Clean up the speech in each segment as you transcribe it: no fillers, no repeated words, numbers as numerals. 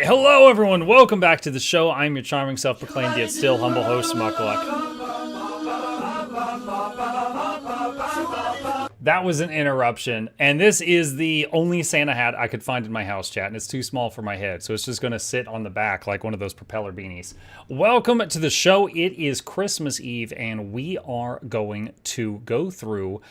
Hello everyone, welcome back to the show. I'm your charming, self-proclaimed, yet still humble host, Mukluk. That was an interruption, and this is the only Santa hat I could find in my house, chat, and it's too small for my head, so it's just gonna sit on the back like one of those propeller beanies. Welcome to the show. It is Christmas Eve, and we are going to go through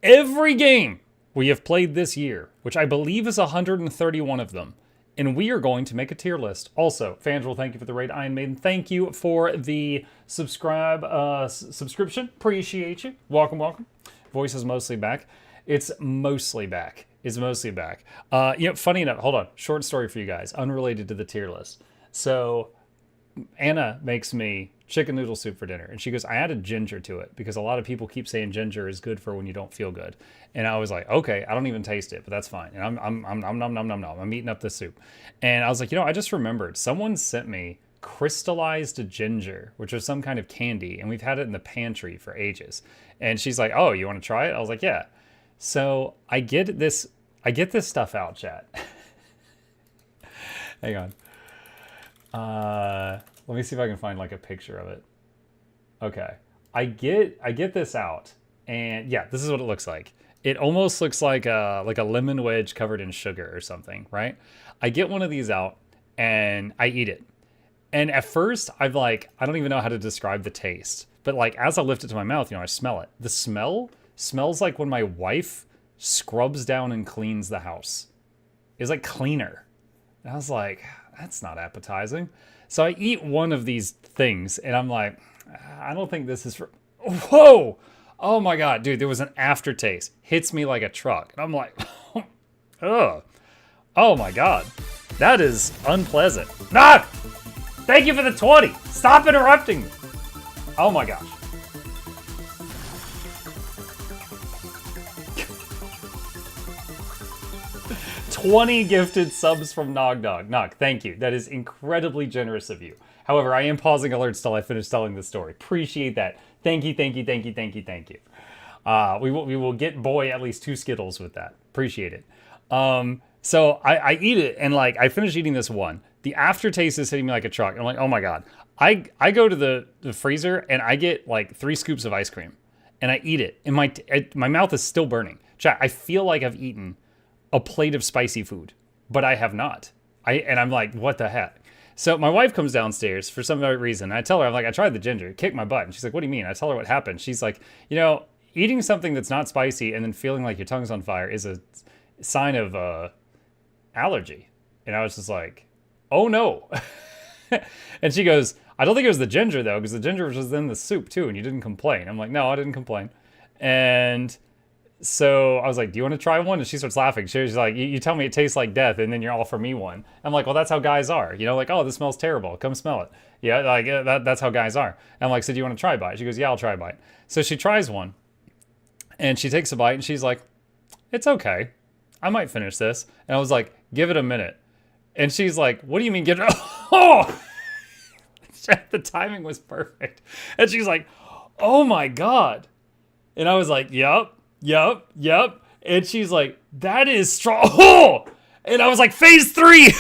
every game we have played this year, which I believe is 131 of them. And we are going to make a tier list. Also, Fangel, thank you for the raid. Iron Maiden, thank you for the subscription. Appreciate you. Welcome, welcome. Voice is mostly back. It's mostly back. Funny enough, hold on. Short story for you guys, unrelated to the tier list. So, Anna makes me chicken noodle soup for dinner, and she goes, I added ginger to it because a lot of people keep saying ginger is good for when you don't feel good. And I was like, okay, I don't even taste it, but that's fine. And I'm eating up the soup. And I was like, I just remembered someone sent me crystallized ginger, which was some kind of candy, and we've had it in the pantry for ages. And she's like, oh, you want to try it? I was like, yeah. So I get this stuff out, chat. Hang on. Let me see if I can find like a picture of it. Okay. I get this out, and yeah, this is what it looks like. It almost looks like a lemon wedge covered in sugar or something, right? I get one of these out and I eat it. And at first I don't even know how to describe the taste, but like as I lift it to my mouth, I smell it. The smell smells like when my wife scrubs down and cleans the house. It's like cleaner. And I was like, that's not appetizing. So I eat one of these things and I'm like, I don't think this is for... Whoa! Oh my God, dude, there was an aftertaste. Hits me like a truck. And I'm like, ugh. Oh my God. That is unpleasant. No! Thank you for the 20. Stop interrupting me. Oh my gosh. $20 gifted subs from Nog. Thank you. That is incredibly generous of you. However, I am pausing alerts till I finish telling the story. Appreciate that. Thank you. We will get boy at least 2 Skittles with that. Appreciate it. So I eat it, and like I finish eating this one. The aftertaste is hitting me like a truck. I'm like, oh my God. I go to the freezer and I get like 3 scoops of ice cream, and I eat it, and my mouth is still burning. Chat, I feel like I've eaten a plate of spicy food, but I have not. I'm like, what the heck? So my wife comes downstairs for some reason. I tell her, I'm like, I tried the ginger, it kicked my butt. And she's like, what do you mean? I tell her what happened. She's like, eating something that's not spicy and then feeling like your tongue's on fire is a sign of allergy. And I was just like, oh no. And she goes, I don't think it was the ginger though, because the ginger was in the soup too, and you didn't complain. I'm like, no, I didn't complain. And so I was like, do you want to try one? And she starts laughing. She's like, you tell me it tastes like death, and then you're all for me one. I'm like, well, that's how guys are. Like, oh, this smells terrible. Come smell it. Yeah, like that's how guys are. And I'm like, so do you want to try a bite? She goes, yeah, I'll try a bite. So she tries one, and she takes a bite, and she's like, it's okay. I might finish this. And I was like, give it a minute. And she's like, what do you mean give it? Oh! The timing was perfect. And she's like, oh my God. And I was like, yep. And she's like, that is strong. Oh! And I was like, phase 3.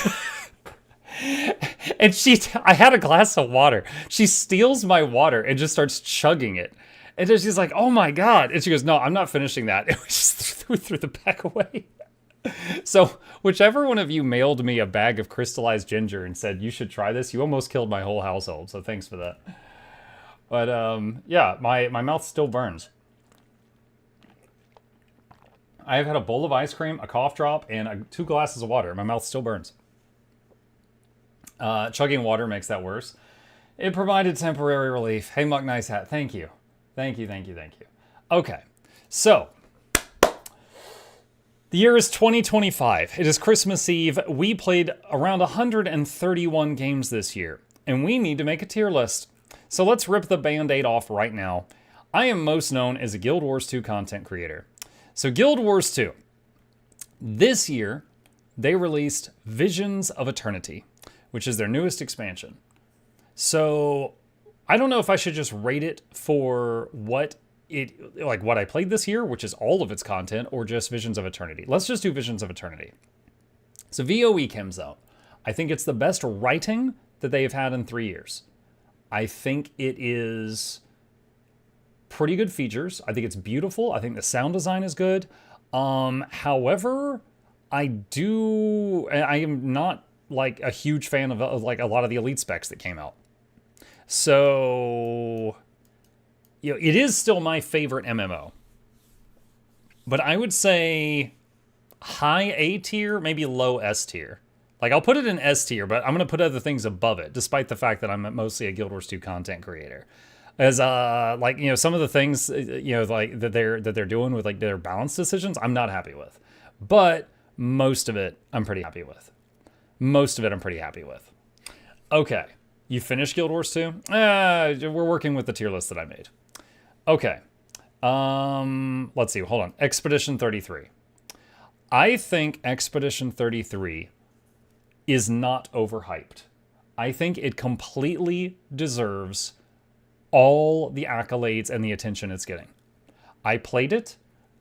And I had a glass of water. She steals my water and just starts chugging it. And then she's like, oh my God. And she goes, no, I'm not finishing that. And we just threw the bag away. So whichever one of you mailed me a bag of crystallized ginger and said, you should try this, you almost killed my whole household. So thanks for that. But yeah, my mouth still burns. I have had a bowl of ice cream, a cough drop, and 2 glasses of water. My mouth still burns. Chugging water makes that worse. It provided temporary relief. Hey, Muck Nice Hat, thank you. Thank you. Okay, so the year is 2025. It is Christmas Eve. We played around 131 games this year, and we need to make a tier list. So let's rip the Band-Aid off right now. I am most known as a Guild Wars 2 content creator. So Guild Wars 2. This year, they released Visions of Eternity, which is their newest expansion. So I don't know if I should just rate it for what I played this year, which is all of its content, or just Visions of Eternity. Let's just do Visions of Eternity. So VOE comes out. I think it's the best writing that they have had in 3 years. I think it is pretty good features. I think it's beautiful. I think the sound design is good. However, I am not like a huge fan of like a lot of the elite specs that came out. So, it is still my favorite MMO. But I would say high A tier, maybe low S tier. Like, I'll put it in S tier, but I'm going to put other things above it, despite the fact that I'm mostly a Guild Wars 2 content creator. As some of the things like that they're doing with like their balance decisions, I'm not happy with. But most of it I'm pretty happy with. Okay. You finished Guild Wars 2? We're working with the tier list that I made. Okay. Let's see. Hold on. Expedition 33. I think Expedition 33 is not overhyped. I think it completely deserves all the accolades and the attention it's getting. I played it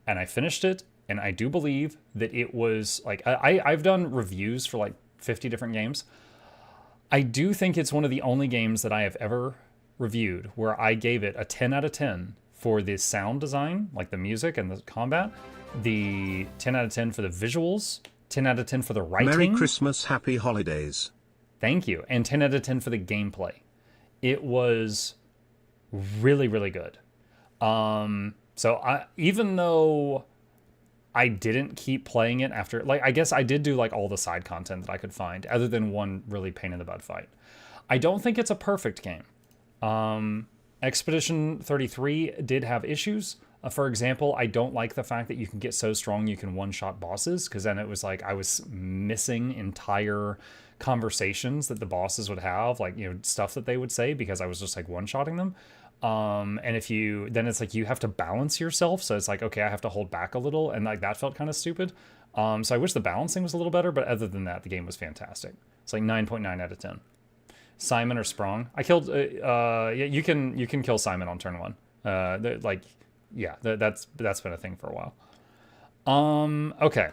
and I finished it, and I do believe that it was like I've done reviews for like 50 different games. I do think it's one of the only games that I have ever reviewed where I gave it a 10 out of 10 for the sound design, like the music and the combat, the 10 out of 10 for the visuals, 10 out of 10 for the writing. Merry Christmas, Happy Holidays. Thank you. And 10 out of 10 for the gameplay. It was really, really good. Even though I didn't keep playing it after, like, I guess I did do like all the side content that I could find, other than one really pain in the butt fight. I don't think it's a perfect game. Expedition 33 did have issues. For example, I don't like the fact that you can get so strong you can one-shot bosses, because then it was like I was missing entire conversations that the bosses would have, like, stuff that they would say, because I was just like one-shotting them. And then it's like you have to balance yourself, so it's like, okay, I have to hold back a little, and like that felt kind of stupid. So I wish the balancing was a little better, but other than that, the game was fantastic. It's like 9.9 out of 10. Simon or Sprung. I killed. You can kill Simon on turn 1. That's been a thing for a while. Okay.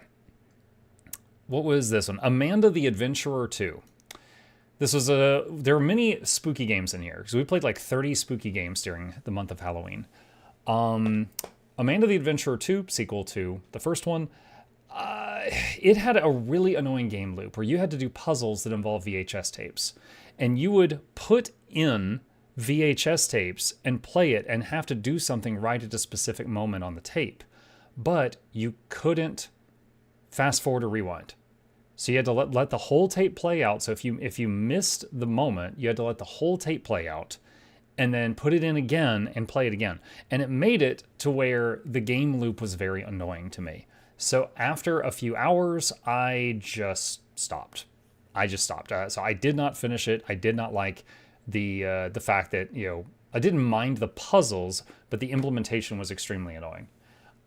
What was this one? Amanda the Adventurer 2. This was there were many spooky games in here, because we played like 30 spooky games during the month of Halloween. Amanda the Adventurer 2, sequel to the first one, it had a really annoying game loop where you had to do puzzles that involved VHS tapes. And you would put in VHS tapes and play it and have to do something right at a specific moment on the tape. But you couldn't fast forward or rewind. So you had to let the whole tape play out. So if you missed the moment, you had to let the whole tape play out and then put it in again and play it again. And it made it to where the game loop was very annoying to me. So after a few hours, I just stopped. So I did not finish it. I did not like the fact that, I didn't mind the puzzles, but the implementation was extremely annoying.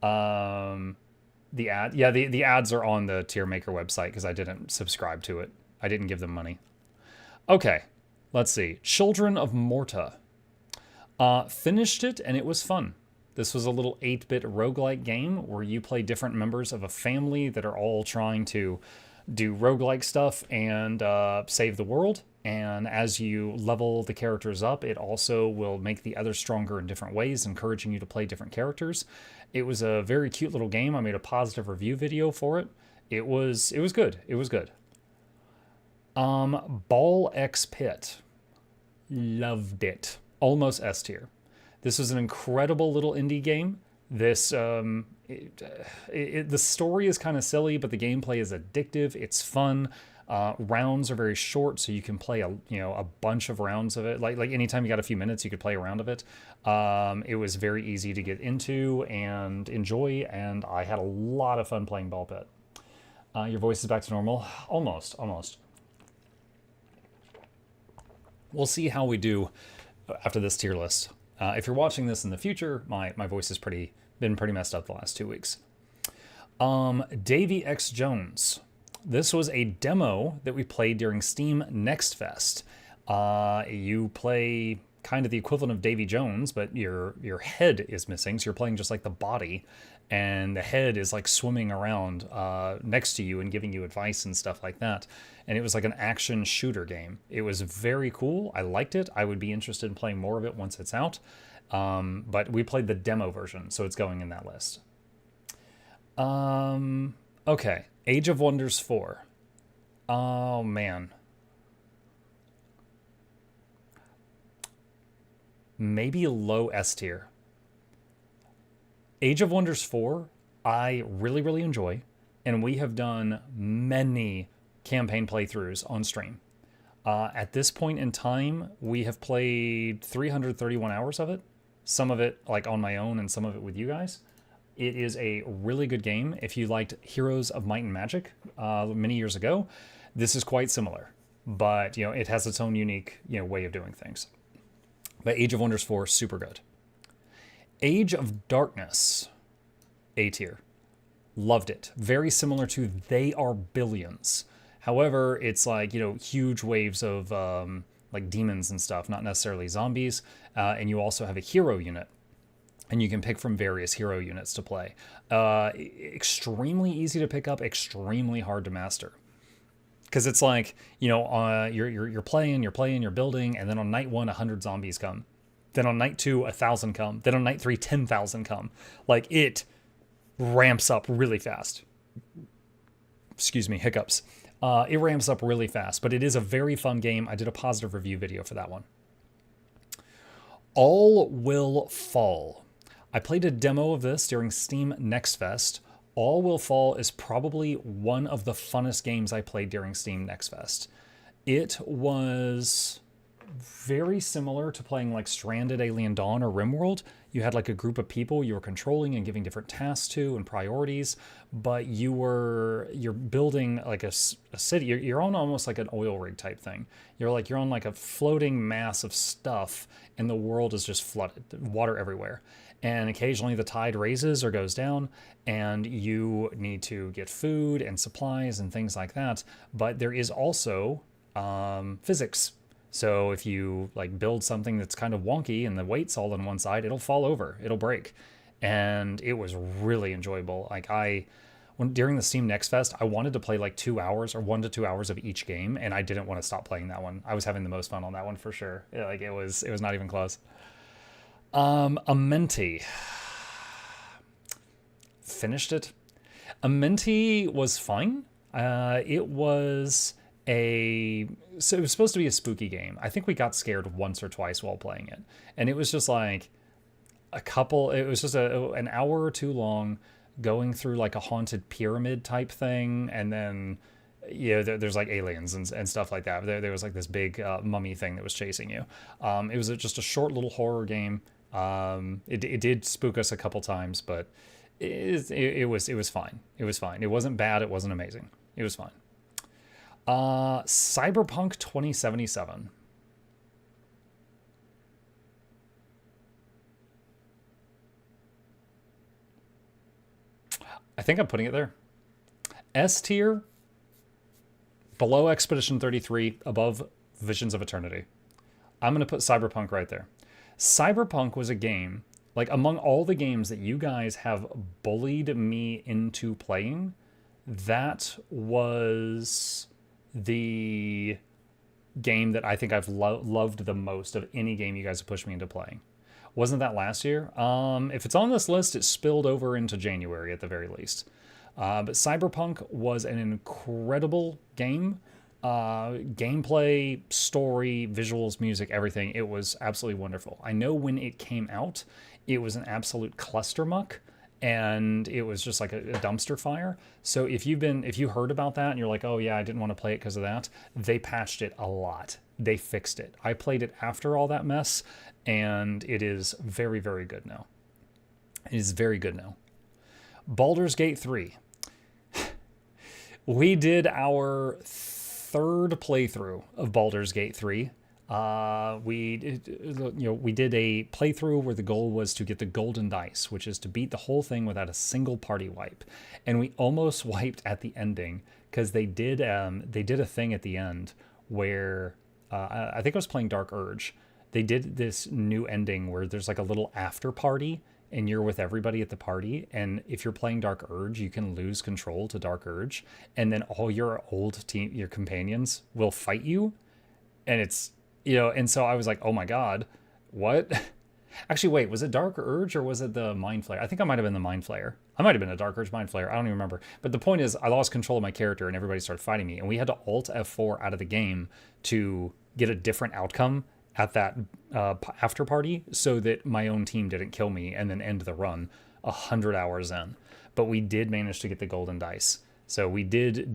The ads are on the Tier Maker website because I didn't subscribe to it. I didn't give them money. Okay, let's see. Children of Morta. Finished it, and it was fun. This was a little 8-bit roguelike game where you play different members of a family that are all trying to do roguelike stuff and save the world. And as you level the characters up, it also will make the others stronger in different ways, encouraging you to play different characters. It was a very cute little game. I made a positive review video for it. It was good. It was good. Ball X Pit. Loved it. Almost S tier. This was an incredible little indie game. This the story is kind of silly, but the gameplay is addictive. It's fun. Rounds are very short, so you can play a bunch of rounds of it. Like anytime you got a few minutes, you could play a round of it. It was very easy to get into and enjoy, and I had a lot of fun playing Ball Pit. Your voice is back to normal. Almost. We'll see how we do after this tier list. If you're watching this in the future, my voice has been pretty messed up the last 2 weeks. Davy X Jones. This was a demo that we played during Steam Next Fest. You play kind of the equivalent of Davy Jones, but your head is missing, so you're playing just like the body. and the head is like swimming around next to you and giving you advice and stuff like that. And it was like an action shooter game. It was very cool. I liked it. I would be interested in playing more of it once it's out. But we played the demo version, so it's going in that list. Okay, Age of Wonders 4. Oh man. Maybe low S tier. Age of Wonders 4, I really, really enjoy, and we have done many campaign playthroughs on stream. At this point in time, we have played 331 hours of it, some of it like on my own and some of it with you guys. It is a really good game. If you liked Heroes of Might and Magic many years ago, this is quite similar, but it has its own unique way of doing things. But Age of Wonders 4, super good. Age of Darkness, A tier. Loved it. Very similar to They Are Billions. However, it's like, huge waves of like demons and stuff, not necessarily zombies. And you also have a hero unit. And you can pick from various hero units to play. Extremely easy to pick up, extremely hard to master. Because it's like, you're playing, you're building, and then on night 1, 100 zombies come. Then on night 2, 1,000 come. Then on night 3, 10,000 come. Like, it ramps up really fast. Excuse me, hiccups. It ramps up really fast, but it is a very fun game. I did a positive review video for that one. All Will Fall. I played a demo of this during Steam Next Fest. All Will Fall is probably one of the funnest games I played during Steam Next Fest. It was very similar to playing like Stranded, Alien Dawn, or RimWorld. You had like a group of people you were controlling and giving different tasks to and priorities, but you're building like a city. You're on almost like an oil rig type thing. You're on like a floating mass of stuff, and the world is just flooded, water everywhere. And occasionally the tide raises or goes down, and you need to get food and supplies and things like that. But there is also physics. So if you like build something that's kind of wonky and the weight's all on one side, it'll fall over, it'll break. And it was really enjoyable. Like during the Steam Next Fest, I wanted to play like 2 hours or 1 to 2 hours of each game, and I didn't want to stop playing that one. I was having the most fun on that one for sure. Like it was not even close. Amenti. Finished it. Amenti was fine. It was supposed to be a spooky game. I think we got scared once or twice while playing it. And it was just like it was just an hour or two long, going through like a haunted pyramid type thing. And then, there's like aliens and stuff like that. There was like this big mummy thing that was chasing you. It was just a short little horror game. It did spook us a couple times, but it was fine. It was fine. It wasn't bad. It wasn't amazing. It was fine. Cyberpunk 2077. I think I'm putting it there. S tier, below Expedition 33, above Visions of Eternity. I'm going to put Cyberpunk right there. Cyberpunk was a game, like among all the games that you guys have bullied me into playing, that was the game that I think I've loved the most of any game you guys have pushed me into playing. Wasn't that last year? If it's on this list, it spilled over into January at the very least. But Cyberpunk was an incredible game. Gameplay, story, visuals, music, everything. It was absolutely wonderful. I know when it came out, it was an absolute clustermuck, and it was just like a dumpster fire. So if you heard about that and you're like, oh yeah, I didn't want to play it because of that, they patched it a lot. They fixed it. I played it after all that mess, and it is very, very good now. It is very good now. Baldur's Gate 3. We did our third playthrough of Baldur's Gate 3. We did a playthrough where the goal was to get the golden dice, which is to beat the whole thing without a single party wipe. And we almost wiped at the ending because they did a thing at the end where I think I was playing Dark Urge. They did this new ending where there's like a little after party, and you're with everybody at the party, and if you're playing Dark Urge, you can lose control to Dark Urge, and then all your old team, your companions, will fight you, and it's, and so I was like, oh my god, what? Actually, wait, was it Dark Urge or was it the Mind Flayer? I think I might have been the Mind Flayer. I might have been a Dark Urge Mind Flayer. I don't even remember. But the point is, I lost control of my character and everybody started fighting me. And we had to Alt F4 out of the game to get a different outcome at that after party so that my own team didn't kill me and then end the run 100 hours in. But we did manage to get the golden dice. So we did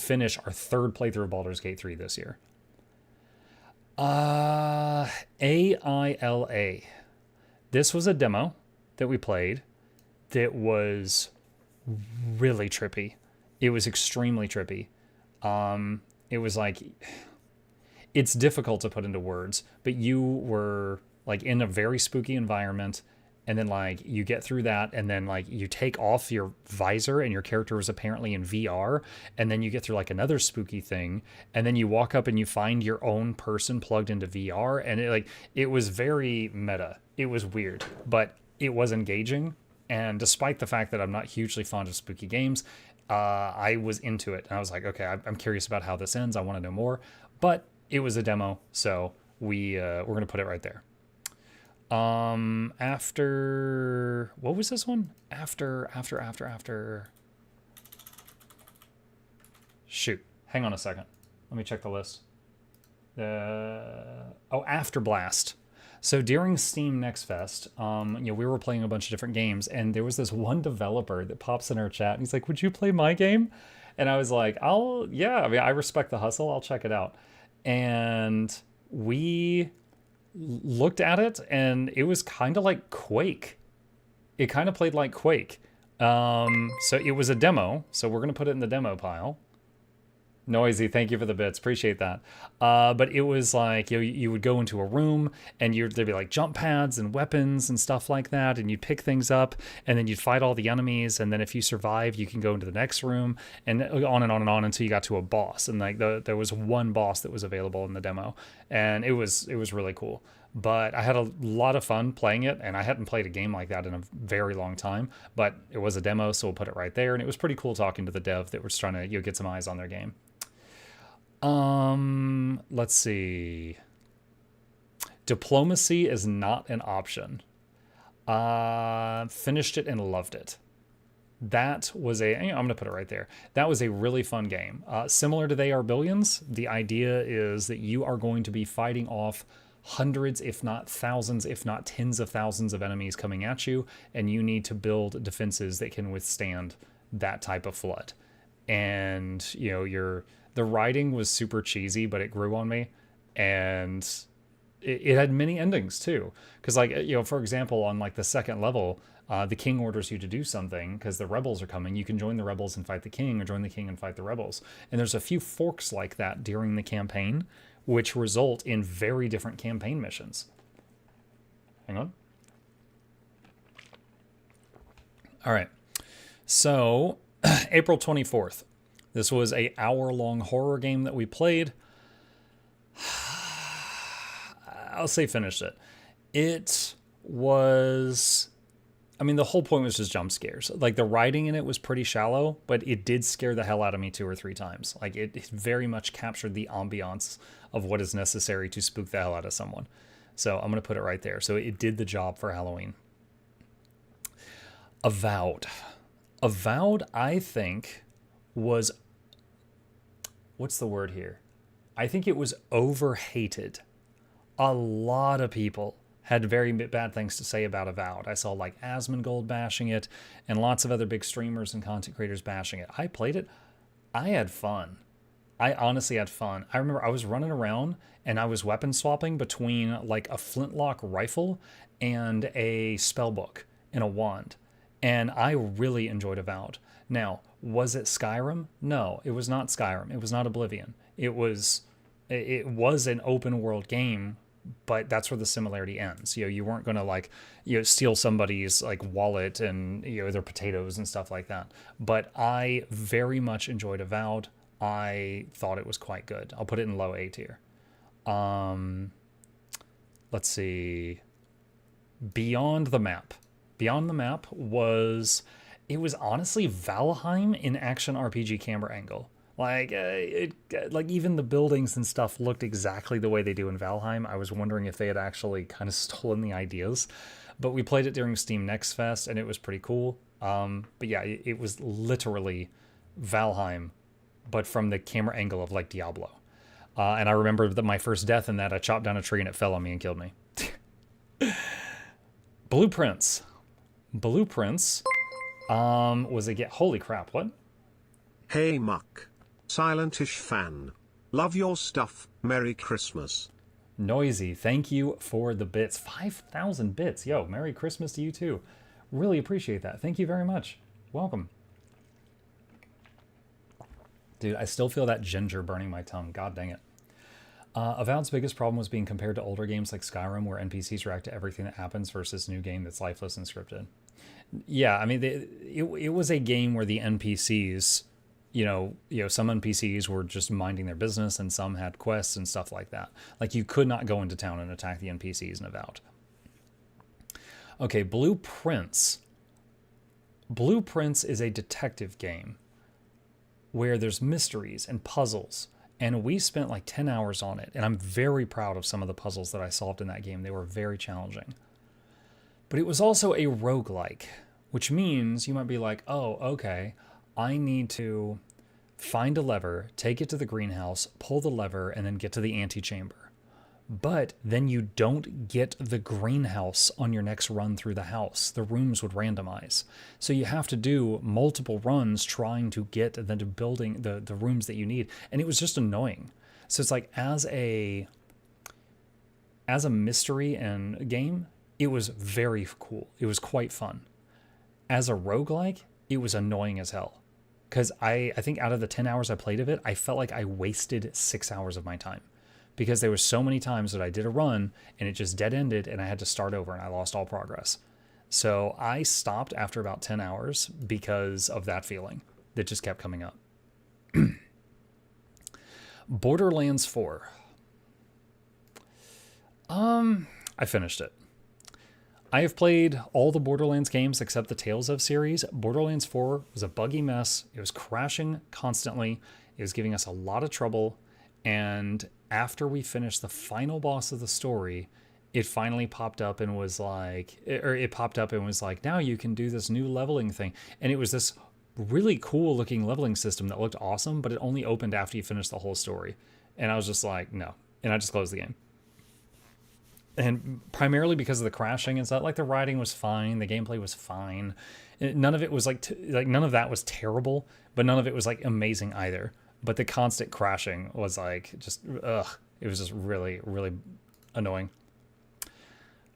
finish our third playthrough of Baldur's Gate 3 this year. AILA. This was a demo that we played that was really trippy. It was extremely trippy. It was like, it's difficult to put into words, but you were like in a very spooky environment, and then like you get through that, and then like you take off your visor and your character was apparently in VR, and then you get through like another spooky thing, and then you walk up and you find your own person plugged into VR, and it was very meta. It was weird, but it was engaging, and despite the fact that I'm not hugely fond of spooky games, I was into it, and I was like, okay, I'm curious about how this ends. I want to know more, but it was a demo, so we're gonna put it right there. After, what was this one? After. Shoot, hang on a second. Let me check the list. After Blast. So during Steam Next Fest, we were playing a bunch of different games, and there was this one developer that pops in our chat, and he's like, would you play my game? And I was like, I respect the hustle. I'll check it out. And we looked at it, and it was kind of like Quake. It kind of played like Quake. So it was a demo, so we're going to put it in the demo pile. Noisy, thank you for the bits, appreciate that. But it was like, you would go into a room, and there'd be like jump pads and weapons and stuff like that, and you'd pick things up, and then you'd fight all the enemies, and then if you survive, you can go into the next room, and on and on and on until you got to a boss. And like there was one boss that was available in the demo, and it was really cool. But I had a lot of fun playing it, and I hadn't played a game like that in a very long time, but it was a demo, so we'll put it right there. And it was pretty cool talking to the dev that was trying to get some eyes on their game. Let's see. Diplomacy is not an option. Finished it and loved it. That was I'm going to put it right there. That was a really fun game. Similar to They Are Billions, the idea is that you are going to be fighting off hundreds, if not thousands, if not tens of thousands of enemies coming at you, and you need to build defenses that can withstand that type of flood. And, the writing was super cheesy, but it grew on me, and it had many endings too. Because for example, on like the second level, the king orders you to do something because the rebels are coming. You can join the rebels and fight the king, or join the king and fight the rebels. And there's a few forks like that during the campaign, which result in very different campaign missions. Hang on. All right. So April 24th. This was an hour-long horror game that we played. I'll say finished it. It was... the whole point was just jump scares. Like, the writing in it was pretty shallow, but it did scare the hell out of me 2 or 3 times. Like, it very much captured the ambiance of what is necessary to spook the hell out of someone. So I'm going to put it right there. So it did the job for Halloween. Avowed, I think, was... what's the word here? I think it was overhated. A lot of people had very bad things to say about Avowed. I saw like Asmongold bashing it, and lots of other big streamers and content creators bashing it. I played it. I had fun. I honestly had fun. I remember I was running around and I was weapon swapping between like a flintlock rifle and a spellbook and a wand. And I really enjoyed Avowed. Now, was it Skyrim? No, it was not Skyrim. It was not Oblivion. It was an open world game, but that's where the similarity ends. You weren't going to like, steal somebody's like wallet and, their potatoes and stuff like that. But I very much enjoyed Avowed. I thought it was quite good. I'll put it in low A tier. Let's see. Beyond the Map. Beyond the Map was, it was honestly Valheim in action RPG camera angle. Like like even the buildings and stuff looked exactly the way they do in Valheim. I was wondering if they had actually kind of stolen the ideas, but we played it during Steam Next Fest and it was pretty cool. But yeah, it was literally Valheim, but from the camera angle of like Diablo. And I remember that my first death in that, I chopped down a tree and it fell on me and killed me. Blueprints. Blueprints was a get. Holy crap! What? Hey Muck. Silentish fan. Love your stuff. Merry Christmas. Noisy, thank you for the bits. 5,000 bits. Yo, Merry Christmas to you too. Really appreciate that. Thank you very much. Welcome. Dude, I still feel that ginger burning my tongue. God dang it. Avowed's biggest problem was being compared to older games like Skyrim, where NPCs react to everything that happens, versus new game that's lifeless and scripted. Yeah, I mean, it was a game where the NPCs, you know, some NPCs were just minding their business and some had quests and stuff like that. Like, you could not go into town and attack the NPCs in Avowed. Okay, Blueprints. Blueprints is a detective game where there's mysteries and puzzles, and we spent like 10 hours on it, and I'm very proud of some of the puzzles that I solved in that game. They were very challenging. But it was also a roguelike, which means you might be like, oh, okay, I need to find a lever, take it to the greenhouse, pull the lever, and then get to the antechamber. But then you don't get the greenhouse on your next run through the house. The rooms would randomize. So you have to do multiple runs trying to get then to building the rooms that you need. And it was just annoying. So it's like as a mystery and game, it was very cool. It was quite fun. As a roguelike, it was annoying as hell. Because I think out of the 10 hours I played of it, I felt like I wasted 6 hours of my time. Because there were so many times that I did a run and it just dead-ended and I had to start over and I lost all progress. So I stopped after about 10 hours because of that feeling that just kept coming up. Borderlands 4. I finished it. I have played all the Borderlands games except the Tales of series. Borderlands 4 was a buggy mess. It was crashing constantly. It was giving us a lot of trouble. And after we finished the final boss of the story, it finally popped up and was like, now you can do this new leveling thing. And it was this really cool looking leveling system that looked awesome, but it only opened after you finished the whole story. And I was just like, no. And I just closed the game. And primarily because of the crashing and stuff, like the writing was fine, the gameplay was fine. None of it was none of that was terrible, but none of it was like amazing either. But the constant crashing was like just it was just really, really annoying.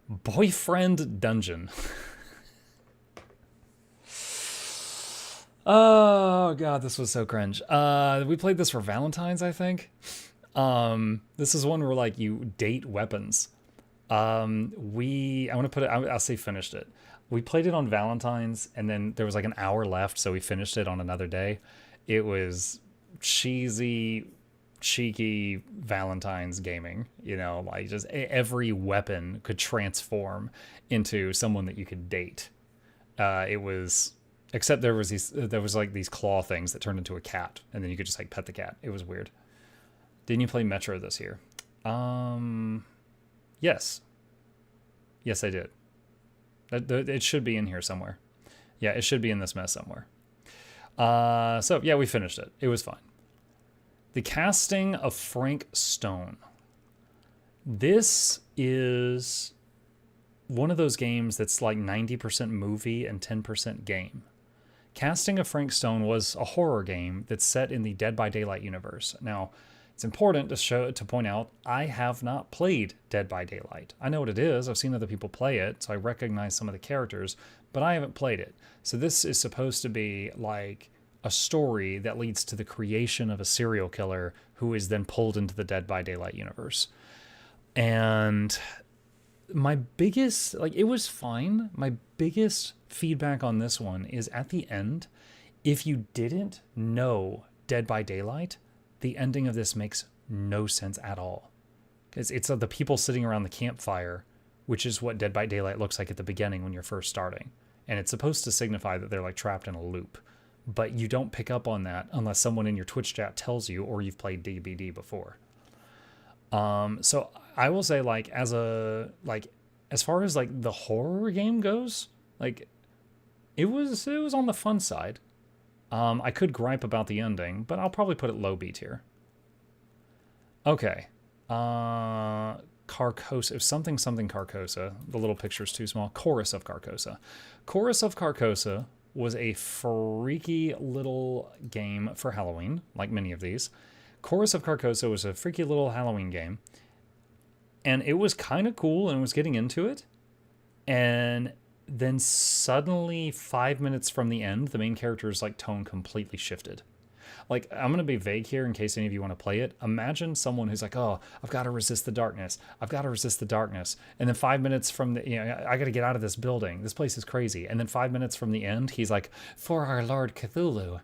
Boyfriend Dungeon. Oh god, this was so cringe. We played this for Valentine's, I think. This is one where like you date weapons. I'll say finished it. We played it on Valentine's and then there was like an hour left, so we finished it on another day. It was cheesy, cheeky Valentine's gaming, you know, like just every weapon could transform into someone that you could date. It was, except there was like these claw things that turned into a cat and then you could just like pet the cat. It was weird. Didn't you play Metro this year? Yes. Yes, I did. It should be in here somewhere. Yeah, it should be in this mess somewhere. So, yeah, we finished it. It was fine. The Casting of Frank Stone. This is one of those games that's like 90% movie and 10% game. Casting of Frank Stone was a horror game that's set in the Dead by Daylight universe. Now, it's important to point out, I have not played Dead by Daylight. I know what it is. I've seen other people play it, so I recognize some of the characters, but I haven't played it. So this is supposed to be like a story that leads to the creation of a serial killer who is then pulled into the Dead by Daylight universe. And my biggest, like, it was fine. My biggest feedback on this one is at the end, if you didn't know Dead by Daylight, the ending of this makes no sense at all. Because it's the people sitting around the campfire which is what Dead by Daylight looks like at the beginning when you're first starting. And it's supposed to signify that they're like trapped in a loop. But you don't pick up on that unless someone in your Twitch chat tells you, or you've played DBD before. So I will say, like, as far as like the horror game goes, like it was on the fun side. I could gripe about the ending, but I'll probably put it low B tier. Okay. Carcosa, something Carcosa. The little picture's too small. Chorus of Carcosa. Chorus of Carcosa was a freaky little game for Halloween, like many of these. Chorus of Carcosa was a freaky little Halloween game. And it was kind of cool and was getting into it. And then suddenly 5 minutes from the end, the main character's like tone completely shifted. Like, I'm going to be vague here in case any of you want to play it. Imagine someone who's like, oh, I've got to resist the darkness. I've got to resist the darkness. And then 5 minutes from the, I got to get out of this building. This place is crazy. And then 5 minutes from the end, he's like, for our Lord Cthulhu.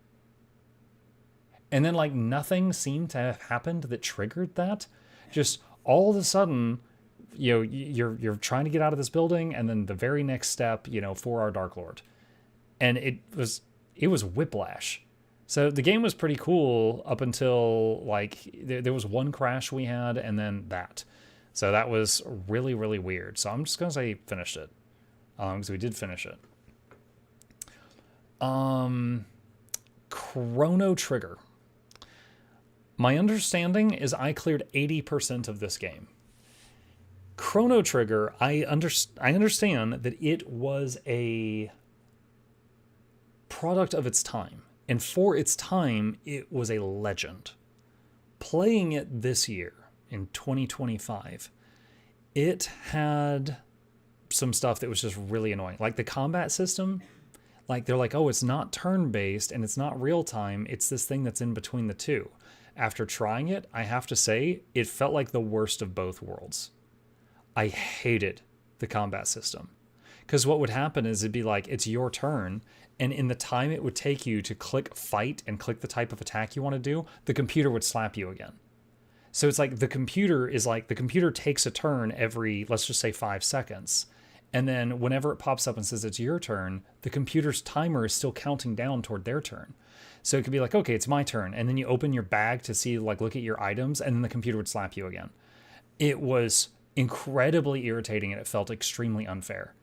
And then like nothing seemed to have happened that triggered that. Just all of a sudden, you're trying to get out of this building. And then the very next step, for our Dark Lord. And it was whiplash. So the game was pretty cool up until like there was one crash we had and then that. So that was really, really weird. So I'm just going to say finished it. Because we did finish it. Chrono Trigger. My understanding is I cleared 80% of this game. Chrono Trigger, I understand that it was a product of its time. And for its time, it was a legend. Playing it this year, in 2025, it had some stuff that was just really annoying. Like the combat system, like they're like, oh, it's not turn-based and it's not real-time. It's this thing that's in between the two. After trying it, I have to say, it felt like the worst of both worlds. I hated the combat system. Because what would happen is it'd be like, it's your turn, and in the time it would take you to click fight and click the type of attack you want to do, the computer would slap you again. So it's like the computer takes a turn every, let's just say 5 seconds. And then whenever it pops up and says it's your turn, the computer's timer is still counting down toward their turn. So it could be like, okay, it's my turn. And then you open your bag to see, like, look at your items, and then the computer would slap you again. It was incredibly irritating and it felt extremely unfair.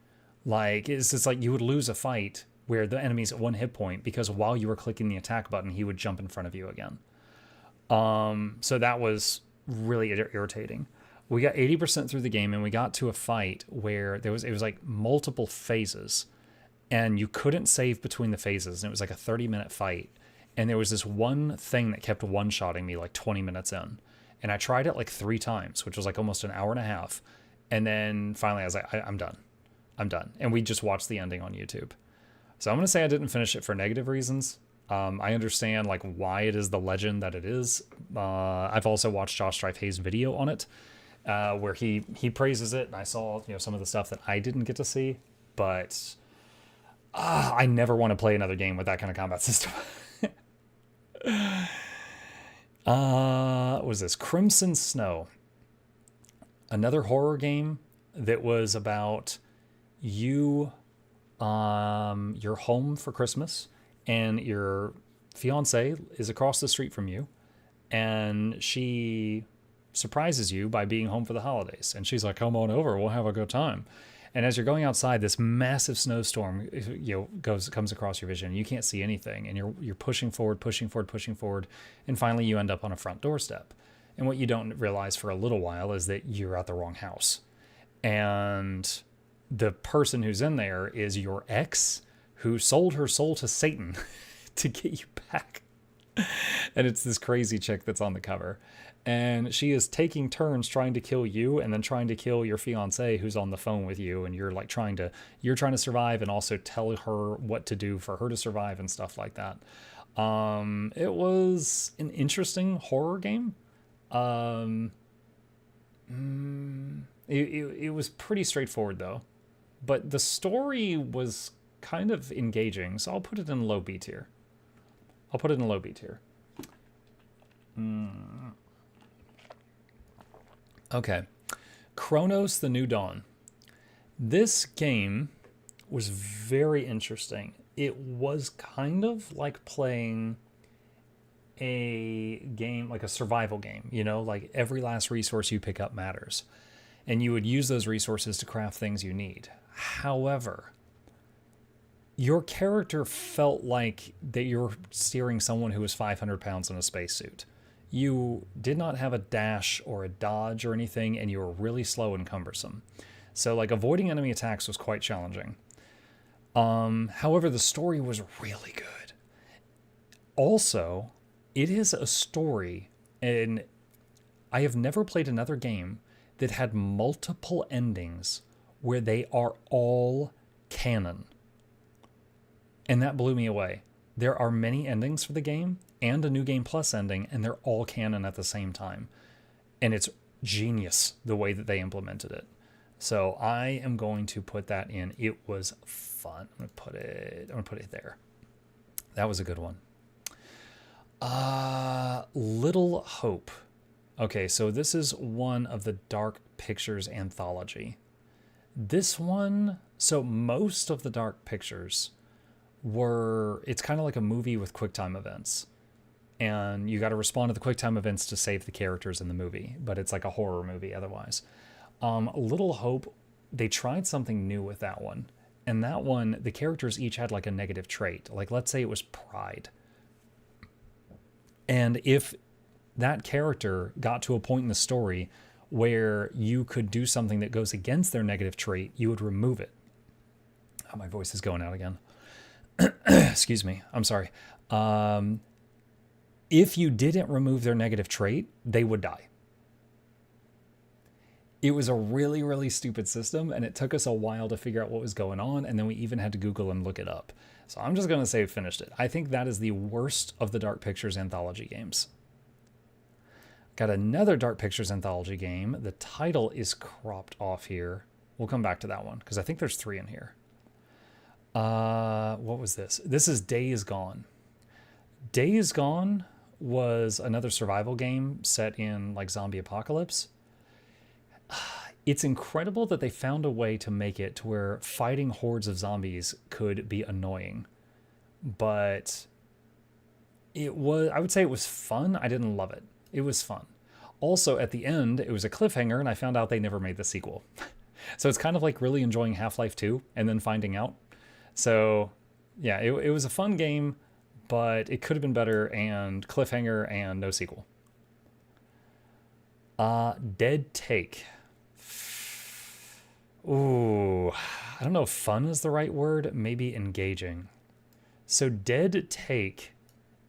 Like, it's just like you would lose a fight where the enemy's at 1 hit point because while you were clicking the attack button, he would jump in front of you again. So that was really irritating. We got 80% through the game and we got to a fight where it was like multiple phases and you couldn't save between the phases. And it was like a 30-minute fight. And there was this one thing that kept one-shotting me like 20 minutes in. And I tried it like 3 times, which was like almost an hour and a half. And then finally I was like, I'm done. And we just watched the ending on YouTube. So I'm going to say I didn't finish it for negative reasons. I understand like why it is the legend that it is. I've also watched Josh Strife Hayes' video on it, where he praises it. And I saw some of the stuff that I didn't get to see. But I never want to play another game with that kind of combat system. What was this? Crimson Snow. Another horror game that was about you're home for Christmas and your fiance is across the street from you and she surprises you by being home for the holidays. And she's like, come on over, we'll have a good time. And as you're going outside, this massive snowstorm, comes across your vision. You can't see anything, and you're pushing forward, and finally you end up on a front doorstep. And what you don't realize for a little while is that you're at the wrong house, and the person who's in there is your ex, who sold her soul to Satan to get you back. And it's this crazy chick that's on the cover. And she is taking turns trying to kill you and then trying to kill your fiance who's on the phone with you. And you're like trying to survive and also tell her what to do for her to survive and stuff like that. It was an interesting horror game. It was pretty straightforward though. But the story was kind of engaging. So I'll put it in low B tier. Okay. Chronos: The New Dawn. This game was very interesting. It was kind of like playing a game, like a survival game, you know, like every last resource you pick up matters. And you would use those resources to craft things you need. However, your character felt like that you're steering someone who was 500 pounds in a spacesuit. You did not have a dash or a dodge or anything, and you were really slow and cumbersome. So, like, avoiding enemy attacks was quite challenging. However, the story was really good. Also, it is a story, and I have never played another game that had multiple endings where they are all canon. And that blew me away. There are many endings for the game and a New Game Plus ending, and they're all canon at the same time. And it's genius the way that they implemented it. So I am going to put that in. It was fun. I'm gonna put it there. That was a good one. Little Hope. Okay, so this is one of the Dark Pictures anthology. This one, so most of the Dark Pictures it's kind of like a movie with QuickTime events. And you got to respond to the QuickTime events to save the characters in the movie, but it's like a horror movie otherwise. Little Hope, they tried something new with that one. And that one, the characters each had like a negative trait. Like, let's say it was pride. And if that character got to a point in the story where you could do something that goes against their negative trait, you would remove it. Oh, my voice is going out again. Excuse me. I'm sorry. If you didn't remove their negative trait, they would die. It was a really, really stupid system, and it took us a while to figure out what was going on, and then we even had to Google and look it up. So I'm just going to say we finished it. I think that is the worst of the Dark Pictures anthology games. Got another Dark Pictures anthology game. The title is cropped off here. We'll come back to that one, because I think there's 3 in here. What was this? This is Days Gone. Days Gone was another survival game set in like zombie apocalypse. It's incredible that they found a way to make it to where fighting hordes of zombies could be annoying. But I would say it was fun. I didn't love it. It was fun. Also, at the end, it was a cliffhanger, and I found out they never made the sequel. So it's kind of like really enjoying Half-Life 2 and then finding out. So, yeah, it was a fun game, but it could have been better, and cliffhanger and no sequel. Dead Take. Ooh, I don't know if fun is the right word, maybe engaging. So Dead Take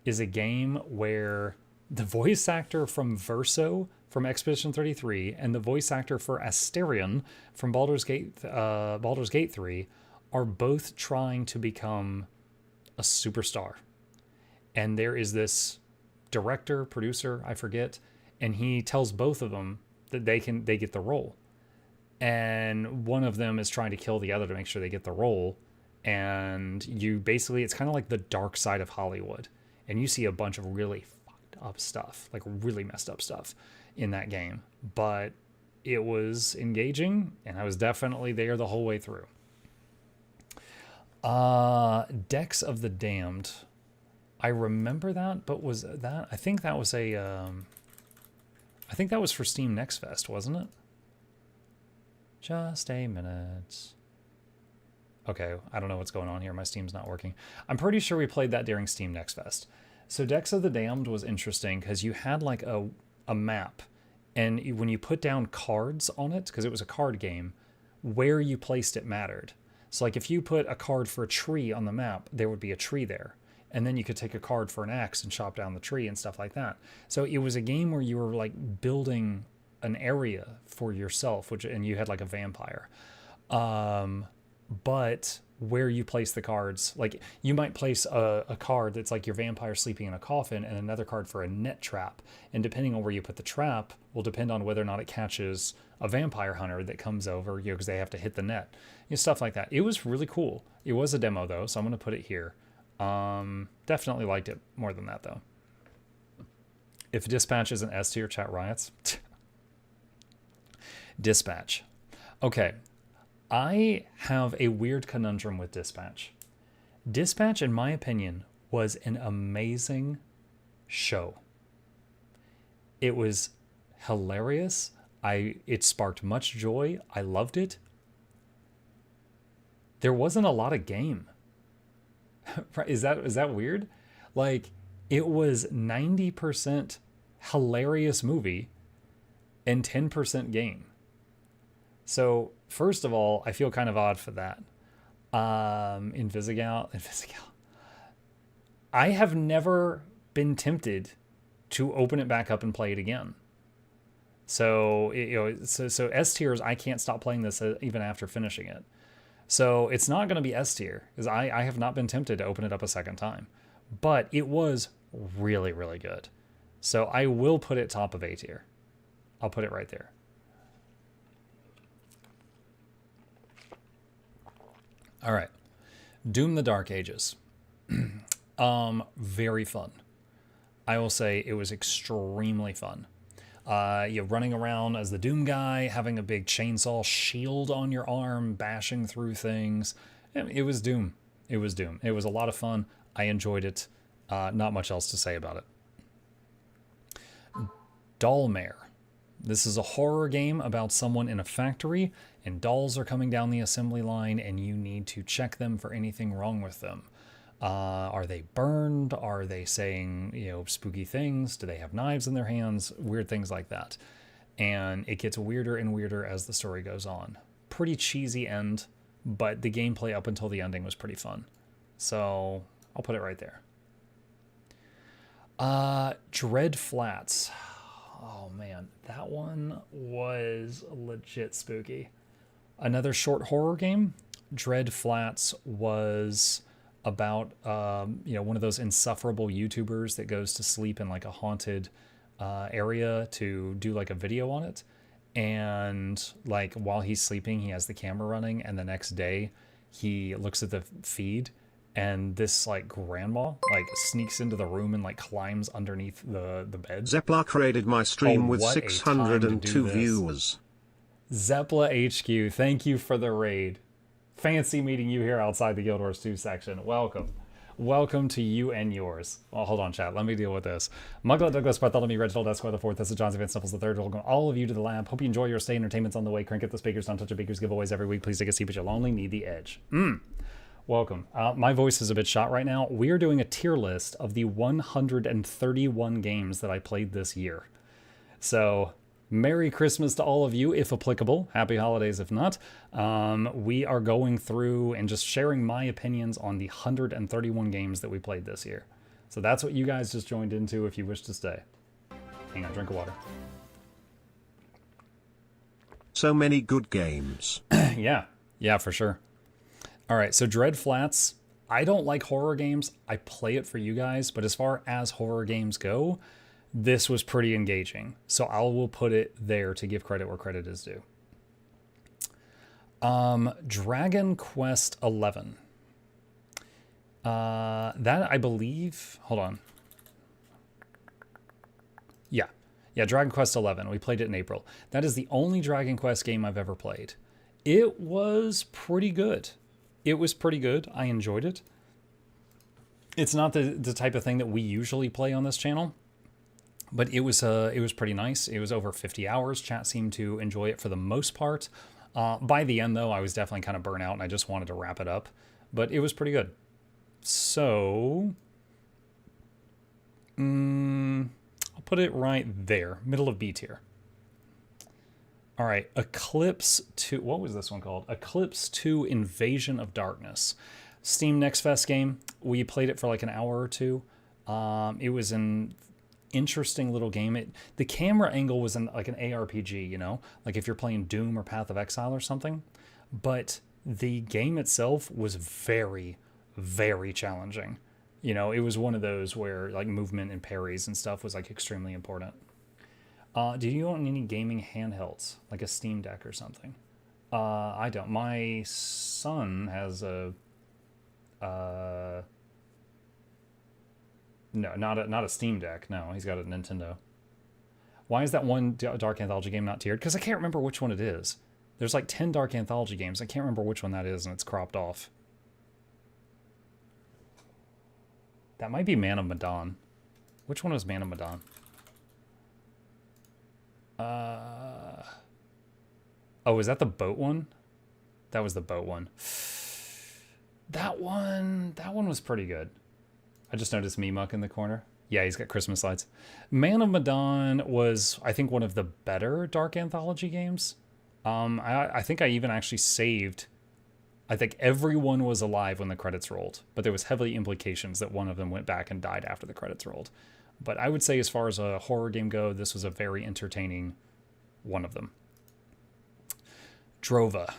is a game where the voice actor from Verso from Expedition 33 and the voice actor for Asterion from Baldur's Gate 3 are both trying to become a superstar. And there is this director, producer, I forget, and he tells both of them that they get the role. And one of them is trying to kill the other to make sure they get the role. And you basically, it's kind of like the dark side of Hollywood. And you see a bunch of really fucked up stuff, like really messed up stuff in that game. But it was engaging, and I was definitely there the whole way through. Decks of the Damned. I remember that, but was that, I think that was for Steam Next Fest, wasn't it? Just a minute. Okay, I don't know what's going on here. My Steam's not working. I'm pretty sure we played that during Steam Next Fest. So Decks of the Damned was interesting because you had like a map, and when you put down cards on it, because it was a card game, where you placed it mattered. So like if you put a card for a tree on the map, there would be a tree there. And then you could take a card for an axe and chop down the tree and stuff like that. So it was a game where you were like building an area for yourself, and you had like a vampire. But where you place the cards, like you might place a card that's like your vampire sleeping in a coffin and another card for a net trap. And depending on where you put the trap will depend on whether or not it catches a vampire hunter that comes over, because they have to hit the net, stuff like that. It was really cool. It was a demo though, so I'm going to put it here. Definitely liked it more than that though. If Dispatch is an S tier, chat riots. Dispatch. Okay. I have a weird conundrum with Dispatch. Dispatch, in my opinion, was an amazing show. It was hilarious. It sparked much joy. I loved it. There wasn't a lot of game. Is that weird? Like, it was 90% hilarious movie and 10% game. So first of all, I feel kind of odd for that. Invisigal. I have never been tempted to open it back up and play it again. So so S tiers, I can't stop playing this even after finishing it. So it's not going to be S tier because I have not been tempted to open it up a second time. But it was really, really good. So I will put it top of A tier. I'll put it right there. All right. Doom the Dark Ages. Very fun. I will say it was extremely fun. You're running around as the Doom guy, having a big chainsaw shield on your arm, bashing through things. It was Doom. It was Doom. It was a lot of fun. I enjoyed it. Not much else to say about it. Dollmare. This is a horror game about someone in a factory, and dolls are coming down the assembly line, and you need to check them for anything wrong with them. Are they burned? Are they saying, spooky things? Do they have knives in their hands? Weird things like that. And it gets weirder and weirder as the story goes on. Pretty cheesy end, but the gameplay up until the ending was pretty fun. So I'll put it right there. Dread Flats. Oh man, that one was legit spooky. Another short horror game. Dread Flats was about one of those insufferable YouTubers that goes to sleep in like a haunted area to do like a video on it, and like while he's sleeping he has the camera running, and the next day he looks at the feed and this like grandma like sneaks into the room and like climbs underneath the bed. Zepla created my stream with 602 viewers. Zepla HQ, thank you for the raid. Fancy meeting you here outside the Guild Wars 2 section. Welcome. Welcome to you and yours. Well, hold on, chat. Let me deal with this. Mugla Douglas, Bartholomew, Reginald Esquire IV, this is John Van Sniffles III. Welcome all of you to the lab. Hope you enjoy your stay. Entertainment's on the way. Crank up the speakers. Don't touch your beakers. Giveaways every week. Please take a seat, but you'll only need the edge. Welcome. My voice is a bit shot right now. We are doing a tier list of the 131 games that I played this year. So Merry Christmas to all of you, if applicable. Happy holidays, if not. We are going through and just sharing my opinions on the 131 games that we played this year. So that's what you guys just joined into if you wish to stay. Hang on, drink of water. So many good games. Yeah, for sure. All right, so Dread Flats. I don't like horror games. I play it for you guys, but as far as horror games go, this was pretty engaging. So I will put it there to give credit where credit is due. Dragon Quest 11. That I believe, hold on. Yeah, Dragon Quest 11. We played it in April. That is the only Dragon Quest game I've ever played. It was pretty good. I enjoyed it. It's not the type of thing that we usually play on this channel, but it was pretty nice. It was over 50 hours. Chat seemed to enjoy it for the most part. By the end, though, I was definitely kind of burnt out, and I just wanted to wrap it up. But it was pretty good. So I'll put it right there, middle of B tier. All right, Eclipse 2. What was this one called? Eclipse 2 Invasion of Darkness. Steam Next Fest game. We played it for like an hour or two. It was an interesting little game. The camera angle was like an ARPG, like if you're playing Doom or Path of Exile or something. But the game itself was very, very challenging. It was one of those where like movement and parries and stuff was like extremely important. Do you own any gaming handhelds, like a Steam Deck or something? I don't. My son has a... No, not a Steam Deck. No, he's got a Nintendo. Why is that one Dark Anthology game not tiered? Because I can't remember which one it is. There's like 10 Dark Anthology games. I can't remember which one that is, and it's cropped off. That might be Man of Medan. Which one was Man of Medan? Oh, is that the boat one? That was the boat one. That one was pretty good. I just noticed Memuck in the corner. Yeah, he's got Christmas lights. Man of Medan was, I think, one of the better Dark Anthology games. I think I even actually saved. I think everyone was alive when the credits rolled, but there was heavily implications that one of them went back and died after the credits rolled. But I would say, as far as a horror game go, this was a very entertaining one of them. Drova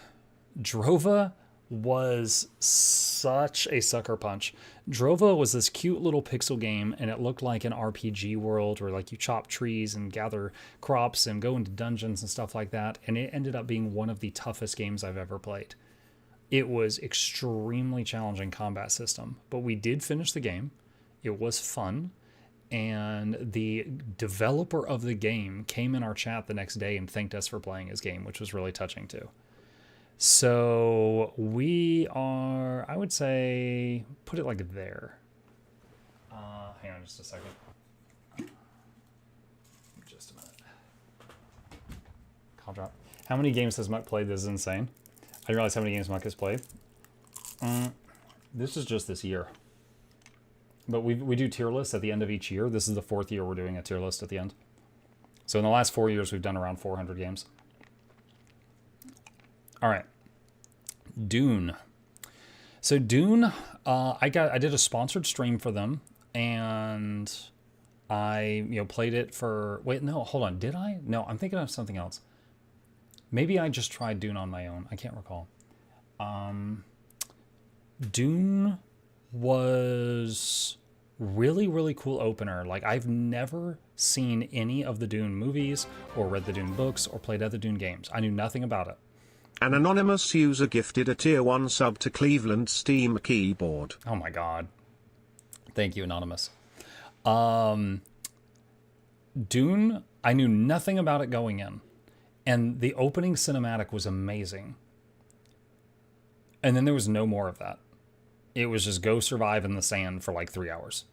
was such a sucker punch. Drova was this cute little pixel game, and it looked like an RPG world where like you chop trees and gather crops and go into dungeons and stuff like that. And it ended up being one of the toughest games I've ever played. It was extremely challenging combat system, but we did finish the game. It was fun. And the developer of the game came in our chat the next day and thanked us for playing his game, which was really touching too. So we are, I would say, put it like there. Hang on just a second. Just a minute. Call drop. How many games has Muck played? This is insane. I didn't realize how many games Muck has played. This is just this year. But we do tier lists at the end of each year. This is the 4th year we're doing a tier list at the end. So in the last 4 years, we've done around 400 games. All right. Dune. So Dune, I did a sponsored stream for them, and I played it for. Wait, no, hold on. Did I? No, I'm thinking of something else. Maybe I just tried Dune on my own. I can't recall. Dune was really, really cool opener. Like, I've never seen any of the Dune movies or read the Dune books or played other Dune games. I knew nothing about it. An anonymous user gifted a tier 1 sub to Cleveland Steam Keyboard. Oh my god. Thank you, anonymous. Dune, I knew nothing about it going in. And the opening cinematic was amazing. And then there was no more of that. It was just go survive in the sand for like 3 hours.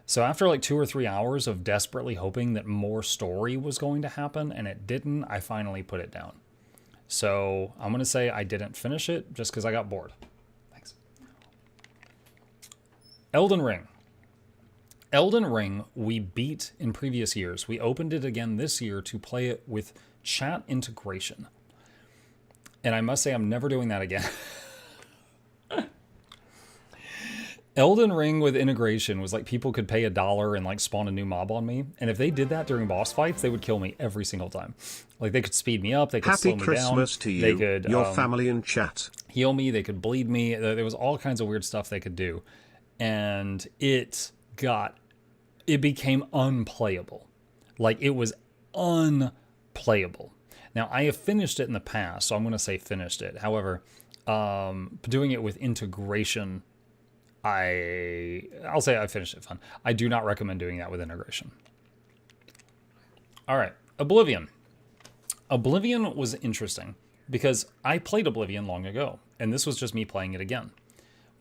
So after like 2 or 3 hours of desperately hoping that more story was going to happen, and it didn't, I finally put it down. So I'm going to say I didn't finish it just because I got bored. Thanks. Elden Ring. Elden Ring we beat in previous years. We opened it again this year to play it with chat integration. And I must say I'm never doing that again. Elden Ring with integration was like people could pay $1 and like spawn a new mob on me. And if they did that during boss fights, they would kill me every single time. Like they could speed me up, they could slow me down. Happy Christmas to you, they could, your family in chat. Heal me, they could bleed me. There was all kinds of weird stuff they could do. And it became unplayable. Like it was unplayable. Now I have finished it in the past, so I'm going to say finished it. However, doing it with integration, I'll say I finished it fun. I do not recommend doing that with integration. All right, Oblivion. Oblivion was interesting because I played Oblivion long ago, and this was just me playing it again.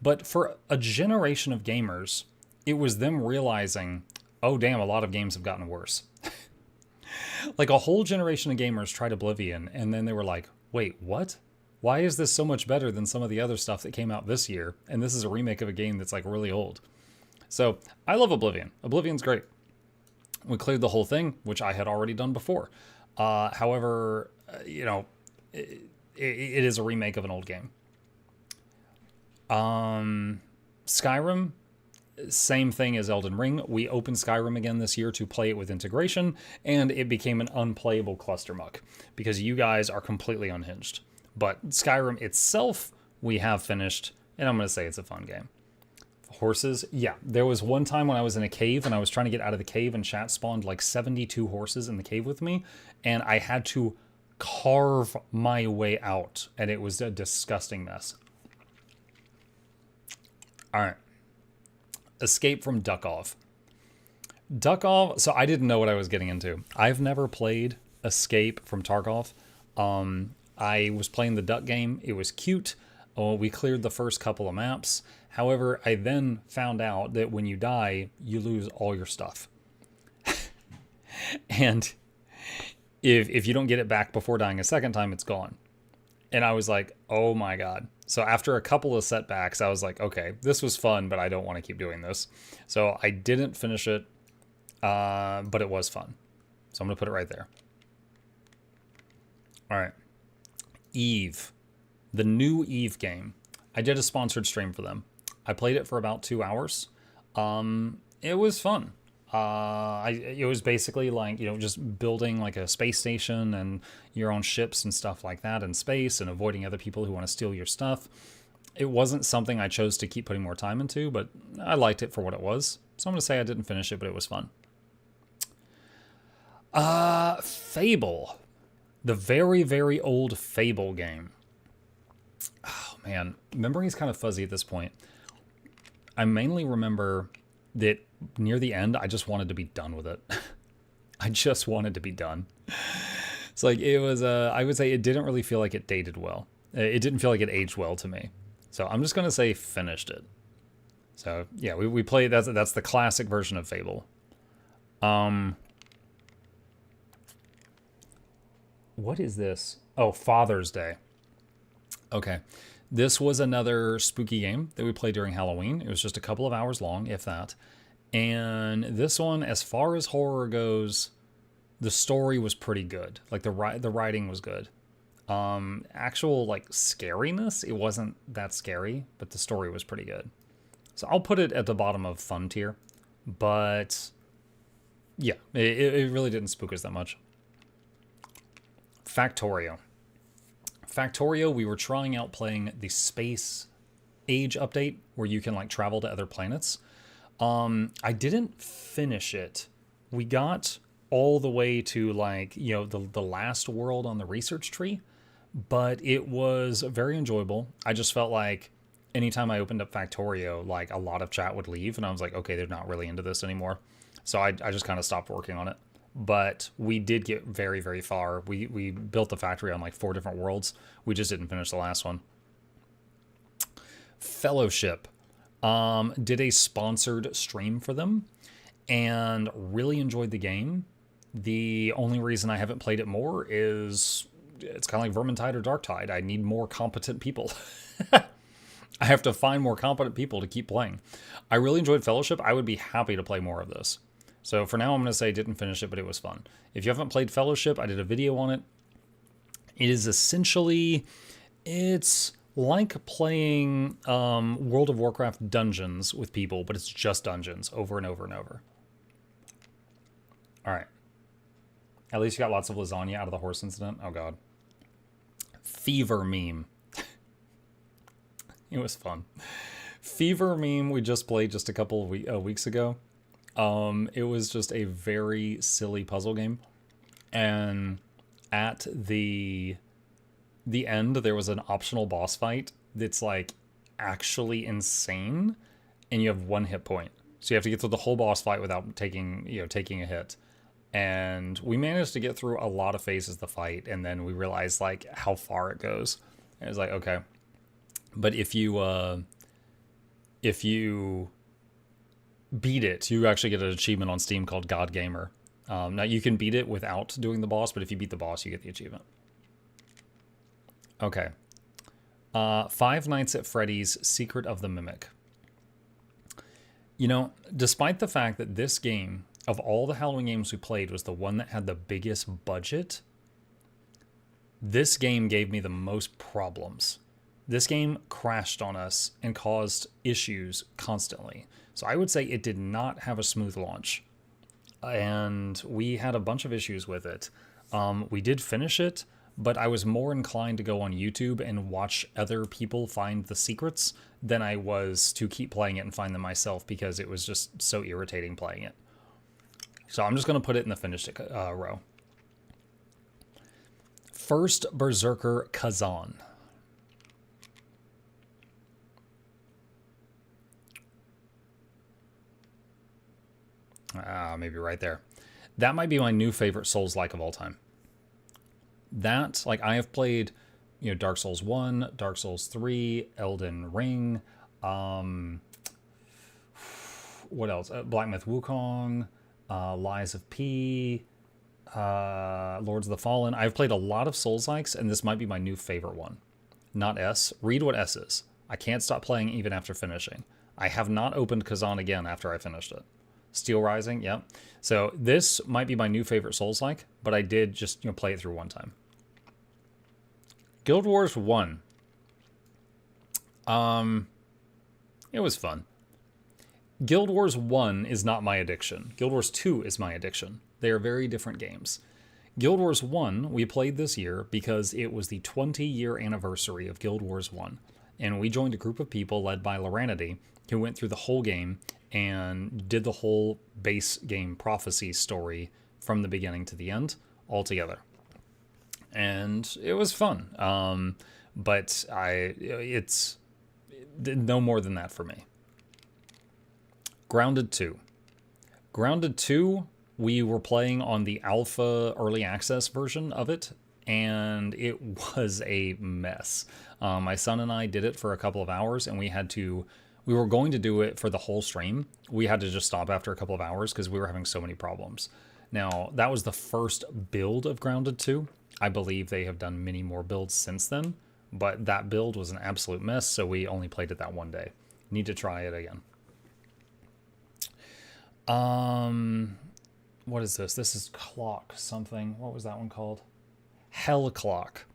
But for a generation of gamers, it was them realizing, oh damn, a lot of games have gotten worse. Like a whole generation of gamers tried Oblivion, and then they were like, wait, what? Why is this so much better than some of the other stuff that came out this year? And this is a remake of a game that's like really old. So I love Oblivion. Oblivion's great. We cleared the whole thing, which I had already done before. However, it is a remake of an old game. Skyrim, same thing as Elden Ring. We opened Skyrim again this year to play it with integration, and it became an unplayable cluster muck because you guys are completely unhinged. But Skyrim itself, we have finished, and I'm going to say it's a fun game. Horses, yeah. There was one time when I was in a cave, and I was trying to get out of the cave, and chat spawned like 72 horses in the cave with me, and I had to carve my way out, and it was a disgusting mess. All right. Escape from Duckov. Duckov, so I didn't know what I was getting into. I've never played Escape from Tarkov. I was playing the duck game. It was cute. Oh, we cleared the first couple of maps. However, I then found out that when you die, you lose all your stuff. And if you don't get it back before dying a second time, it's gone. And I was like, oh my God. So after a couple of setbacks, I was like, okay, this was fun, but I don't want to keep doing this. So I didn't finish it, but it was fun. So I'm going to put it right there. All right. Eve. The new Eve game. I did a sponsored stream for them. I played it for about 2 hours. It was fun. It was basically like, just building like a space station and your own ships and stuff like that in space and avoiding other people who want to steal your stuff. It wasn't something I chose to keep putting more time into, but I liked it for what it was. So I'm going to say I didn't finish it, but it was fun. Fable. The very, very old Fable game. Oh, man. Memory's kind of fuzzy at this point. I mainly remember that near the end, I just wanted to be done with it. I just wanted to be done. It's like, it was, I would say it didn't really feel like it dated well. It didn't feel like it aged well to me. So I'm just going to say finished it. So yeah, we played, that's the classic version of Fable. What is this? Oh, Father's Day. Okay. This was another spooky game that we played during Halloween. It was just a couple of hours long, if that. And this one, as far as horror goes, the story was pretty good. Like the writing was good. Actual like scariness, it wasn't that scary, but the story was pretty good. So I'll put it at the bottom of fun tier. But yeah, it really didn't spook us that much. Factorio. Factorio, we were trying out playing the Space Age update where you can like travel to other planets. I didn't finish it. We got all the way to like, the last world on the research tree, but it was very enjoyable. I just felt like anytime I opened up Factorio, like a lot of chat would leave and I was like, okay, they're not really into this anymore. So I just kind of stopped working on it. But we did get very, very far. We built the factory on like 4 different worlds. We just didn't finish the last one. Fellowship. Did a sponsored stream for them and really enjoyed the game. The only reason I haven't played it more is it's kind of like Vermintide or Darktide. I need more competent people. I have to find more competent people to keep playing. I really enjoyed Fellowship. I would be happy to play more of this. So for now, I'm going to say didn't finish it, but it was fun. If you haven't played Fellowship, I did a video on it. It is essentially, it's like playing World of Warcraft Dungeons with people, but it's just dungeons over and over and over. All right. At least you got lots of lasagna out of the horse incident. Oh, God. Fever meme. It was fun. Fever meme we just played just a couple of weeks ago. It was just a very silly puzzle game. And at the end, there was an optional boss fight that's like actually insane. And you have 1 hit point. So you have to get through the whole boss fight without taking a hit. And we managed to get through a lot of phases of the fight. And then we realized like how far it goes. And it was like, okay. But if you beat it, you actually get an achievement on Steam called God Gamer. Now you can beat it without doing the boss, but if you beat the boss, you get the achievement. Okay. Five Nights at Freddy's Secret of the Mimic. Despite the fact that this game, of all the Halloween games we played, was the one that had the biggest budget, this game gave me the most problems. This game crashed on us and caused issues constantly. So I would say it did not have a smooth launch. And we had a bunch of issues with it. We did finish it, but I was more inclined to go on YouTube and watch other people find the secrets than I was to keep playing it and find them myself, because it was just so irritating playing it. So I'm just going to put it in the finished row. First Berserker Kazan. Maybe right there. That might be my new favorite Souls-like of all time. That, like, I have played Dark Souls 1, Dark Souls 3, Elden Ring, what else? Black Myth Wukong, Lies of P, Lords of the Fallen. I've played a lot of Souls-likes, and this might be my new favorite one. Not S. Read what S is. I can't stop playing even after finishing. I have not opened Kazan again after I finished it. Steel Rising, yeah. So this might be my new favorite Souls-like, but I did just play it through one time. Guild Wars 1. It was fun. Guild Wars 1 is not my addiction. Guild Wars 2 is my addiction. They are very different games. Guild Wars 1 we played this year because it was the 20-year anniversary of Guild Wars 1. And we joined a group of people led by Loranity who went through the whole game and did the whole base game prophecy story from the beginning to the end all together. And it was fun. But it's no more than that for me. Grounded 2. Grounded 2, we were playing on the alpha early access version of it, and it was a mess. My son and I did it for a couple of hours, and we were going to do it for the whole stream. We had to just stop after a couple of hours because we were having so many problems. Now, that was the first build of Grounded 2. I believe they have done many more builds since then, but that build was an absolute mess, so we only played it that one day. Need to try it again. What is this? This is Clock something. What was that one called? Hell Clock.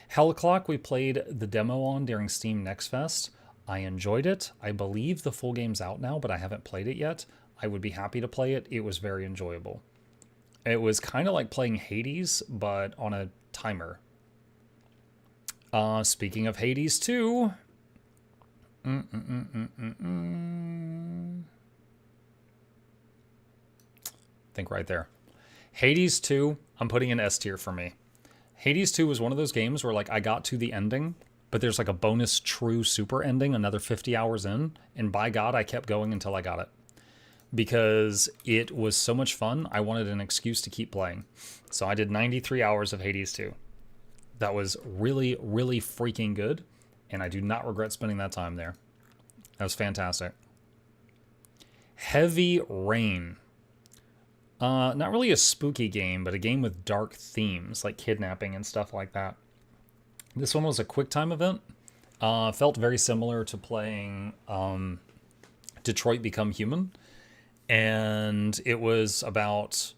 Hell Clock we played the demo on during Steam Next Fest. I enjoyed it. I believe the full game's out now, but I haven't played it yet. I would be happy to play it. It was very enjoyable. It was kind of like playing Hades, but on a timer. Speaking of Hades 2... think right there. Hades 2, I'm putting an S tier for me. Hades 2 was one of those games where I got to the ending, but there's a bonus true super ending another 50 hours in, and by God, I kept going until I got it. Because it was so much fun, I wanted an excuse to keep playing. So I did 93 hours of Hades 2. That was really, really freaking good, and I do not regret spending that time there. That was fantastic. Heavy Rain. Not really a spooky game, but a game with dark themes, like kidnapping and stuff like that. This one was a QuickTime event. Felt very similar to playing Detroit Become Human. And it was about...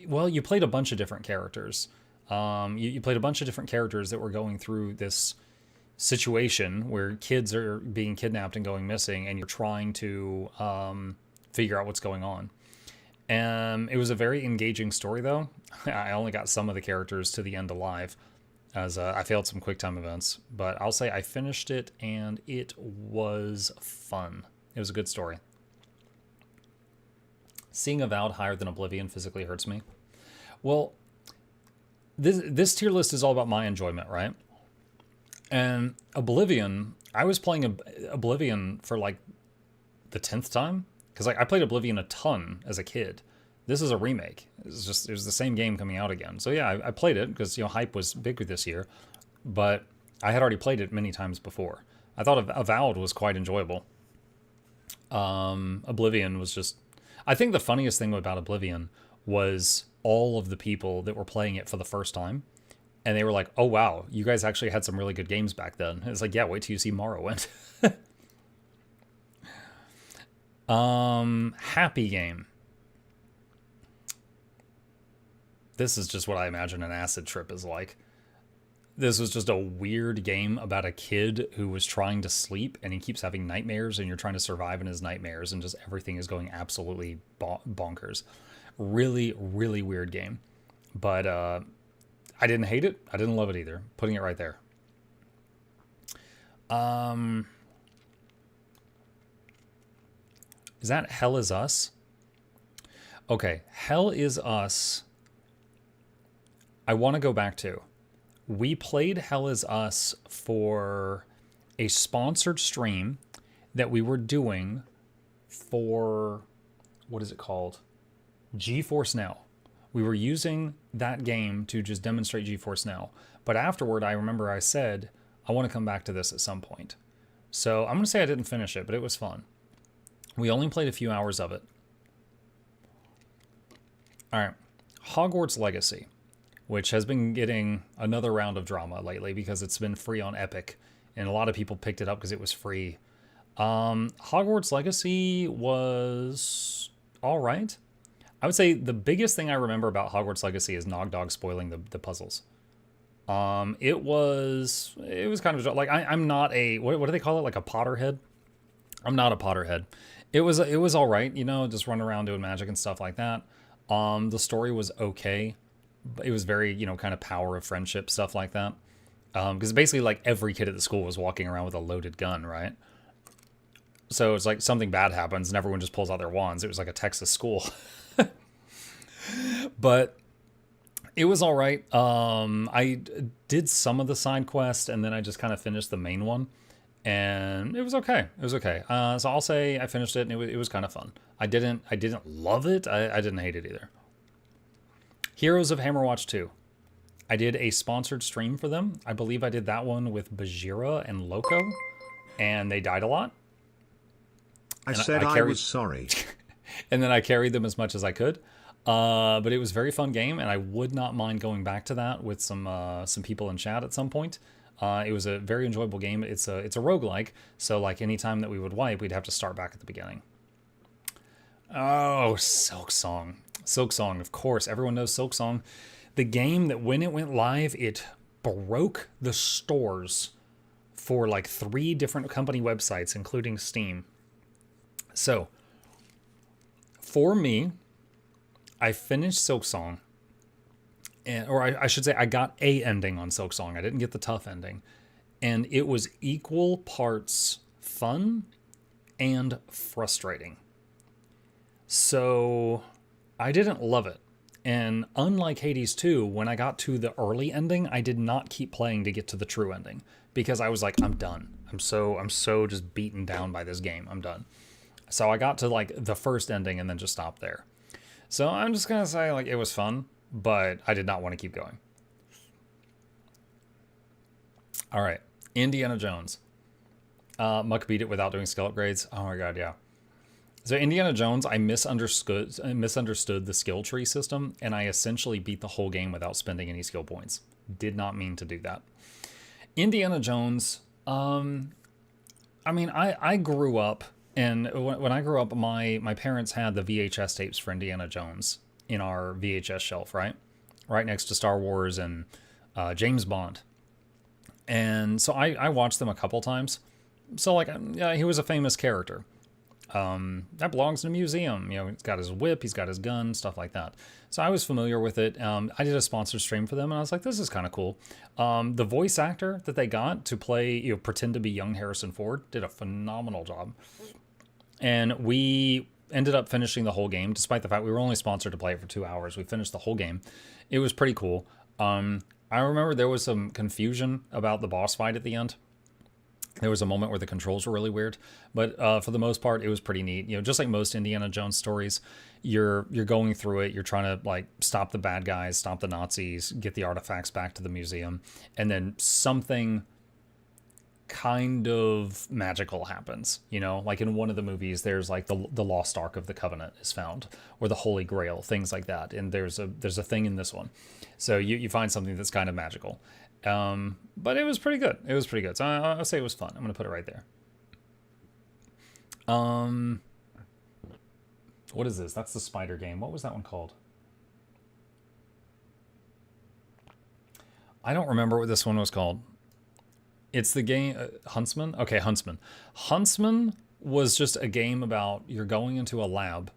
Well, you played a bunch of different characters. You played a bunch of different characters that were going through this situation where kids are being kidnapped and going missing, and you're trying to figure out what's going on. It was a very engaging story, though. I only got some of the characters to the end alive, as I failed some QuickTime events. But I'll say I finished it, and it was fun. It was a good story. Seeing Avowed higher than Oblivion physically hurts me. Well, this tier list is all about my enjoyment, right? And Oblivion, I was playing Oblivion for the 10th time. Because I played Oblivion a ton as a kid. This is a remake. It was the same game coming out again. So yeah, I played it because hype was big this year, but I had already played it many times before. I thought Avowed was quite enjoyable. Oblivion was just... I think the funniest thing about Oblivion was all of the people that were playing it for the first time, and they were like, "Oh wow, you guys actually had some really good games back then." It's like, yeah, wait till you see Morrowind. Happy Game. This is just what I imagine an acid trip is like. This was just a weird game about a kid who was trying to sleep and he keeps having nightmares and you're trying to survive in his nightmares and just everything is going absolutely bonkers. Really, really weird game. But I didn't hate it. I didn't love it either. Putting it right there. Is that Hell Is Us? Okay, Hell Is Us. I want to go back to. We played Hell Is Us for a sponsored stream that we were doing for, what is it called? GeForce Now. We were using that game to just demonstrate GeForce Now. But afterward, I remember I said, I want to come back to this at some point. So I'm going to say I didn't finish it, but it was fun. We only played a few hours of it. All right. Hogwarts Legacy, which has been getting another round of drama lately because it's been free on Epic. And a lot of people picked it up because it was free. Hogwarts Legacy was all right. I would say the biggest thing I remember about Hogwarts Legacy is Nog Dog spoiling the puzzles. It was kind of like, I'm not a, what do they call it? Like a Potterhead? I'm not a Potterhead. It was all right, you know, just running around doing magic and stuff like that. The story was okay. It was very, you know, kind of power of friendship, stuff like that. Because basically like every kid at the school was walking around with a loaded gun, right? So it's like something bad happens and everyone just pulls out their wands. It was like a Texas school. But it was all right. I did some of the side quest and then I just kind of finished the main one. And it was okay. It was okay. So I'll say I finished it and it was kind of fun. I didn't love it. I didn't hate it either. Heroes of Hammerwatch 2. I did a sponsored stream for them. I believe I did that one with Bajira and Loco. And they died a lot. I said I was sorry. And then I carried them as much as I could. But it was a very fun game, and I would not mind going back to that with some people in chat at some point. It was a very enjoyable game. It's a roguelike, so like any time that we would wipe, we'd have to start back at the beginning. Oh, Silksong. Silksong, of course. Everyone knows Silksong. The game that when it went live, it broke the stores for like 3 different company websites, including Steam. So, for me, I finished Silksong, or I should say I got a ending on Silksong. I didn't get the tough ending. And it was equal parts fun and frustrating. So I didn't love it. And unlike Hades 2, when I got to the early ending, I did not keep playing to get to the true ending. Because I was like, I'm done. I'm so just beaten down by this game. I'm done. So I got to like the first ending and then just stopped there. So I'm just going to say like it was fun, but I did not want to keep going. All right. Indiana Jones. Muck beat it without doing skill upgrades. Oh my god, yeah. So Indiana Jones, I misunderstood the skill tree system, and I essentially beat the whole game without spending any skill points. Did not mean to do that. Indiana Jones, I mean, I grew up, and when I grew up, my parents had the VHS tapes for Indiana Jones in our VHS shelf, right? Right next to Star Wars and James Bond. And so I watched them a couple times. So, like, yeah, he was a famous character. That belongs in a museum. You know, he's got his whip, he's got his gun, stuff like that. So I was familiar with it. I did a sponsored stream for them, and I was like, this is kind of cool. The voice actor that they got to play, you know, pretend to be young Harrison Ford did a phenomenal job. And we ended up finishing the whole game, despite the fact we were only sponsored to play it for 2 hours. We finished the whole game. It was pretty cool. I remember there was some confusion about the boss fight at the end. There was a moment where the controls were really weird, but for the most part, it was pretty neat. You know, just like most Indiana Jones stories, you're going through it. You're trying to like stop the bad guys, stop the Nazis, get the artifacts back to the museum, and then something kind of magical happens. You know, like in one of the movies, there's like the Lost Ark of the Covenant is found, or the Holy Grail, things like that. And there's a thing in this one, so you find something that's kind of magical. But it was pretty good. It was pretty good. So I'll say it was fun. I'm going to put it right there. What is this? That's the spider game. What was that one called? I don't remember what this one was called. It's the game, Huntsman? Okay, Huntsman. Huntsman was just a game about you're going into a lab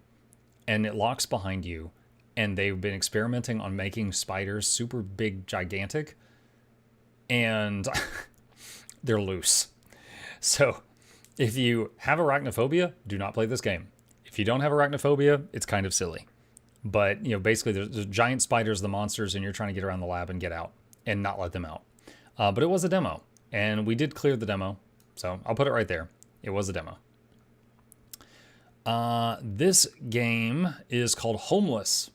and it locks behind you, and they've been experimenting on making spiders super big, gigantic, and they're loose. So if you have arachnophobia, do not play this game. If you don't have arachnophobia, it's kind of silly. But, you know, basically there's giant spiders, the monsters, and you're trying to get around the lab and get out and not let them out. But it was a demo, and we did clear the demo. So I'll put it right there. It was a demo. This game is called Homeless.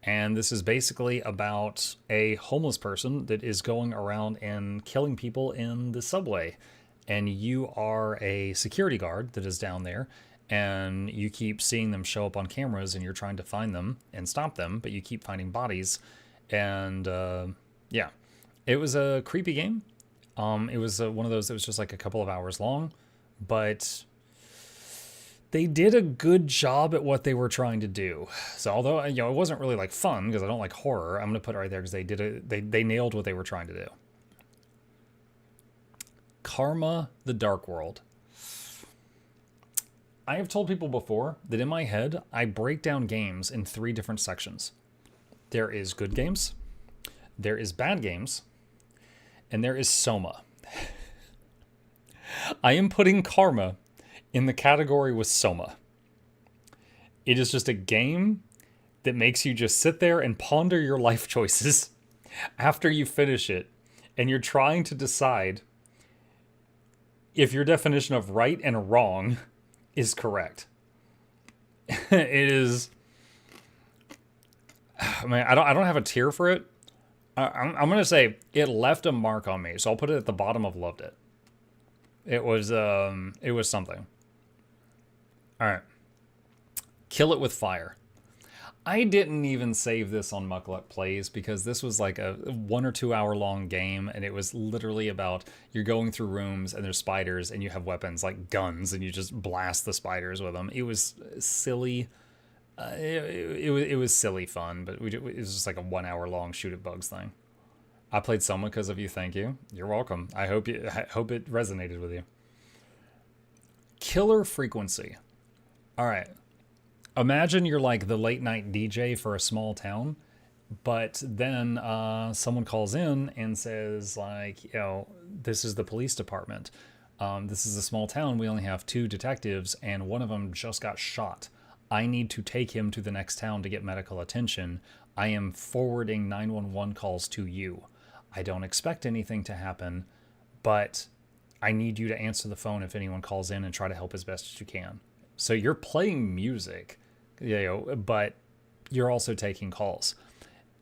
And this is basically about a homeless person that is going around and killing people in the subway. And you are a security guard that is down there. And you keep seeing them show up on cameras and you're trying to find them and stop them. But you keep finding bodies. And yeah, it was a creepy game. It was one of those that was just like a couple of hours long. But they did a good job at what they were trying to do. So although it wasn't really like fun because I don't like horror, I'm gonna put it right there because they nailed what they were trying to do. Karma: The Dark World. I have told people before that in my head I break down games in 3 different sections. There is good games, there is bad games, and there is Soma. I am putting Karma in the category with Soma. It is just a game that makes you just sit there and ponder your life choices after you finish it, and you're trying to decide if your definition of right and wrong is correct. It is. I mean, I don't have a tier for it. I'm gonna say it left a mark on me, so I'll put it at the bottom of loved it. It was something. All right. Kill It With Fire. I didn't even save this on Mukluk Plays because this was like a 1 or 2 hour long game, and it was literally about you're going through rooms and there's spiders and you have weapons like guns and you just blast the spiders with them. It was silly. It was silly fun, but it was just like a 1 hour long shoot at bugs thing. I played Soma because of you. Thank you. You're welcome. I hope it resonated with you. Killer Frequency. All right. Imagine you're like the late night DJ for a small town, but then someone calls in and says like, this is the police department. This is a small town. We only have 2 detectives and one of them just got shot. I need to take him to the next town to get medical attention. I am forwarding 911 calls to you. I don't expect anything to happen, but I need you to answer the phone if anyone calls in and try to help as best as you can. So you're playing music, but you're also taking calls.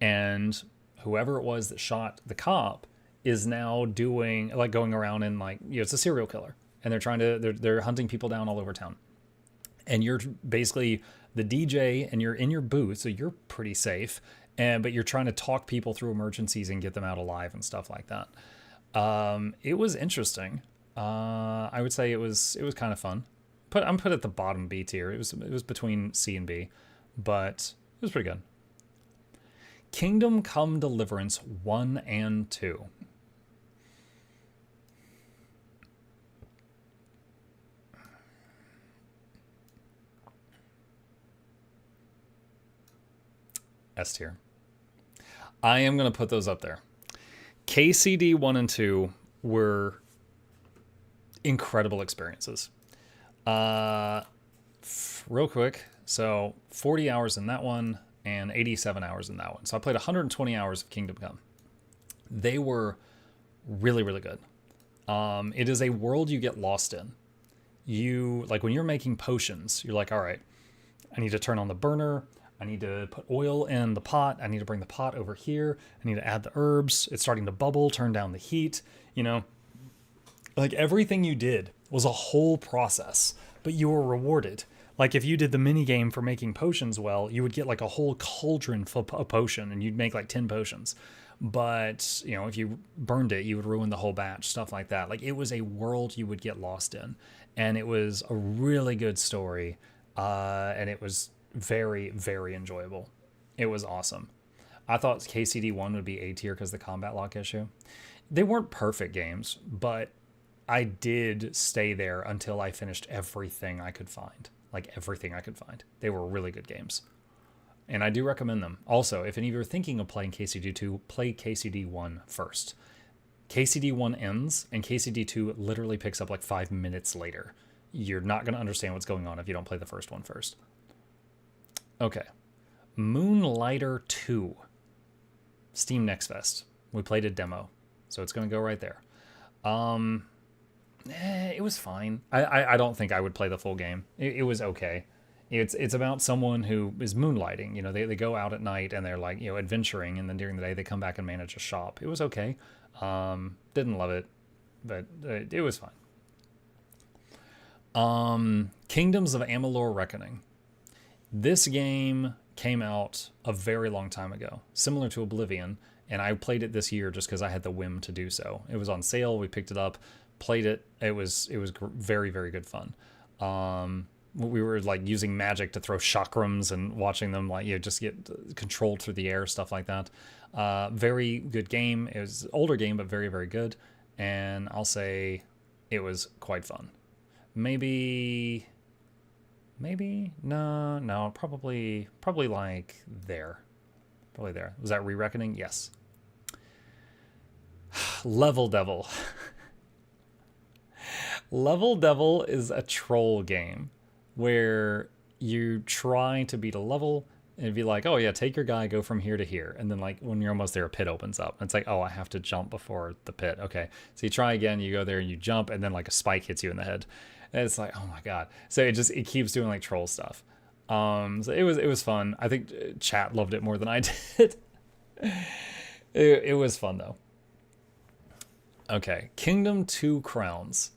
And whoever it was that shot the cop is now doing like going around and like, it's a serial killer and they're hunting people down all over town. And you're basically the DJ and you're in your booth, so you're pretty safe. But you're trying to talk people through emergencies and get them out alive and stuff like that. It was interesting. I would say it was kind of fun. I'm put at the bottom B tier. It was between C and B, but it was pretty good. Kingdom Come Deliverance 1 and 2. S tier. I am going to put those up there. KCD 1 and 2 were incredible experiences. Real quick, so 40 hours in that one and 87 hours in that one. So I played 120 hours of Kingdom Come. They were really, really good. It is a world you get lost in. You, like when you're making potions, you're like, all right, I need to turn on the burner. I need to put oil in the pot. I need to bring the pot over here. I need to add the herbs. It's starting to bubble, turn down the heat, Like everything you did was a whole process, but you were rewarded. Like if you did the mini game for making potions well, you would get like a whole cauldron full of potion and you'd make like 10 potions. But, if you burned it, you would ruin the whole batch, stuff like that. Like it was a world you would get lost in. And it was a really good story. And it was very, very enjoyable. It was awesome. I thought KCD 1 would be A tier because of the combat lock issue. They weren't perfect games, but I did stay there until I finished everything I could find. Like everything I could find. They were really good games. And I do recommend them. Also, if any of you are thinking of playing KCD 2, play KCD 1 first. KCD 1 ends, and KCD 2 literally picks up like 5 minutes later. You're not going to understand what's going on if you don't play the first one first. Okay. Moonlighter 2. Steam Next Fest. We played a demo, so it's going to go right there. It was fine. I don't think I would play the full game. It was okay. It's about someone who is moonlighting. You know, they go out at night and they're like, you know, adventuring, and then during the day they come back and manage a shop. It was okay. Didn't love it, but it was fine. Kingdoms of Amalur Reckoning. This game came out a very long time ago, similar to Oblivion, and I played it this year just because I had the whim to do so. It was on sale. We picked it up, played it. It was very, very good fun. We were like using magic to throw chakrams and watching them like, you know, just get controlled through the air, stuff like that. Very good game. It was an older game, but very, very good. And I'll say it was quite fun. Maybe no, probably like there. Probably there. Was that Re-Reckoning? Yes. Level Devil. Level Devil is a troll game where you try to beat a level and it'd be like, oh yeah, take your guy, go from here to here. And then like when you're almost there, a pit opens up. And it's like, oh, I have to jump before the pit. Okay. So you try again, you go there and you jump, and then like a spike hits you in the head. And it's like, oh my God. So it keeps doing like troll stuff. So it was fun. I think chat loved it more than I did. It was fun though. Okay. Kingdom 2 Crowns.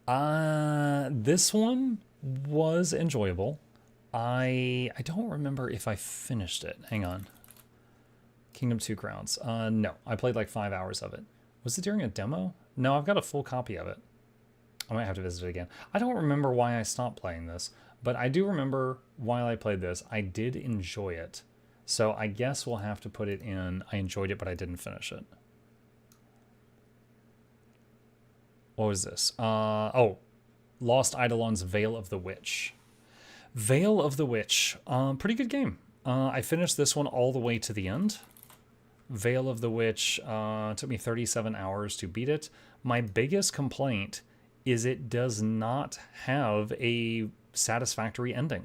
This one was enjoyable. I don't remember if I finished it. Hang on. Kingdom 2 Crowns. No, I played like 5 hours of it. Was it during a demo? No, I've got a full copy of it. I might have to visit it again. I don't remember why I stopped playing this, but I do remember while I played this, I did enjoy it. So I guess we'll have to put it in. I enjoyed it, but I didn't finish it. What was this? Oh, Lost Eidolon's Veil of the Witch. Veil of the Witch. Pretty good game. I finished this one all the way to the end. Veil of the Witch took me 37 hours to beat it. My biggest complaint is it does not have a satisfactory ending.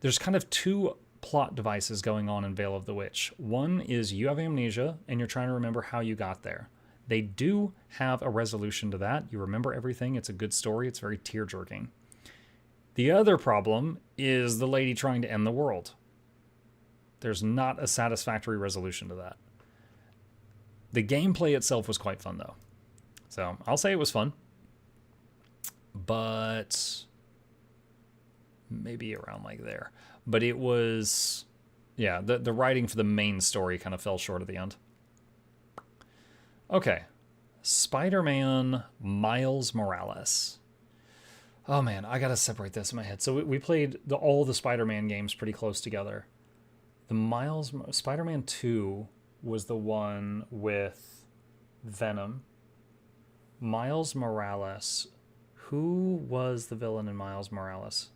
There's kind of two plot devices going on in Veil of the Witch. One is you have amnesia and you're trying to remember how you got there. They do have a resolution to that. You remember everything. It's a good story. It's very tear-jerking. The other problem is the lady trying to end the world. There's not a satisfactory resolution to that. The gameplay itself was quite fun, though. So I'll say it was fun. But maybe around like there. But it was, yeah, the writing for the main story kind of fell short at the end. Okay. Spider-Man Miles Morales. Oh man, I gotta separate this in my head. So we played all the Spider-Man games pretty close together. The Spider-Man 2 was the one with Venom. Miles Morales. Who was the villain in Miles Morales?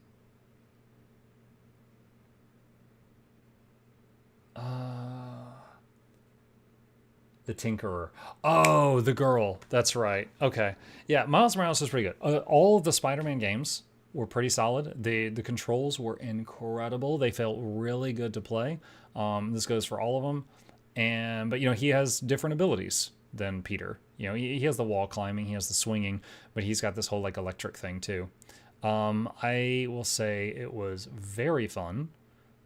The Tinkerer. Oh, the girl. That's right. Okay. Yeah, Miles Morales was pretty good. All of the Spider-Man games were pretty solid. The controls were incredible. They felt really good to play. This goes for all of them. But, you know, he has different abilities than Peter. You know, he has the wall climbing, he has the swinging, but he's got this whole, like, electric thing, too. I will say it was very fun.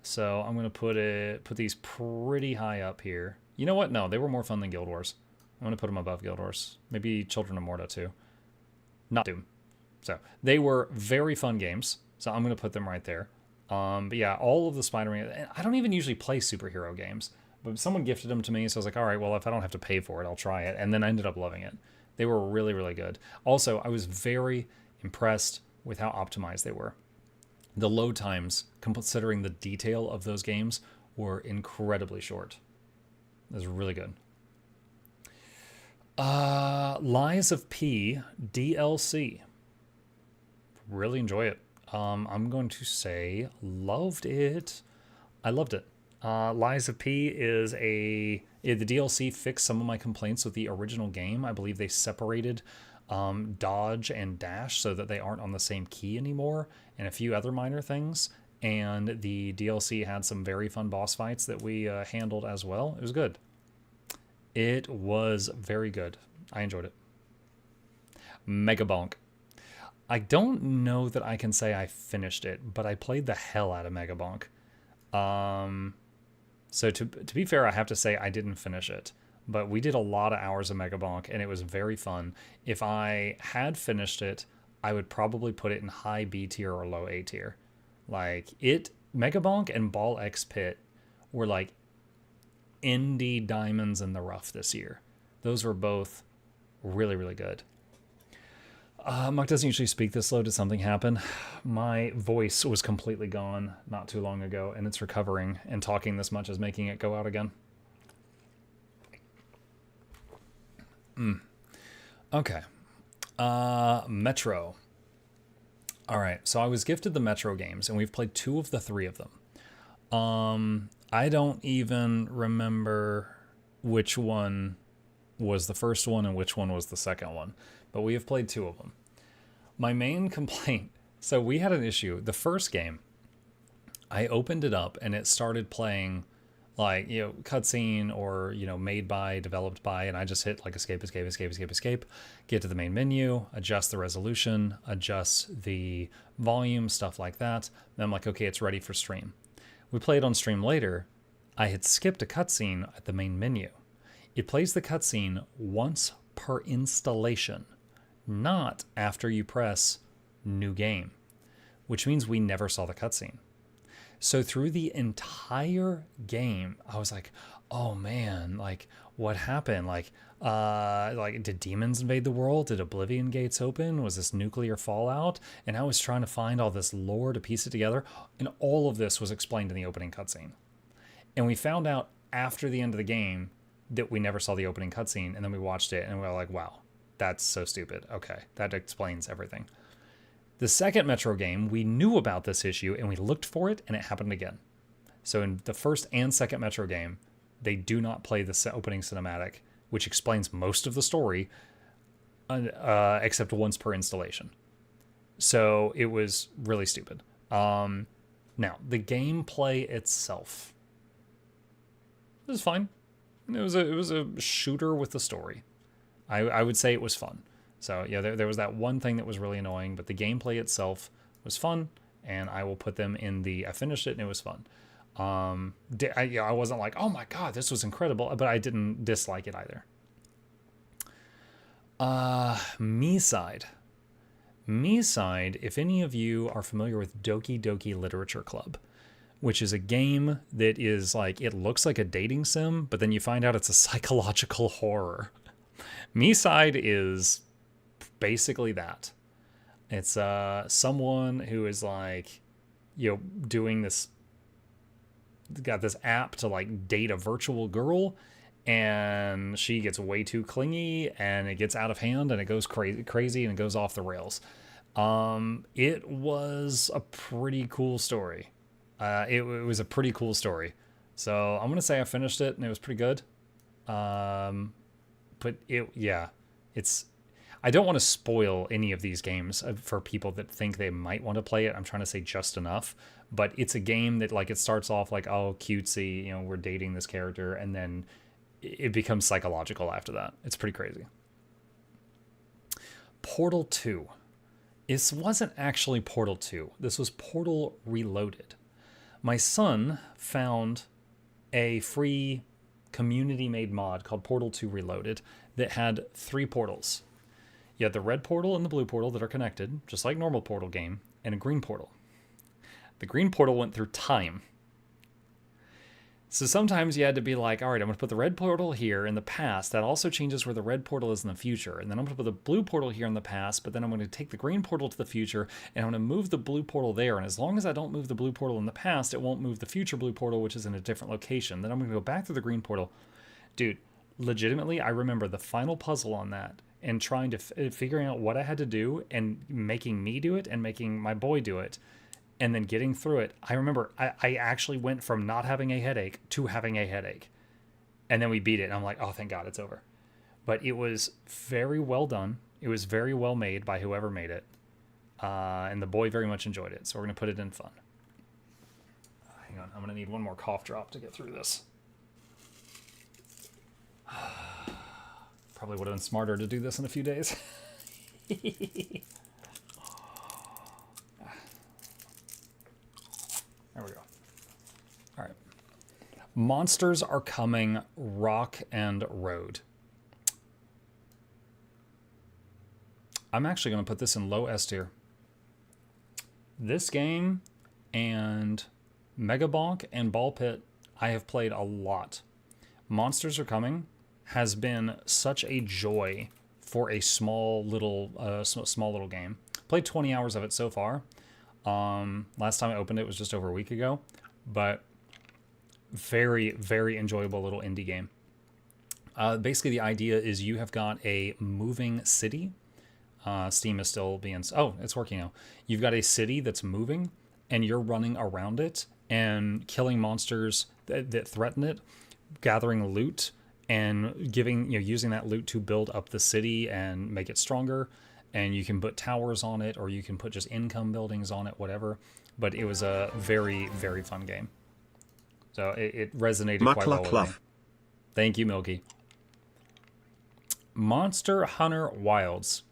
So I'm going to put these pretty high up here. You know what? No, they were more fun than Guild Wars. I'm going to put them above Guild Wars. Maybe Children of Morta, too. Not Doom. So they were very fun games. So I'm going to put them right there. But yeah, all of the Spider-Man... I don't even usually play superhero games. But someone gifted them to me, so I was like, all right, well, if I don't have to pay for it, I'll try it. And then I ended up loving it. They were really, really good. Also, I was very impressed with how optimized they were. The load times, considering the detail of those games, were incredibly short. It was really good. Lies of P DLC. Really enjoy it. I'm going to say loved it. I loved it. Lies of P is the DLC fixed some of my complaints with the original game. I believe they separated dodge and dash so that they aren't on the same key anymore, and a few other minor things. And the DLC had some very fun boss fights that we handled as well. It was good. It was very good. I enjoyed it. Mega Bonk. I don't know that I can say I finished it, but I played the hell out of Megabonk. So to be fair, I have to say I didn't finish it, but we did a lot of hours of Megabonk, and it was very fun. If I had finished it, I would probably put it in high B tier or low A tier. Like Megabonk and Ball X Pit were like indie diamonds in the rough this year. Those were both really, really good. Muck doesn't usually speak this low. Did something happen? My voice was completely gone not too long ago, and it's recovering, and talking this much is making it go out again. Okay. Metro. All right, so I was gifted the Metro games, and we've played 2 of the 3 of them. I don't even remember which one was the first one and which one was the second one, but we have played 2 of them. My main complaint, so we had an issue. The first game, I opened it up and it started playing like, cutscene or, made by, developed by, and I just hit like escape, get to the main menu, adjust the resolution, adjust the volume, stuff like that. Then I'm like, okay, it's ready for stream. We played on stream later. I had skipped a cutscene at the main menu. It plays the cutscene once per installation, not after you press new game, which means we never saw the cutscene. So through the entire game, I was like, oh man, like what happened? Like did demons invade the world? Did Oblivion gates open? Was this nuclear fallout? And I was trying to find all this lore to piece it together. And all of this was explained in the opening cutscene. And we found out after the end of the game that we never saw the opening cutscene. And then we watched it and we were like, wow, that's so stupid. Okay, that explains everything. The second Metro game, we knew about this issue and we looked for it and it happened again. So in the first and second Metro game, they do not play the opening cinematic, which explains most of the story, except once per installation. So it was really stupid. Now, the gameplay itself was fine. It was a shooter with a story. I would say it was fun. So yeah, there was that one thing that was really annoying, but the gameplay itself was fun, and I will put them in the. I finished it and it was fun. I wasn't like, oh my god, this was incredible, but I didn't dislike it either. Me side, if any of you are familiar with Doki Doki Literature Club, which is a game that is like, it looks like a dating sim, but then you find out it's a psychological horror. Me side is basically that. It's someone who is like, doing this, got this app to like date a virtual girl, and she gets way too clingy and it gets out of hand and it goes crazy and it goes off the rails. It was a pretty cool story. It was a pretty cool story. So I'm gonna say I finished it and it was pretty good. But it's. I don't want to spoil any of these games for people that think they might want to play it. I'm trying to say just enough, but it's a game that like, it starts off like, oh, cutesy, we're dating this character, and then it becomes psychological after that. It's pretty crazy. Portal 2. This wasn't actually Portal 2. This was Portal Reloaded. My son found a free community-made mod called Portal 2 Reloaded that had 3 portals. You had the red portal and the blue portal that are connected, just like normal Portal game, and a green portal. The green portal went through time. So sometimes you had to be like, all right, I'm going to put the red portal here in the past. That also changes where the red portal is in the future. And then I'm going to put the blue portal here in the past, but then I'm going to take the green portal to the future, and I'm going to move the blue portal there. And as long as I don't move the blue portal in the past, it won't move the future blue portal, which is in a different location. Then I'm going to go back to the green portal. Dude, legitimately, I remember the final puzzle on that and trying to figuring out what I had to do and making me do it and making my boy do it. And then getting through it. I remember I actually went from not having a headache to having a headache. And then we beat it. And I'm like, oh, thank God it's over. But it was very well done. It was very well made by whoever made it. And the boy very much enjoyed it. So we're going to put it in fun. Hang on. I'm going to need one more cough drop to get through this. Probably would have been smarter to do this in a few days. Monsters Are Coming, Rock and Road. I'm actually going to put this in low S tier. This game and Mega Bonk and Ball Pit, I have played a lot. Monsters Are Coming has been such a joy for a small little game. Played 20 hours of it so far. Last time I opened it was just over a week ago, but very, very enjoyable little indie game. Basically, the idea is you have got a moving city. Steam is still being... Oh, it's working now. You've got a city that's moving, and you're running around it and killing monsters that threaten it, gathering loot, and using that loot to build up the city and make it stronger. And you can put towers on it, or you can put just income buildings on it, whatever. But it was a very, very fun game. So it resonated quite well with me. Thank you, Milky. Monster Hunter Wilds.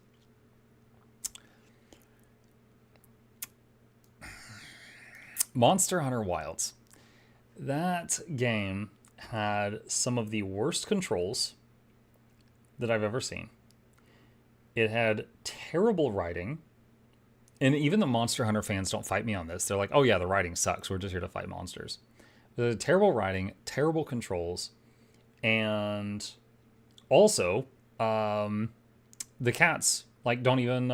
Monster Hunter Wilds. That game had some of the worst controls that I've ever seen. It had terrible writing. And even the Monster Hunter fans don't fight me on this. They're like, oh yeah, the writing sucks. We're just here to fight monsters. The terrible writing, terrible controls, and also the cats don't even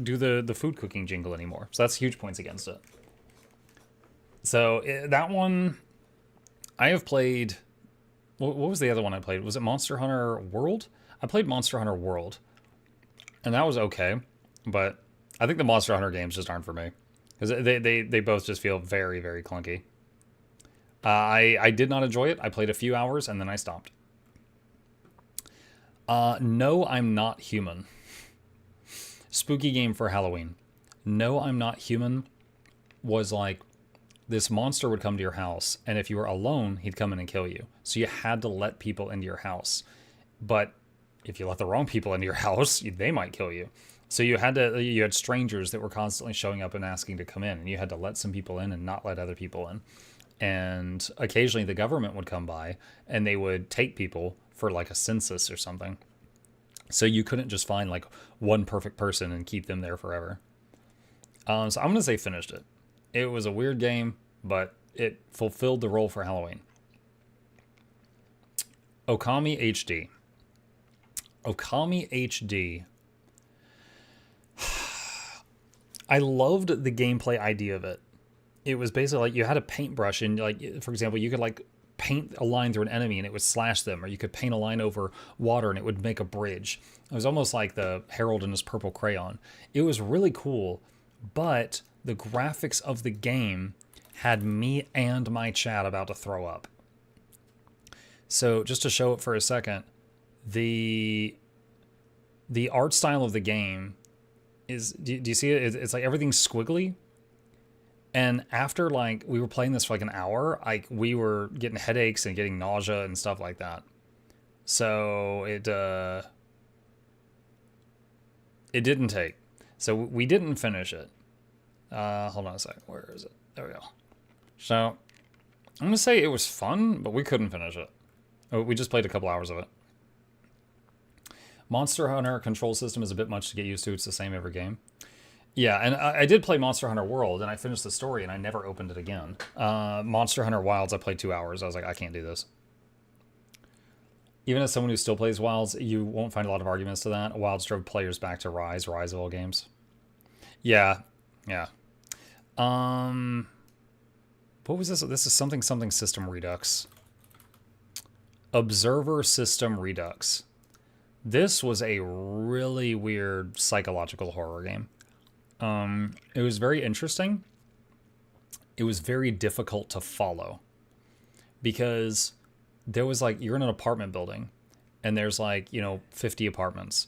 do the food cooking jingle anymore. So that's huge points against it. So that one, I have played. What was the other one I played? Was it Monster Hunter World? I played Monster Hunter World, and that was okay. But I think the Monster Hunter games just aren't for me because they both just feel very, very clunky. I did not enjoy it. I played a few hours and then I stopped. No, I'm Not Human. Spooky game for Halloween. No, I'm Not Human was like this monster would come to your house, and if you were alone, he'd come in and kill you. So you had to let people into your house. But if you let the wrong people into your house, they might kill you. So you had strangers that were constantly showing up and asking to come in, and you had to let some people in and not let other people in. And occasionally the government would come by and they would take people for like a census or something. So you couldn't just find like one perfect person and keep them there forever. So I'm going to say finished it. It was a weird game, but it fulfilled the role for Halloween. Okami HD. Okami HD. I loved the gameplay idea of it. It was basically like you had a paintbrush and like, for example, you could like paint a line through an enemy and it would slash them, or you could paint a line over water and it would make a bridge. It was almost like the Herald and his purple crayon. It was really cool, but the graphics of the game had me and my chat about to throw up. So just to show it for a second, the art style of the game is, do you see it? It's like everything's squiggly. And after like we were playing this for like an hour, like we were getting headaches and getting nausea and stuff like that. So it didn't take. So we didn't finish it. Hold on a second. Where is it? There we go. So I'm gonna say it was fun, but we couldn't finish it. We just played a couple hours of it. Monster Hunter control system is a bit much to get used to. It's the same every game. Yeah, and I did play Monster Hunter World, and I finished the story, and I never opened it again. Monster Hunter Wilds, I played 2 hours. I was like, I can't do this. Even as someone who still plays Wilds, you won't find a lot of arguments to that. Wilds drove players back to Rise of all games. Yeah. What was this? This is something System Redux. Observer System Redux. This was a really weird psychological horror game. It was very interesting. It was very difficult to follow because there was like, you're in an apartment building and there's like, 50 apartments,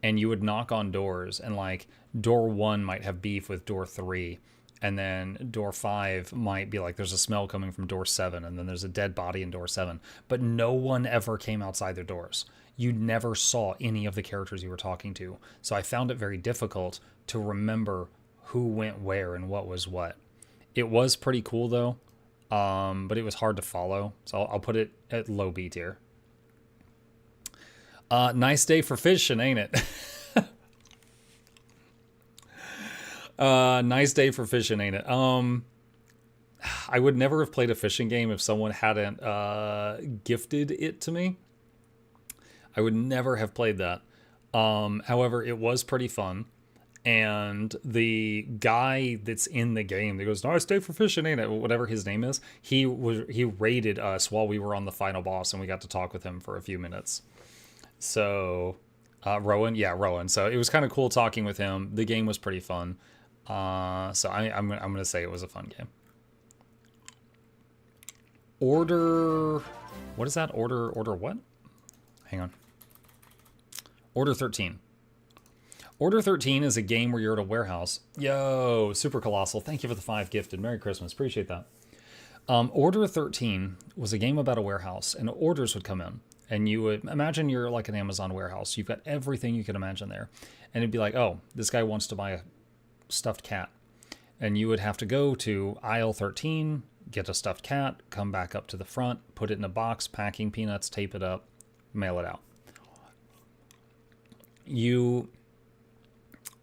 and you would knock on doors and like door 1 might have beef with door 3. And then door 5 might be like, there's a smell coming from door 7. And then there's a dead body in door 7, but no one ever came outside their doors. You never saw any of the characters you were talking to. So I found it very difficult to remember who went where and what was what. It was pretty cool though. but it was hard to follow, so I'll put it at low B tier. Nice day for fishing, ain't it? Nice day for fishing, ain't it? I would never have played a fishing game if someone hadn't gifted it to me. I would never have played that. However, it was pretty fun. And the guy that's in the game that goes, "Nice day for fishing, ain't it?" Whatever his name is, he raided us while we were on the final boss, and we got to talk with him for a few minutes. So, Rowan. So it was kind of cool talking with him. The game was pretty fun. So I'm gonna say it was a fun game. Order, what is that? Order what? Hang on. Order 13. Order 13 is a game where you're at a warehouse. Yo, Super Colossal, thank you for the 5 gifted. Merry Christmas, appreciate that. Order 13 was a game about a warehouse, and orders would come in. And you would imagine you're like an Amazon warehouse. You've got everything you can imagine there. And it'd be like, oh, this guy wants to buy a stuffed cat. And you would have to go to aisle 13, get a stuffed cat, come back up to the front, put it in a box, packing peanuts, tape it up, mail it out.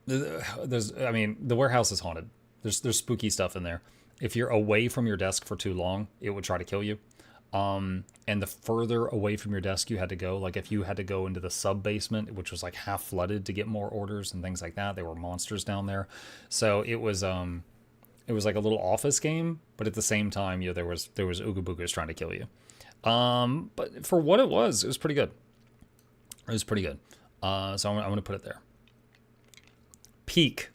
The warehouse is haunted. There's spooky stuff in there. If you're away from your desk for too long, it would try to kill you. And the further away from your desk you had to go, like if you had to go into the sub basement, which was like half flooded to get more orders and things like that, there were monsters down there. So it was like a little office game, but at the same time, there was Ooga Boogas trying to kill you. But for what it was pretty good. It was pretty good. So I'm going to put it there. Peak.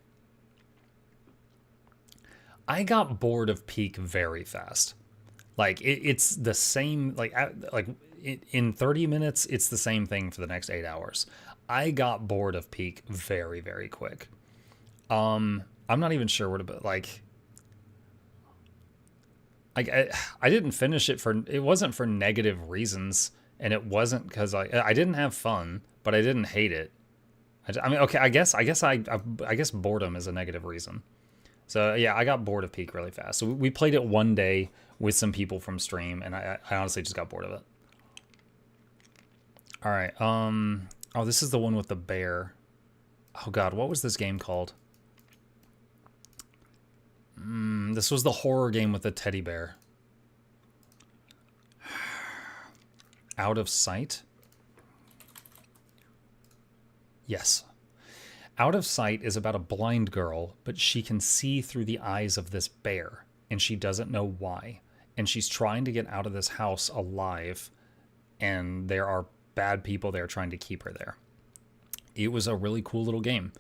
I got bored of Peak very fast. Like it's the same, in 30 minutes, it's the same thing for the next 8 hours. I got bored of Peak very, very quick. I'm not even sure what about, like, I didn't finish it it wasn't for negative reasons, and it wasn't because I didn't have fun, but I didn't hate it. I mean, okay, I guess boredom is a negative reason. So yeah, I got bored of Peak really fast. So we played it one day with some people from stream, and I honestly just got bored of it. All right. Oh, this is the one with the bear. Oh God, what was this game called? This was the horror game with the teddy bear. Out of Sight? Yes. Out of Sight is about a blind girl, but she can see through the eyes of this bear, and she doesn't know why. And she's trying to get out of this house alive, and there are bad people there trying to keep her there. It was a really cool little game.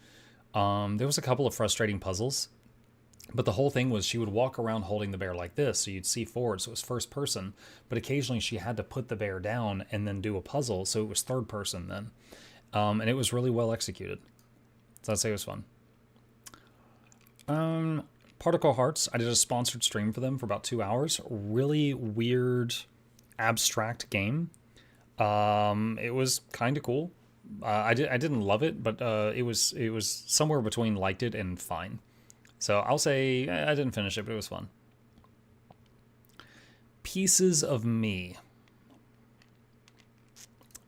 There was a couple of frustrating puzzles, but the whole thing was she would walk around holding the bear like this, so you'd see forward, so it was first person, but occasionally she had to put the bear down and then do a puzzle, so it was third person then. And it was really well executed. So I'd say it was fun. Particle Hearts, I did a sponsored stream for them for about 2 hours. Really weird, abstract game. It was kind of cool. I didn't love it, but it was somewhere between liked it and fine. So I'll say I didn't finish it, but it was fun. Pieces of Me.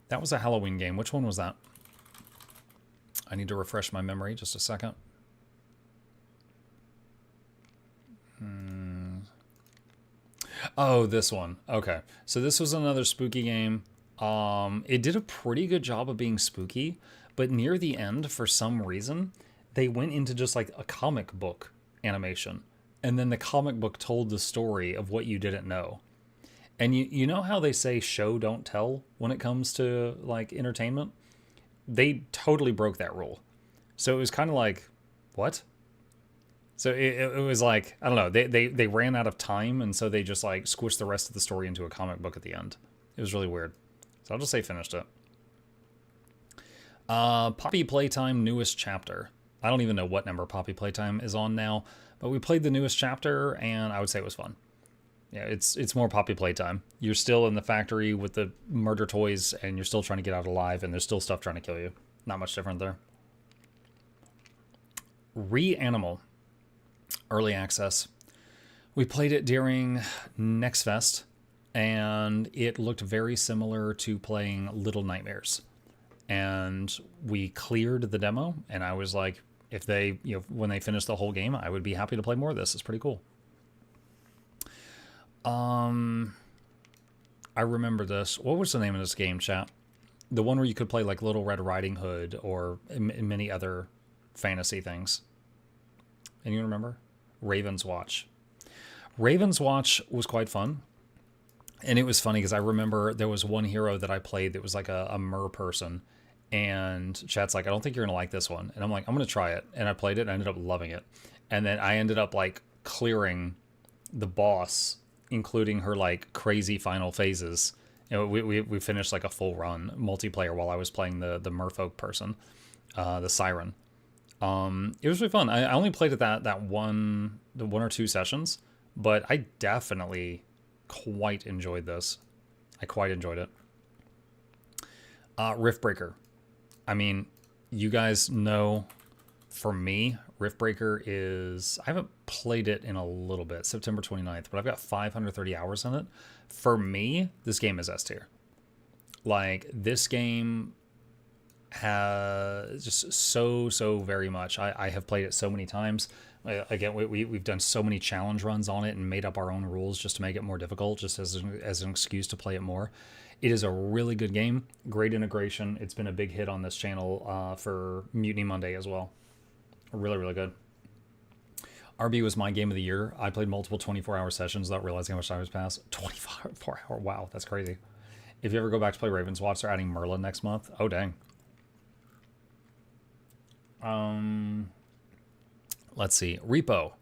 That was a Halloween game. Which one was that? I need to refresh my memory just a second. Oh, this one. Okay. So this was another spooky game. It did a pretty good job of being spooky, but near the end, for some reason, they went into just like a comic book animation. And then the comic book told the story of what you didn't know. And you know how they say show, don't tell when it comes to like entertainment? They totally broke that rule. So it was kind of like, what? So it was like, I don't know, they ran out of time, and so they just like squished the rest of the story into a comic book at the end. It was really weird. So I'll just say finished it. Poppy Playtime newest chapter. I don't even know what number Poppy Playtime is on now, but we played the newest chapter, and I would say it was fun. Yeah, it's more Poppy Playtime. You're still in the factory with the murder toys, and you're still trying to get out alive, and there's still stuff trying to kill you. Not much different there. Reanimal. Early access. We played it during Next Fest, and it looked very similar to playing Little Nightmares. And we cleared the demo, and I was like, if they, when they finish the whole game, I would be happy to play more of this. It's pretty cool. I remember this. What was the name of this game, chat? The one where you could play like Little Red Riding Hood or many other fantasy things. Anyone remember? Raven's Watch. Raven's Watch was quite fun. And it was funny because I remember there was one hero that I played that was like a mer person. And chat's like, I don't think you're going to like this one. And I'm like, I'm going to try it. And I played it and I ended up loving it. And then I ended up like clearing the boss, including her like crazy final phases. We finished like a full run multiplayer while I was playing the merfolk person, the siren. It was really fun. I only played it the one or two sessions, but I definitely quite enjoyed this. I quite enjoyed it. Riftbreaker. I mean, you guys know, for me, Riftbreaker is... I haven't played it in a little bit, September 29th, but I've got 530 hours in it. For me, this game is S tier. Like, this game has just so very much. I have played it so many times. Again, we've done so many challenge runs on it and made up our own rules just to make it more difficult, just as an excuse to play it more. It is a really good game. Great integration. It's been a big hit on this channel for Mutiny Monday as well. Really good. RB was my game of the year. I played multiple 24-hour sessions without realizing how much time has passed. 24-hour. Wow, that's crazy. If you ever go back to play Raven's Watch, they're adding Merlin next month. Oh, dang. Let's see. Repo.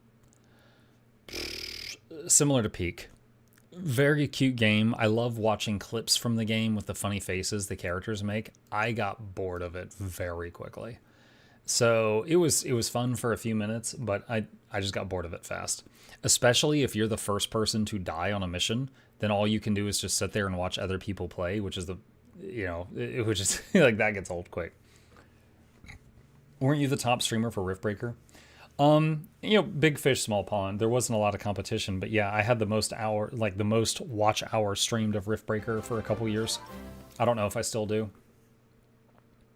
Similar to Peak. Very cute game. I love watching clips from the game with the funny faces the characters make. I got bored of it very quickly. So it was fun for a few minutes, but I just got bored of it fast. Especially if you're the first person to die on a mission, then all you can do is just sit there and watch other people play, which is which is like, that gets old quick. Weren't you the top streamer for Riftbreaker? Big fish, small pond. There wasn't a lot of competition, but yeah, I had the most watch hour streamed of Riftbreaker for a couple years. I don't know if I still do.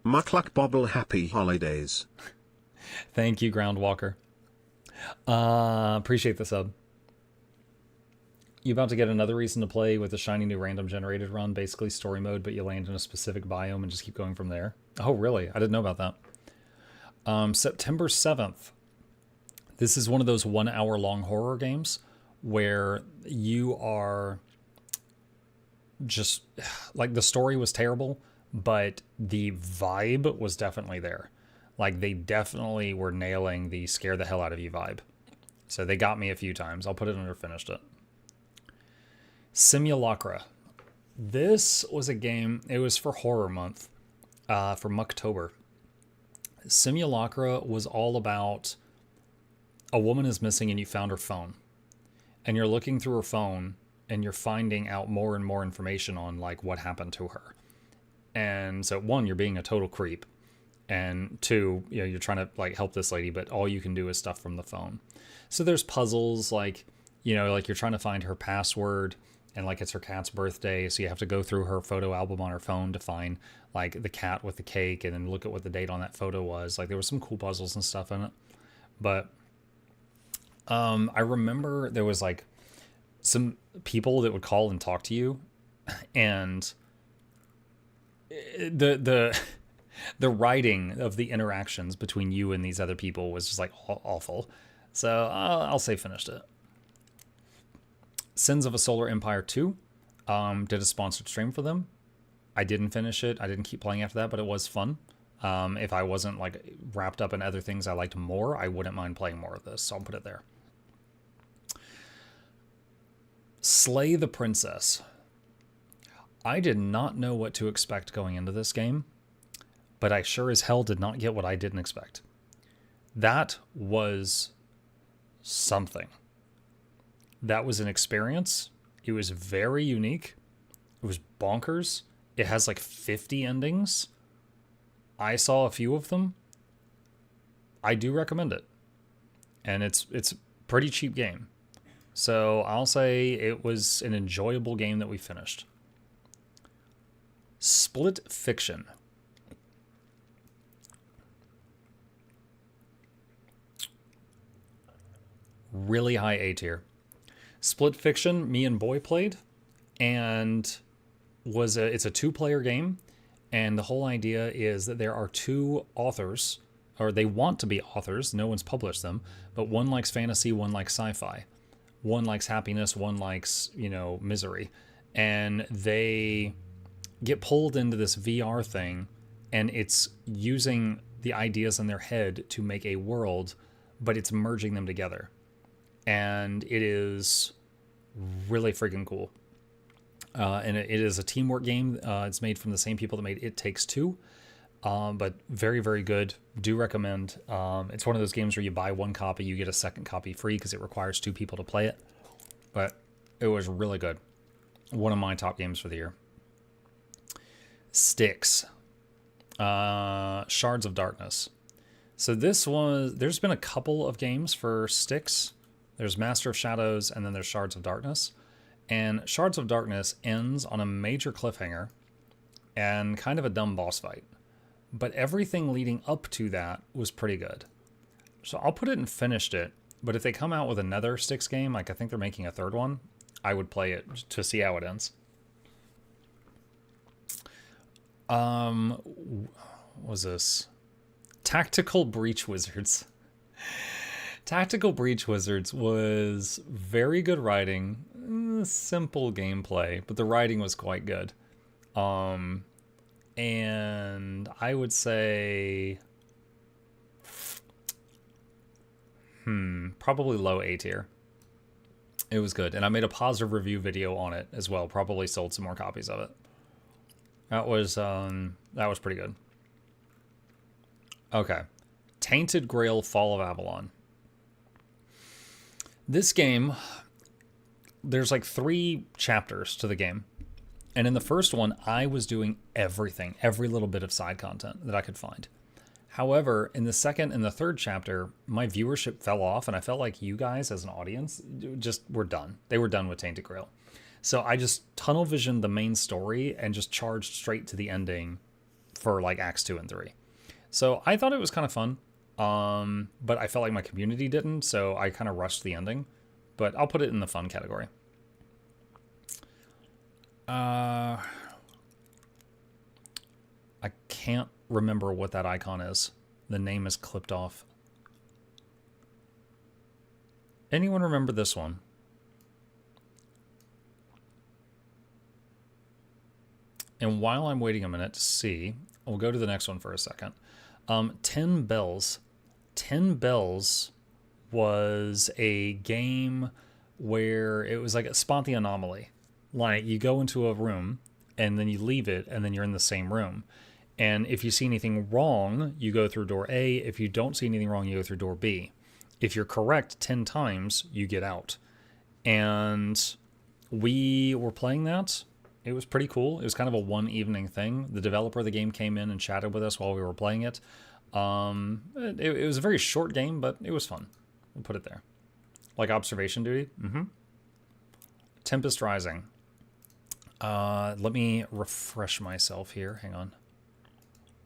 MuklukBobble, happy holidays. Thank you, Groundwalker. Appreciate the sub. You about to get another reason to play with the shiny new random generated run, basically story mode, but you land in a specific biome and just keep going from there. Oh, really? I didn't know about that. September 7th. This is one of those 1 hour long horror games where you are just like, the story was terrible, but the vibe was definitely there. Like, they definitely were nailing the scare the hell out of you vibe. So they got me a few times. I'll put it under finished it. Simulacra. This was a game, it was for horror month, for Mucktober. Simulacra was all about a woman is missing and you found her phone. And you're looking through her phone and you're finding out more and more information on like what happened to her. And so, one, you're being a total creep. And two, you're trying to like help this lady, but all you can do is stuff from the phone. So there's puzzles like you're trying to find her password, and like it's her cat's birthday. So you have to go through her photo album on her phone to find like the cat with the cake and then look at what the date on that photo was. Like, there were some cool puzzles and stuff in it. But I remember there was like some people that would call and talk to you, and the writing of the interactions between you and these other people was just like awful. So I'll say finished it. Sins of a Solar Empire 2. Did a sponsored stream for them. I didn't finish it. I didn't keep playing after that, but it was fun. If I wasn't like wrapped up in other things I liked more, I wouldn't mind playing more of this. So I'll put it there. Slay the Princess. I did not know what to expect going into this game, but I sure as hell did not get what I didn't expect. That was something. That was an experience. It was very unique. It was bonkers. It has like 50 endings. I saw a few of them. I do recommend it. And it's a pretty cheap game. So I'll say it was an enjoyable game that we finished. Split Fiction. Really high A tier. Split Fiction, me and Boy played, and it's a two-player game, and the whole idea is that there are two authors, or they want to be authors. No one's published them, but one likes fantasy, one likes sci-fi. One likes happiness, one likes, misery. And they get pulled into this VR thing, and it's using the ideas in their head to make a world, but it's merging them together. And it is really freaking cool. And it is a teamwork game. It's made from the same people that made It Takes Two. But very, very good. Do recommend. It's one of those games where you buy one copy, you get a second copy free because it requires two people to play it. But it was really good. One of my top games for the year. Styx. Shards of Darkness. So there's been a couple of games for Styx. There's Master of Shadows, and then there's Shards of Darkness. And Shards of Darkness ends on a major cliffhanger and kind of a dumb boss fight. But everything leading up to that was pretty good. So I'll put it and finished it. But if they come out with another Styx game, like I think they're making a third one, I would play it to see how it ends. What was this? Tactical Breach Wizards. Tactical Breach Wizards was very good writing, simple gameplay, but the writing was quite good. And I would say, probably low A tier. It was good, and I made a positive review video on it as well. Probably sold some more copies of it. That was pretty good. Okay, Tainted Grail: Fall of Avalon. This game, there's like 3 chapters to the game. And in the first one, I was doing everything, every little bit of side content that I could find. However, in the second and the third chapter, my viewership fell off, and I felt like you guys as an audience just were done. They were done with Tainted Grail. So I just tunnel visioned the main story and just charged straight to the ending for like Acts 2 and 3. So I thought it was kind of fun. But I felt like my community didn't, so I kind of rushed the ending. But I'll put it in the fun category. I can't remember what that icon is. The name is clipped off. Anyone remember this one? And while I'm waiting a minute to see, we'll go to the next one for a second. 10 Bells. 10 Bells was a game where it was like a spot the anomaly. Like you go into a room and then you leave it and then you're in the same room. And if you see anything wrong, you go through door A. If you don't see anything wrong, you go through door B. If you're correct 10 times, you get out. And we were playing that. It was pretty cool. It was kind of a one evening thing. The developer of the game came in and chatted with us while we were playing it. It was a very short game, but it was fun. We'll put it there. Like Observation Duty. Tempest Rising. Let me refresh myself here. Hang on.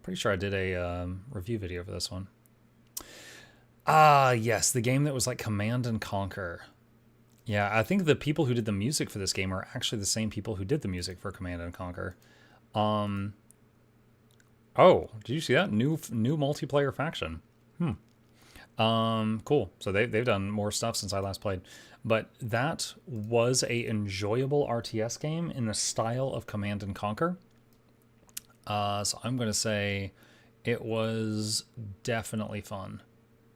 Pretty sure I did a review video for this one. Yes, the game that was like Command and Conquer. Yeah, I think the people who did the music for this game are actually the same people who did the music for Command and Conquer. Oh, did you see that? New multiplayer faction. Cool. So they've done more stuff since I last played. But that was a enjoyable RTS game in the style of Command and Conquer. So I'm going to say it was definitely fun.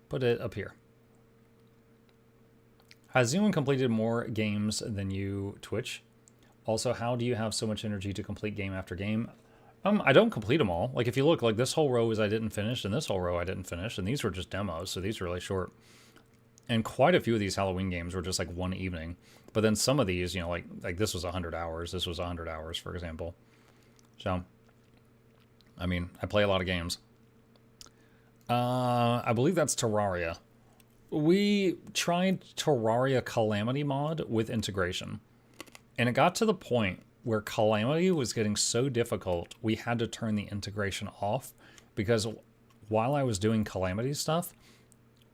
Put it up here. Has anyone completed more games than you, Twitch? Also, how do you have so much energy to complete game after game? I don't complete them all. Like, if you look, like, this whole row is I didn't finish, and this whole row I didn't finish, and these were just demos, so these are really short. And quite a few of these Halloween games were just, like, one evening. But then some of these, you know, like this was 100 hours. This was 100 hours, for example. So, I mean, I play a lot of games. I believe that's Terraria. We tried Terraria Calamity mod with integration. And it got to the point where Calamity was getting so difficult, we had to turn the integration off because while I was doing Calamity stuff,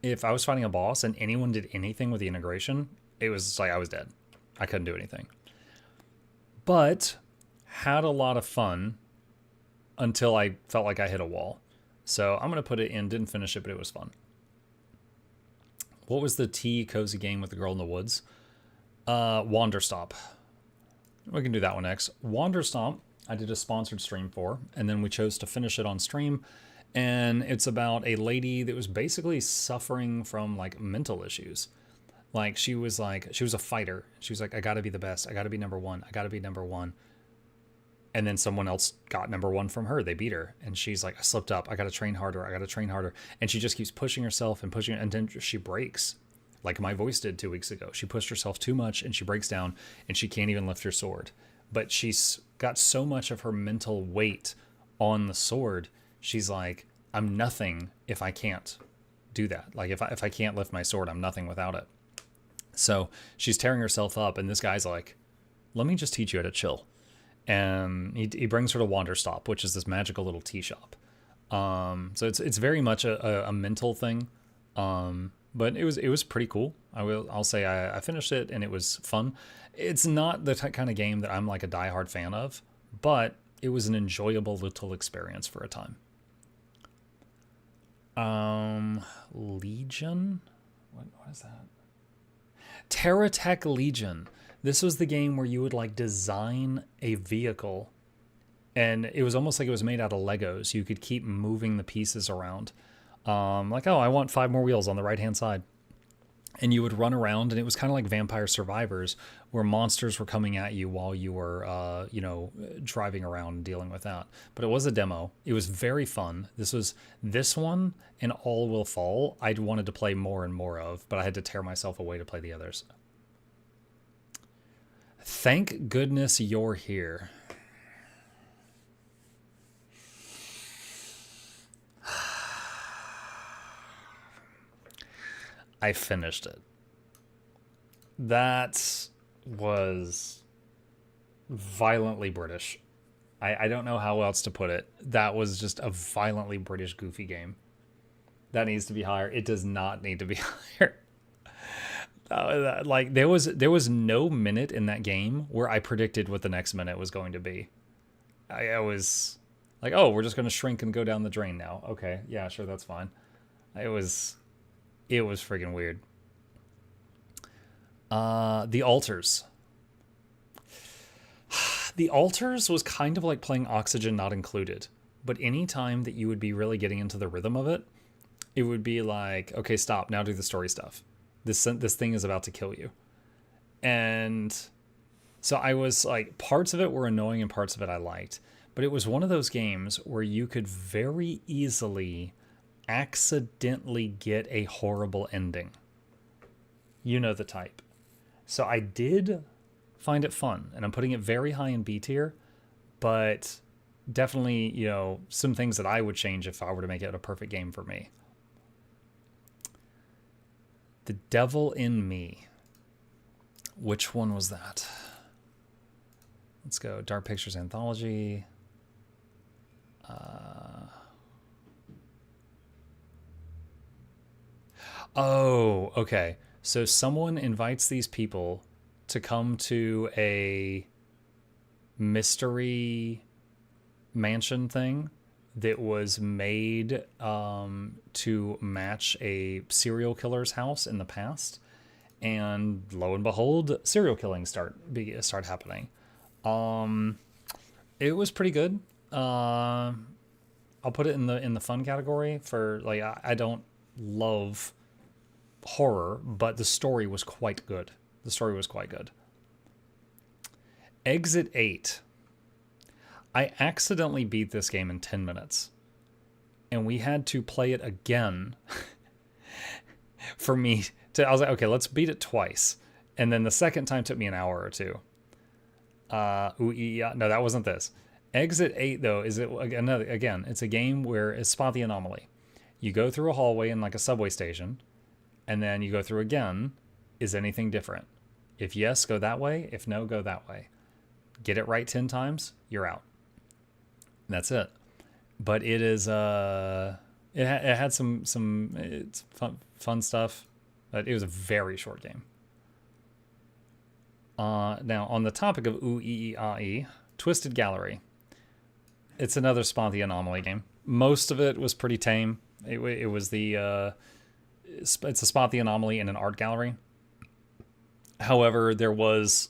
if I was fighting a boss and anyone did anything with the integration, it was like I was dead. I couldn't do anything. But had a lot of fun until I felt like I hit a wall. So I'm going to put it in. Didn't finish it, but it was fun. What was the tea cozy game with the girl in the woods? Wanderstop. We can do that one next. Wanderstop, I did a sponsored stream for, and then we chose to finish it on stream. And it's about a lady that was basically suffering from like mental issues. Like she was a fighter. She was like, I gotta be the best. I gotta be number one. I gotta be number one. And then someone else got number one from her. They beat her. And she's like, I slipped up. I gotta train harder. I gotta train harder. And she just keeps pushing herself and pushing, and then she breaks. Like my voice did 2 weeks ago. She pushed herself too much and she breaks down and she can't even lift her sword. But she's got so much of her mental weight on the sword. She's like, I'm nothing if I can't do that. Like if I can't lift my sword, I'm nothing without it. So she's tearing herself up, and this guy's like, let me just teach you how to chill. And he brings her to Wanderstop, which is this magical little tea shop. So it's very much a mental thing. But it was pretty cool. I'll say I finished it and it was fun. It's not the kind of game that I'm like a diehard fan of, but it was an enjoyable little experience for a time. Legion? What is that? TerraTech Legion. This was the game where you would like design a vehicle, and it was almost like it was made out of Legos. You could keep moving the pieces around. Like, oh, I want 5 more wheels on the right-hand side. And you would run around, and it was kind of like Vampire Survivors, where monsters were coming at you while you were, driving around and dealing with that. But it was a demo. It was very fun. This one and All Will Fall, I'd wanted to play more and more of, but I had to tear myself away to play the others. Thank goodness you're here. I finished it. That was violently British. I don't know how else to put it. That was just a violently British goofy game. That needs to be higher. It does not need to be higher. Like there was no minute in that game where I predicted what the next minute was going to be. I was like, oh, we're just going to shrink and go down the drain now. Okay, yeah, sure, that's fine. It was friggin' weird. The Altars. The Altars was kind of like playing Oxygen Not Included, but any time that you would be really getting into the rhythm of it, it would be like, okay, stop, now do the story stuff. This thing is about to kill you. And so I was like, parts of it were annoying and parts of it I liked, but it was one of those games where you could very easily accidentally get a horrible ending. You know the type. So I did find it fun, and I'm putting it very high in B tier, but definitely, some things that I would change if I were to make it a perfect game for me. The Devil in Me. Which one was that? Let's go. Dark Pictures Anthology. Oh, okay. So someone invites these people to come to a mystery mansion thing that was made to match a serial killer's house in the past. And lo and behold, serial killings start happening. It was pretty good. I'll put it in the fun category for like I don't love horror, but the story was quite good. Exit 8. I accidentally beat this game in 10 minutes, and we had to play it again for me to. I was like, okay, let's beat it twice, and then the second time took me an hour or two. No, that wasn't this. Exit 8 though is it's a game where it's Spot the Anomaly. You go through a hallway in like a subway station, And then you go through again. Is anything different? If yes, go that way. If no, go that way. Get it right 10 times, you're out. And that's it. But it is it had some it's fun stuff, but it was a very short game. Now on the topic of ooh ee ah ee, Twisted Gallery. It's another Spot the Anomaly game. Most of it was pretty tame. It was the it's a Spot the Anomaly in an art gallery. However, there was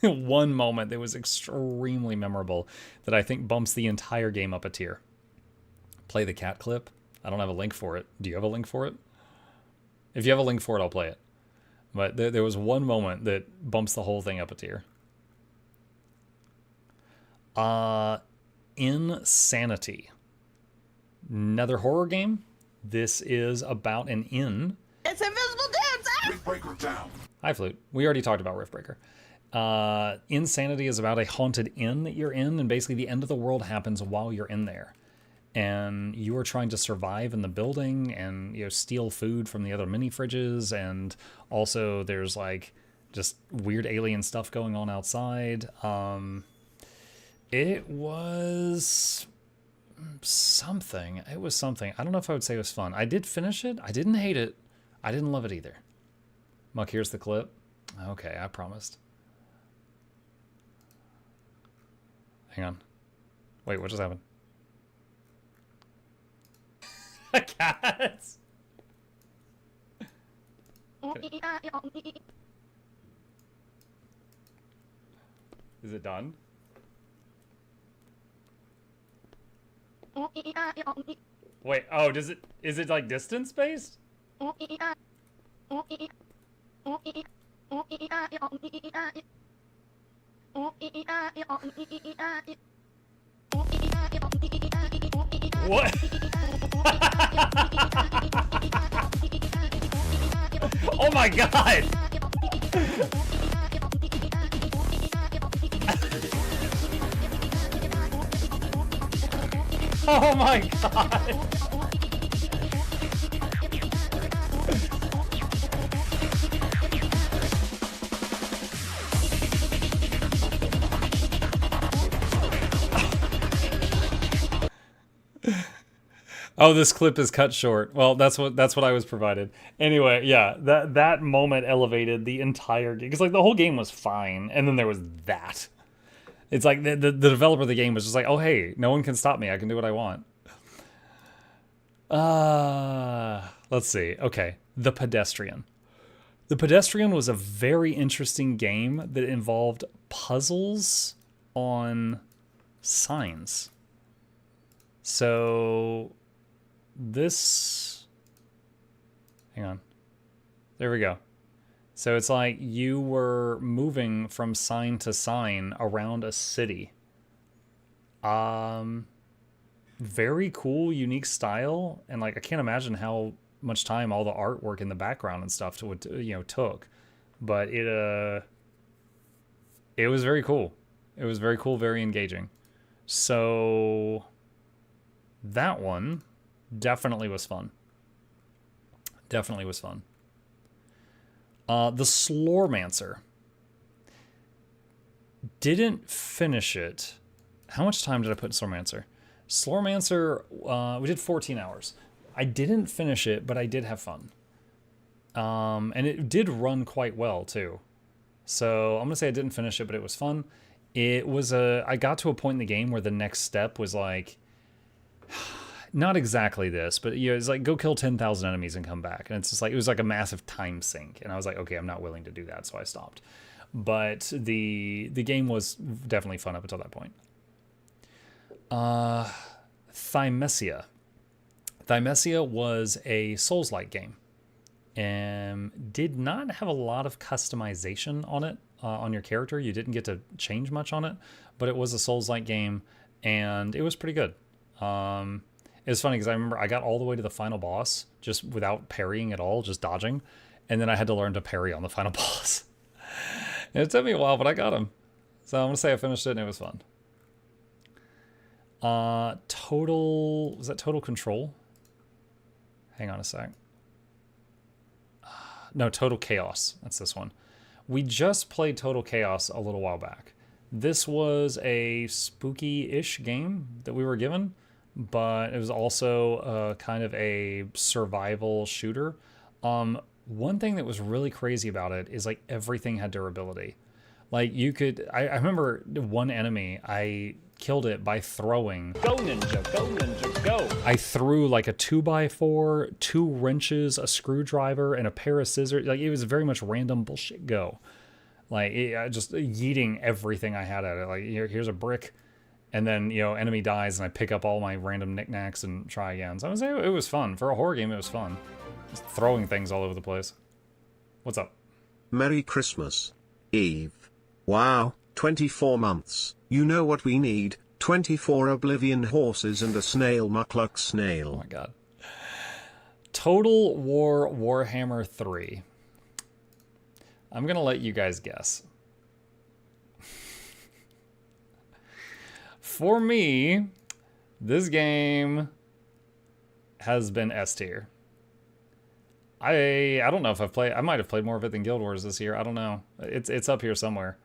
one moment that was extremely memorable that I think bumps the entire game up a tier. Play the cat clip. I don't have a link for it. Do you have a link for it? If you have a link for it, I'll play it. But there was one moment that bumps the whole thing up a tier. Insanity. Another horror game. This is about an inn. It's invisible dudes! Riftbreaker down. Hi, Flute. We already talked about Riftbreaker. Insanity is about a haunted inn that you're in, and basically the end of the world happens while you're in there. And you are trying to survive in the building and, you know, steal food from the other mini fridges, and also there's like just weird alien stuff going on outside. It was something. It was something. I don't know if I would say it was fun. I did finish it. I didn't hate it. I didn't love it either. Muck, here's the clip. Okay, I promised. Hang on. Wait, what just happened? Cats! Is it done? Wait, oh, is it like distance based? What? Oh my god! Oh my god! Oh, this clip is cut short. Well, that's what I was provided. Anyway, yeah, that moment elevated the entire game, because like the whole game was fine, and then there was that. It's like the developer of the game was just like, oh hey, no one can stop me. I can do what I want. Let's see. Okay, The Pedestrian. The Pedestrian was a very interesting game that involved puzzles on signs. So this, hang on, there we go. So it's like you were moving from sign to sign around a city. Very cool, unique style, and like I can't imagine how much time all the artwork in the background and stuff took, but it was very cool. It was very cool, very engaging. So that one definitely was fun. Definitely was fun. The Slormancer. Didn't finish it. How much time did I put in Slormancer? Slormancer, we did 14 hours. I didn't finish it, but I did have fun. And it did run quite well, too. So I'm going to say I didn't finish it, but it was fun. It was I got to a point in the game where the next step was like, not exactly this, but you know, it's like go kill 10,000 enemies and come back. And it's just like, it was like a massive time sink. And I was like, okay, I'm not willing to do that. So I stopped. But the game was definitely fun up until that point. Thymesia. Thymesia was a Souls-like game. And did not have a lot of customization on it, on your character. You didn't get to change much on it, but it was a Souls-like game, and it was pretty good. It was funny because I remember I got all the way to the final boss just without parrying at all, just dodging, and then I had to learn to parry on the final boss. And it took me a while, but I got him. So I'm gonna say I finished it, and it was fun. Was that Total Control? Hang on a sec. No, Total Chaos. That's this one. We just played Total Chaos a little while back. This was a spooky-ish game that we were given, but it was also kind of a survival shooter. One thing that was really crazy about it is like everything had durability. Like you could, I remember one enemy, I killed it by throwing. Go ninja, go. I threw like a 2x4, 2 wrenches, a screwdriver, and a pair of scissors. Like it was very much random bullshit go. Like just yeeting everything I had at it. Like here's a brick, and then enemy dies, and I pick up all my random knickknacks and try again. So it was fun for a horror game. It was fun, just throwing things all over the place. What's up? Merry Christmas, Eve. Wow, 24 months. You know what we need? 24 Oblivion horses and a snail Mukluk snail. Oh my god. Total War Warhammer 3. I'm going to let you guys guess. For me, this game has been S tier. I don't know if I've played. I might have played more of it than Guild Wars this year. I don't know. It's up here somewhere.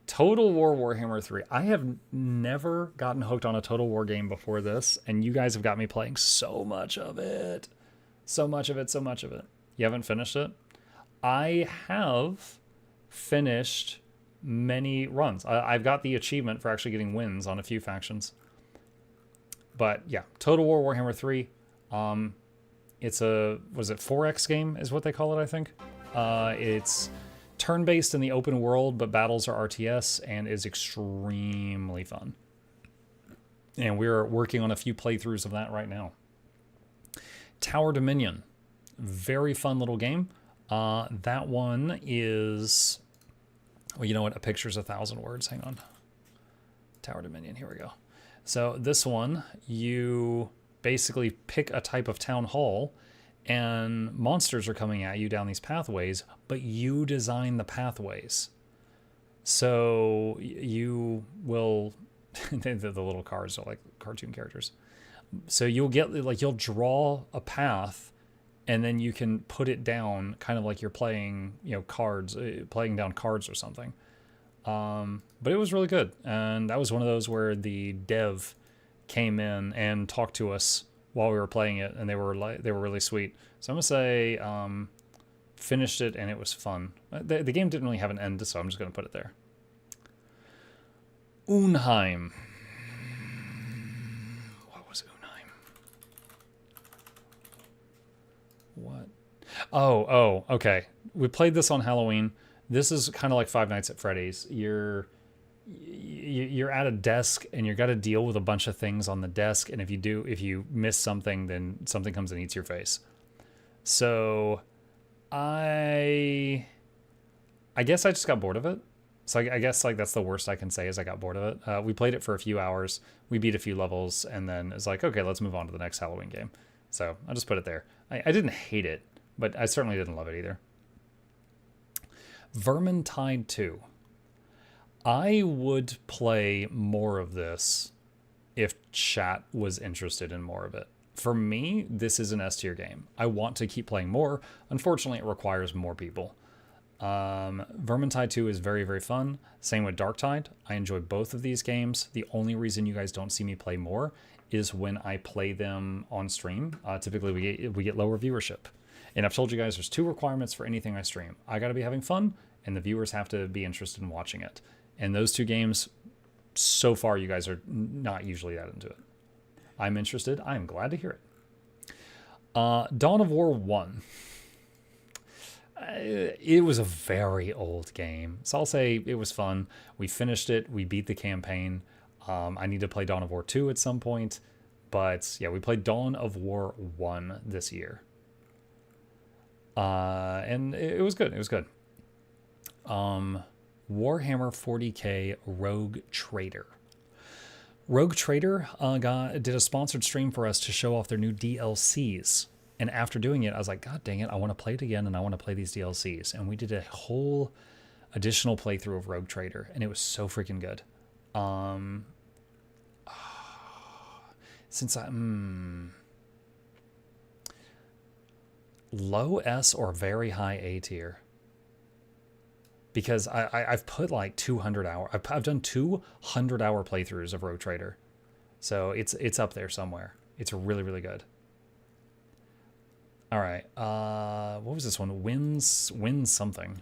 Total War Warhammer 3. I have never gotten hooked on a Total War game before this, and you guys have got me playing so much of it. So much of it. You haven't finished it? I have finished many runs. I've got the achievement for actually getting wins on a few factions. But yeah, Total War Warhammer 3. It's a, was it 4X game is what they call it, I think. It's turn-based in the open world, but battles are RTS and is extremely fun. And we're working on a few playthroughs of that right now. Tower Dominion. Very fun little game. That one is, well, you know what? A picture's 1,000 words. Hang on. Tower Dominion. Here we go. So this one, you basically pick a type of town hall, and monsters are coming at you down these pathways, but you design the pathways. So you will, the little cars are like cartoon characters. So you'll get, like, you'll draw a path, and then you can put it down kind of like you're playing, cards, playing down cards or something. But it was really good. And that was one of those where the dev came in and talked to us while we were playing it, and they were really sweet. So I'm gonna say finished it, and it was fun. The game didn't really have an end, so I'm just gonna put it there. Unheim. What was Unheim? What? Oh, okay. We played this on Halloween. This is kind of like Five Nights at Freddy's. You're at a desk, and you got to deal with a bunch of things on the desk, and if you miss something, then something comes and eats your face. So I guess I just got bored of it. So I guess like that's the worst I can say is I got bored of it. We played it for a few hours, we beat a few levels, and then it's like, okay, let's move on to the next Halloween game. So I'll just put it there. I didn't hate it, but I certainly didn't love it either. Vermintide 2. I would play more of this if chat was interested in more of it. For me, this is an S tier game. I want to keep playing more. Unfortunately, it requires more people. Vermintide 2 is very, very fun. Same with Darktide. I enjoy both of these games. The only reason you guys don't see me play more is when I play them on stream. Typically, we get lower viewership. And I've told you guys there's 2 requirements for anything I stream. I got to be having fun, and the viewers have to be interested in watching it. And those 2 games, so far, you guys are not usually that into it. I'm interested. I'm glad to hear it. Dawn of War 1. It was a very old game. So I'll say it was fun. We finished it. We beat the campaign. I need to play Dawn of War 2 at some point. But yeah, we played Dawn of War 1 this year. And it was good. It was good. Warhammer 40k Rogue Trader. Rogue Trader did a sponsored stream for us to show off their new DLCs. And after doing it, I was like, God dang it, I want to play it again, and I want to play these DLCs. And we did a whole additional playthrough of Rogue Trader, and it was so freaking good. Since Low S or very high A tier. Because I've put like 200 hour. I've done 200-hour playthroughs of Rogue Trader. So it's up there somewhere. It's really, really good. All right. What was this one? Wins something.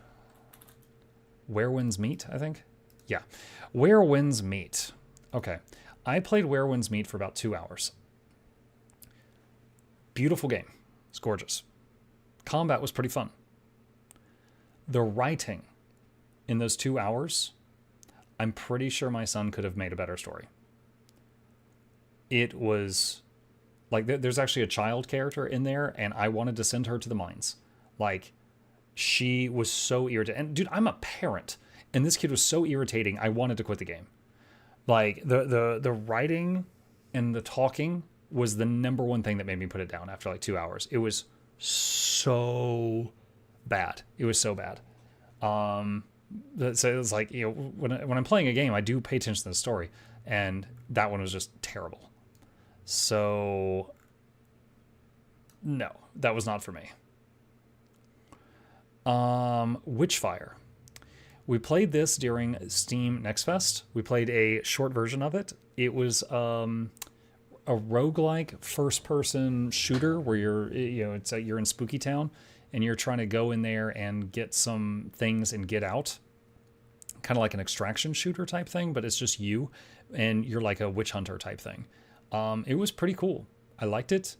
Where Winds Meet, I think? Yeah. Where Winds Meet. Okay. I played Where Winds Meet for about 2 hours. Beautiful game. It's gorgeous. Combat was pretty fun. The writing in those 2 hours, I'm pretty sure my son could have made a better story. It was like there's actually a child character in there, and I wanted to send her to the mines. Like, she was so irritating. And dude, I'm a parent, and this kid was so irritating. I wanted to quit the game. Like the writing and the talking was the number one thing that made me put it down after like 2 hours. It was so bad. It was so bad. So it was like, you know, when I'm playing a game, I do pay attention to the story, and that one was just terrible. So no, that was not for me. Witchfire. We played this during Steam Next Fest. We played a short version of it. It was a roguelike first-person shooter where you're in Spooky Town, and you're trying to go in there and get some things and get out. Kind of like an extraction shooter type thing, but it's just you, and you're like a witch hunter type thing. It was pretty cool. I liked it.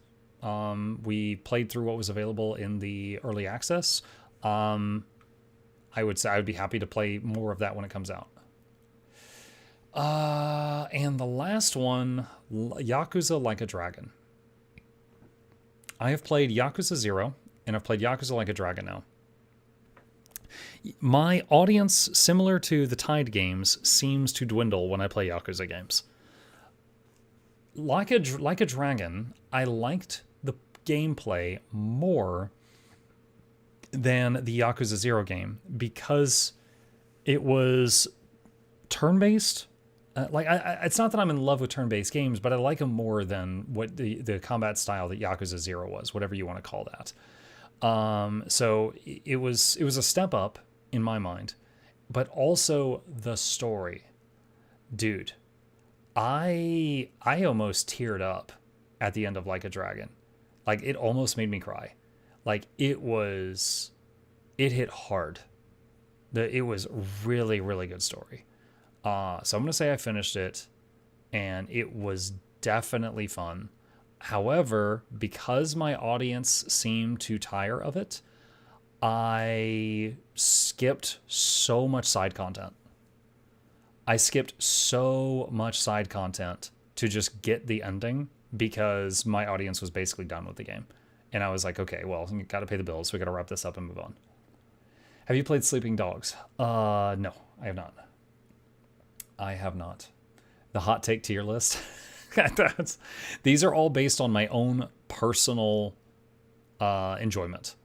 We played through what was available in the early access. I would say I would be happy to play more of that when it comes out. And the last one, Yakuza Like a Dragon. I have played Yakuza 0, and I've played Yakuza Like a Dragon now. My audience, similar to the Tide games, seems to dwindle when I play Yakuza games. Like a Dragon, I liked the gameplay more than the Yakuza 0 game because it was turn-based. It's not that I'm in love with turn-based games, but I like them more than what the combat style that Yakuza 0 was, whatever you want to call that. So it was a step up in my mind, but also the story. Dude, I almost teared up at the end of Like a Dragon. Like, it almost made me cry. Like, it hit hard. It was really, really good story. So I'm going to say I finished it, and it was definitely fun. However, because my audience seemed to tire of it, I skipped so much side content. I skipped so much side content to just get the ending because my audience was basically done with the game. And I was like, okay, well, we got to pay the bills. So we got to wrap this up and move on. Have you played Sleeping Dogs? No, I have not. I have not. The hot take tier list. These are all based on my own personal enjoyment.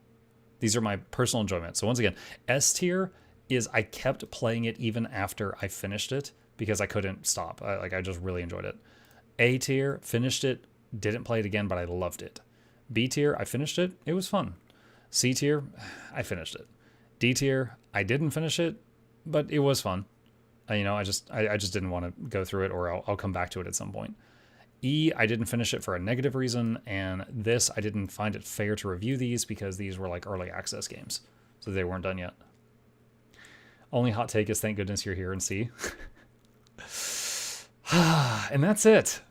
These are my personal enjoyment. So once again, S tier is I kept playing it even after I finished it because I couldn't stop. I just really enjoyed it. A tier, finished it, didn't play it again, but I loved it. B tier, I finished it. It was fun. C tier, I finished it. D tier, I didn't finish it, but it was fun. I just didn't want to go through it, or I'll come back to it at some point. E, I didn't finish it for a negative reason, and this, I didn't find it fair to review these because these were like early access games, so they weren't done yet. Only hot take is thank goodness you're here in C. And that's it.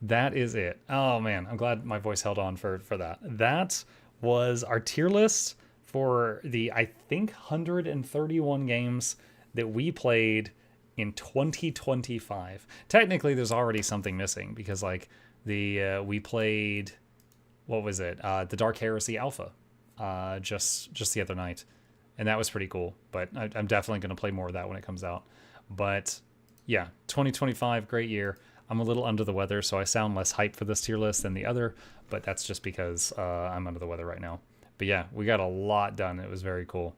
That is it. Oh man, I'm glad my voice held on for that. That was our tier list for the, I think, 131 games that we played in 2025. Technically, there's already something missing because like we played, what was it? The Dark Heresy Alpha just the other night. And that was pretty cool, but I'm definitely going to play more of that when it comes out. But yeah, 2025, great year. I'm a little under the weather, so I sound less hyped for this tier list than the other, but that's just because I'm under the weather right now. But yeah, we got a lot done. It was very cool.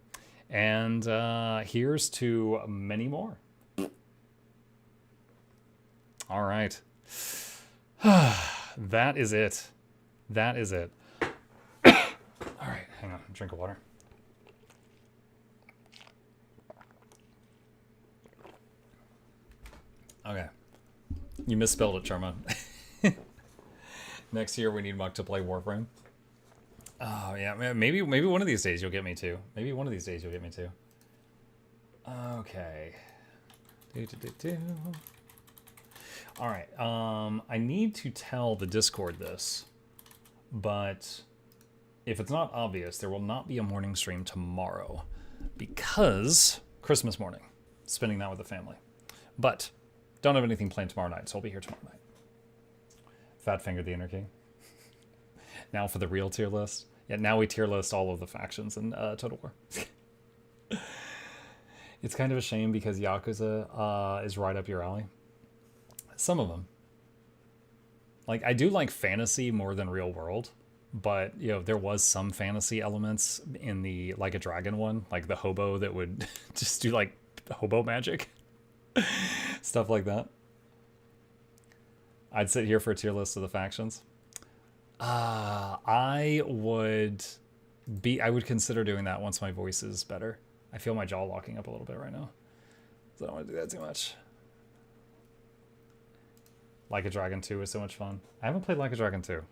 And here's to many more. All right. That is it. That is it. All right, hang on. Drink of water. Okay. You misspelled it, Charma. Next year we need Muck to play Warframe. Oh yeah, maybe one of these days you'll get me to. Maybe one of these days you'll get me to. Okay. All right. I need to tell the Discord this, but if it's not obvious, there will not be a morning stream tomorrow because Christmas morning, spending that with the family. But don't have anything planned tomorrow night, so I'll be here tomorrow night. Fat Finger the Inner King. Now for the real tier list. Yeah, now we tier list all of the factions in Total War. It's kind of a shame because Yakuza is right up your alley. Some of them. Like, I do like fantasy more than real world, but, you know, there was some fantasy elements in the Like a Dragon one, like the hobo that would just do, like, hobo magic. Stuff like that. I'd sit here for a tier list of the factions. I would consider doing that once my voice is better. I feel my jaw locking up a little bit right now, so I don't want to do that too much. Like a Dragon 2 is so much fun. I haven't played Like a Dragon 2.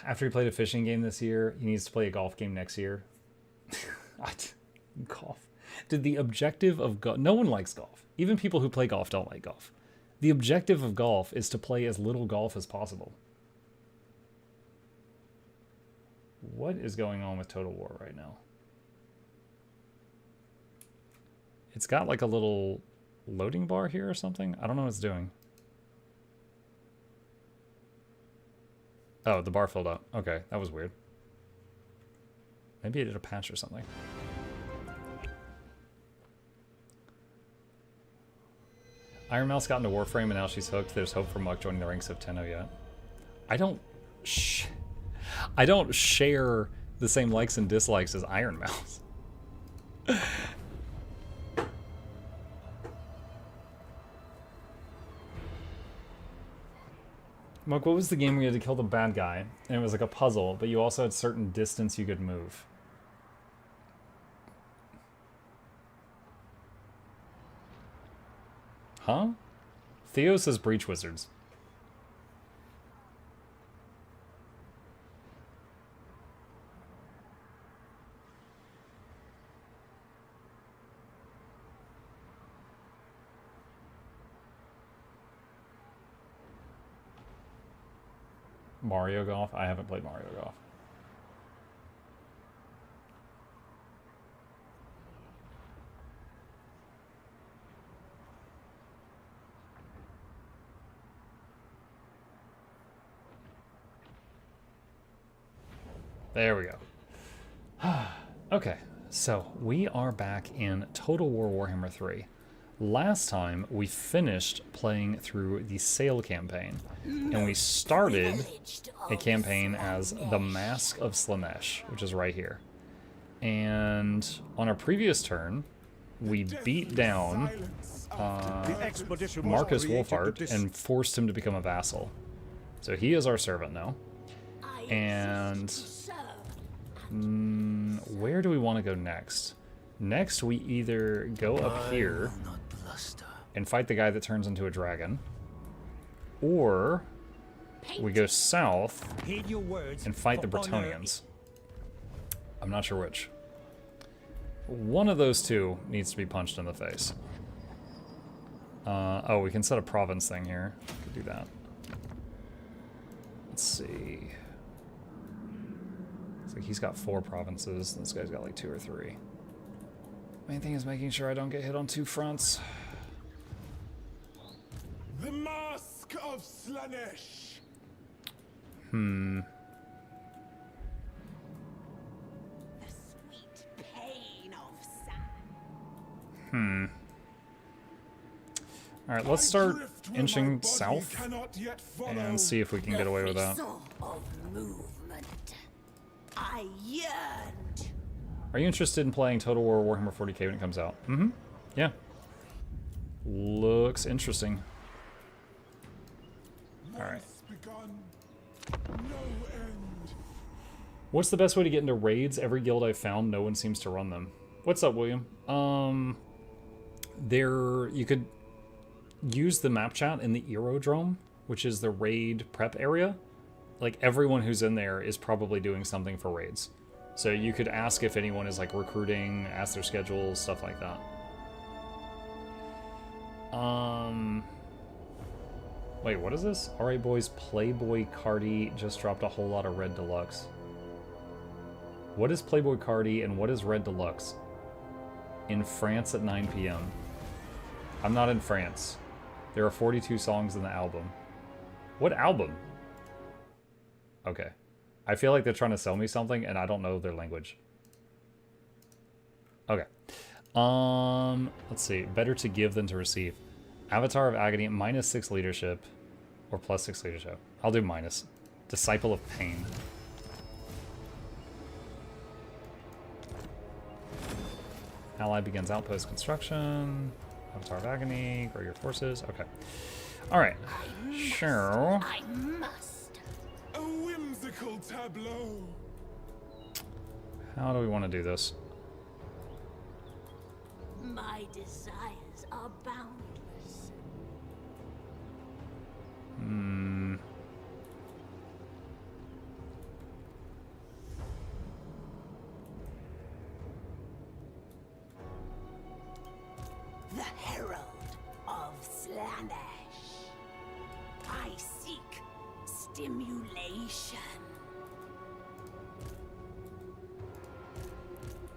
After he played a fishing game this year, he needs to play a golf game next year. Golf. Dude, the objective of golf... No one likes golf. Even people who play golf don't like golf. The objective of golf is to play as little golf as possible. What is going on with Total War right now? It's got like a little loading bar here or something. I don't know what it's doing. Oh, the bar filled up. Okay, that was weird. Maybe it did a patch or something. Iron Mouse got into Warframe and now she's hooked. There's hope for Muck joining the ranks of Tenno yet. I don't share the same likes and dislikes as Iron Mouse. Muck, what was the game where you had to kill the bad guy? And it was like a puzzle, but you also had certain distance you could move. Huh? Theo says Breach Wizards. Mario Golf? I haven't played Mario Golf. There we go. Okay, so we are back in Total War Warhammer 3. Last time we finished playing through the Sail campaign, and we started a campaign as the Mask of Slanesh, which is right here. And on our previous turn, we beat down Marcus Wolfhart and forced him to become a vassal. So he is our servant now. And where do we want to go next? Next, we either go up here and fight the guy that turns into a dragon, or we go south and fight the Bretonnians. I'm not sure which. One of those two needs to be punched in the face. Oh, we can set a province thing here. We could do that. Let's see. It's like he's got 4 provinces. This guy's got like 2 or 3. Main thing is making sure I don't get hit on 2 fronts. The Mask of Slanesh. The sweet pain of sand. Alright, let's start inching south and see if we can get away with that. Of movement. I yearned. Are you interested in playing Total War Warhammer 40k when it comes out? Mm-hmm. Yeah. Looks interesting. Alright. No end. What's the best way to get into raids? Every guild I've found, no one seems to run them. What's up, William? You could use the map chat in the Aerodrome, which is the raid prep area. Like, everyone who's in there is probably doing something for raids. So you could ask if anyone is, like, recruiting, ask their schedules, stuff like that. Wait, what is this? Alright, boys, Playboy Cardi just dropped a whole lot of Red Deluxe. What is Playboy Cardi and what is Red Deluxe? In France at 9 p.m. I'm not in France. There are 42 songs in the album. What album? Okay. I feel like they're trying to sell me something and I don't know their language. Okay. Let's see. Better to give than to receive. Avatar of Agony, -6 leadership. Or +6 leadership. I'll do minus. Disciple of Pain. Ally begins outpost construction. Avatar of Agony. Grow your forces. Okay. Alright. Sure. I must. A whimsical tableau. How do we want to do this? My desires are boundless. The Herald of Slanesh. I seek stimulation.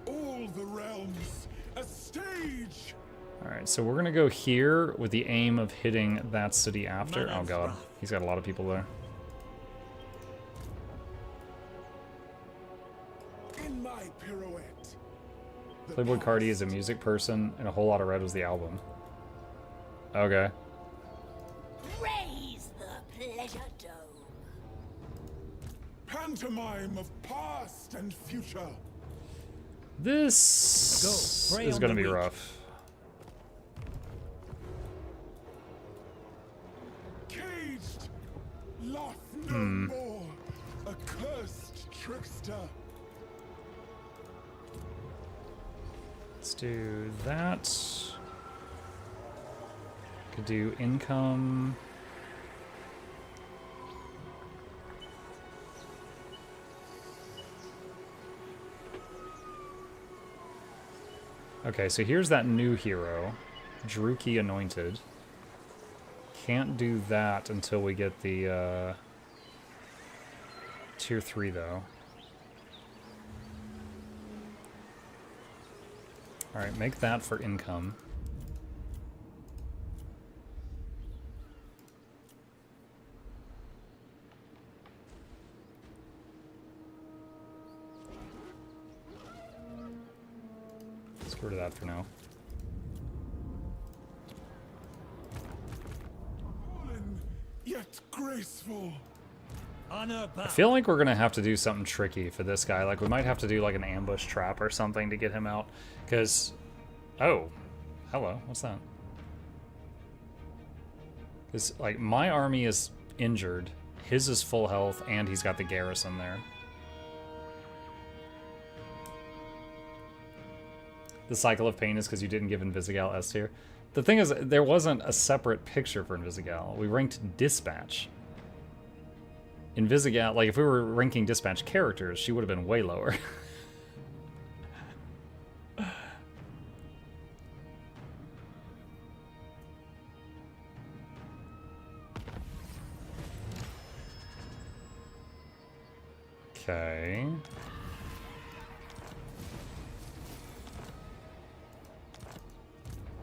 All the realms. A stage. Alright, so we're going to go here with the aim of hitting that city after. Oh god, he's got a lot of people there. In my pirouette. The Playboy Cardi is a past. music person, and A Whole Lot of Red was the album. Okay. Raise the pleasure dome. Pantomime of past and future. This prey is on going to the be weak. rough. Caged. Loth no more. A cursed trickster. Let's do that. Could do income. Okay, so here's that new hero, Druki Anointed. Can't do that until we get the tier 3 though. Alright, make that for income. Let's get rid of that for now. Fallen, yet graceful. Honor I bound. feel like we're gonna have to do something tricky for this guy. Like, we might have to do like an ambush trap or something to get him out. Because, oh, hello, what's that? Because, like, my army is injured, his is full health, and he's got the garrison there. The cycle of pain is because you didn't give Invisigal S tier. The thing is, there wasn't a separate picture for Invisigal. We ranked Dispatch. Invisigal, like, if we were ranking Dispatch characters, she would have been way lower. Okay.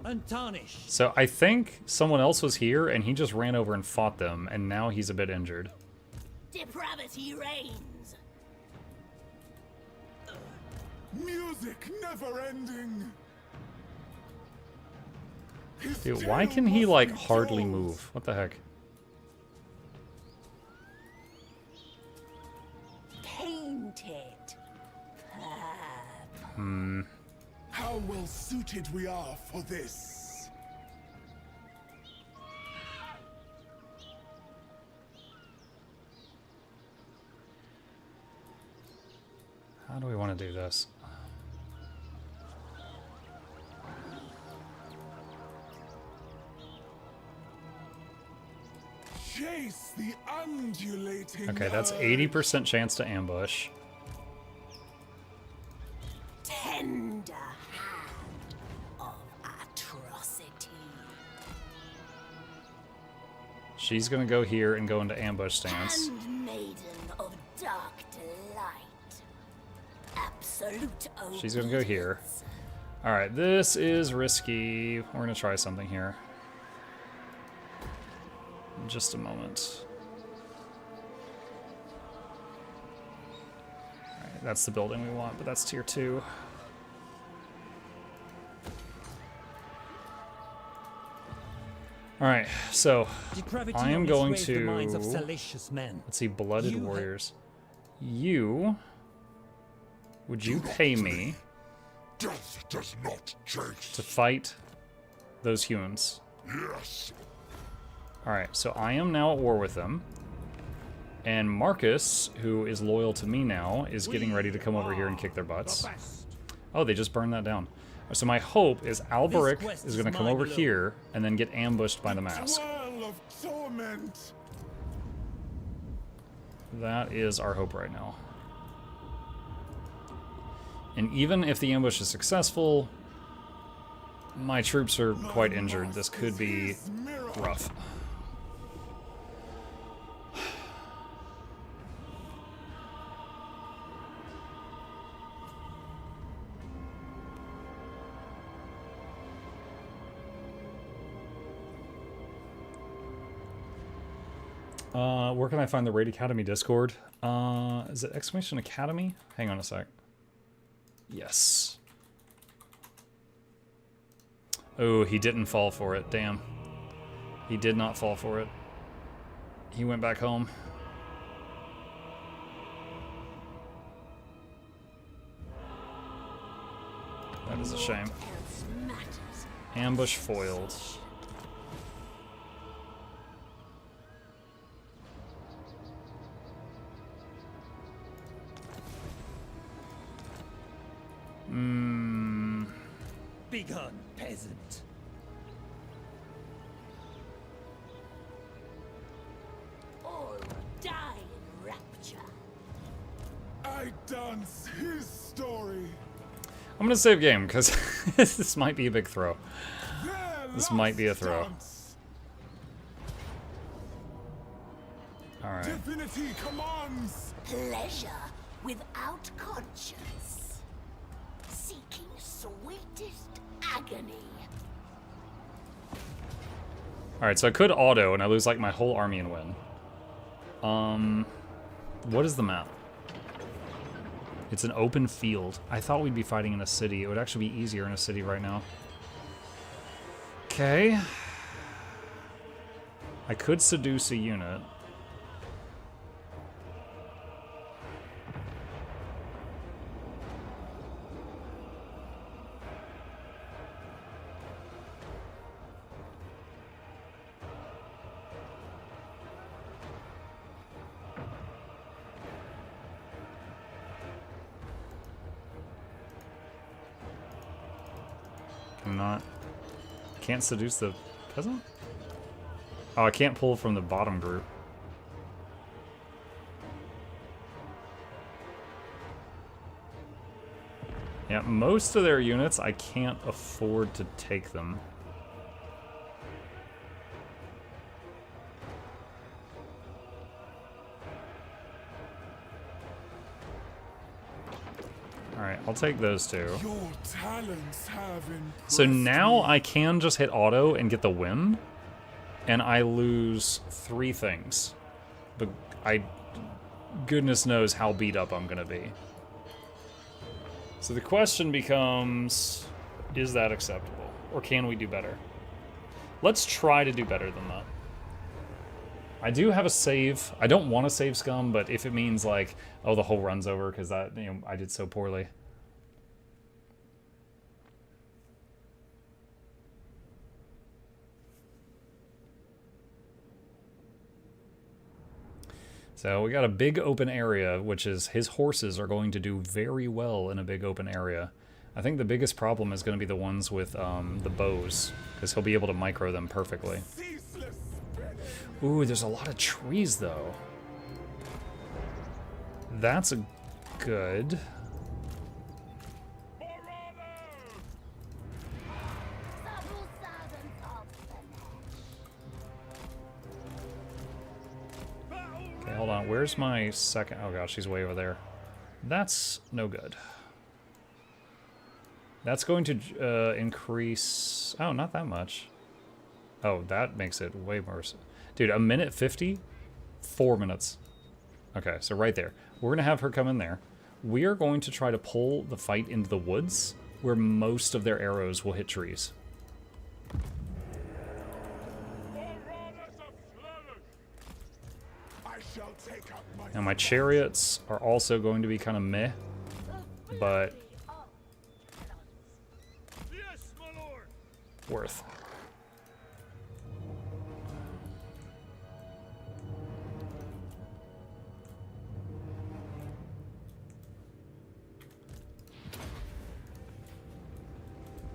Untarnished. So I think someone else was here, and he just ran over and fought them, and now he's a bit injured. Depravity reigns. Music never ending. His Dude, why tale can he, must like, be hardly told. move? What the heck? Painted. How well suited we are for this. gonna do this. Chase the undulating. Okay, that's 80% chance to ambush. Tender hand of atrocity. She's gonna go here and go into ambush stance. Handmaiden of dark delight. Absolute She's gonna go here. Alright, this is risky. We're gonna try something here. In just a moment. Alright, that's the building we want, but that's tier 2. Alright, so Depravity I am only going sways the minds of to... salacious men. Let's see, Blooded You Warriors. You... Would you pay me Death does not chase. to fight those humans? Yes. Alright, so I am now at war with them. And Marcus, who is loyal to me now, is getting ready to come over here and kick their butts. Oh, they just burned that down. So my hope is Alberic is going to come over here and then get ambushed by the mask. Well of torment. That is our hope right now. And even if the ambush is successful, my troops are quite injured. This could be rough. Where can I find the Raid Academy Discord? Is it exclamation Academy? Hang on a sec. Yes. Oh, he didn't fall for it. Damn. He did not fall for it. He went back home. That is a shame. Else matters. Ambush foiled. Begone, peasant. All die in rapture. I dance his story. I'm gonna save game because this might be a big throw. Their This might be a last throw. dance. Alright. Divinity commands. Pleasure without conscience. Seeking sweetest agony. Alright, so I could auto and I lose like my whole army and win. What is the map? It's an open field. I thought we'd be fighting in a city. It would actually be easier in a city right now. Okay. I could seduce a unit. I'm not... Can't seduce the peasant? Oh, I can't pull from the bottom group. Yeah, most of their units, I can't afford to take them. Alright, I'll take those two. Your talents have impressed So now me. I can just hit auto and get the win, and I lose 3 things. But goodness knows how beat up I'm gonna be. So the question becomes, is that acceptable? Or can we do better? Let's try to do better than that. I do have a save. I don't want to save scum, but if it means like, oh, the whole run's over because that, you know, I did so poorly. So we got a big open area, which is his horses are going to do very well in a big open area. I think the biggest problem is going to be the ones with the bows, because he'll be able to micro them perfectly. Ooh, there's a lot of trees, though. That's good. Okay, hold on. Where's my second? Oh gosh, she's way over there. That's no good. That's going to increase... Oh, not that much. Oh, that makes it way worse. Dude, a minute 50? 4 minutes. Okay, so right there. We're going to have her come in there. We are going to try to pull the fight into the woods, where most of their arrows will hit trees. Now my chariots are also going to be kind of meh, but worth.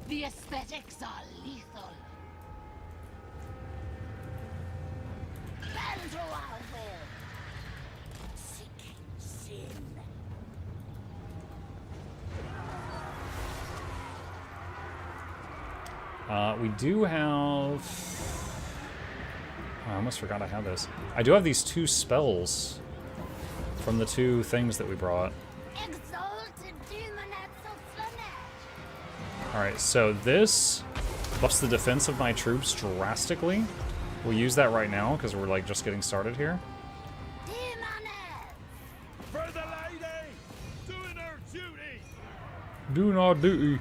The aesthetics are lethal. Bend to our will. Seeking sin. We do have... I almost forgot I had this. I do have these 2 spells from the 2 things that we brought. Exalted demonets of Slanesh. Alright, so this buffs the defense of my troops drastically. We'll use that right now, because we're like just getting started here. Demonets. For the lady, doing her duty. Do not duty.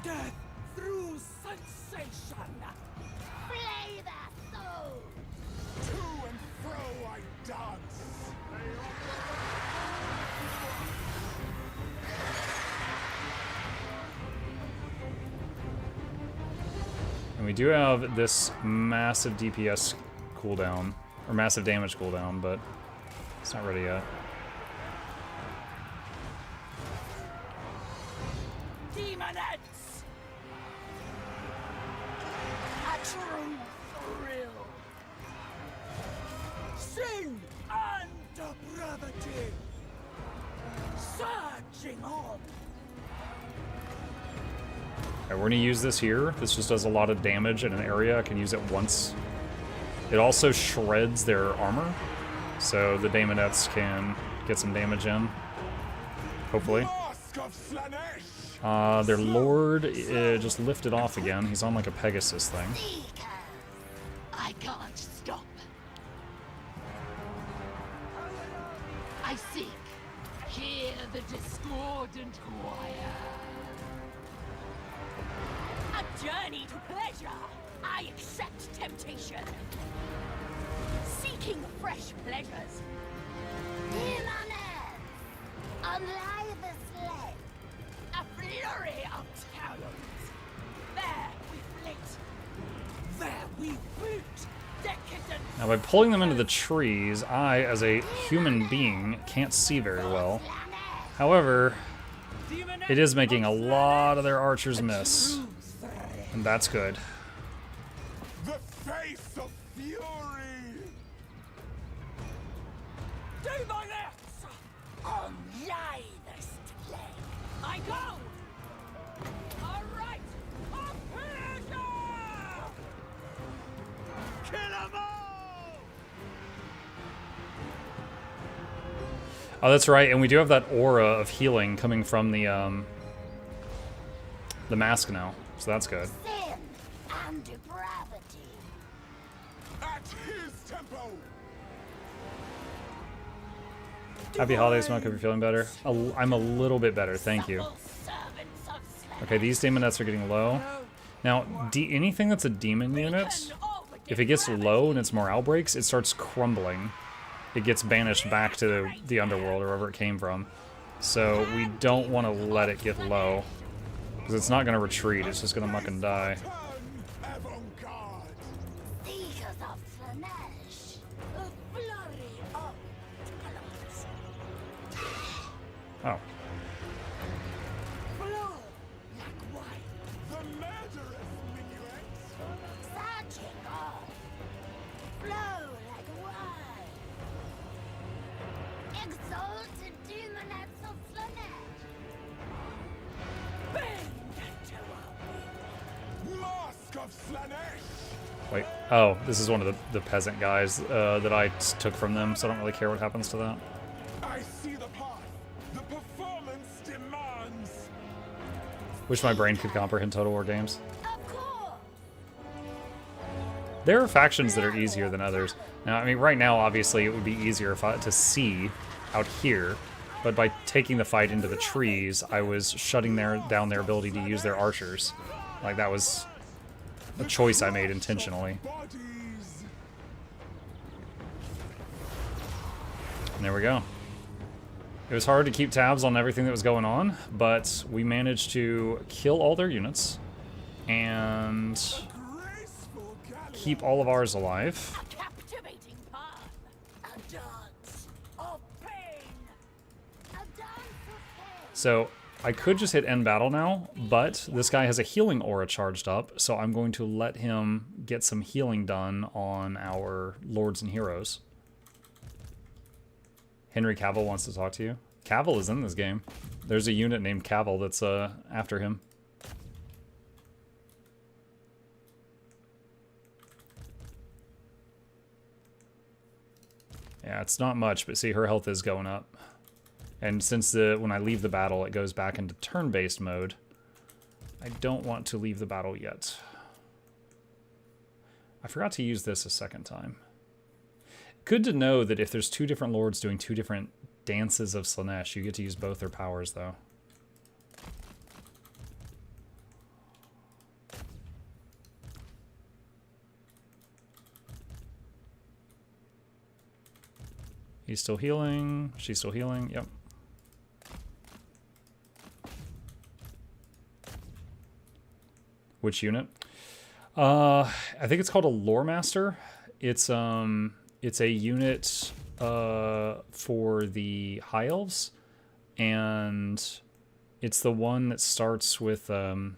Death through sensation. Play that soul. To and fro I dance. And we do have this massive DPS cooldown, or massive damage cooldown, but it's not ready yet. Demonettes. A true thrill. Sin and depravity. Surging on. Alright, we're gonna use this here. This just does a lot of damage in an area. I can use it once. It also shreds their armor, so the Daemonettes can get some damage in. Hopefully. Mask of Slanesh. Their lord just lifted off again. He's on like a Pegasus thing. Seekers. I can't stop. I seek. Hear the discordant choir. A journey to pleasure. I accept temptation. Seeking fresh pleasures. Demoness. Unlie the sled. A flurry of talons. There we flit. There we boot. Decadent. Now by pulling them into the trees, I, as a human being, can't see very well. However, it is making a lot of their archers miss. And that's good. The face of fury. Demonets. Unlie the sled. I go. All right. Up pleasure. Kill 'em all. Oh, that's right, and we do have that aura of healing coming from the mask now, so that's good. Sin and depravity. At his tempo. Happy holidays, Monk. Hope you're feeling better. I'm a little bit better, thank you. Supple servants of Slanesh. Okay, these Daemonettes are getting low. Now, anything that's a demon unit, if it gets low and its morale breaks, it starts crumbling. It gets banished back to the underworld or wherever it came from. So we don't want to let it get low, because it's not going to retreat, it's just going to muck and die. Turn avant-garde. Seekers of Slanesh. flurry of talons. Oh. Flow like wine. The murderous minuets! Surging on. Flow like wine. Exalted demonets of Slanesh. Bend to our Mask of Slanesh! Wait. Oh, this is one of the peasant guys that I took from them, so I don't really care what happens to that. I see the path. The performance demands. Wish my brain could comprehend Total War games. Of course. There are factions that are easier than others. Now, I mean, right now, obviously, it would be easier to see out here, but by taking the fight into the trees, I was shutting down their ability to use their archers. Like, that was a choice I made intentionally. Bodies. And there we go. It was hard to keep tabs on everything that was going on, but we managed to kill all their units and Graceful gallop. keep all of ours alive. A captivating path. A dance of pain. A dance of pain. So I could just hit end battle now, but this guy has a healing aura charged up, so I'm going to let him get some healing done on our lords and heroes. Henry Cavill wants to talk to you. Cavill is in this game. There's a unit named Cavill that's after him. Yeah, it's not much, but see, her health is going up. And since when I leave the battle, it goes back into turn-based mode, I don't want to leave the battle yet. I forgot to use this a second time. Good to know that if there's two different lords doing two different dances of Slanesh, you get to use both their powers, though. He's still healing. She's still healing. Yep. Which unit? I think it's called a Lore Master. It's a unit for the High Elves, and it's the one that starts with I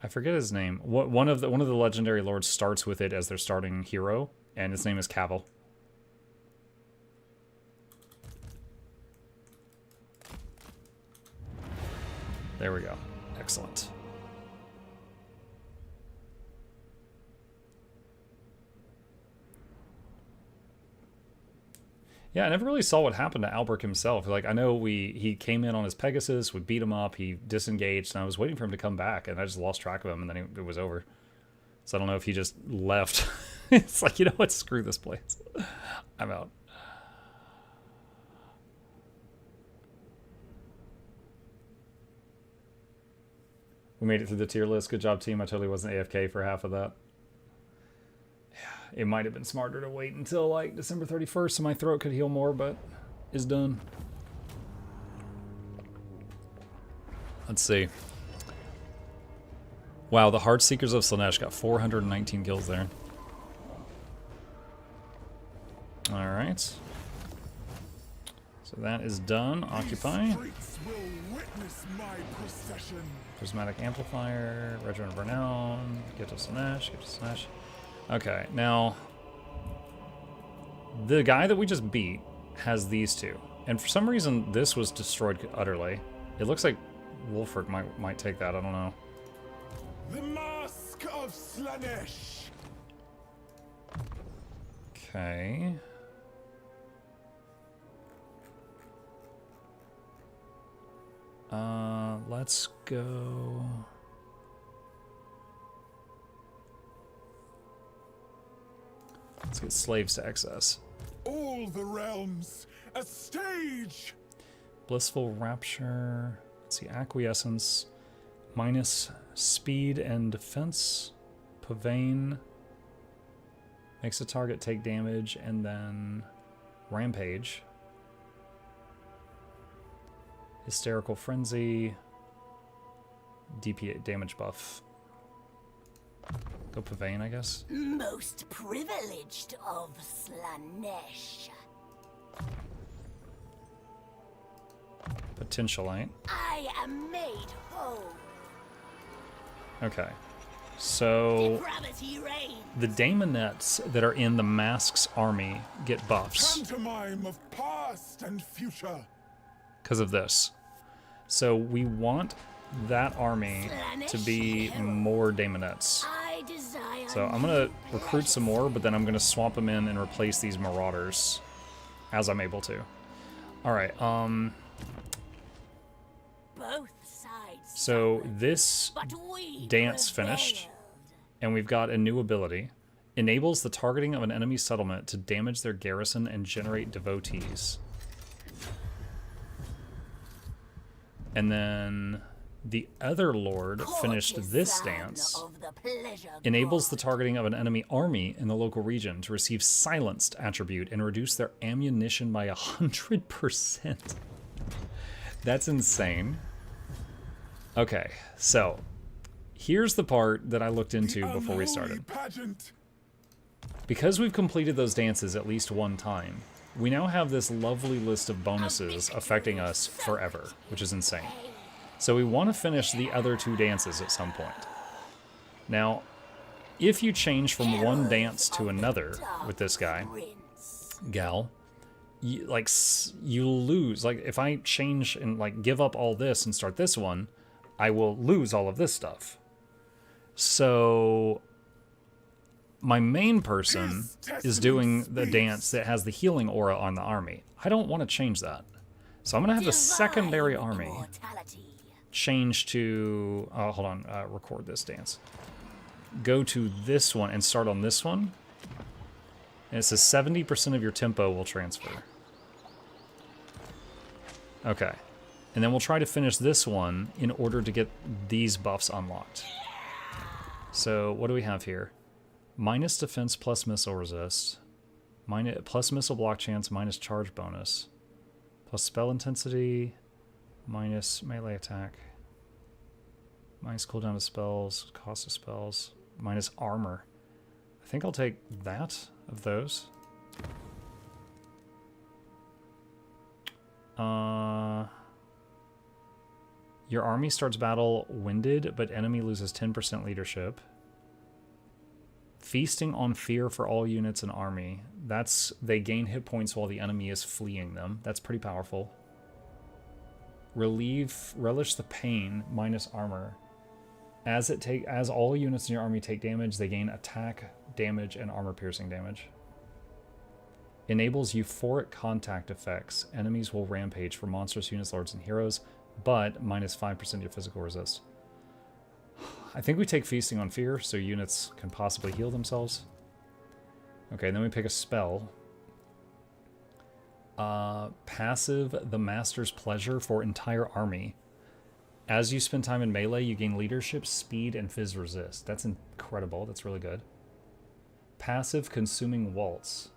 forget his name. One of the legendary lords starts with it as their starting hero, and his name is Cavill. There we go. Excellent. Yeah, I never really saw what happened to Albrecht himself. Like, I know he came in on his Pegasus, we beat him up, he disengaged, and I was waiting for him to come back, and I just lost track of him, and then it was over. So I don't know if he just left. It's like, you know what, screw this place. I'm out. We made it through the tier list. Good job, team. I totally wasn't AFK for half of that. It might have been smarter to wait until like December 31st so my throat could heal more, but it's done. Let's see. Wow, the Heartseekers of Slanesh got 419 kills there. Alright. So that is done. Occupy. Streets will witness my procession. Prismatic Amplifier, Regiment of Renown, get to Slanesh, get to Slanesh. Okay, now, the guy that we just beat has these two. And for some reason, this was destroyed utterly. It looks like Wolfric might take that, I don't know. The Mask of Slanesh. Okay. Let's go... Let's get slaves to excess. All the realms, a stage. Blissful Rapture. Let's see, Acquiescence. Minus speed and defense. Pavane. Makes the target take damage, and then Rampage. Hysterical Frenzy. DP damage buff. Go Pavane, I guess. Most privileged of Slanesh. Potentialite. I am made whole. Okay. So Depravity reigns. the daemonettes that are in the Mask's army get buffs Pantomime of past and future. because of this. So we want that army to be more daemonettes. I desire. So I'm gonna recruit some more, but then I'm gonna swap them in and replace these marauders as I'm able to. All right. Both sides. So this But we dance prevailed. finished, and we've got a new ability. Enables the targeting of an enemy settlement to damage their garrison and generate devotees. And then the other lord finished this Courtesan dance. of the pleasure Enables the god. targeting of an enemy army in the local region to receive silenced attribute and reduce their ammunition by 100%. That's insane. Okay, so here's the part that I looked into before we Unholy started. pageant. Because we've completed those dances at least one time, we now have this lovely list of bonuses affecting us forever, which is insane. So we want to finish the other two dances at some point. Now, if you change from one dance to another with this guy, gal, you lose. Like, if I change and, like, give up all this and start this one, I will lose all of this stuff. So my main person is doing the dance that has the healing aura on the army. I don't want to change that. So I'm going to have the secondary army change to... Oh, hold on. Record this dance. Go to this one and start on this one. And it says 70% of your tempo will transfer. Okay. And then we'll try to finish this one in order to get these buffs unlocked. So what do we have here? Minus defense plus missile resist. Plus missile block chance minus charge bonus. Plus spell intensity minus melee attack. Minus cooldown of spells, cost of spells. Minus armor. I think I'll take that of those. Your army starts battle winded, but enemy loses 10% leadership. Feasting on fear for all units and army. They gain hit points while the enemy is fleeing them. That's pretty powerful. Relish the pain minus armor. As all units in your army take damage, they gain attack, damage, and armor piercing damage. Enables euphoric contact effects. Enemies will rampage for monsters, units, lords, and heroes, but minus 5% your physical resist. I think we take Feasting on Fear, so units can possibly heal themselves. Okay, then we pick a spell. Passive, the Master's Pleasure for entire army. As you spend time in melee, you gain leadership, speed, and phys resist. That's incredible. That's really good. Passive, Consuming Waltz.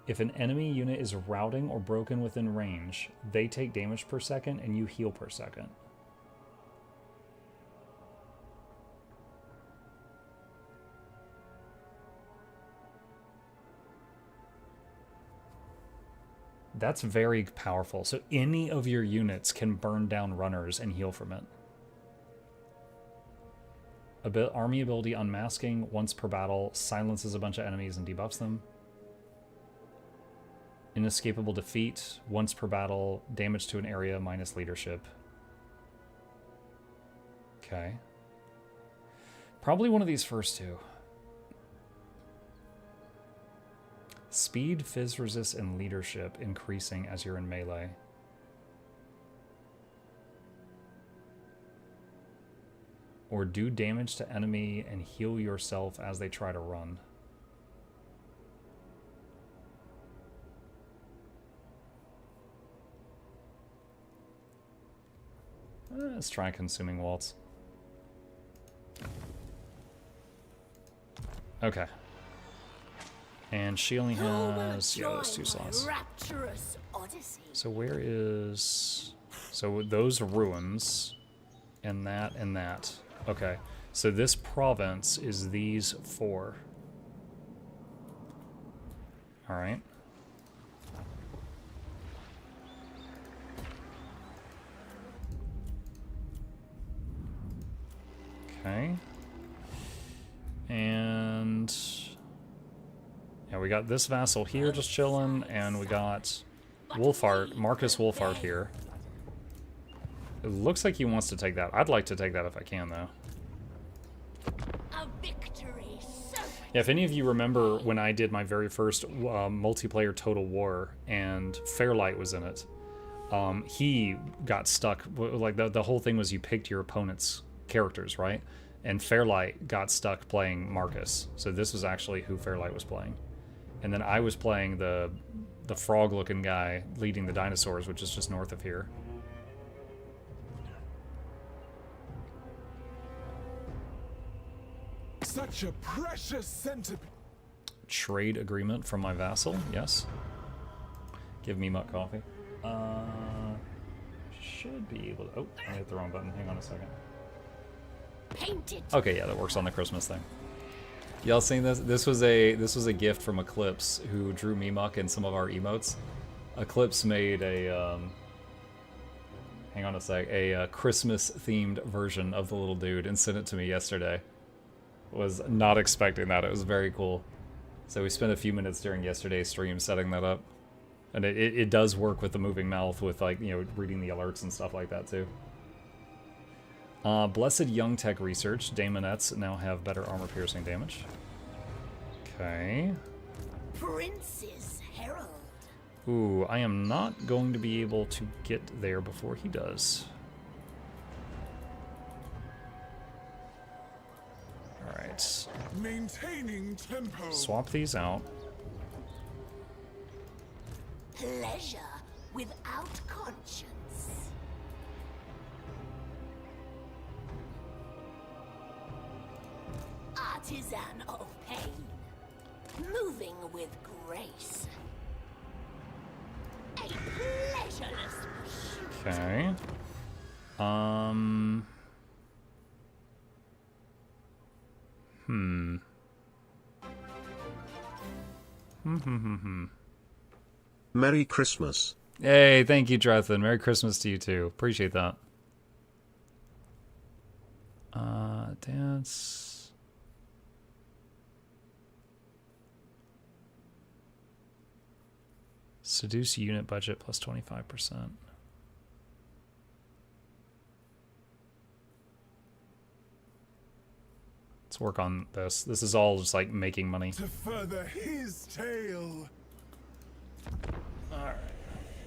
If an enemy unit is routing or broken within range, they take damage per second and you heal per second. That's very powerful. So any of your units can burn down runners and heal from it. Army ability Unmasking, once per battle, silences a bunch of enemies and debuffs them. Inescapable Defeat, once per battle, damage to an area minus leadership. Okay. Probably one of these first two. Speed, Phys resist, and leadership increasing as you're in melee. Or do damage to enemy and heal yourself as they try to run. Let's try Consuming Waltz. Okay. And she only has, those two slots. So where is... So those ruins, and that, and that. Okay. So this province is these 4. All right. Okay. And yeah, we got this vassal here just chilling, and we got Wolfhart, Marcus Wolfhart here. It looks like he wants to take that. I'd like to take that if I can, though. A victory. Yeah, if any of you remember when I did my very first multiplayer Total War and Fairlight was in it, he got stuck. Like the whole thing was you picked your opponent's characters, right? And Fairlight got stuck playing Marcus. So this was actually who Fairlight was playing. And then I was playing the frog-looking guy leading the dinosaurs, which is just north of here. Such a precious centipede. Trade agreement from my vassal, yes. Give me muck coffee. Should be able to... Oh, I hit the wrong button. Hang on a second. Paint it. Okay, yeah, that works on the Christmas thing. Y'all seen this? This was a gift from Eclipse, who drew me muck in some of our emotes. Eclipse made a hang on a sec, a Christmas-themed version of the little dude and sent it to me yesterday. Was not expecting that. It was very cool. So we spent a few minutes during yesterday's stream setting that up. And it does work with the moving mouth, with, like, you know, reading the alerts and stuff like that too. Blessed Young Tech Research. Daemonettes now have better armor piercing damage. Okay. Prince's Herald. Ooh, I am not going to be able to get there before he does. Alright. Maintaining tempo. Swap these out. Pleasure without conscience. Artisan of pain. Moving with grace. A pleasureless pursuit. Okay. Merry Christmas. Hey, thank you, Drethan. Merry Christmas to you too. Appreciate that. Dance. Seduce unit budget plus 25%. Let's work on this. This is all just like making money. To further his tale. Alright.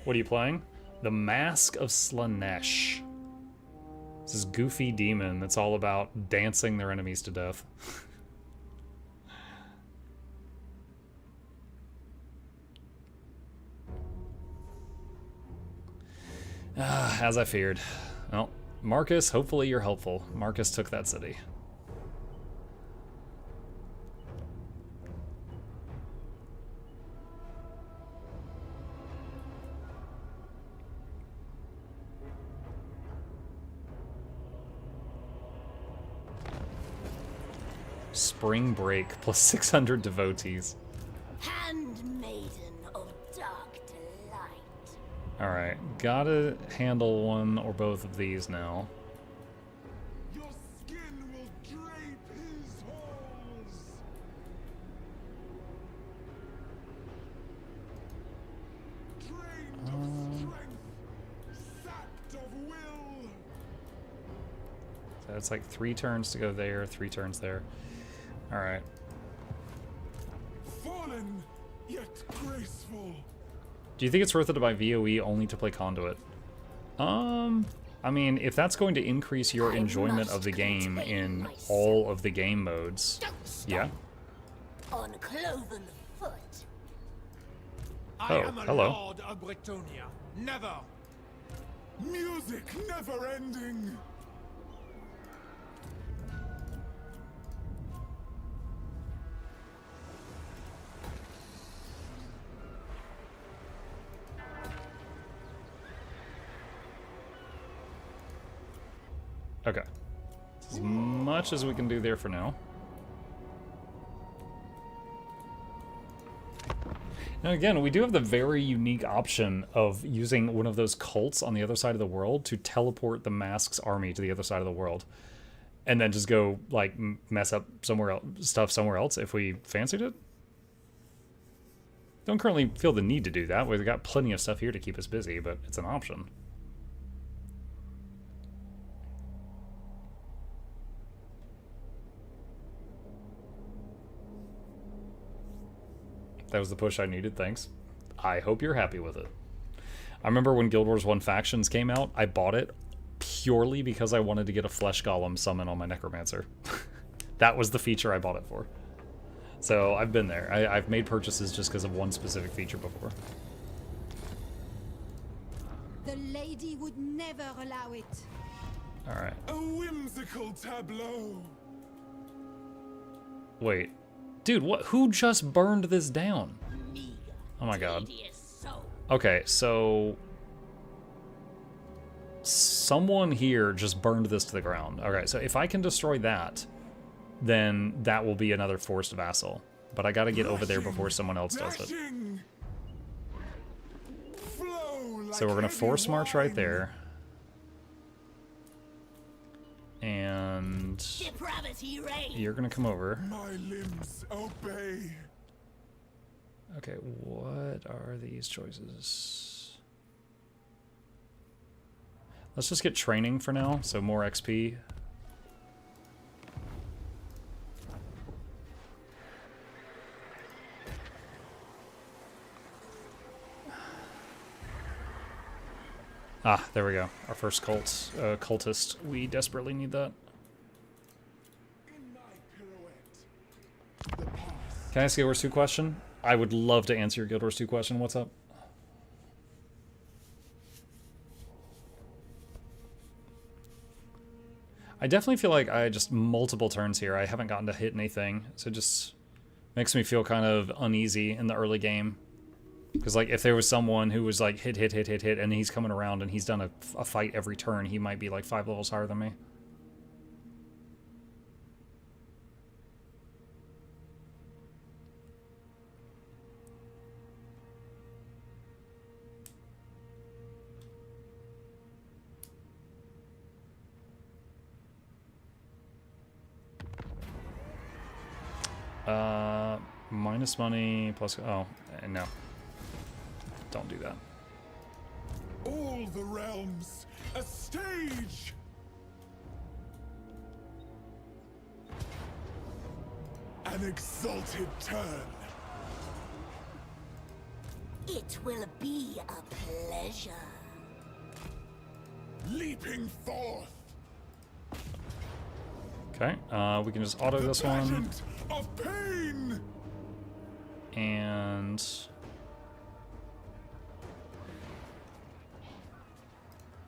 What are you playing? The Mask of Slanesh. This is goofy demon that's all about dancing their enemies to death. As I feared. Well, Marcus, hopefully you're helpful. Marcus took that city. Spring Break plus 600 devotees. Handmaiden of dark delight. Alright, gotta handle one or both of these now. Your skin will drape his halls. Drained of strength, sapped of will. So it's like 3 turns to go there, 3 turns there. Alright. Fallen, yet graceful. Do you think it's worth it to buy VOE only to play Conduit? I mean, if that's going to increase your enjoyment of the game in all of the game modes, yeah. On cloven foot. I Oh, am a hello. lord of Bretonia. Never. Music never ending. Okay. This is much as we can do there for now. And again, we do have the very unique option of using one of those cults on the other side of the world to teleport the Mask's army to the other side of the world. And then just go, like, mess up stuff somewhere else if we fancied it. Don't currently feel the need to do that. We've got plenty of stuff here to keep us busy, but it's an option. That was the push I needed, thanks. I hope you're happy with it. I remember when Guild Wars 1 Factions came out, I bought it purely because I wanted to get a Flesh Golem summon on my Necromancer. That was the feature I bought it for. So I've been there. I've made purchases just because of one specific feature before. The lady would never allow it. Alright. A whimsical tableau. Wait. Dude, what? Who just burned this down? Oh my god. Okay, so... someone here just burned this to the ground. Okay, so if I can destroy that, then that will be another forced vassal. But I gotta get over there before someone else does it. So we're gonna force march right there. And you're gonna come over. My limbs obey. Okay, what are these choices? Let's just get training for now, so more XP. Ah, there we go. Our first cultist. We desperately need that. Can I ask a Guild Wars 2 question? I would love to answer your Guild Wars 2 question. What's up? I definitely feel like I just multiple turns here. I haven't gotten to hit anything, so it just makes me feel kind of uneasy in the early game. Because, like, if there was someone who was, like, hit, and he's coming around and he's done a fight every turn, he might be, like, 5 levels higher than me. Minus money, plus... oh, no. Don't do that. All the realms, a stage. An exalted turn. It will be a pleasure. Leaping forth. Okay, we can just auto this one. Pageant of pain. And...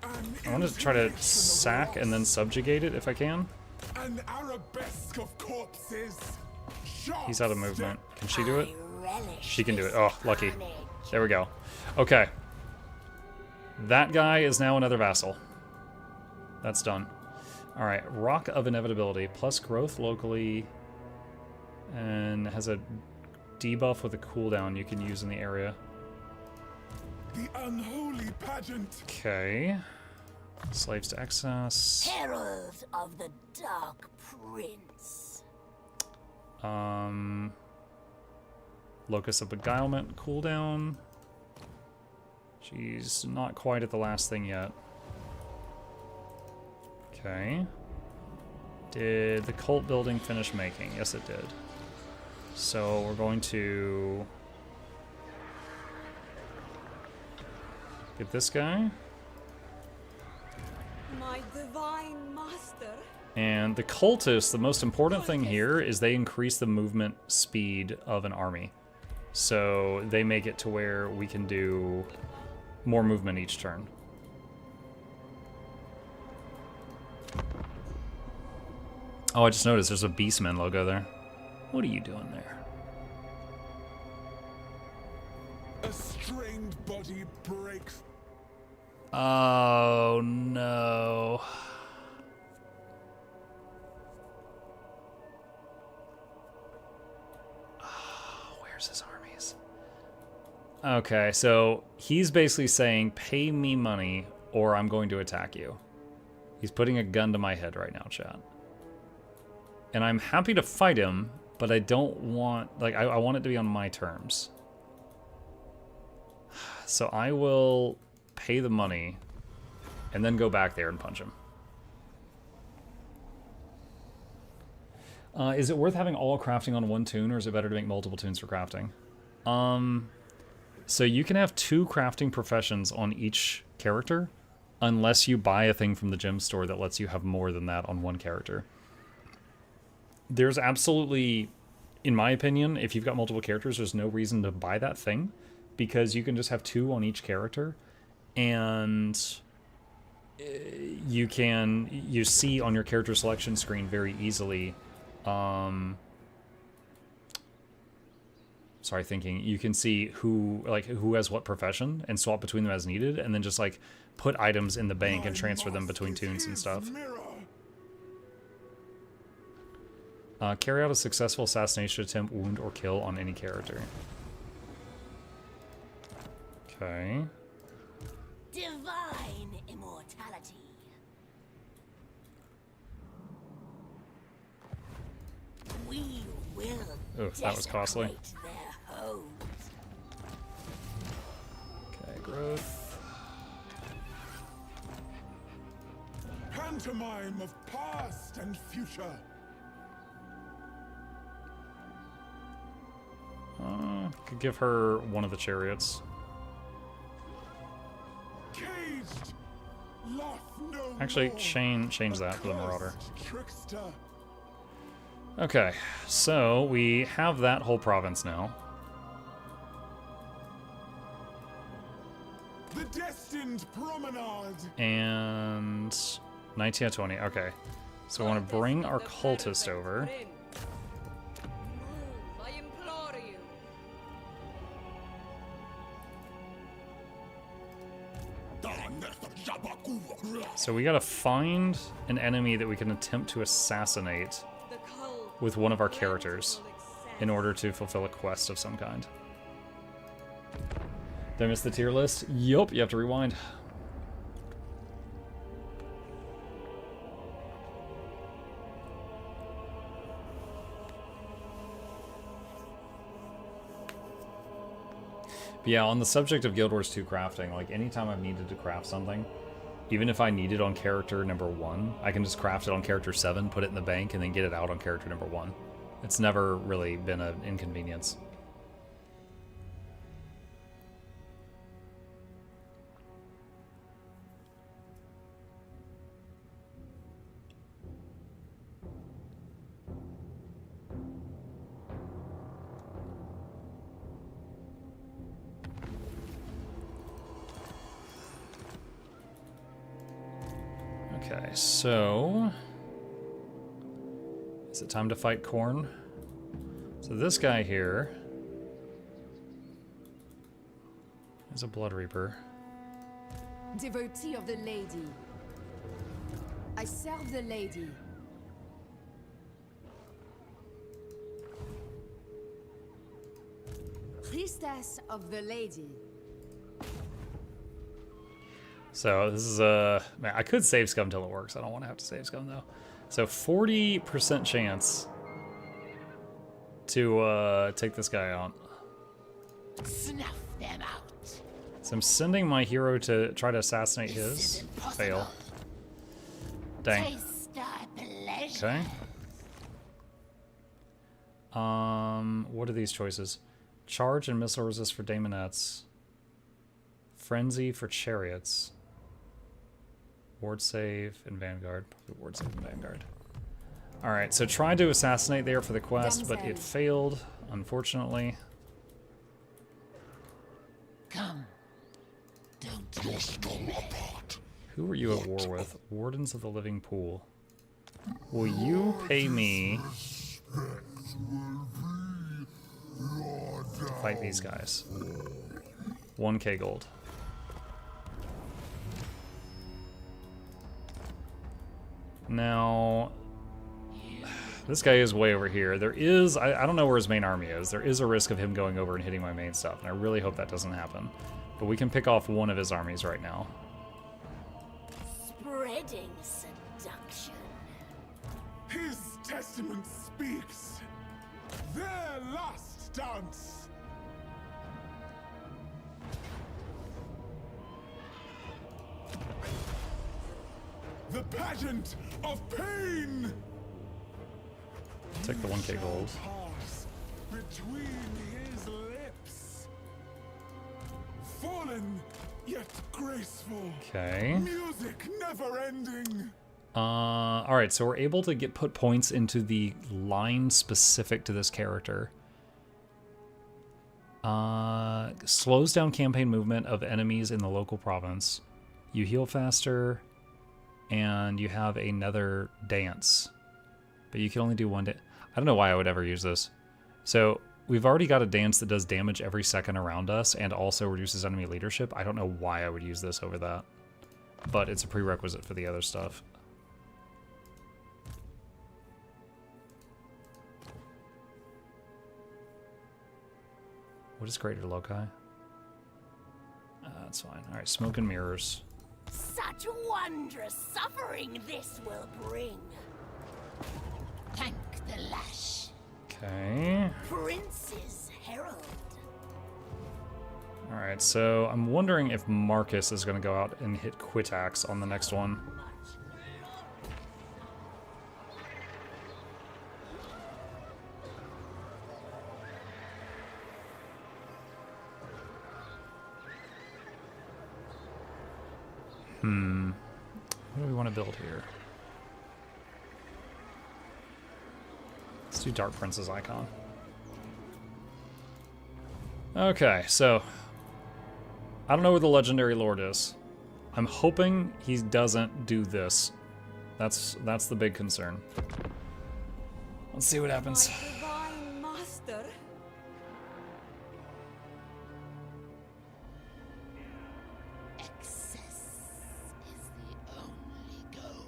I want to try to sack and then subjugate it if I can. An arabesque of corpses. He's out of movement. Can she do it? She can do it. Oh, lucky. There we go. Okay. That guy is now another vassal. That's done. Alright, Rock of Inevitability. Plus growth locally. And has a debuff with a cooldown you can use in the area. The unholy pageant. Okay. Slaves to excess. Herald of the Dark Prince. Locus of Beguilement cooldown. She's not quite at the last thing yet. Okay. Did the cult building finish making? Yes, it did. So we're going to get this guy. My divine master. And the cultists, the most important thing here is they increase the movement speed of an army. So they make it to where we can do more movement each turn. Oh, I just noticed there's a Beastman logo there. What are you doing there? A strained body breaks. Oh, no. There's his armies. Okay, so he's basically saying, pay me money or I'm going to attack you. He's putting a gun to my head right now, chat. And I'm happy to fight him, but I don't want, like, I want it to be on my terms. So I will pay the money and then go back there and punch him. Is it worth having all crafting on one toon, or is it better to make multiple toons for crafting? So you can have 2 crafting professions on each character, unless you buy a thing from the gem store that lets you have more than that on one character. There's absolutely, in my opinion, if you've got multiple characters, there's no reason to buy that thing, because you can just have 2 on each character, and you see on your character selection screen very easily. Sorry, thinking. You can see who has what profession and swap between them as needed, and then just like put items in the bank and transfer them between toons and stuff. Carry out a successful assassination attempt, wound, or kill on any character. Okay. Divine immortality. We will Oof, that was costly. desecrate their homes. Okay, growth. Pantomime of past and future. Could give her one of the chariots. Caged. Loth no Actually, more. change that for the Marauder. Accursed trickster. Okay, so we have that whole province now. The destined promenade. And 19 out of 20. Okay, so we want to bring our cultist over. I implore you. So we gotta find an enemy that we can attempt to assassinate The cult with one of our characters in order to fulfill a quest of some kind. Did I miss the tier list? Yup, you have to rewind. But yeah, on the subject of Guild Wars 2 crafting, like anytime I've needed to craft something, even if I need it on character number 1, I can just craft it on character 7, put it in the bank, and then get it out on character number 1. It's never really been an inconvenience. Okay, so is it time to fight Khorne? So this guy here is a Blood Reaper. Devotee of the lady. I serve the lady. Priestess of the lady. So this is man, I could save scum till it works. I don't want to have to save scum though. So 40% chance to take this guy out. Snuff them out. So I'm sending my hero to try to assassinate his. Fail. Dang. Taste thy pleasure. Okay. What are these choices? Charge and missile resist for daemonettes. Frenzy for chariots. Ward save and Vanguard. Probably ward save and Vanguard. Alright, so tried to assassinate there for the quest, but it failed, unfortunately. Come. Don't Who are you at war with? Wardens of the Living Pool. Will you pay me to fight these guys? 1k gold. Now, This guy is way over here. There is, I don't know where his main army is. There is a risk of him going over and hitting my main stuff, and I really hope that doesn't happen. But we can pick off one of his armies right now. Spreading seduction. His testament speaks. Their last dance. The pageant of pain. Take the 1k gold. Pass between his lips. Fallen yet graceful. Okay. Music never ending. Alright, so we're able to put points into the line specific to this character. Slows down campaign movement of enemies in the local province. You heal faster, and you have another dance. But you can only do one. I don't know why I would ever use this. So we've already got a dance that does damage every second around us and also reduces enemy leadership. I don't know why I would use this over that. But it's a prerequisite for the other stuff. What is greater loci? That's fine. Alright, smoke and mirrors. Such wondrous suffering this will bring. Thank the lash. Okay. Prince's herald. Alright, so I'm wondering if Marcus is going to go out and hit Quitax on the next one. What do we want to build here? Let's do Dark Prince's icon. Okay, so I don't know where the Legendary Lord is. I'm hoping he doesn't do this. That's the big concern. Let's see what happens. Divine master. Excess is the only goal.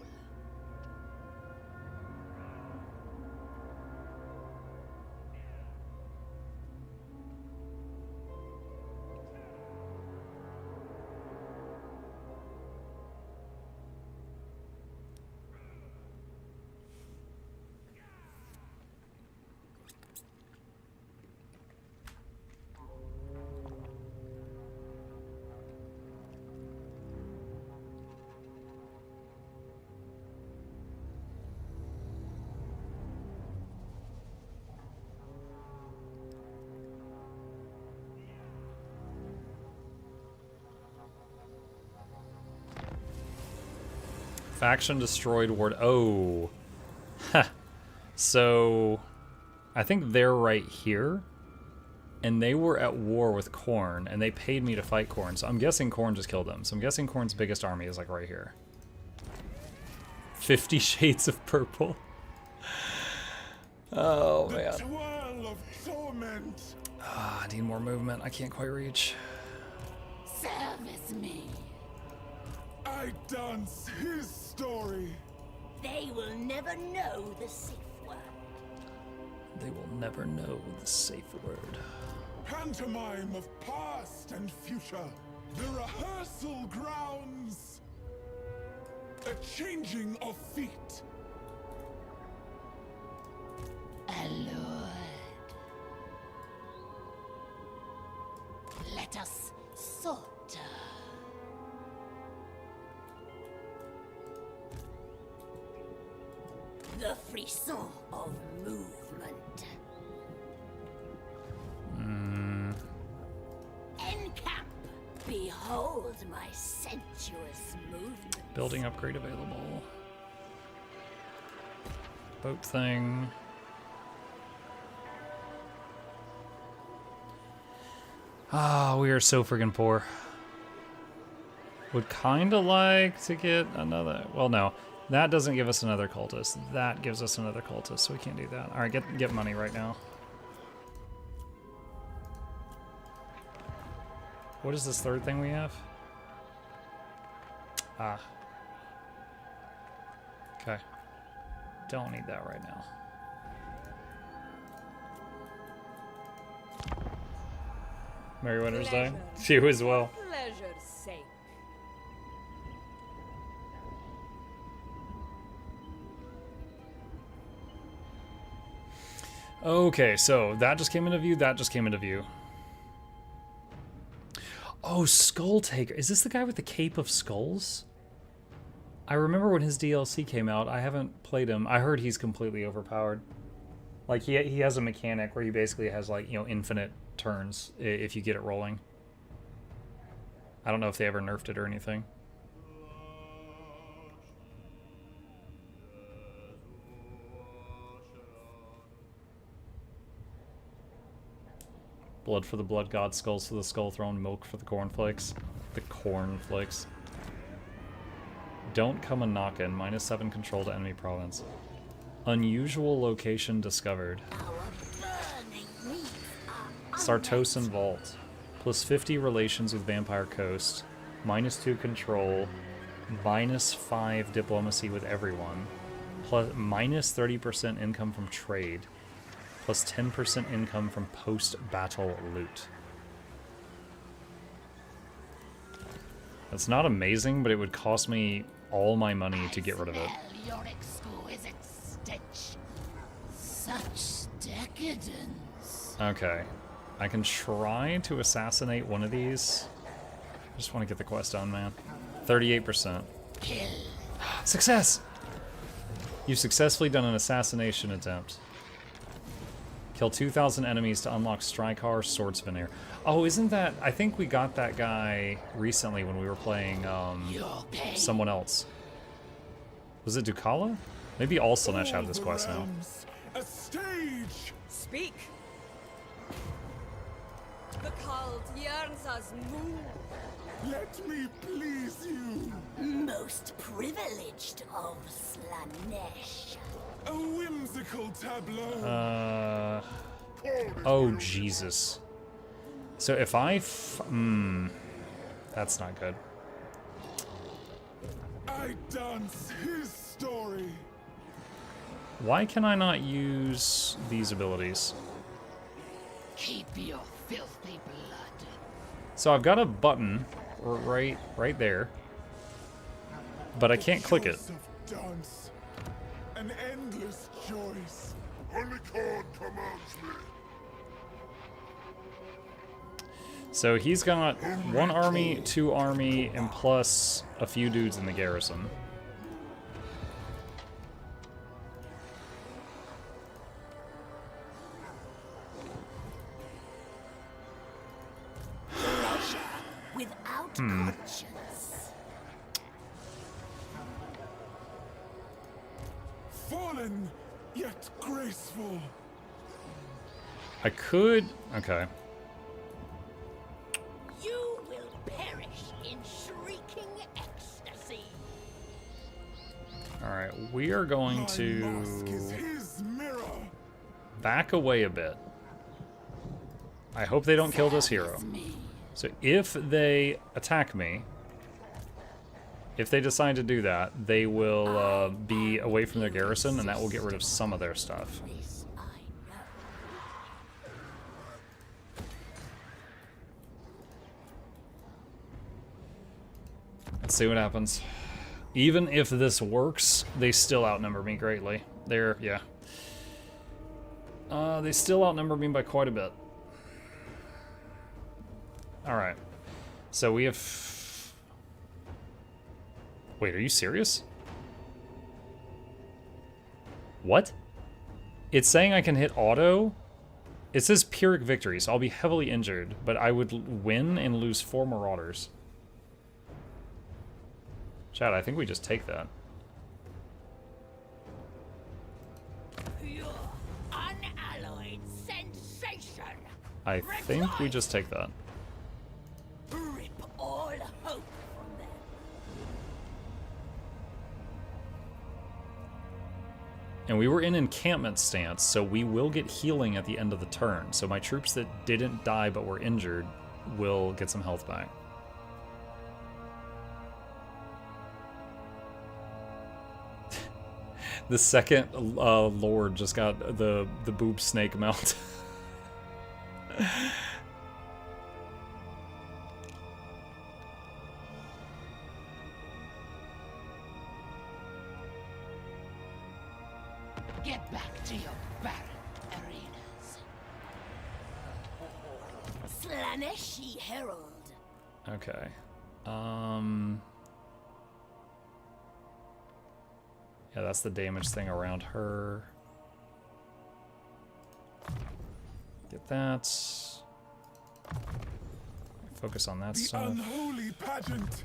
Faction destroyed ward. Oh. So I think they're right here. And they were at war with Khorne, and they paid me to fight Khorne. So I'm guessing Khorne just killed them. So I'm guessing Khorne's biggest army is like right here. 50 Shades of Purple. Oh, man. The twirl of torment. I need more movement. I can't quite reach. Service me. I dance his story. They will never know the safe word. They will never know the safe word. Pantomime of past and future. The rehearsal grounds. A changing of feet. Allured. Let us sort. The frisson of movement. Encamp. Behold my sensuous movement. Building upgrade available. Boat thing. Ah, we are so friggin' poor. Would kinda like to get another. Well, no. That doesn't give us another cultist. That gives us another cultist, so we can't do that. Alright, get money right now. What is this third thing we have? Ah. Okay. Don't need that right now. Merry Winter's Day. To you as well. Pleasure's sake. Okay, so that just came into view, that just came into view. Oh, Skull Taker. Is this the guy with the Cape of Skulls? I remember when his DLC came out. I haven't played him. I heard he's completely overpowered. Like, he has a mechanic where he basically has, like, you know, infinite turns if you get it rolling. I don't know if they ever nerfed it or anything. Blood for the blood god, skulls for the skull throne, milk for the cornflakes. The cornflakes. Don't come a knockin'. -7 control to enemy province. Unusual location discovered. Sartosan Vault. +50 relations with Vampire Coast. -2 control. -5 diplomacy with everyone. -30% income from trade. +10% income from post-battle loot. That's not amazing, but it would cost me all my money to get rid of it. Your exquisite stench. Such decadence. Okay. I can try to assassinate one of these. I just want to get the quest done, man. 38%. Kill. Success! You've successfully done an assassination attempt. Kill 2,000 enemies to unlock Strykar Swords Veneer. Oh, isn't that... I think we got that guy recently when we were playing someone else. Was it Ducala? Maybe all Slanesh have this quest now. A stage! Speak. The cult yearns us move. Let me please you. Most privileged of Slanesh. A whimsical tableau. Oh, Jesus. So if I... that's not good. I dance his story. Why can I not use these abilities? Keep your filthy blood. So I've got a button right there, but I can't click it. Choice of dance. An endless choice. Only God commands me. So he's got 1 army, 2 army, and plus a few dudes in the garrison. Pleasure without conscience. Fallen, yet graceful. I could... Okay. You will perish in shrieking ecstasy. Alright, we are going My mask is to his mirror. back away a bit. I hope they don't kill this hero. So if they attack me, if they decide to do that, they will be away from their garrison, and that will get rid of some of their stuff. This I know. Let's see what happens. Even if this works, they still outnumber me greatly. Yeah. They still outnumber me by quite a bit. Alright. So we have... Wait, are you serious? What? It's saying I can hit auto? It says Pyrrhic victory, so I'll be heavily injured, but I would win and lose 4 Marauders. Chad, I think we just take that. Pure, unalloyed sensation. I think we just take that. Rip all hope from them. And we were in encampment stance, so we will get healing at the end of the turn. So my troops that didn't die but were injured will get some health back. The second Lord just got the boob snake mount. Get back to your barren arenas. Slaneshi Herald. Okay. Yeah, that's the damage thing around her. Get that. Focus on that The stuff. unholy pageant.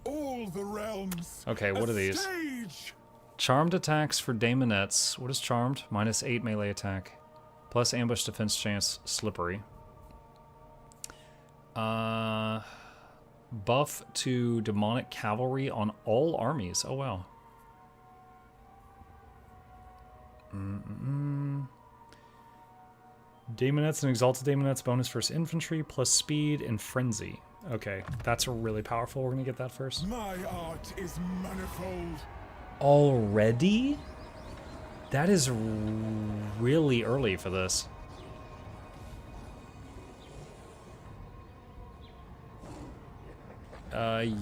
All the realms. Okay, what a are these? Stage. Charmed attacks for Daemonettes. What is charmed? -8 melee attack. Plus ambush defense chance, slippery. Buff to demonic cavalry on all armies. Oh, wow. Daemonettes and Exalted Daemonettes bonus versus infantry plus speed and frenzy. Okay, that's really powerful. We're gonna get that first. My art is manifold. Already? That is really early for this.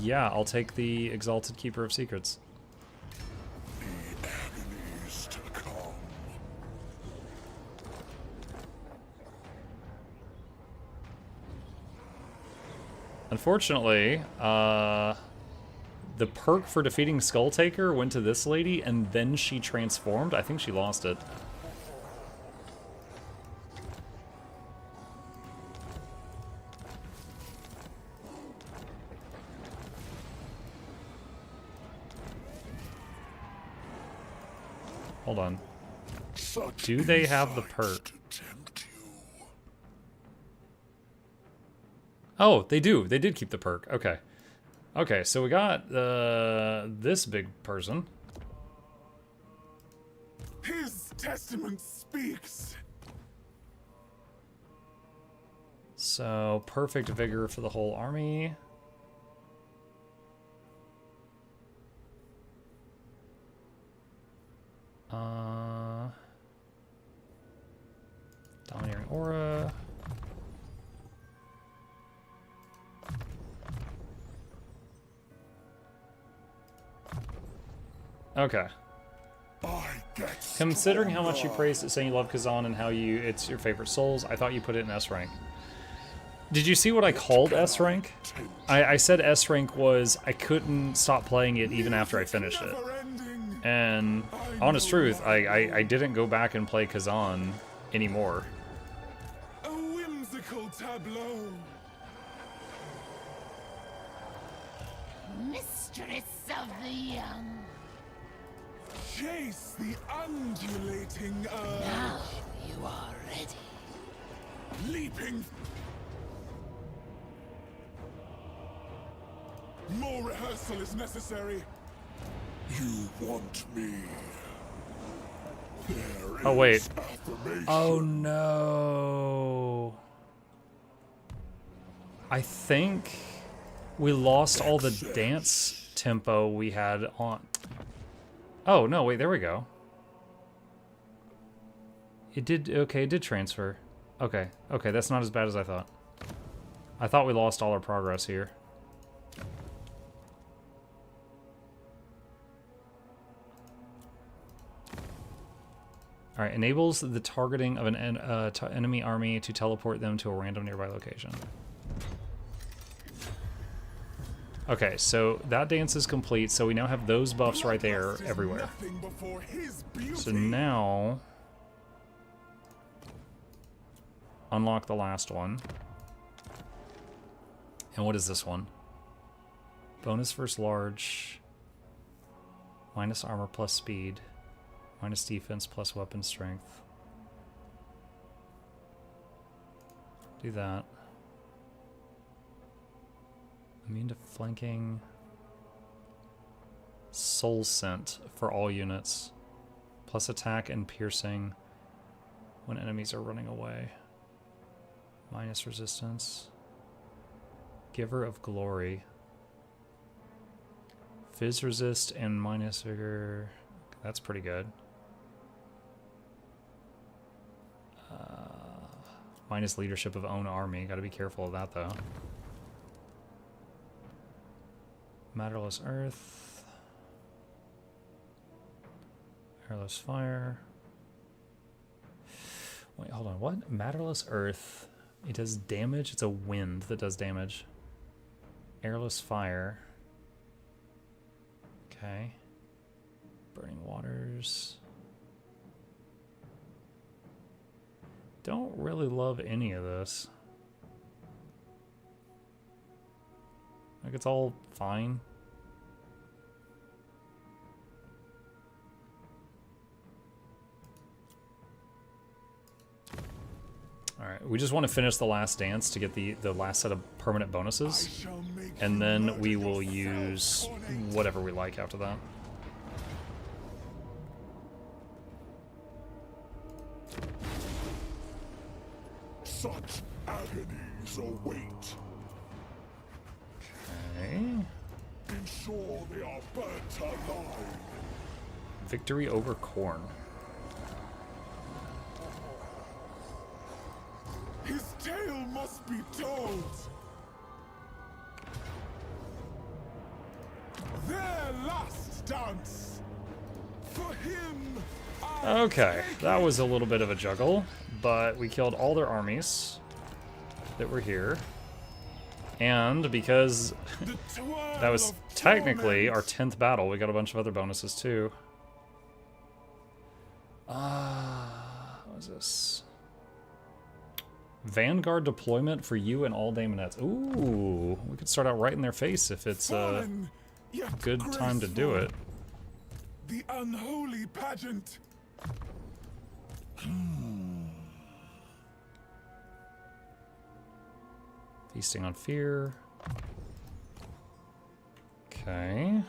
Yeah, I'll take the Exalted Keeper of Secrets. The agonies to come. Unfortunately, the perk for defeating Skulltaker went to this lady, and then she transformed. I think she lost it. Hold on. Such Do they have the insight perk? to tempt you. Oh, they do. They did keep the perk. Okay. Okay, so we got this big person. His testament speaks. So, perfect vigor for the whole army. Domineering aura. Okay. I get Considering how much you stronger. praised it, saying you love Kazan and how it's your favorite souls, I thought you put it in S rank. Did you see what I called S rank? I said S rank was I couldn't stop playing it even after I finished it. Never-ending. And honest truth, I didn't go back and play Kazan anymore. A whimsical tableau. Mistress of the young. Chase the undulating earth. Now you are ready. Leaping. More rehearsal is necessary. You want me. There Oh, wait. is affirmation. Oh no. I think we lost all the dance tempo we had on. Oh, no, wait, there we go. It did, okay, it did transfer. Okay, okay, that's not as bad as I thought. I thought we lost all our progress here. Alright, enables the targeting of an enemy army to teleport them to a random nearby location. Okay, so that dance is complete, so we now have those buffs right there Bloodlust is everywhere. nothing before his beauty. So now, unlock the last one. And what is this one? Bonus versus large, minus armor plus speed, minus defense plus weapon strength. Do that. Immune to flanking. Soul Scent for all units. Plus attack and piercing when enemies are running away. Minus resistance. Giver of Glory. Fizz resist and minus vigor. That's pretty good. Minus leadership of own army. Gotta be careful of that though. Matterless Earth. Airless fire. Wait, hold on. What? Matterless earth. It does damage? It's a wind that does damage. Airless fire. Okay. Burning waters. Don't really love any of this. Like, it's all fine. Alright, we just want to finish the last dance to get the last set of permanent bonuses. And then we will use whatever we like after that. Such agonies await. Okay. Ensure they are burnt alive. Victory over Korn. His tale must be told. Their last dance. For him. Okay, that was a little bit of a juggle, but we killed all their armies that were here. And because that was technically our 10th battle, we got a bunch of other bonuses too. What was this? Vanguard deployment for you and all daemonettes. Ooh, we could start out right in their face if it's a good time to do it. The unholy pageant. Feasting on fear. Okay.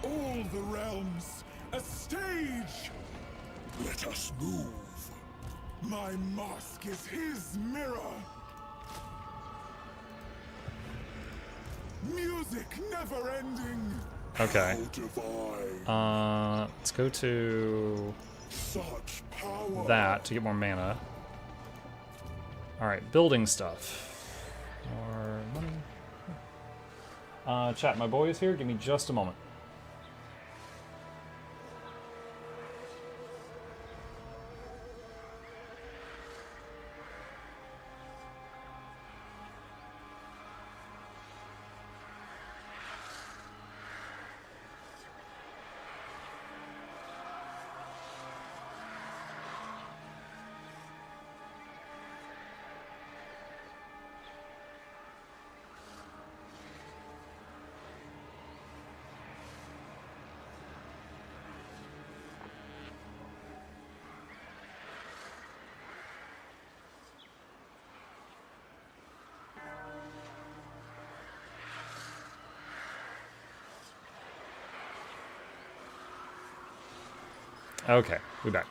All the realms, a stage. Let us move. My mask is his mirror. Music never ending. Okay. How divine. Let's go to Such power. that to get more mana. Alright, building stuff. More money. Chat, my boy is here. Give me just a moment. Okay, we're back.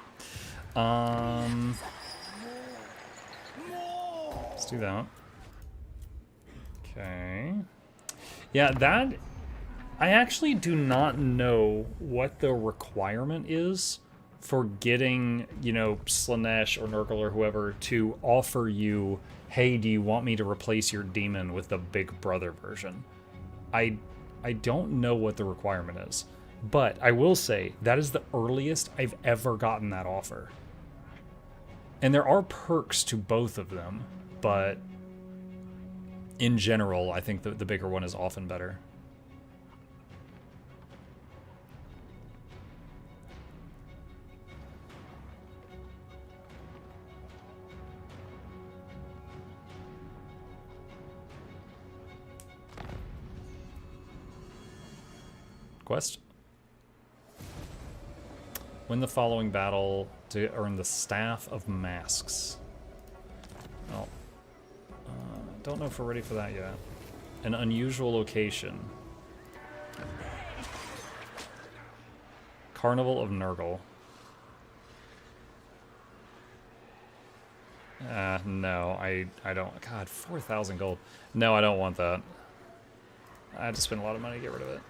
Let's do that. Okay. Yeah, that... I actually do not know what the requirement is for getting, you know, Slanesh or Nurgle or whoever to offer you, hey, do you want me to replace your demon with the Big Brother version? I don't know what the requirement is. But I will say, that is the earliest I've ever gotten that offer. And there are perks to both of them, but in general, I think the bigger one is often better. Quest? Win the following battle to earn the Staff of Masks. Well, don't know if we're ready for that yet. An unusual location. Carnival of Nurgle. No, I don't. God, 4,000 gold. No, I don't want that. I had to spend a lot of money to get rid of it.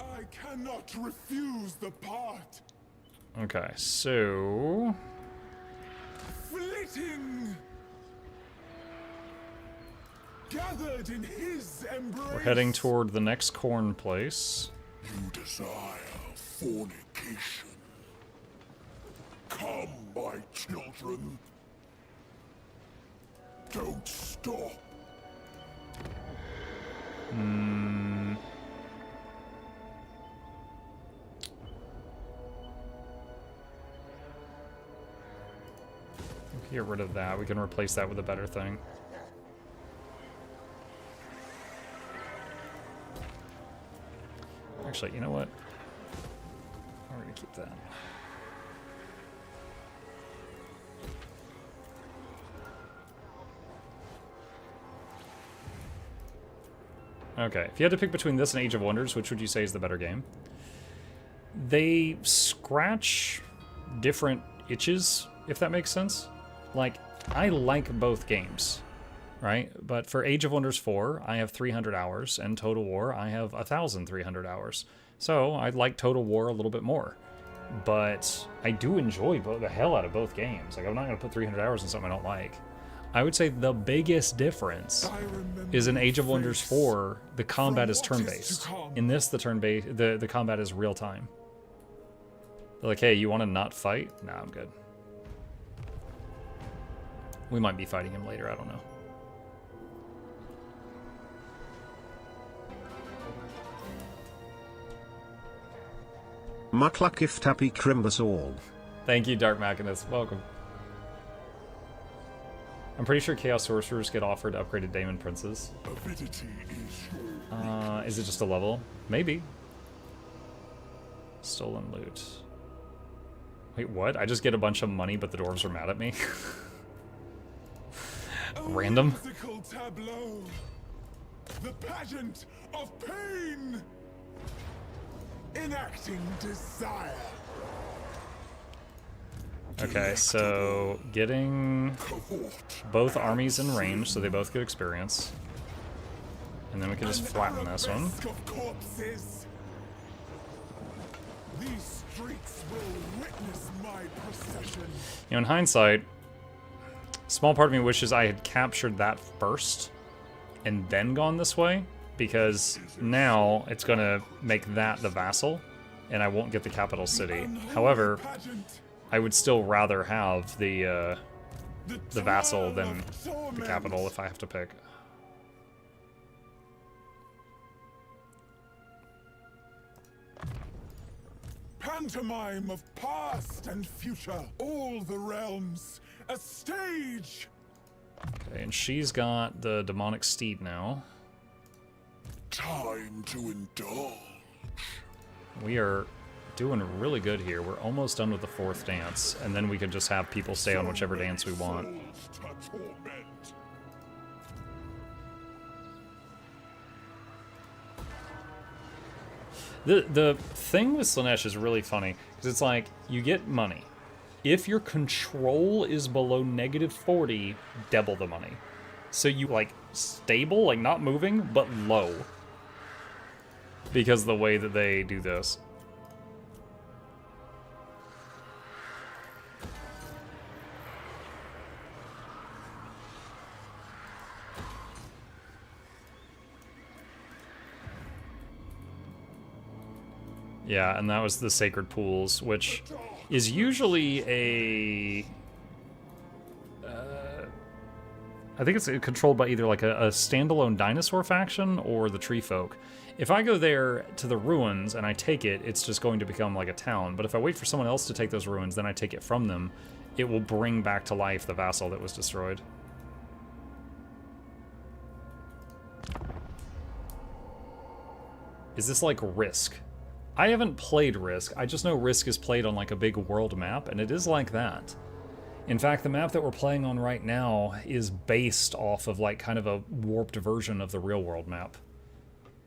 I cannot refuse the part. Okay, so... Flitting. gathered in his embrace. We're heading toward the next corn place. You desire fornication. Come, my children. Don't stop. Get rid of that. We can replace that with a better thing. Actually, you know what? We're gonna keep that. Okay, if you had to pick between this and Age of Wonders, which would you say is the better game? They scratch different itches, if that makes sense. Like, I like both games, right? But for Age of Wonders 4, I have 300 hours, and Total War, I have 1,300 hours. So, I like Total War a little bit more. But I do enjoy the hell out of both games. Like, I'm not going to put 300 hours in something I don't like. I would say the biggest difference is in Age of Wonders 4, the combat is turn-based. In this, the combat is real-time. Like, hey, you want to not fight? Nah, I'm good. We might be fighting him later, I don't know. MuklukYoutube Crimbus all. Thank you, Dark Machinus. Welcome. I'm pretty sure Chaos Sorcerers get offered upgraded Daemon Princes. Is it just a level? Maybe. Stolen loot. Wait, what? I just get a bunch of money, but the dwarves are mad at me? Random? Tableau. The pageant of pain. Enacting desire. Okay, so getting both armies in range, so they both get experience. And then we can just flatten this one. These streets will witness my procession. You know, in hindsight, small part of me wishes I had captured that first and then gone this way, because now it's going to make that the vassal, and I won't get the capital city. However, I would still rather have the vassal than the capital if I have to pick. Pantomime of past and future, all the realms, a stage. Okay, and she's got the demonic steed now. Time to indulge. We are doing really good here. We're almost done with the fourth dance, and then we can just have people stay on whichever dance we want. The thing with Slaanesh is really funny, because it's like, you get money. If your control is below -40, double the money. So you, like, stable, like not moving, but low. Because of the way that they do this. Yeah, and that was the Sacred Pools, which is usually a... I think it's controlled by either like a standalone dinosaur faction or the Tree Folk. If I go there to the ruins and I take it, it's just going to become like a town. But if I wait for someone else to take those ruins, then I take it from them, it will bring back to life the vassal that was destroyed. Is this like Risk? I haven't played Risk, I just know Risk is played on like a big world map, and it is like that. In fact, the map that we're playing on right now is based off of like kind of a warped version of the real world map.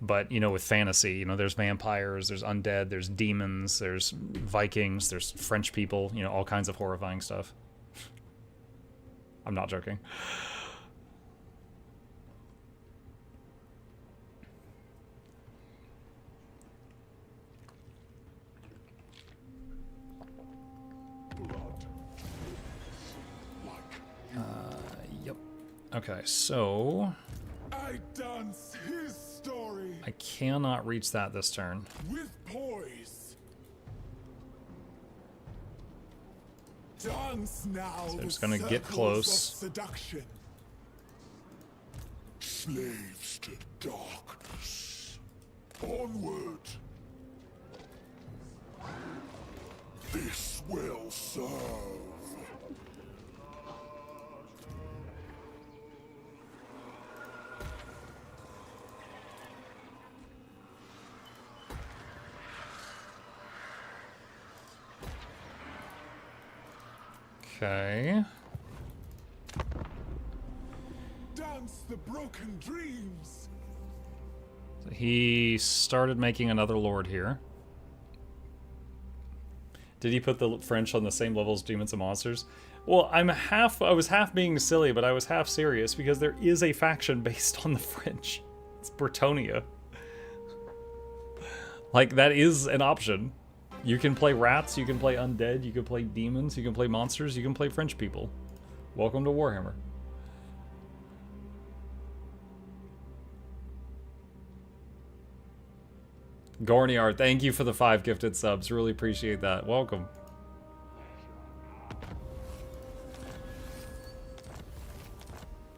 But, you know, with fantasy, you know, there's vampires, there's undead, there's demons, there's Vikings, there's French people, you know, all kinds of horrifying stuff. I'm not joking. Yep. Okay, so... Dance his story I cannot reach that this turn. with poise. Dance now. So the just gonna get circles close. of seduction. Slaves to darkness. Onward. This will serve. Okay. Dance the broken dreams. He started making another lord here. Did he put the French on the same level as Demons and Monsters? Well, I was half being silly, but I was half serious because there is a faction based on the French. It's Bretonia. Like, that is an option. You can play rats, you can play undead, you can play demons, you can play monsters, you can play French people. Welcome to Warhammer. Gorniard, thank you for the 5 gifted subs. Really appreciate that. Welcome.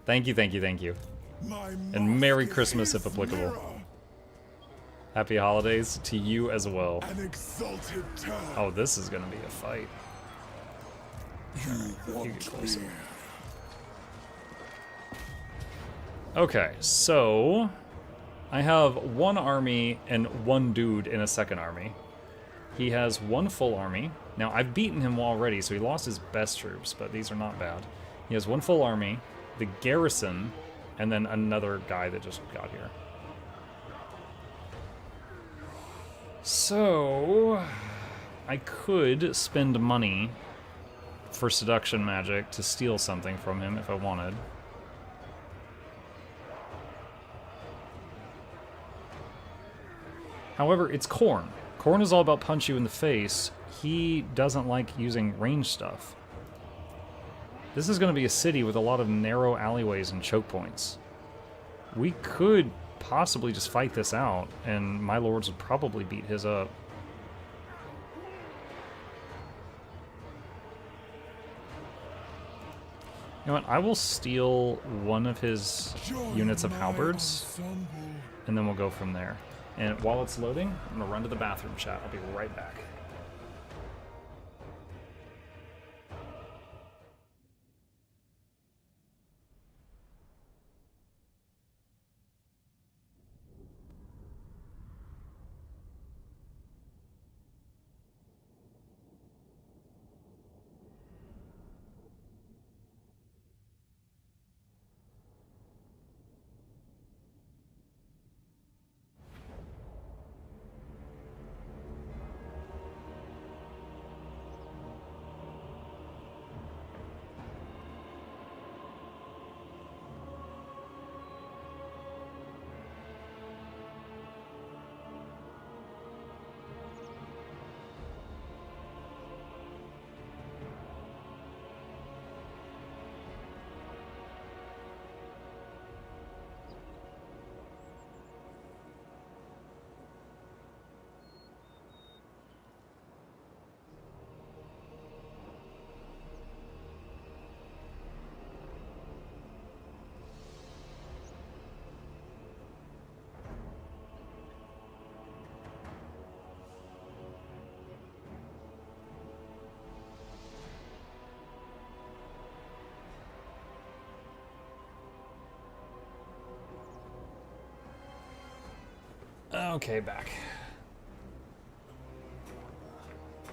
Thank you, thank you, thank you. And Merry Christmas if applicable. Happy holidays to you as well. An exalted turn. Oh, this is gonna be a fight. You You want get closer. me. Okay, so I have one army and one dude in a second army. He has one full army. Now, I've beaten him already, so he lost his best troops, but these are not bad. He has one full army, the garrison, and then another guy that just got here. So, I could spend money for seduction magic to steal something from him if I wanted. However, it's Khorne. Khorne is all about punch you in the face. He doesn't like using range stuff. This is going to be a city with a lot of narrow alleyways and choke points. We could possibly just fight this out, and my lords would probably beat his up. You know what? I will steal one of his units of halberds, and then we'll go from there. And while it's loading, I'm gonna run to the bathroom, chat. I'll be right back. Okay, back.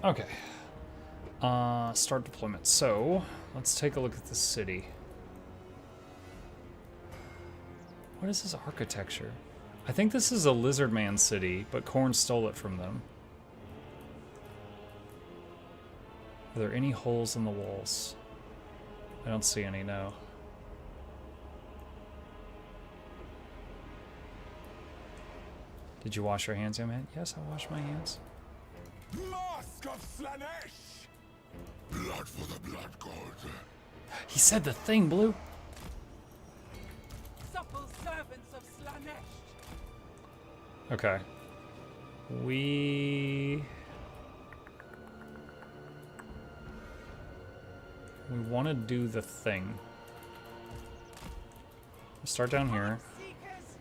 Okay. Start deployment. So, let's take a look at the city. What is this architecture? I think this is a lizard man city, but Khorne stole it from them. Are there any holes in the walls? I don't see any, no. Did you wash your hands, young man? Yes, I washed my hands. Mask of Slanesh! Blood for the blood god. He said the thing, Blue. supple servants of Slanesh. Okay. We want to do the thing. Start down here. Seekers,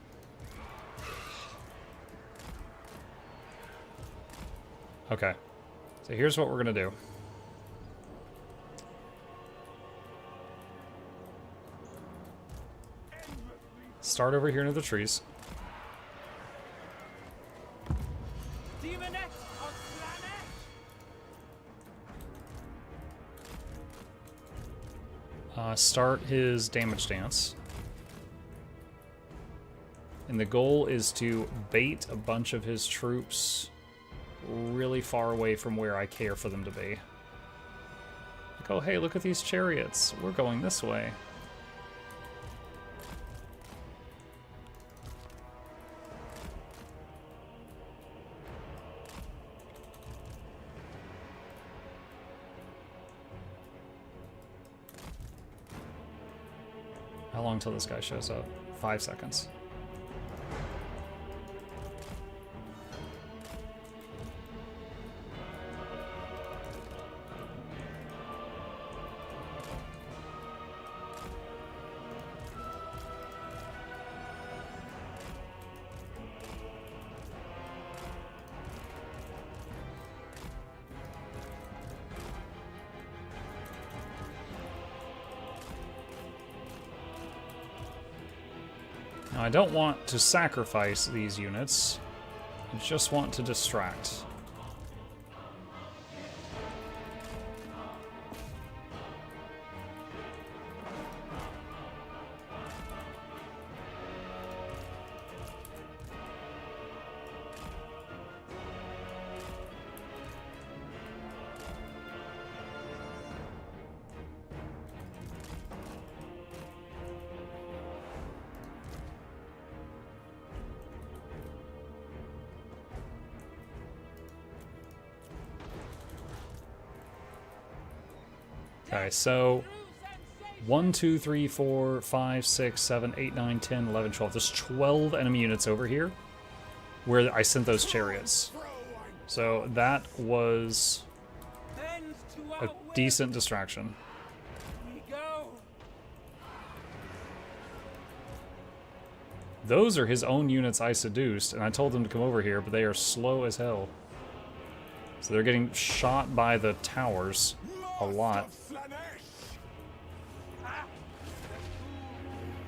Okay. So here's what we're gonna do. Start over here near the trees. demonettes of Slanesh. Start his damage dance. And the goal is to bait a bunch of his troops really far away from where I care for them to be. Like, oh hey, look at these chariots. We're going this way. How long till this guy shows up? 5 seconds. Now, I don't want to sacrifice these units. I just want to distract. Okay, so 1, 2, 3, 4, 5, 6, 7, 8, 9, 10, 11, 12. There's 12 enemy units over here where I sent those chariots. So that was Bend to a our will. decent distraction. We go. Those are his own units I seduced, and I told them to come over here, but they are slow as hell. So they're getting shot by the towers a lot. Of Slanesh! Ah, the food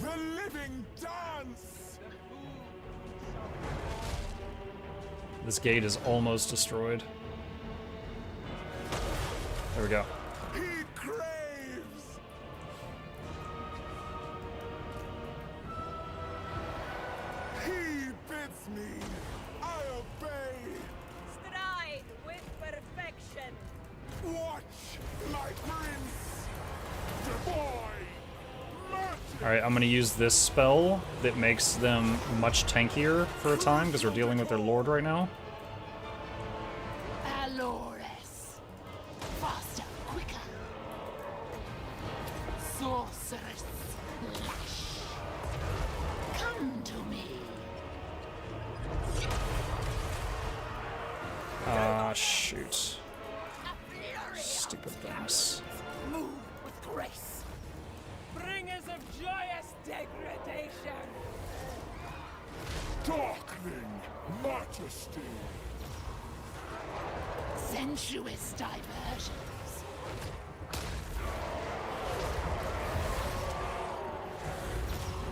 shall The living dance! This gate is almost destroyed. There we go. He craves! He bids me! I obey! Stride with perfection. Watch my prince! Divine! Magic! Alright, I'm going to use this spell that makes them much tankier for a time, because we're dealing with their lord right now. Alores. Faster, quicker. Sorceress Lash. Come to me. Ah, shoot. A fury Stupid of things. Move with grace. bringers of joyous degradation. Darkling majesty! Sensuous diversions.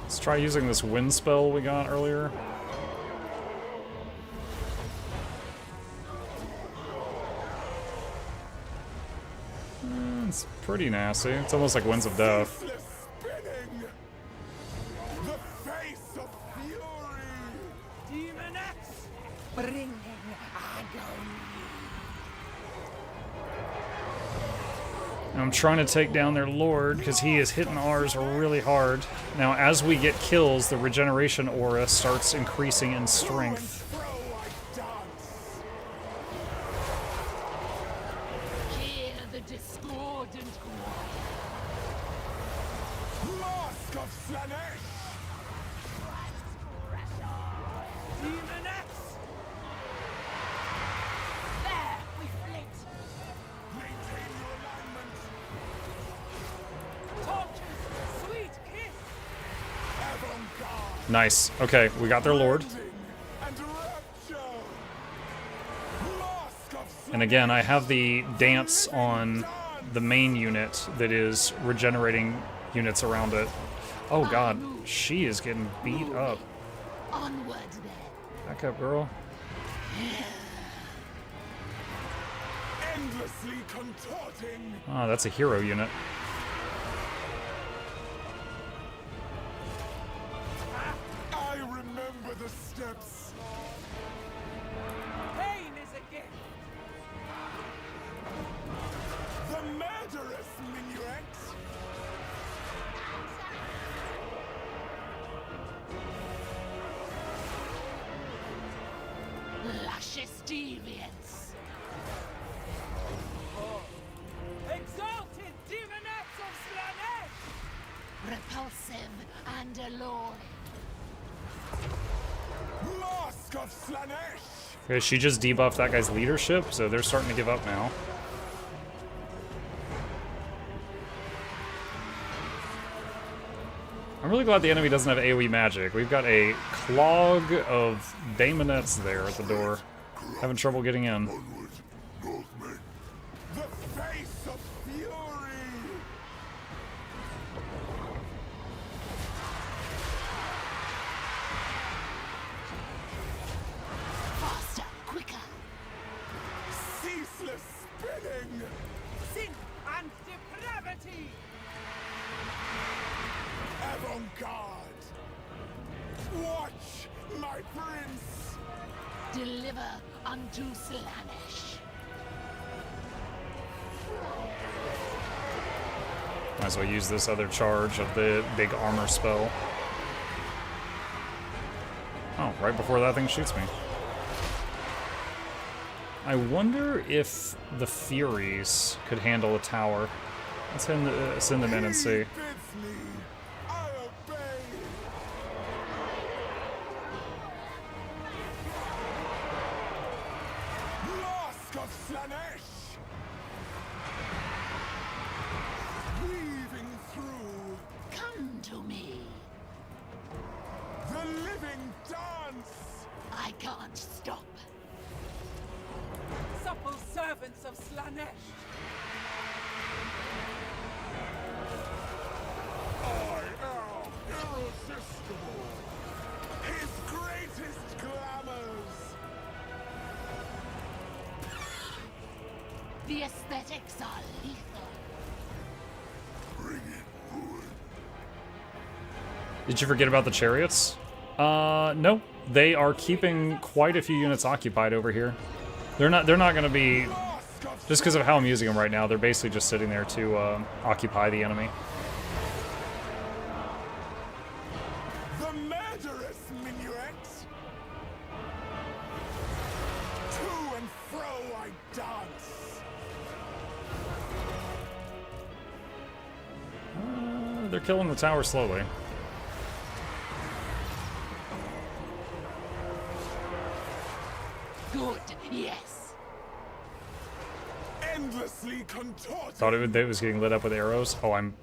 Let's try using this wind spell we got earlier. It's pretty nasty. It's almost like Winds of Death. Ceaseless spinning! The face of fury! Demonettes. Bringing agony. I'm trying to take down their lord because he is hitting ours really hard. Now, as we get kills, the regeneration aura starts increasing in strength. To and fro I dance! Hear the discordant cry. Slanesh! Demonettes! There, we flit. Maintain your alignment! Torches! Sweet kiss! Avant-garde! Nice. Okay, we got their lord. Rending and rapture! Mask of And again, I have the dance on the main unit that is regenerating units around it. Oh god, she is getting beat up. Onward then. Back up, girl. endlessly contorting! Oh, that's a hero unit. I remember the steps! Pain is a gift! The murderous minuet! Luscious deviance. Exalted demonettes of Slanesh! Repulsive and alluring. Mask of Slanesh! Okay, she just debuffed that guy's leadership, so they're starting to give up now. I'm really glad the enemy doesn't have AoE magic. We've got a clog of Daemonettes there at the door. Having trouble getting in. The face of fury! Faster, quicker. Ceaseless spinning! Sin and depravity! Avant-garde! Watch, my prince! Deliver unto Slanesh. Might as well use this other charge of the big armor spell. Oh, right before that thing shoots me. I wonder if the Furies could handle a tower. Let's send them in and see. He bids me, I obey! Mask of Slanesh! Weaving through Come to me. the living dance! I can't stop. Supple servants of Slanesh! I am irresistible! His greatest glamours! The aesthetics are lethal. Did you forget about the chariots? No. They are keeping quite a few units occupied over here. They're not going to be, Mask of just because of how I'm using them right now, they're basically just sitting there to occupy the enemy. the murderous minuet! To and fro I dance! They're killing the tower slowly. Good, yes. Endlessly contorted! Thought it was getting lit up with arrows. Oh, I'm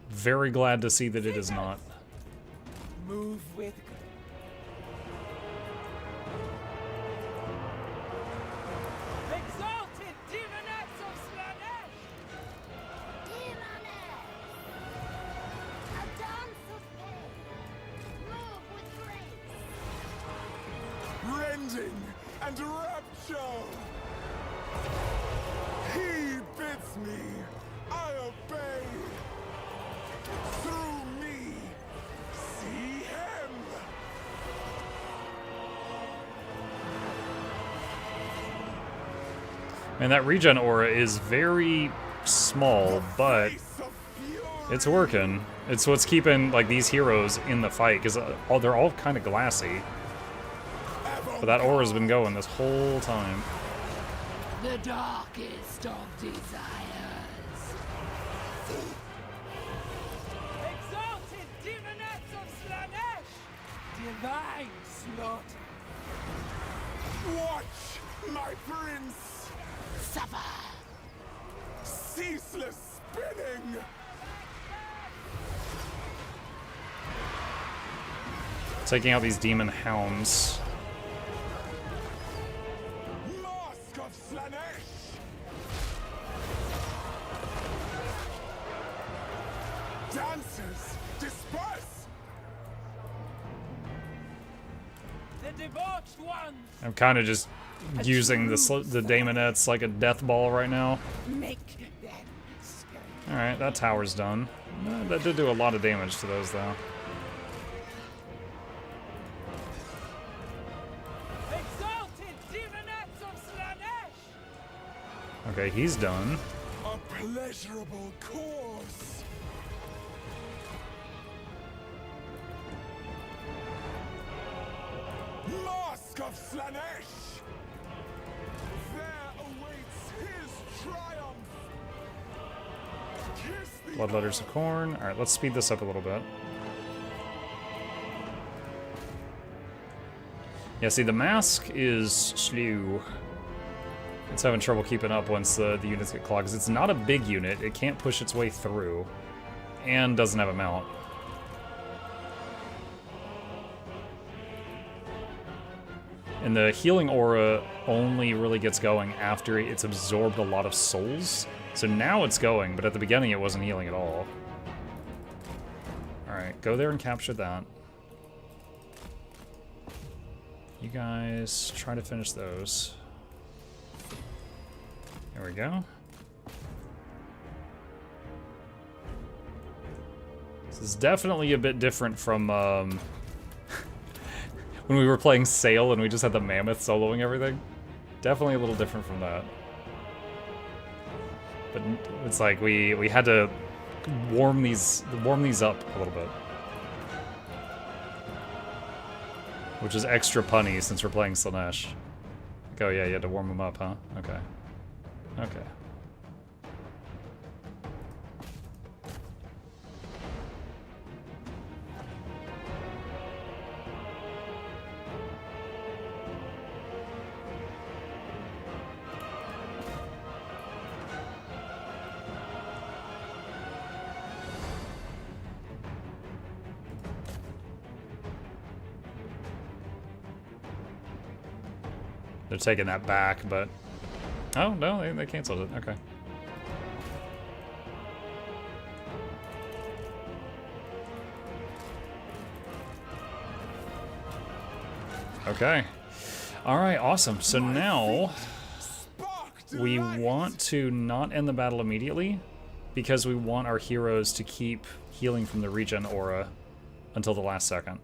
very glad to see that it is not. Move with exalted demonettes of Slanesh! Demonettes! A dance of pain. Move with grace. Rending and rapture! He bids me, I obey! Through me, see him! And that regen aura is very small, but Face of fury! it's working. It's what's keeping like these heroes in the fight, because they're all kind of glassy. But that aura's been going this whole time. The darkest of desires. Exalted demonettes thine slaughter. Watch, my prince! Suffer! Ceaseless spinning! Taking out these demon hounds. Mask of Slanesh! Dancers, disperse! The debauched ones. I'm kind of just using the daemonettes like a death ball right now. Make them scurry. Alright, that tower's done. That did do a lot of damage to those, though. Exalted demonettes of Slanesh. Okay, he's done. A pleasurable course! Mask of Slanesh! There awaits his triumph! Kiss the Bloodletters of Corn. Alright, let's speed this up a little bit. Yeah, see, the mask is slow. It's having trouble keeping up once the units get clogged, because it's not a big unit. It can't push its way through, and doesn't have a mount. And the healing aura only really gets going after it's absorbed a lot of souls. So now it's going, but at the beginning it wasn't healing at all. Alright, go there and capture that. You guys try to finish those. There we go. This is definitely a bit different from when we were playing Sail and we just had the mammoth soloing everything. Definitely a little different from that. But it's like we had to warm these up a little bit. Which is extra punny since we're playing Slanesh. Like, oh yeah, you had to warm them up, huh? Okay. Okay. They're taking that back, but... Oh, no, they canceled it. Okay. Okay. Alright, awesome. So now... we want to not end the battle immediately, because we want our heroes to keep healing from the regen aura until the last second.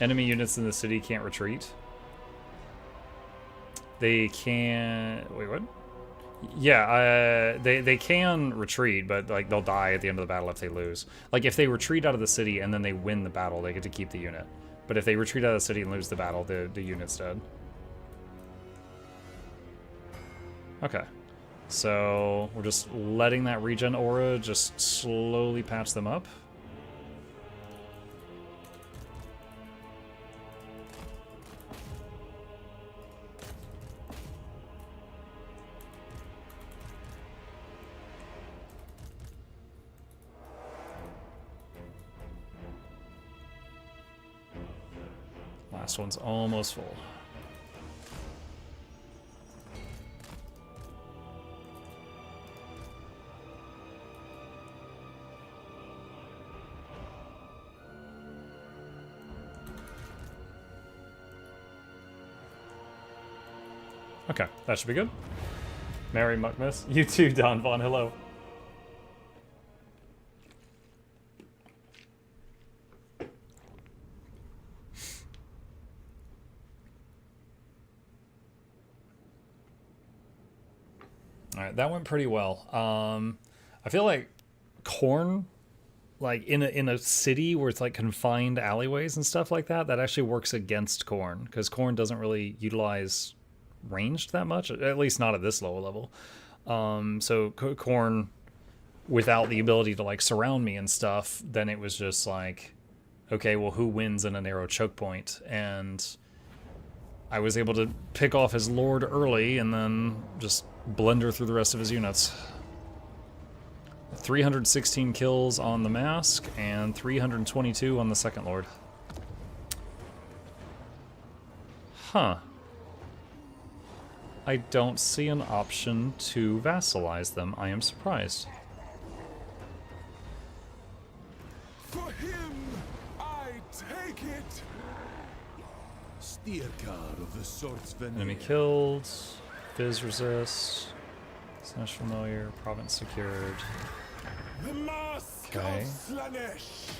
Enemy units in the city can't retreat. They can... Wait, what? Yeah, they can retreat, but like they'll die at the end of the battle if they lose. Like if they retreat out of the city and then they win the battle, they get to keep the unit. But if they retreat out of the city and lose the battle, the unit's dead. Okay. So we're just letting that regen aura just slowly patch them up. Last one's almost full. Okay, that should be good. Merry Muckmas. You too, Don Vaughn. Hello. Alright, that went pretty well. I feel like Khorne, like in a city where it's like confined alleyways and stuff like that, that actually works against Khorne, because Khorne doesn't really utilize ranged that much, at least not at this low level. So Khorne without the ability to like surround me and stuff, then it was just like, okay, well, who wins in a narrow choke point? And I was able to pick off his lord early and then just blender through the rest of his units. 316 kills on the mask and 322 on the second lord. Huh. I don't see an option to vassalize them. I am surprised. For him, I take it. Steercar of the Swords Veneer. Enemy killed. Fizz resist. Slash familiar. Province secured. The mask Okay. of Slaanesh.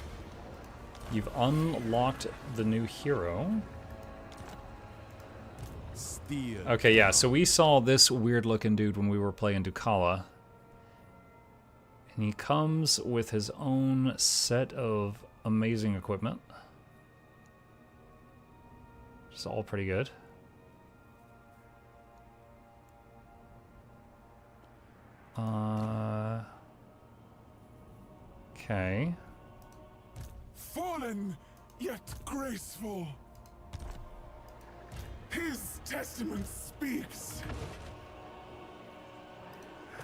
You've unlocked the new hero. Steer. Okay, yeah, so we saw this weird-looking dude when we were playing Ducala. And he comes with his own set of amazing equipment. Which is all pretty good. Okay. Fallen, yet graceful. His testament speaks.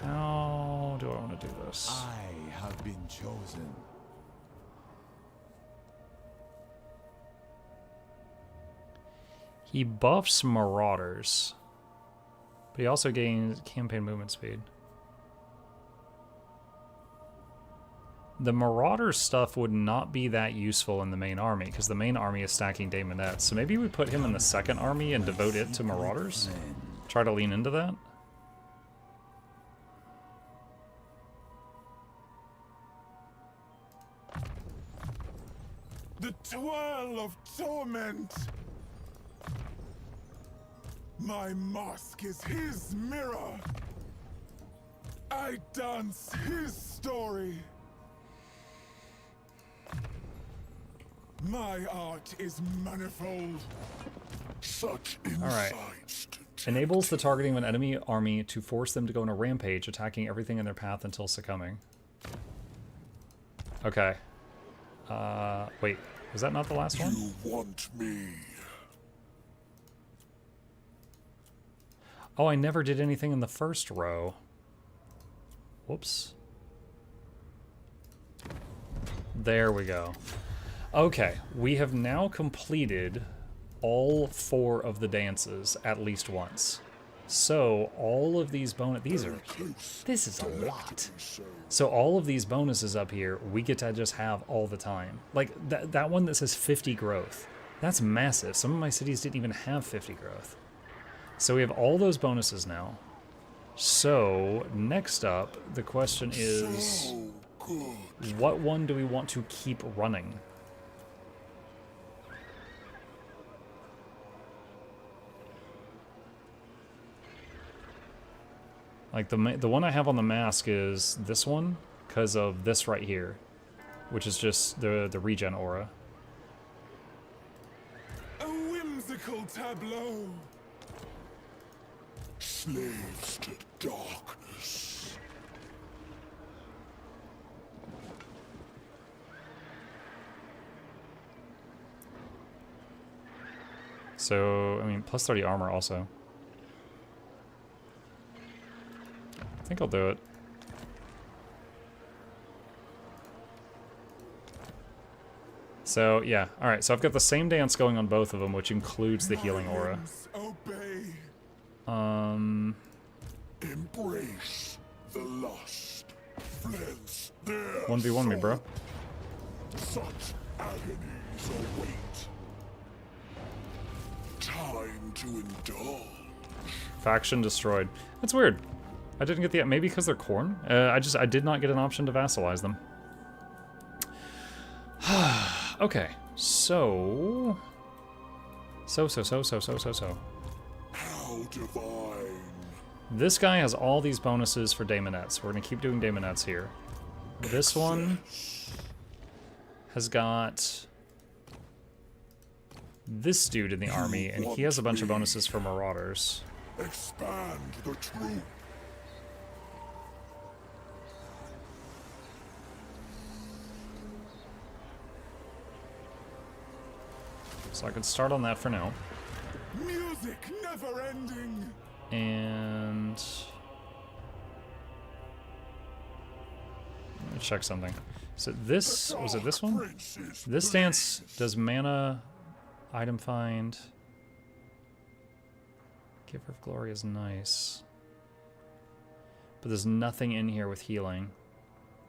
How do I want to do this? I have been chosen. He buffs Marauders. But he also gains campaign movement speed. The Marauder stuff would not be that useful in the main army, because the main army is stacking Daemonettes. So maybe we put him in the second army and devote it to Marauders? Try to lean into that? The twirl of torment. My mask is his mirror. I dance his story. My art is manifold. Such Alright. insights. Enables the targeting of an enemy army to force them to go on a rampage, attacking everything in their path until succumbing. Okay. Wait. Was that not the last one? You want me? Oh, I never did anything in the first row. Whoops. There we go. Okay, we have now completed all 4 of the dances at least once. So all of these this is a lot. So all of these bonuses up here, we get to just have all the time. Like that one that says 50 growth, that's massive. Some of my cities didn't even have 50 growth. So we have all those bonuses now. So next up, the question is, what one do we want to keep running? Like the one I have on the mask is this one, because of this right here, which is just the regen aura. A whimsical tableau. Slaves to darkness. So, I mean, plus 30 armor also. I think I'll do it. So, yeah. Alright, so I've got the same dance going on both of them, which includes the healing aura. Obey. Embrace the lust. Fleds there. 1v1 me, bro. Such agonies await. Time to indulge. Faction destroyed. That's weird. I didn't get the... Maybe because they're corn? I did not get an option to vassalize them. Okay. So... So. How divine. This guy has all these bonuses for Daemonettes. We're going to keep doing Daemonettes here. This one has got this dude in the army, and he has a bunch of bonuses for Marauders. Expand the truth. So I could start on that for now. Music never ending. And let me check something. So this, was it this one? This dance does mana, item find. Giver of Glory is nice. But there's nothing in here with healing.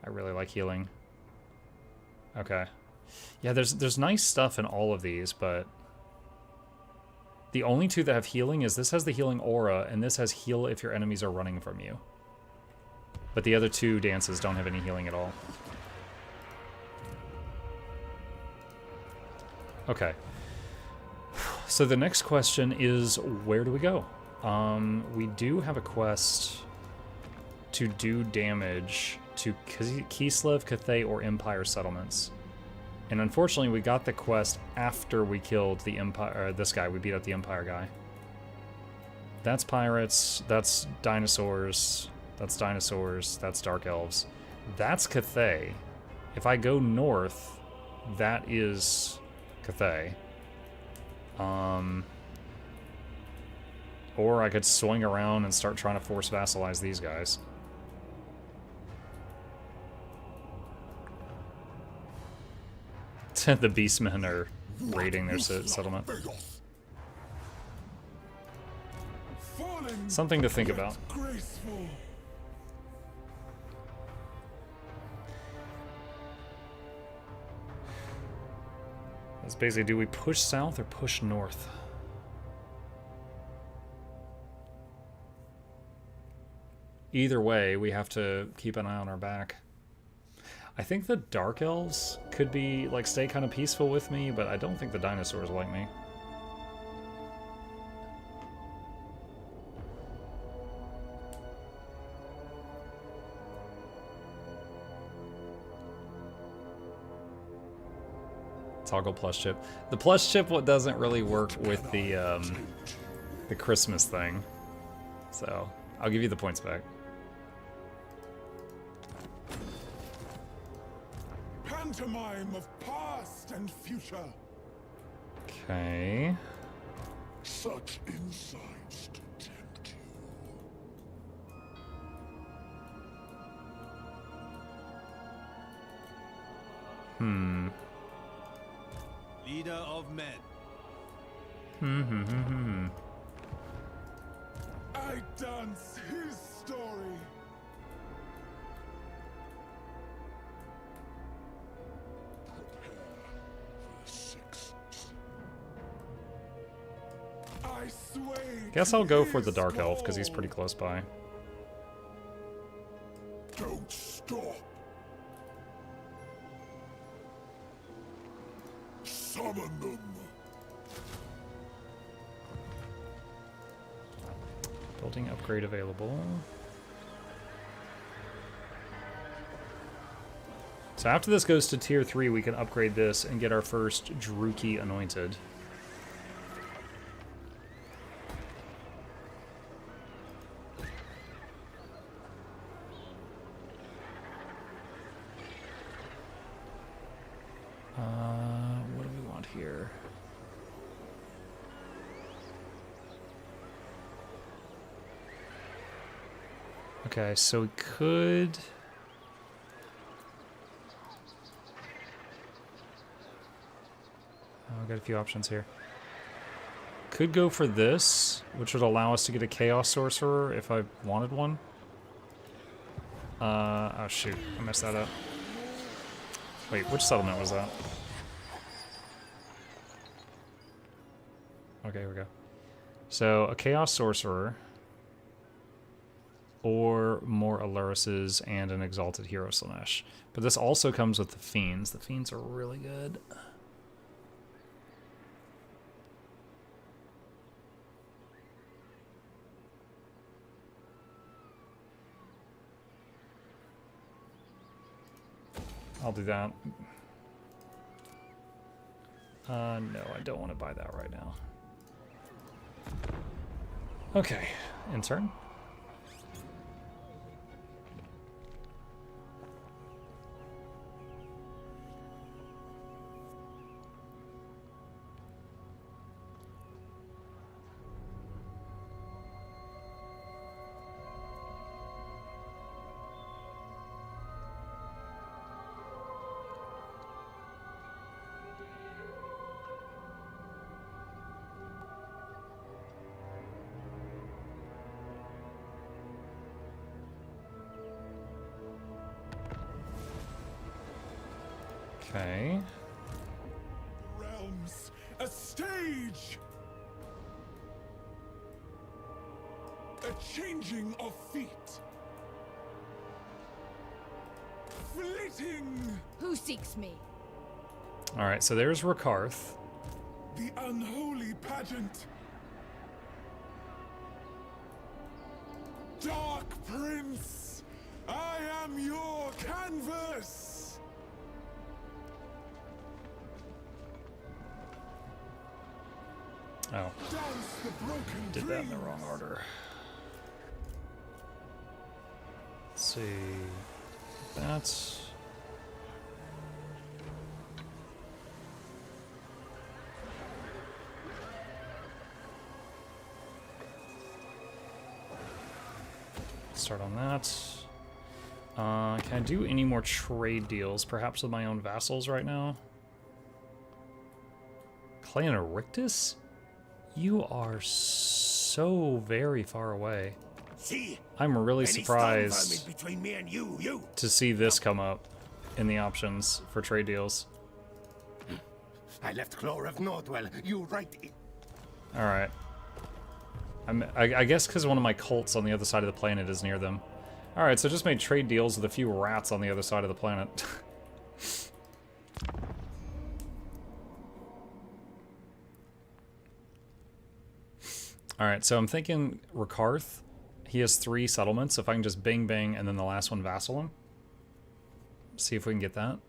I really like healing. Okay. Yeah, there's nice stuff in all of these, but the only two that have healing is this has the healing aura, and this has heal if your enemies are running from you. But the other two dances don't have any healing at all. Okay. So the next question is, where do we go? We do have a quest to do damage to Kislev, Cathay, or Empire settlements. And unfortunately, we got the quest after we killed the Empire, this guy. We beat up the Empire guy. That's pirates, that's dinosaurs, that's Dark Elves. That's Cathay. If I go north, that is Cathay. Or I could swing around and start trying to force vassalize these guys. The Beastmen are raiding their settlement. Something to think about. That's basically, do we push south or push north? Either way, we have to keep an eye on our back. I think the Dark Elves could be, like, stay kind of peaceful with me, but I don't think the dinosaurs like me. Toggle plus chip. The plus chip what doesn't really work with the Christmas thing. So, I'll give you the points back. Pantomime of past and future. Okay. Such insights to tempt you. Leader of men. I dance his story. Guess I'll go for the Dark Elf because he's pretty close by. Don't stop. Summon them. Building upgrade available. So after this goes to tier 3, we can upgrade this and get our first Druki anointed. What do we want here? Okay, so we could... I've got a few options here. Could go for this, which would allow us to get a Chaos Sorcerer if I wanted one. Oh shoot, I messed that up. Wait, which settlement was that? Okay, here we go. So, a Chaos Sorcerer, or more Aluruses and an Exalted Hero Slanesh. But this also comes with the Fiends. The Fiends are really good. I'll do that. No, I don't want to buy that right now. Okay, in turn. Okay. Realms, a stage! A changing of feet. Flitting! Who seeks me? Alright, so there's Rakarth. The unholy pageant. Dark Prince, I am your canvas. Oh, Dance the broken did that in the dreams. wrong order. Let's see. That's... Start on that. Can I do any more trade deals, perhaps with my own vassals right now? Clan Erictus? You are so very far away. See, I'm really any surprised stone vermin between me and you. to see this come up in the options for trade deals. I left Clore of Northwell. You right. Alright. I guess because one of my cults on the other side of the planet is near them. Alright, so just made trade deals with a few rats on the other side of the planet. Alright, so I'm thinking Rakarth, he has 3 settlements. If I can just bing bing and then the last one vassal him. See if we can get that.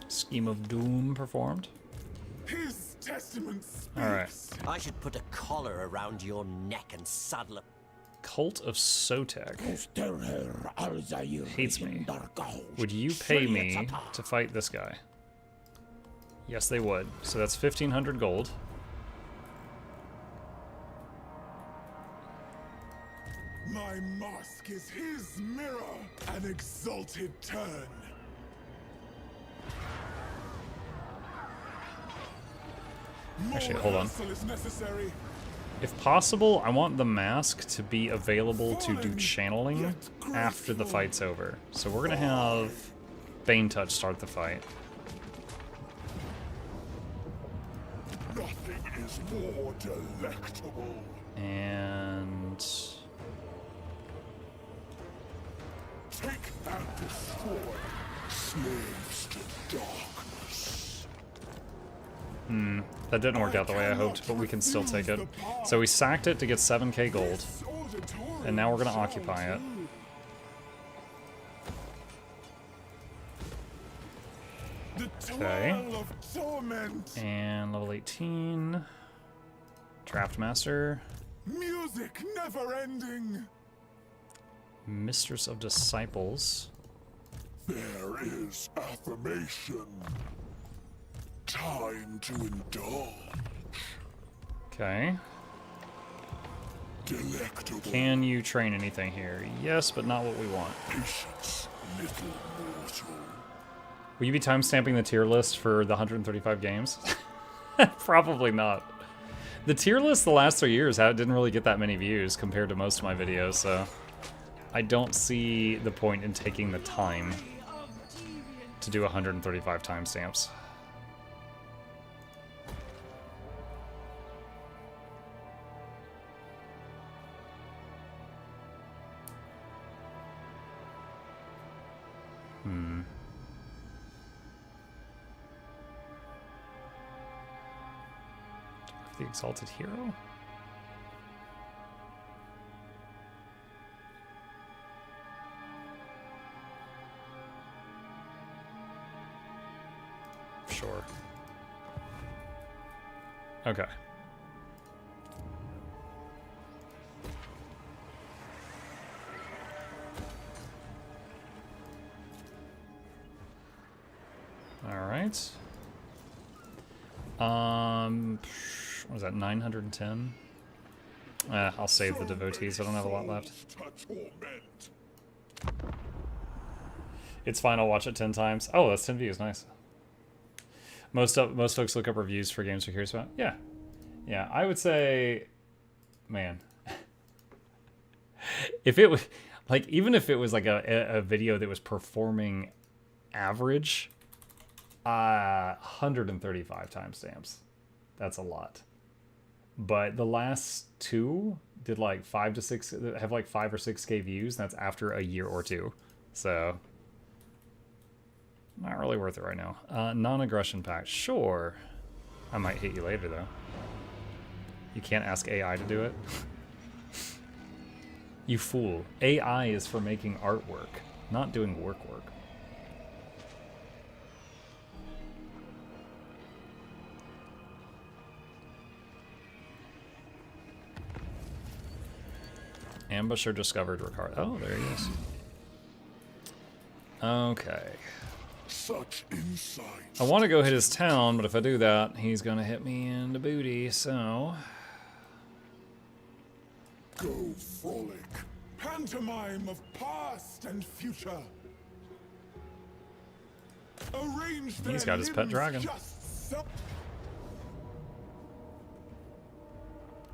Scheme of Doom performed. His testament speaks. Alright. I should put a collar around your neck and saddle up. Cult of Sotek hates me. Would you pay me to fight this guy? Yes, they would. So that's 1,500 gold. My mask is his mirror, an exalted turn. Actually, hold on. Rehearsal is necessary. If possible, I want the mask to be available to do channeling after the fight's over. So we're gonna have Bane Touch start the fight. Nothing is more delectable. And Take and destroy. Slaves to darkness. that didn't work out the way I hoped, but we can still take it. So we sacked it to get 7k gold, and now we're gonna occupy it. Okay. And level 18. Draft Master. Music never ending. Mistress of Disciples. There is affirmation. Time to indulge. Okay. Delectable. Can you train anything here? Yes, but not what we want. Patience, little mortal. Will you be timestamping the tier list for the 135 games? Probably not. The tier list the last 3 years didn't really get that many views compared to most of my videos, so I don't see the point in taking the time to do 135 timestamps. The Exalted Hero? Sure. Okay. All right. What was that, 910? I'll save the devotees. I don't have a lot left. It's fine. I'll watch it 10 times. Oh, that's 10 views. Nice. Most folks look up reviews for games they're curious about. Yeah. Yeah, I would say, man, if it was, like, even if it was like a video that was performing average, 135 timestamps. That's a lot. But the last two did like 5 to 6, have like 5 or 6K views. And that's after a year or two. So, not really worth it right now. Non-aggression pact. Sure. I might hit you later, though. You can't ask AI to do it. You fool. AI is for making artwork, not doing work. Ambusher discovered Ricard. Oh, there he is. Okay. Such insight. I want to go hit his town, but if I do that, he's gonna hit me in the booty, so... Go frolic. Pantomime of past and future. Arrange He's got his pet dragon.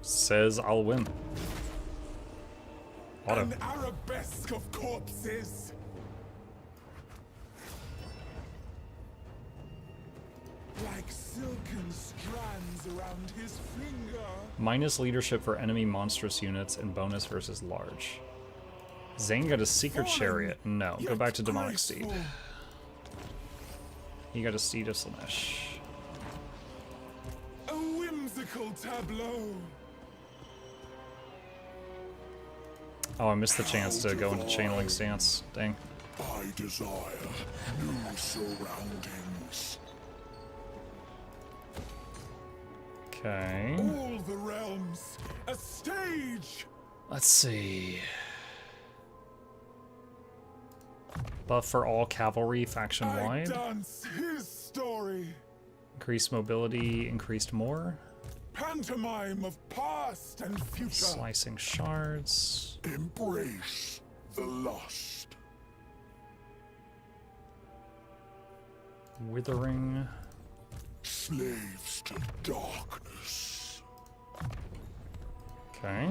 Says I'll win. Auto. An arabesque of corpses. Like silken strands around his finger. Minus leadership for enemy monstrous units and bonus versus large. Zane got a secret chariot. No, go back to demonic steed. He got a steed of Slanesh. A whimsical tableau. Oh, I missed the chance to go into channeling stance. Dang. I desire new surroundings. Okay. All the realms, a stage. Let's see. Buff for all cavalry faction wide. Dance his story. Increased mobility, increased more. Pantomime of past and future. Slicing shards. Embrace the lust. Withering. Slaves to darkness. Okay.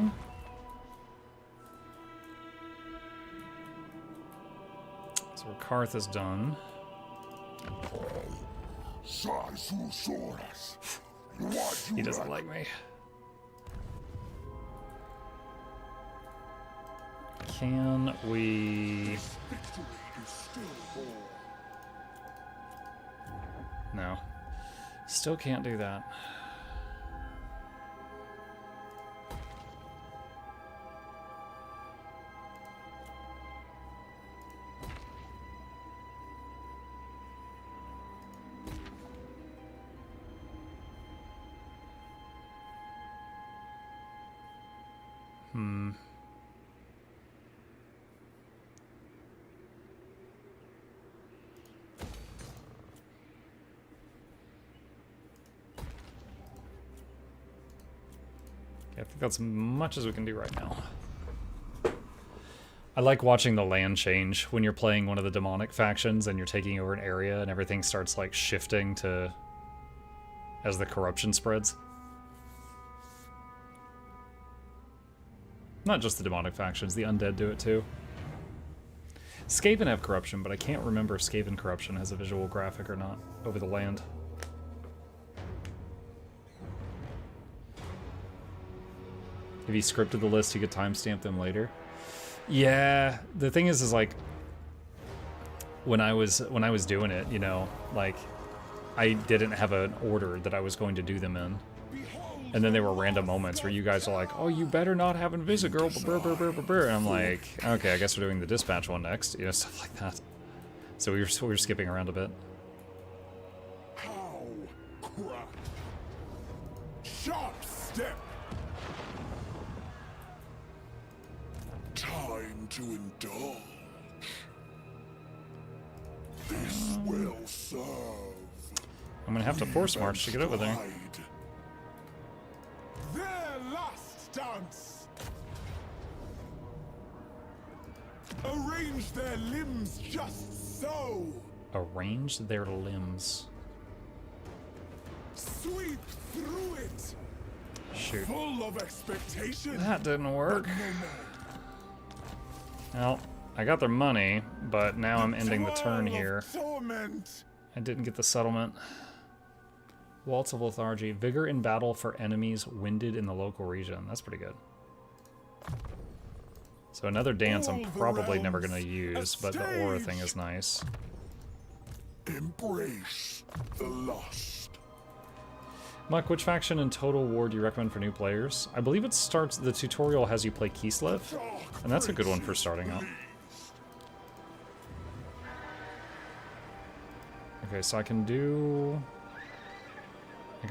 So Karth is done. He doesn't like me. Can we... No. Still can't do that. I think that's as much as we can do right now. I like watching the land change when you're playing one of the demonic factions and you're taking over an area and everything starts like shifting to as the corruption spreads. Not just the demonic factions, the undead do it too. Skaven have corruption, but I can't remember if Skaven corruption has a visual graphic or not over the land. If you scripted the list, you could timestamp them later. Yeah, the thing is like when I was doing it, you know, like I didn't have an order that I was going to do them in, and then there were random moments where you guys are like, "Oh, you better not have Invisigirl," and I'm like, "Okay, I guess we're doing the dispatch one next," you know, stuff like that. So we were skipping around a bit. How crack. Sharp step. Time to indulge. This will serve. I'm gonna have to force march to get over there. dance. Arrange their limbs just so. Arrange their limbs. Sweep through it. Shoot. Full of expectation. That didn't work. but no more. Well, I got their money, but now I'm ending the turn Twirl of here. Torment. I didn't get the settlement. Waltz of Lethargy. Vigor in battle for enemies winded in the local region. That's pretty good. So another dance I'm probably never going to use, but the aura thing is nice. Embrace the lust. Mike, which faction in Total War do you recommend for new players? I believe it starts, the tutorial has you play Kislev, and that's a good one for starting out. Okay, so I can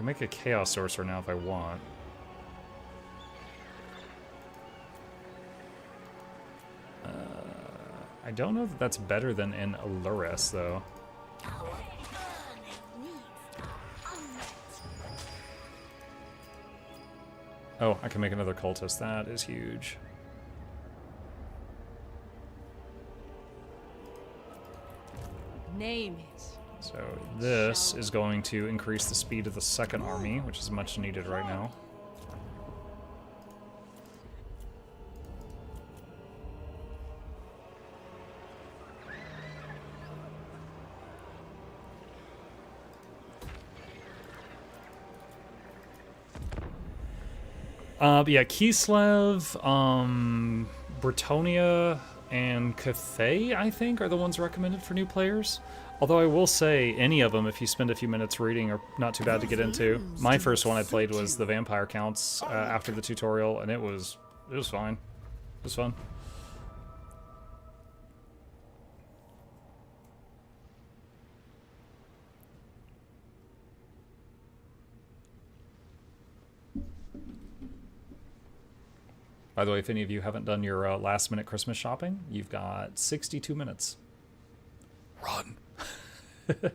make a Chaos Sorcerer now if I want. I don't know that that's better than in Aluris, though. Oh, I can make another cultist. That is huge. Name it. So this is going to increase the speed of the second army, which is much needed right now. But yeah, Kislev, Bretonia, and Cathay, I think, are the ones recommended for new players. Although I will say, any of them, if you spend a few minutes reading, are not too bad to get into. My first one I played was the Vampire Counts after the tutorial, and it was fine. It was fun. By the way, if any of you haven't done your last-minute Christmas shopping, you've got 62 minutes. Run. Okay,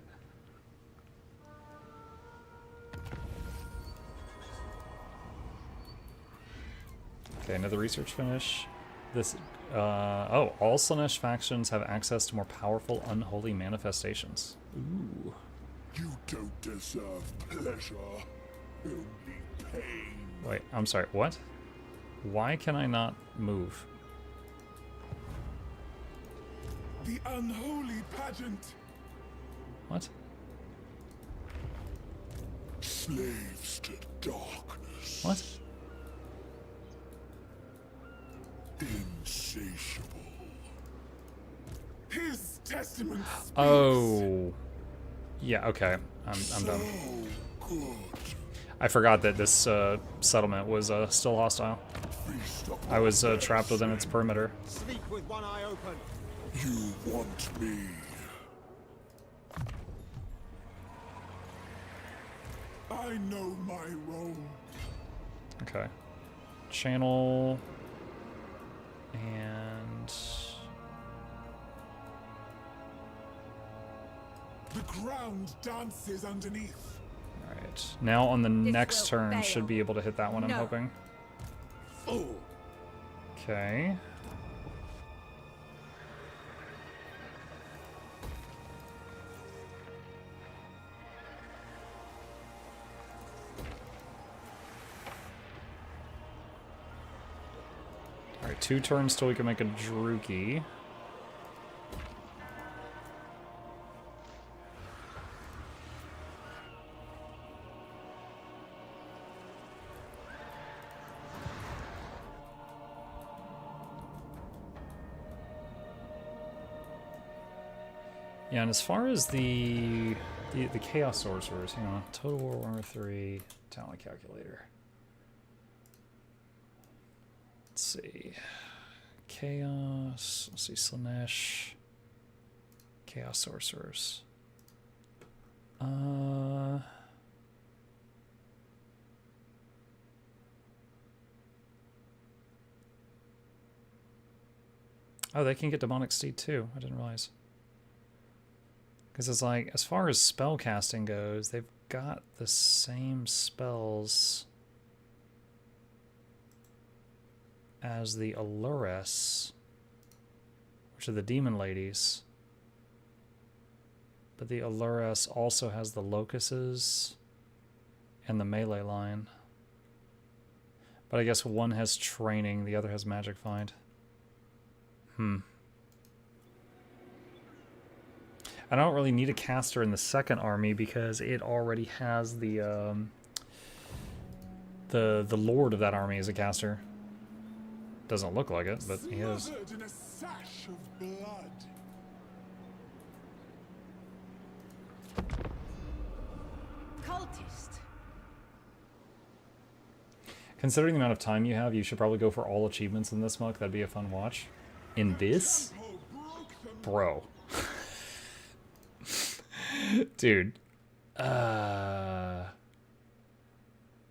another research finish. This, oh, all Slaanesh factions have access to more powerful unholy manifestations. Ooh. You don't deserve pleasure, only pain. Wait, I'm sorry, what? Why can I not move? The unholy pageant. What? Slaves to darkness. What? Insatiable. His testament speaks. Oh. Yeah, okay. I'm done. So good. I forgot that this settlement was still hostile. I was trapped within its perimeter. Sleep with one eye open. You want me. I know my role. Okay. Channel. And... The ground dances underneath. Alright. Now on the next will turn, fail. should be able to hit that one, I'm No. hoping. Fool. Okay. Alright, 2 turns till we can make a Druki. Yeah, and as far as the Chaos Sorcerers, hang on. Total War Warhammer 3 talent calculator. Let's see. Chaos. Let's see. Slaanesh. Chaos Sorcerers. Oh, they can get Demonic Steed too. I didn't realize. Because it's like, as far as spell casting goes, they've got the same spells. as the Allures, which are the demon ladies. But the Allures also has the locuses and the melee line. But I guess one has training, the other has magic find. I don't really need a caster in the second army because it already has the lord of that army as a caster. Doesn't look like it, but he is. In a sash of blood. Cultist. Considering the amount of time you have, you should probably go for all achievements in this Muck. That'd be a fun watch. In this? Bro. Dude.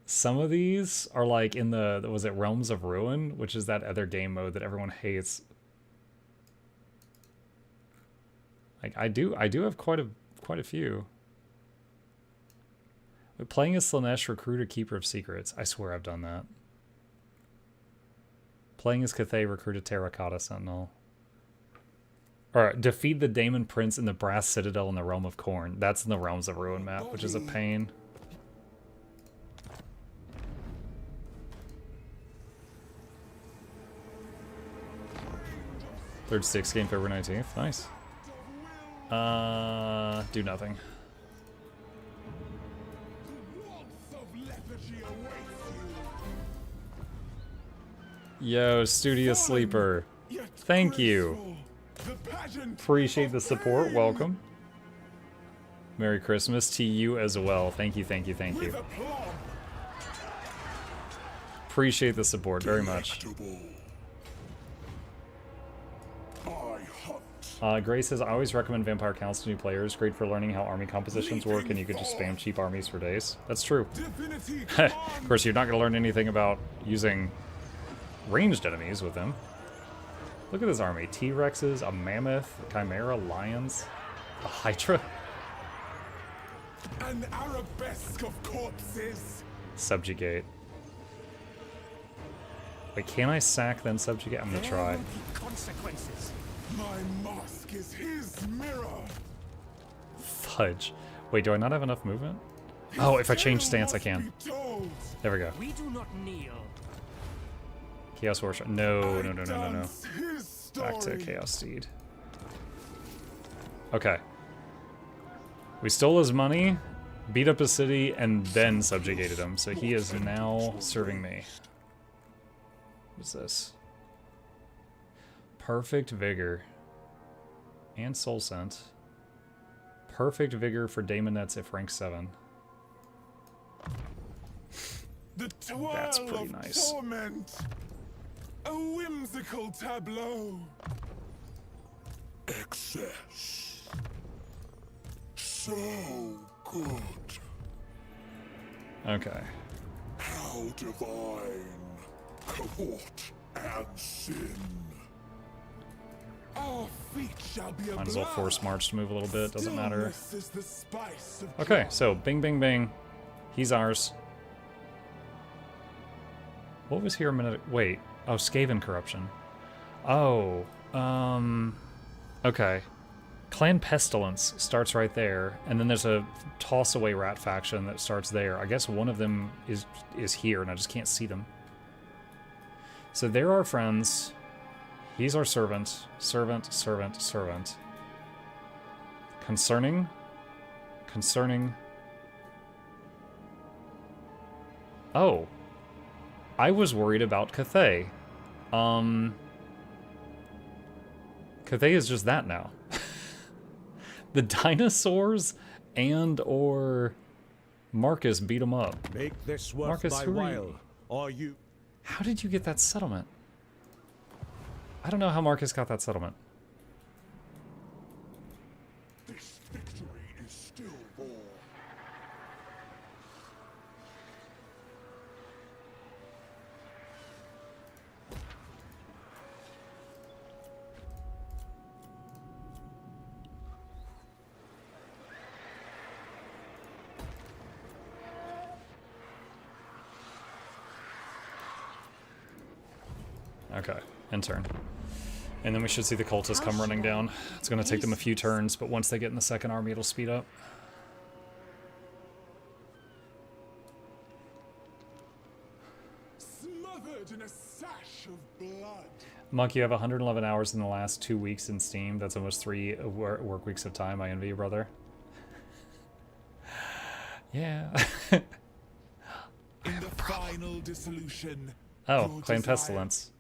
Some of these are like in the, was it Realms of Ruin? Which is that other game mode that everyone hates. Like, I do have quite a few. But playing as Slaanesh, Recruiter, Keeper of Secrets. I swear I've done that. Playing as Cathay, Recruiter, Terracotta Sentinel. Or defeat the Daemon Prince in the Brass Citadel in the Realm of Corn. That's in the Realms of Ruin map, which is a pain. Third six game February 19th. Nice. Do nothing. Yo, Studio Sleeper. Thank you. Appreciate the support. Welcome. Merry Christmas to you as well. Thank you, thank you, thank you. Appreciate the support very much. Gray says, I always recommend Vampire Counts to new players. Great for learning how army compositions work, and you could just spam cheap armies for days. That's true. Of course, you're not going to learn anything about using ranged enemies with them. Look at this army. T-Rexes, a mammoth, a chimera, lions, a hydra. An arabesque of corpses. Subjugate. Wait, can I sack then subjugate? I'm gonna try. Consequences. My mask is his mirror. Fudge. Wait, do I not have enough movement? Oh, if I change stance, I can. There we go. We do not kneel. Chaos Worship. No, no, no, no, no, no. Back to Chaos Steed. Okay. We stole his money, beat up his city, and then subjugated him. So he is now serving me. What's this? Perfect Vigor. And Soul Scent. Perfect Vigor for Daemonettes if rank 7. That's pretty nice. Torment. A whimsical tableau. Excess. So good. Okay. How divine. Cavort and sin. Our feet shall be a Might as well force March to move a little bit. Doesn't matter. Is the spice of Okay, so bing, bing, bing. He's ours. What was here a minute? Wait. Oh, Skaven corruption. Oh, okay. Clan Pestilence starts right there, and then there's a toss-away rat faction that starts there. I guess one of them is here, and I just can't see them. So they're our friends. He's our servant. Servant, servant, servant. Concerning. Concerning. Oh. I was worried about Cathay. Cathay is just that now. The dinosaurs and or Marcus beat him up. Make this worth Marcus, my who are while, you? or you... How did you get that settlement? I don't know how Marcus got that settlement. this victory is still born. Okay, end turn. And then we should see the cultists come running down. It's going to take them a few turns, but once they get in the second army, it'll speed up. Smothered in a sash of blood. Monk, you have 111 hours in the last 2 weeks in Steam. That's almost 3 work weeks of time. I envy you, brother. Yeah. In the final dissolution. Oh, Clan Pestilence.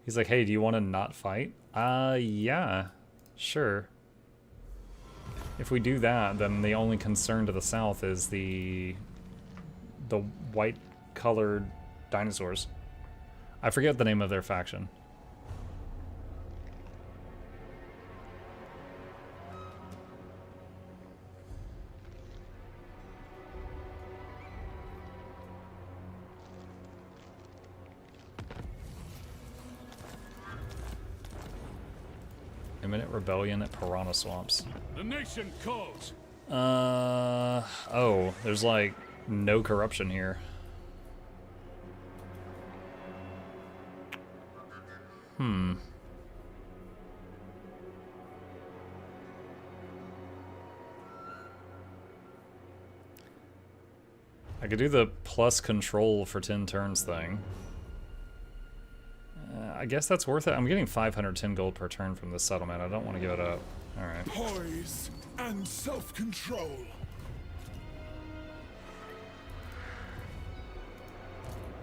He's like, hey, do you want to not fight? Yeah, sure. If we do that, then the only concern to the south is the white-colored dinosaurs. I forget the name of their faction. Imminent rebellion at Piranha Swamps. The nation calls. Oh, there's like no corruption here. I could do the plus control for 10 turns thing. I guess that's worth it. I'm getting 510 gold per turn from this settlement. I don't want to give it up. Alright. Poise and self-control.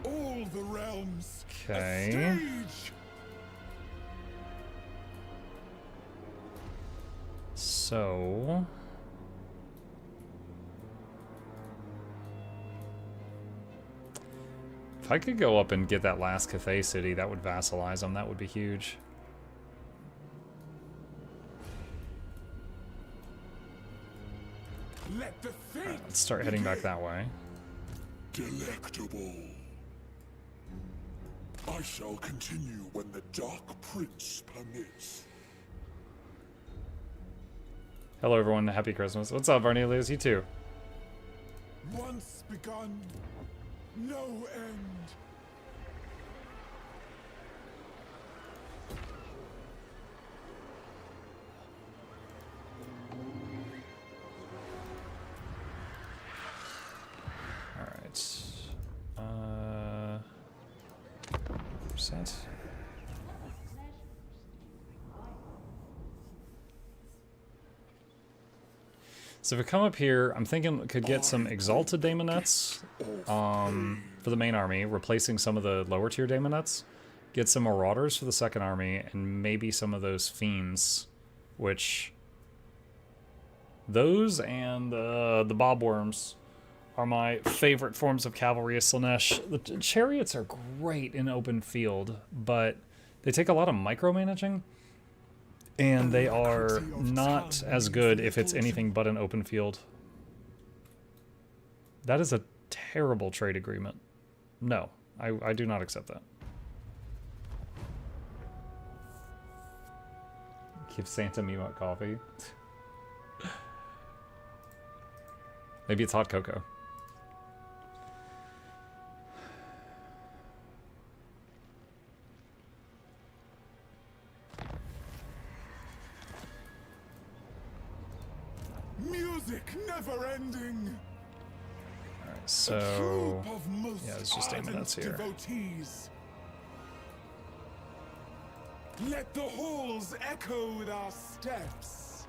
All the realms. Okay. A stage. So... if I could go up and get that last Cathay city, that would vassalize them. That would be huge. Let the fate Let's start heading back that way. Delectable. I shall continue when the Dark Prince permits. Hello everyone, happy Christmas. What's up, Arnelius? You too. Once begun, no end. Alright. Percent. So if we come up here, I'm thinking we could get some Exalted Daemonettes for the main army, replacing some of the lower tier Daemonettes. Get some Marauders for the second army, and maybe some of those Fiends, which... those and the Bobworms are my favorite forms of cavalry of Slaanesh. The Chariots are great in open field, but they take a lot of micromanaging. And they are not as good if it's anything but an open field. That is a terrible trade agreement. No, I do not accept that. Give Santa Miwok coffee. Maybe it's hot cocoa. Music never ending. Alright, so yeah, it's just Daemonettes here. Devotees. Let the halls echo with our steps.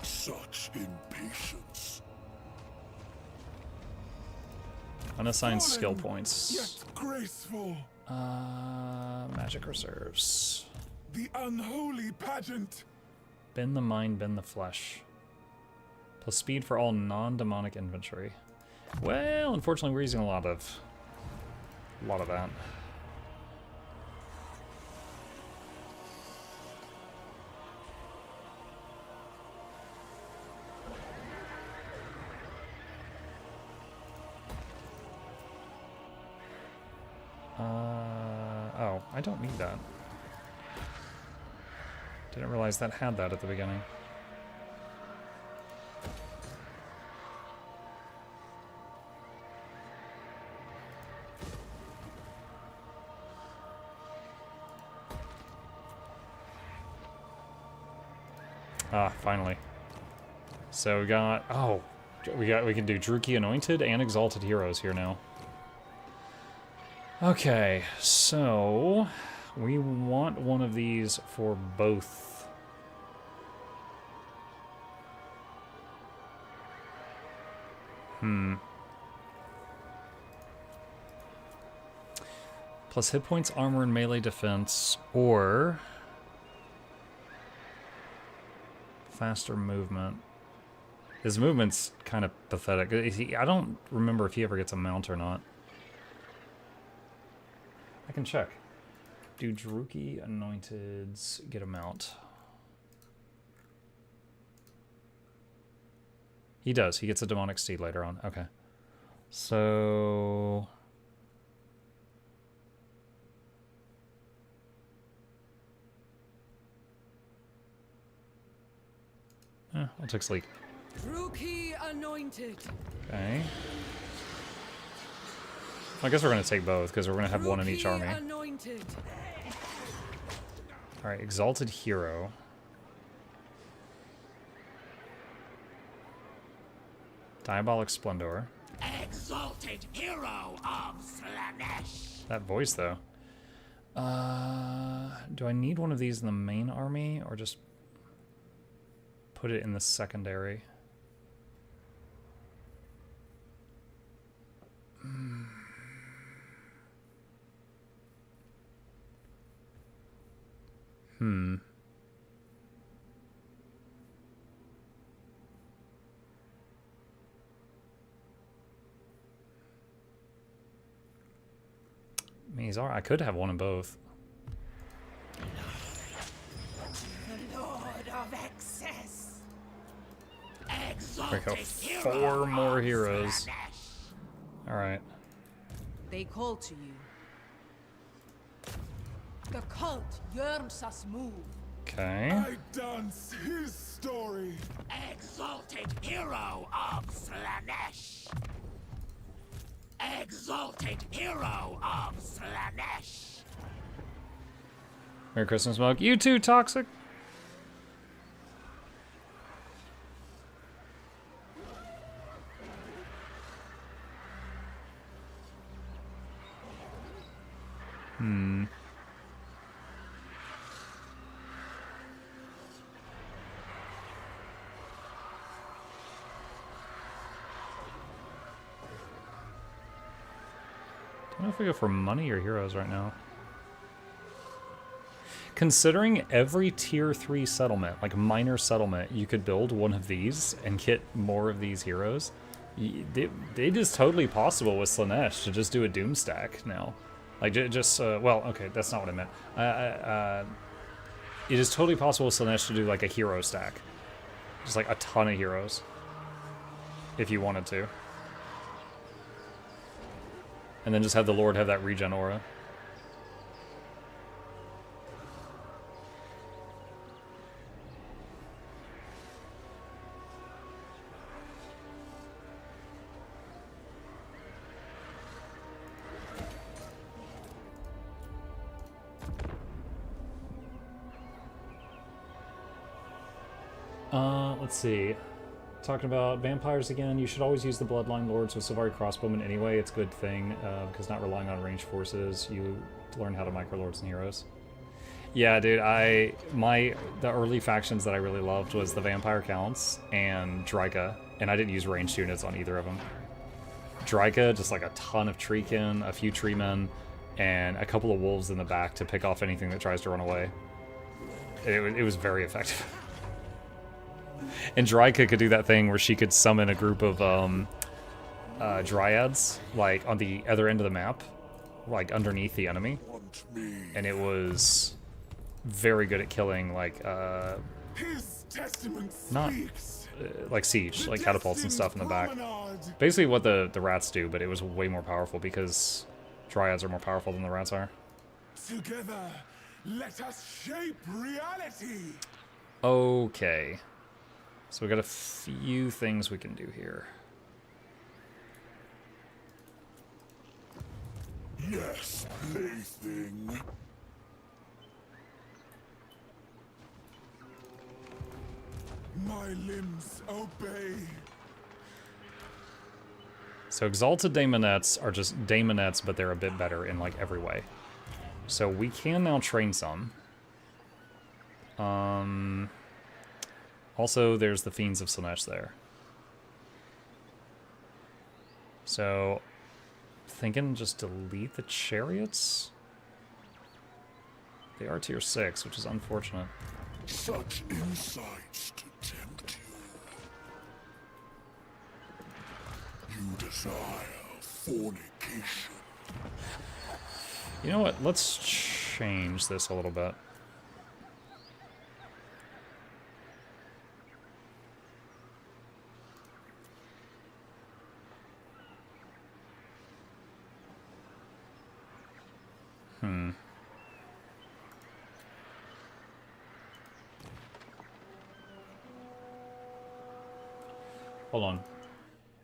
Such impatience. Unassigned skill points. Yet graceful. Magic reserves. The unholy pageant. Bend the mind, bend the flesh. Plus speed for all non-demonic infantry. Well, unfortunately, we're using a lot of that. Oh, I don't need that. Didn't realize that had that at the beginning. Ah, finally. So we got, oh, we can do Druki Anointed and Exalted Heroes here now. Okay, so we want one of these for both. Plus hit points, armor, and melee defense, or faster movement. His movement's kind of pathetic. I don't remember if he ever gets a mount or not. I can check. Do Druki Anointeds get a mount? He does. He gets a demonic steed later on. Okay. So... I'll take Sleek. Druki Anointed. Okay. I guess we're going to take both, because we're going to have one in each army. Anointed. Alright, Exalted Hero. Diabolic Splendor. Exalted Hero of Slanesh. That voice, though. Do I need one of these in the main army, or just put it in the secondary? I could have one in both. The Lord of Excess. There we go. 4 more heroes. Alright. They call to you. The cult yearns us move. Okay. I dance his story. Exalted Hero of Slanesh. Exalted Hero of Slanesh. Merry Christmas, Smoke. You too, Toxic. I don't know if we go for money or heroes right now. Considering every tier 3 settlement, like minor settlement, you could build one of these and get more of these heroes. It is totally possible with Slanesh to just do a Doom stack now. Like, well, okay, that's not what I meant. It is totally possible with Slanesh to do like a hero stack. Just like a ton of heroes. If you wanted to. And then just have the Lord have that regen aura. Let's see. Talking about vampires again, you should always use the Bloodline Lords with Sylvari Crossbowmen anyway. It's a good thing, because not relying on ranged forces, you learn how to micro-lords and heroes. Yeah, dude, the early factions that I really loved was the Vampire Counts and Dryka, and I didn't use ranged units on either of them. Dryka, just like a ton of Treekin, a few Treemen, and a couple of wolves in the back to pick off anything that tries to run away. It was very effective. And Dryka could do that thing where she could summon a group of dryads, like on the other end of the map, like underneath the enemy. And it was very good at killing, like, His testament not speaks. like siege, like catapults and stuff in the back. Promenade. Basically what the rats do, but it was way more powerful because dryads are more powerful than the rats are. Together, let us shape reality. Okay. So we got a few things we can do here. Yes, plaything. my limbs obey. So Exalted Daemonettes are just Daemonettes, but they're a bit better in like every way. So we can now train some. Also, there's the Fiends of Slaanesh there. So, thinking just delete the chariots? They are tier 6, which is unfortunate. Such insights to tempt you. You desire fornication. You know what? Let's change this a little bit. Hold on.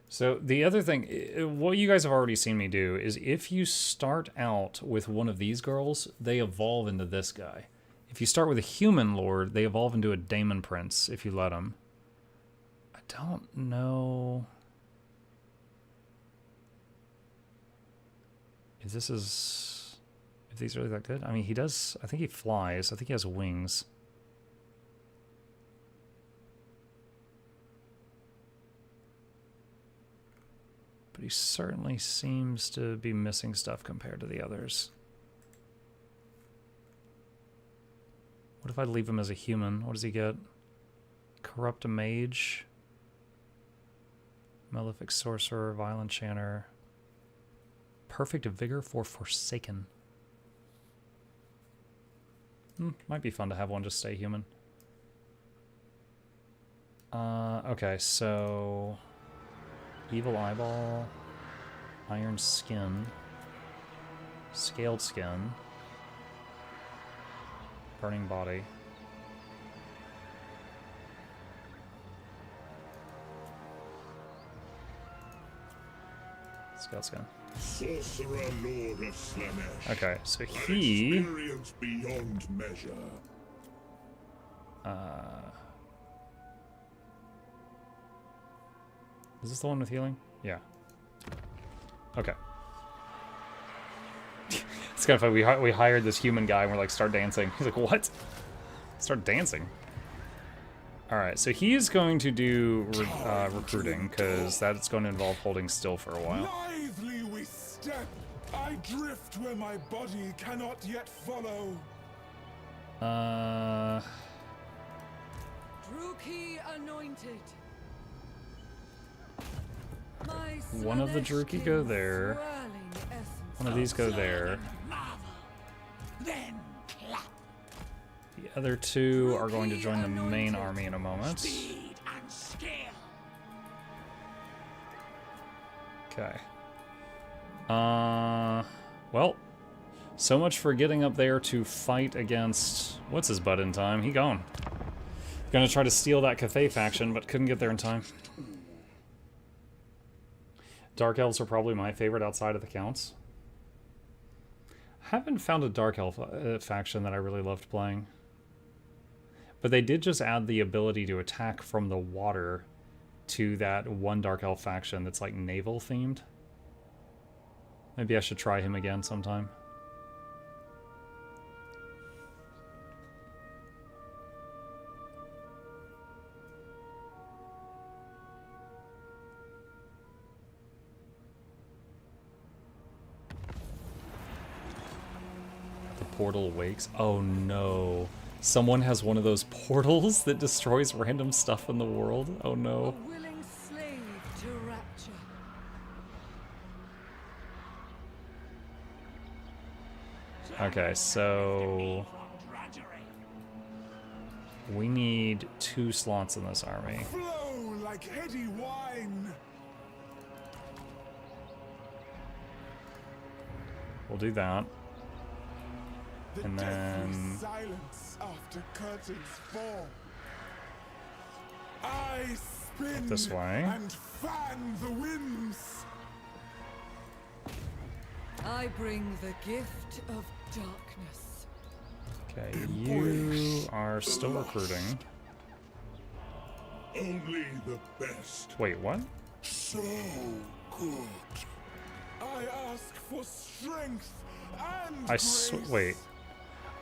So the other thing, what you guys have already seen me do is if you start out with one of these girls, they evolve into this guy. If you start with a human lord, they evolve into a daemon prince if you let them. I don't know if this is, if these are really that good. I mean, he does, I think he flies. I think he has wings. But he certainly seems to be missing stuff compared to the others. What if I leave him as a human? What does he get? Corrupt a mage. Malefic sorcerer, violent chanter. Perfect vigor for Forsaken. Might be fun to have one just stay human. Okay, so... Evil Eyeball, Iron Skin, Scaled Skin, Burning Body. Scaled Skin. Sorcerer Lord of Slaanesh. Okay, so he... Experience beyond measure. Is this the one with healing? Yeah. Okay. It's kind of funny. We hired this human guy and we're like, start dancing. He's like, what? Start dancing. Alright, so he's going to do recruiting, because that's going to involve holding still for a while. Lithely we step. I drift where my body cannot yet follow. Druki anointed. One of the Druki go there. One of these go there. The other two are going to join the main army in a moment. Okay. Well, so much for getting up there to fight against... What's his butt in time? He gone. Gonna try to steal that Cathay faction, but couldn't get there in time. Dark Elves are probably my favorite outside of the Counts. Haven't found a Dark Elf faction that I really loved playing. But they did just add the ability to attack from the water to that one Dark Elf faction that's like naval themed. Maybe I should try him again sometime. Portal wakes. Oh no. Someone has one of those portals that destroys random stuff in the world. Oh no. A willing slave to rapture. Okay, so we need 2 slots in this army. Flow like heady wine. We'll do that. And then silence after curtains fall. I spin this way. And fan the winds. I bring the gift of darkness. Okay, you are still recruiting. Only the best. Wait, what? So good. I ask for strength and grace. Wait.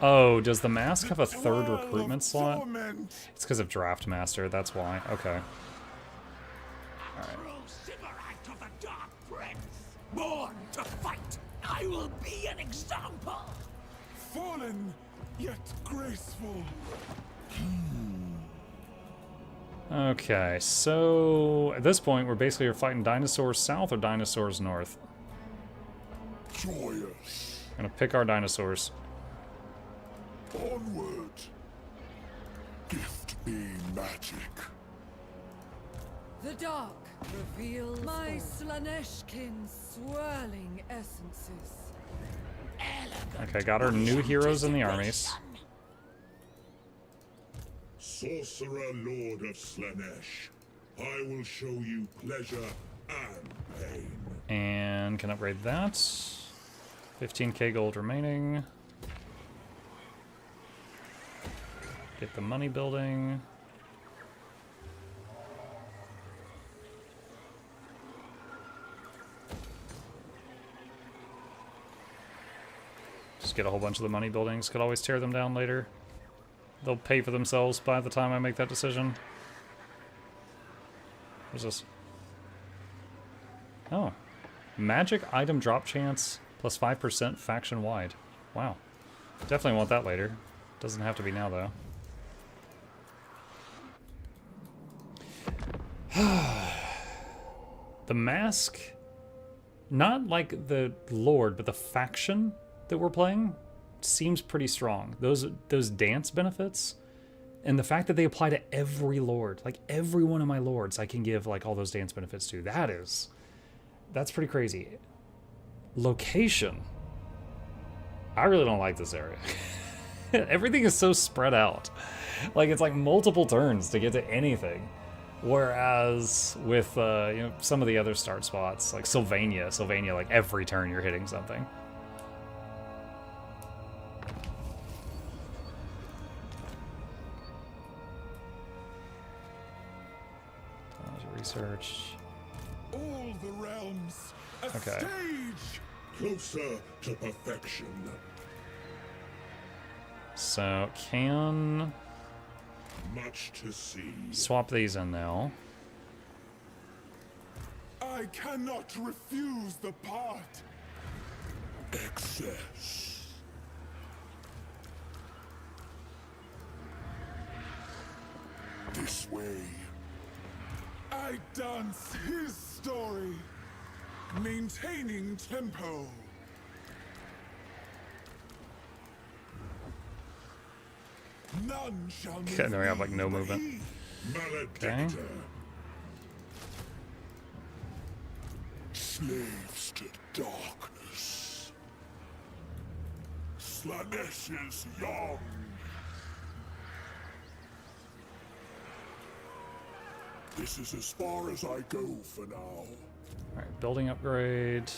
Oh, does the mask have a third Twirl recruitment of slot? torment. It's because of Draft Master, that's why. Okay. True Sybarite of the Dark Prince, born to fight. I will be an example. Fallen, yet graceful. Okay, so at this point, we're basically fighting dinosaurs south or dinosaurs north. Joyous. I'm gonna pick our dinosaurs. Onward. Gift be magic. The dark reveals my Slaneshkin's swirling essences. Okay, got our new heroes in the armies. Sorcerer Lord of Slanesh, I will show you pleasure and pain. And can upgrade that. 15k gold remaining. Get the money building. Just get a whole bunch of the money buildings. Could always tear them down later. They'll pay for themselves by the time I make that decision. What's this? Oh. Magic item drop chance plus 5% faction wide. Wow. Definitely want that later. Doesn't have to be now, though. The mask, not like the Lord, but the faction that we're playing seems pretty strong. Those dance benefits and the fact that they apply to every Lord, like every one of my Lords I can give like all those dance benefits to. That's pretty crazy. Location. I really don't like this area. Everything is so spread out. Like it's like multiple turns to get to anything. Whereas with you know, some of the other start spots, like Sylvania, like every turn you're hitting something. Research. All the realms, a Okay. stage closer to perfection. So can Much to see. swap these in now. I cannot refuse the part. Excess. This way. I dance his story, maintaining tempo. None shall move Okay, then we have like no me. movement. Maledictor. Okay. Slaves to darkness. Slanesh is young. This is as far as I go for now. Alright, building upgrade.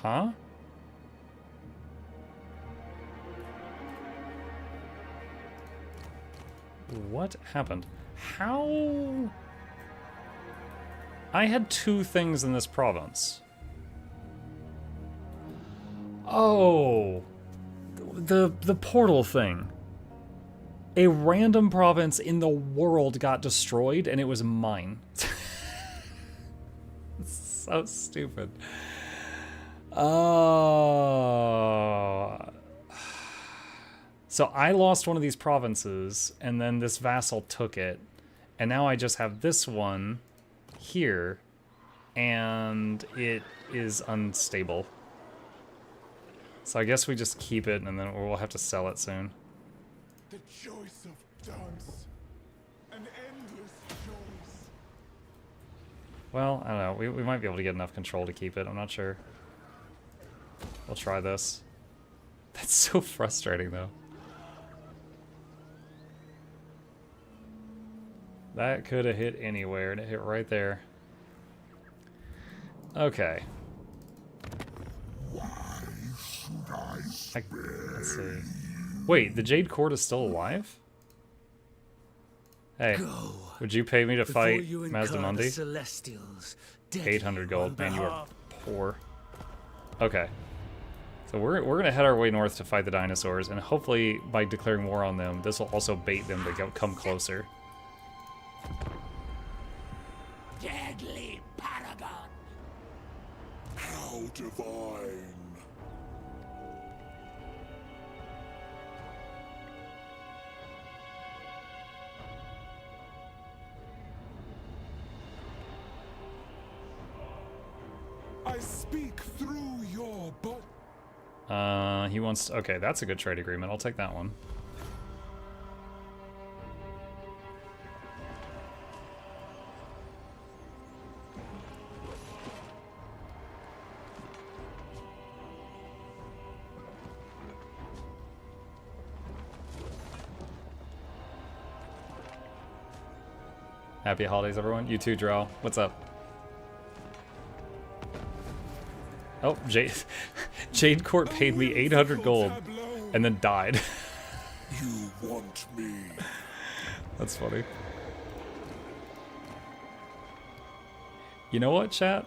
Huh? What happened? How? I had two things in this province. Oh, the portal thing. A random province in the world got destroyed, and it was mine. So stupid. Oh. So I lost one of these provinces, and then this vassal took it, and now I just have this one here, and it is unstable. So I guess we just keep it, and then we'll have to sell it soon. The choice of dance. An endless choice. Well, I don't know. We might be able to get enough control to keep it. I'm not sure. We'll try this. That's so frustrating, though. That could have hit anywhere, and it hit right there. Okay. Why Let's see. Wait, the Jade Court is still alive? Hey, would you pay me to fight Mazdamundi? 800 gold. Man, you are poor. Okay. So we're gonna head our way north to fight the dinosaurs, and hopefully by declaring war on them, this will also bait them to come closer. Deadly paragon. How divine. I speak through your body. He wants to, okay, that's a good trade agreement. I'll take that one. Happy holidays, everyone. You too, Drow. What's up? Oh, Jade Court paid me 800 gold and then died. You want me. That's funny. You know what, chat?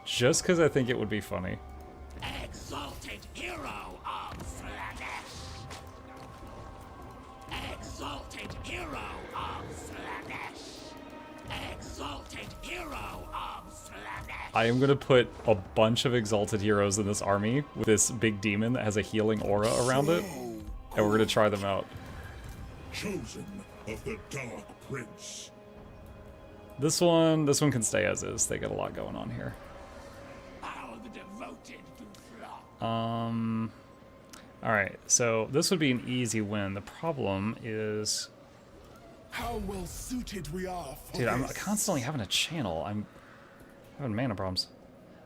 Just because I think it would be funny. Exalted hero of Slanesh. Exalted hero of Slanesh. Exalted hero of Slanesh. I am going to put a bunch of exalted heroes in this army with this big demon that has a healing aura around it, and we're going to try them out. Chosen of the Dark Prince. This one can stay as is. They got a lot going on here. How the devoted do flock. Alright, so this would be an easy win. The problem is... How well suited we are for Dude, I'm constantly having a channel. I'm having mana problems.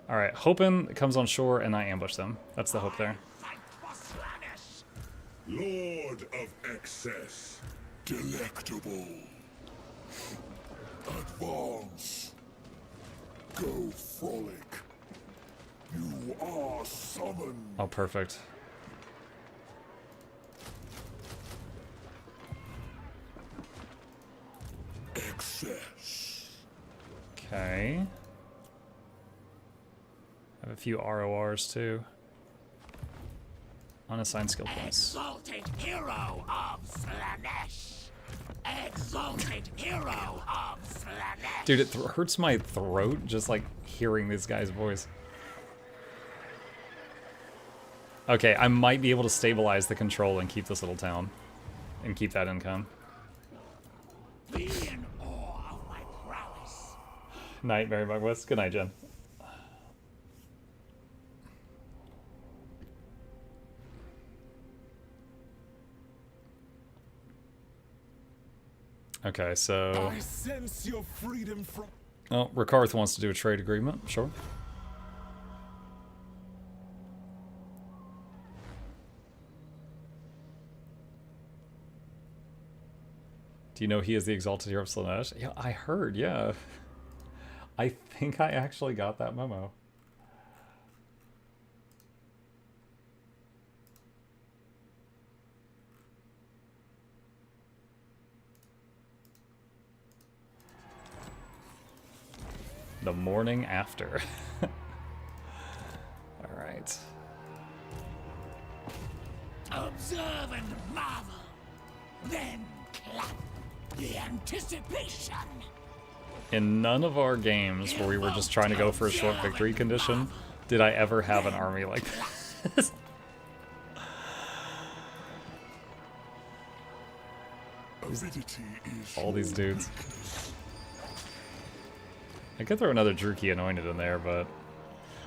Alright, hoping it comes on shore and I ambush them. That's the hope there. Fight for Slanesh. Lord of Excess. Delectable. Advance. Go frolic. You are summoned. Oh, perfect. Excess. Okay. I have a few RORs too. Unassigned skill points. Exalted hero of Slanesh. Exalted hero of Slanesh. Dude, it hurts my throat just like hearing this guy's voice. Okay, I might be able to stabilize the control and keep this little town. And keep that income. Be in awe of my prowess. Night, Mary Bugwest. Good night, Jen. Okay, so... I sense your freedom from... Oh, Ricarth wants to do a trade agreement. Sure. Do you know he is the exalted hero of Slanesh? Yeah, I heard, yeah. I think I actually got that memo. The morning after. Alright. Observe and marvel. Then clap. The anticipation. In none of our games where we were just trying to go for a short victory condition did I ever have an army like this. Avidity is All these dudes. I could throw another Druki Anointed in there, but...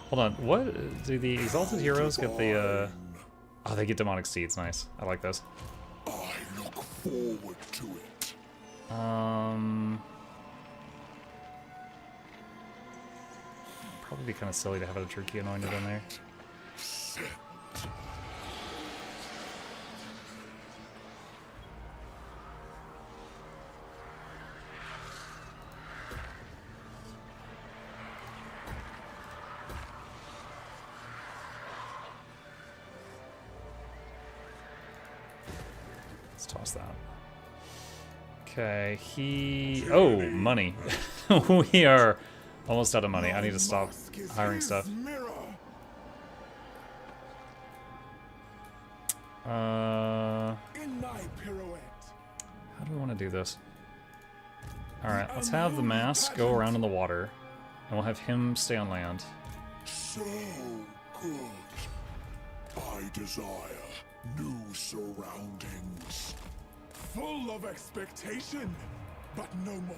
Hold on, what? Do the Exalted Heroes get the, Oh, they get Demonic Seeds, nice. I like those. I look forward to it. Probably be kind of silly to have a Druki Anointed in there. Let's toss that. Okay, oh, money. We are almost out of money. I need to stop hiring stuff. How do we want to do this? Alright, let's have the mask go around in the water, and we'll have him stay on land. So good. I desire new surroundings. Full of expectation, but no more.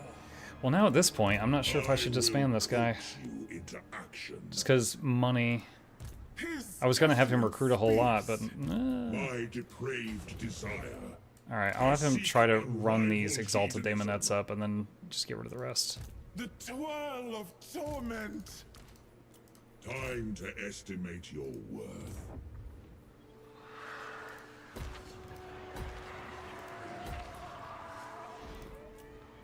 Well, now at this point, I'm not sure if I should disband this guy. Just because money. I was going to have him recruit a whole lot, but... My depraved desire. Alright, I'll have him try to run these Exalted Daemonettes up and then just get rid of the rest. The twirl of torment. Time to estimate your worth.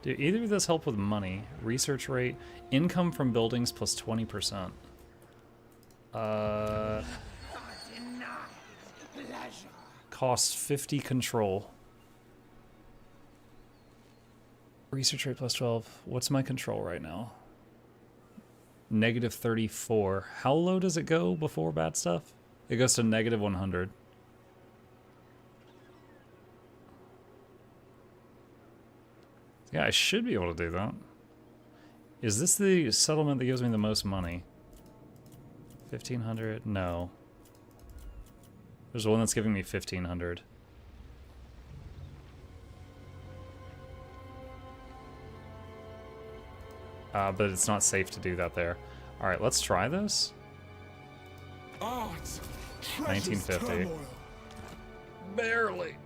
Do either of this help with money? Research rate, income from buildings plus 20%. Costs 50 control. Research rate plus 12. What's my control right now? Negative 34. How low does it go before bad stuff? It goes to negative 100. Yeah, I should be able to do that. Is this the settlement that gives me the most money? 1,500? No. There's one that's giving me 1,500. But it's not safe to do that there. Alright, let's try this. 1950. Barely.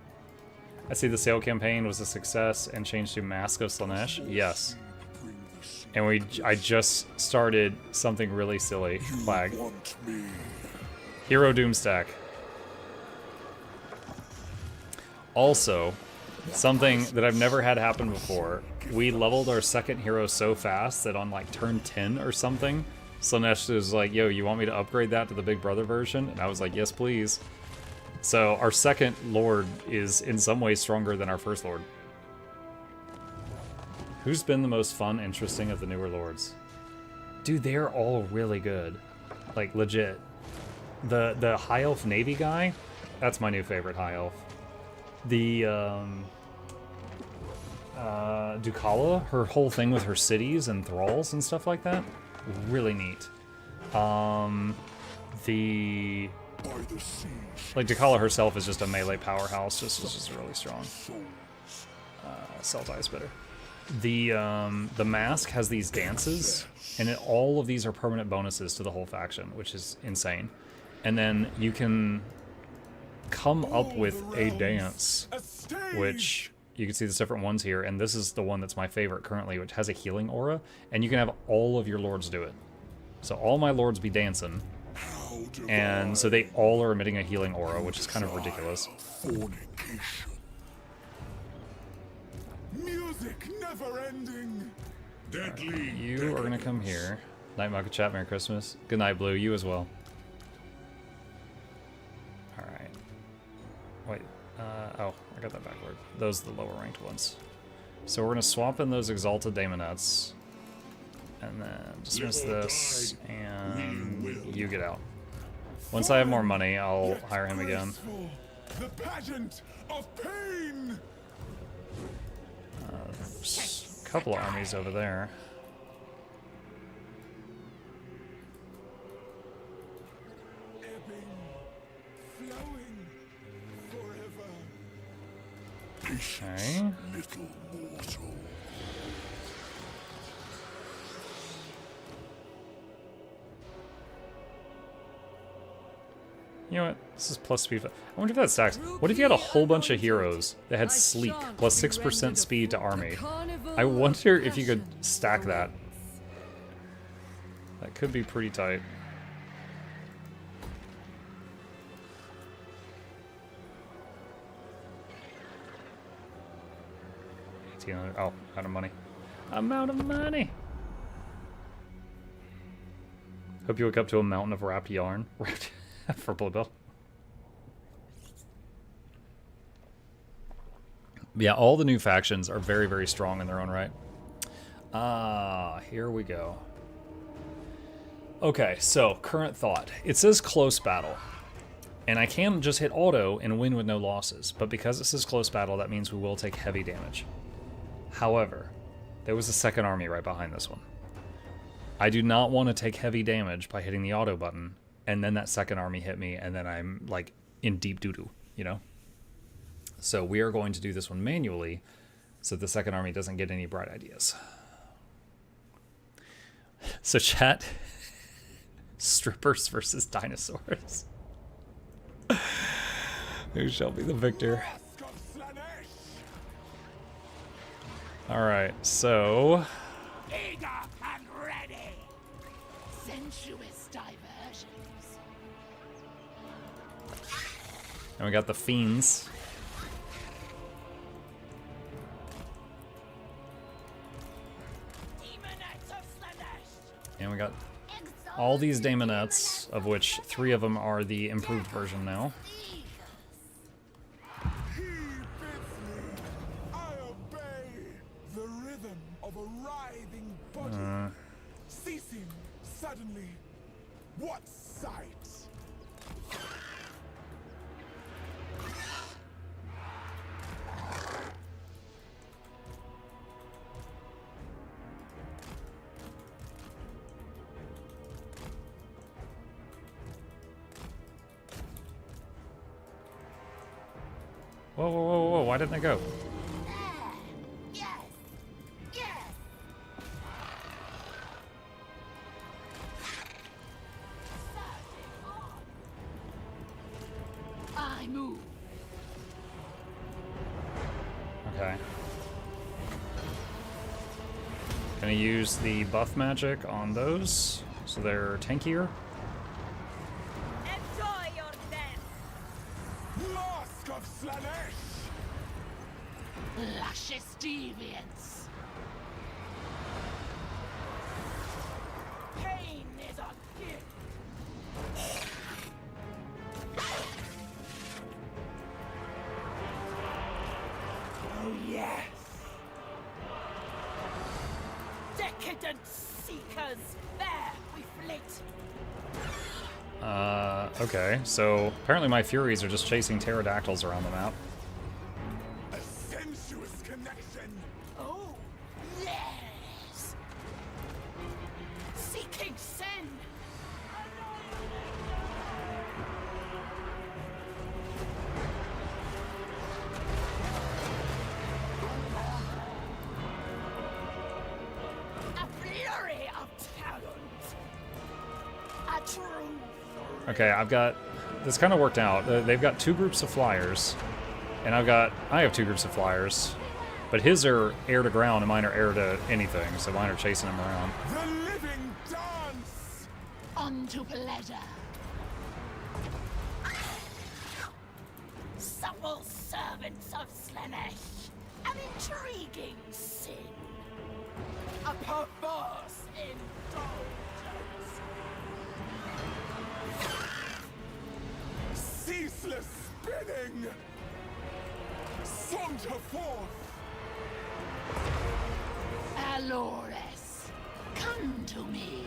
I see the sale campaign was a success and changed to Mask of Slaanesh. Yes. And I just started something really silly. Flag. Hero Doomstack. Also, something that I've never had happen before. We leveled our second hero so fast that on like turn 10 or something, Slaanesh was like, yo, you want me to upgrade that to the Big Brother version? And I was like, yes, please. So our second Lord is in some ways stronger than our first Lord. Who's been the most fun, interesting of the newer Lords? Dude, they're all really good. Like, legit. The High Elf Navy guy, that's my new favorite High Elf. The, Ducala, her whole thing with her cities and thralls and stuff like that, really neat. Like, Ducala herself is just a melee powerhouse, just really strong. Cell is better. The mask has these dances, and all of these are permanent bonuses to the whole faction, which is insane. And then you can come up with a dance, which you can see the different ones here, and this is the one that's my favorite currently, which has a healing aura, and you can have all of your lords do it. So all my lords be dancing, and so they all are emitting a healing aura, which is kind of ridiculous. Music never ending. Deadly. You are gonna come here. Night Maka Chat, Merry Christmas. Good night, Blue. You as well. Alright. Wait. Oh, I got that backward. Those are the lower ranked ones. So we're gonna swap in those Exalted Daemonettes. And then dismiss this, and you get out. Once I have more money, I'll hire him again. The pageant of pain. There's a couple of armies over there. Okay. Little mortal. You know what? This is plus speed. I wonder if that stacks. What if you had a whole bunch of heroes that had sleek plus 6% speed to army? I wonder if you could stack that. That could be pretty tight. Oh, out of money. I'm out of money. Hope you wake up to a mountain of wrapped yarn. For Blue Bill. Yeah, all the new factions are very, very strong in their own right. Here we go. Okay, so current thought. It says close battle. And I can just hit auto and win with no losses. But because it says close battle, that means we will take heavy damage. However, there was a second army right behind this one. I do not want to take heavy damage by hitting the auto button, and then that second army hit me, and then I'm like in deep doo-doo, you know? So we are going to do this one manually so the second army doesn't get any bright ideas. So chat, strippers versus dinosaurs. Who shall be the victor? Alright, so... Eager and ready. Sensuous diversions. And we got the fiends. And we got all these daemonettes, of which 3 of them are the improved version now. He bids me. I obey. The rhythm of a writhing body. Ceasing suddenly. What sight? Whoa, whoa, whoa, whoa, why didn't they go? Yes. Yes. I move. Okay. Gonna use the buff magic on those, so they're tankier. Enjoy your death. Mask of Slanesh! Luscious deviance. Pain is a gift. Oh yes. Decadent seekers. There we flit. Okay, so apparently my Furies are just chasing pterodactyls around the map. A sensuous connection! Oh yes. Seeking sin. A flurry of talons. A true. Okay, I've got... This kind of worked out. They've got 2 groups of flyers, and I have 2 groups of flyers, but his are air to ground and mine are air to anything, so mine are chasing him around. The living dance! Unto pleasure. Supple servants of Slanesh. An intriguing sin. A perverse indulgence. Ceaseless spinning! Saunter forth! Alores, come to me.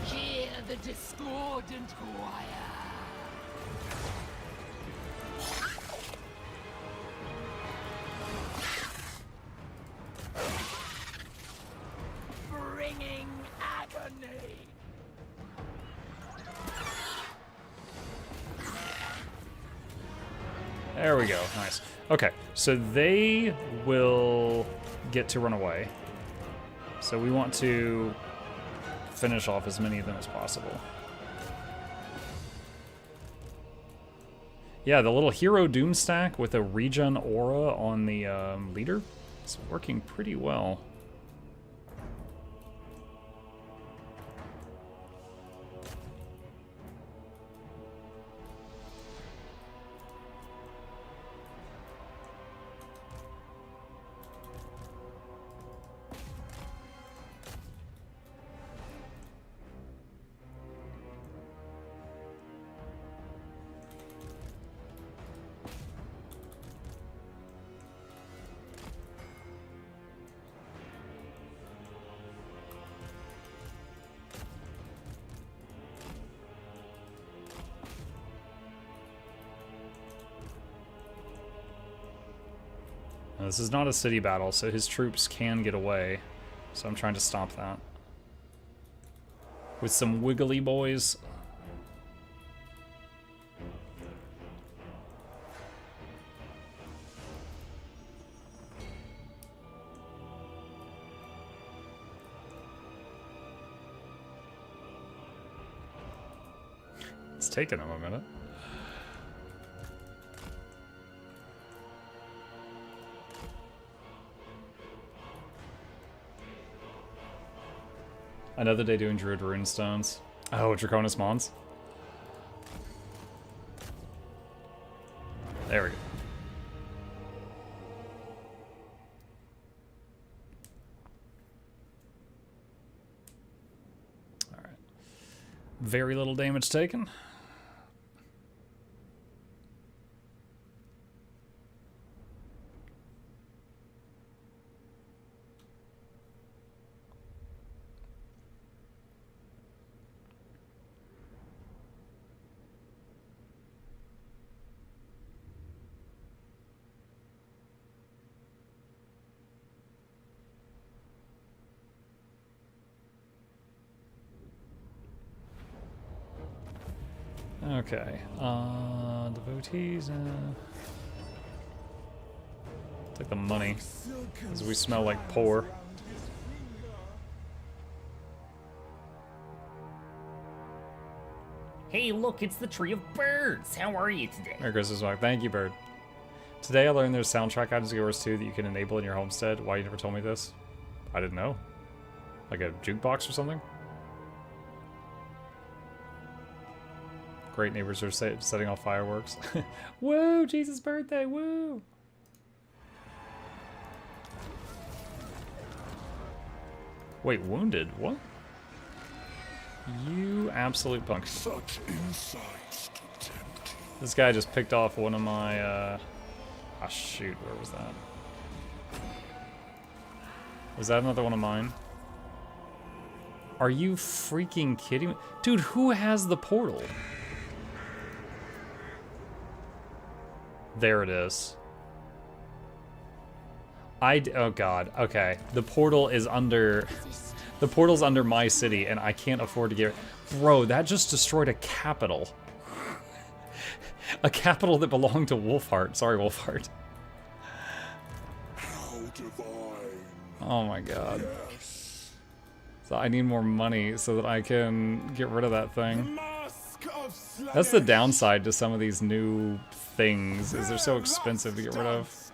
Hear the discordant choir. Bringing agony. There we go, nice. Okay, so they will get to run away. So we want to finish off as many of them as possible. Yeah, the little hero doom stack with a regen aura on the leader is working pretty well. Now, this is not a city battle, so his troops can get away. So I'm trying to stop that. With some wiggly boys. It's taking him a minute. Another day doing Druid Runestones. Oh, Draconis Mons. There we go. Alright. Very little damage taken. Okay, devotees, take the money, because we smell like poor. Hey, look, it's the Tree of Birds. How are you today? Merry Christmas, Mike. Thank you, Bird. Today I learned there's soundtrack items to Wars 2 that you can enable in your homestead. Why you never told me this? I didn't know. Like a jukebox or something? Great neighbors are setting off fireworks. Woo! Jesus' birthday! Woo! Wait, wounded? What? You absolute punk. Such insights to tempt you. This guy just picked off one of my, ah, shoot, where was that? Was that another one of mine? Are you freaking kidding me? Dude, who has the portal? There it is. Oh god, okay. The portal is under... The portal's under my city, and I can't afford to get... Bro, that just destroyed a capital. A capital that belonged to Wolfheart. Sorry, Wolfheart. How divine. Oh my god. Yes. So I need more money so that I can get rid of that thing. Mask of That's the downside to some of these new things, is they're so expensive to get rid of.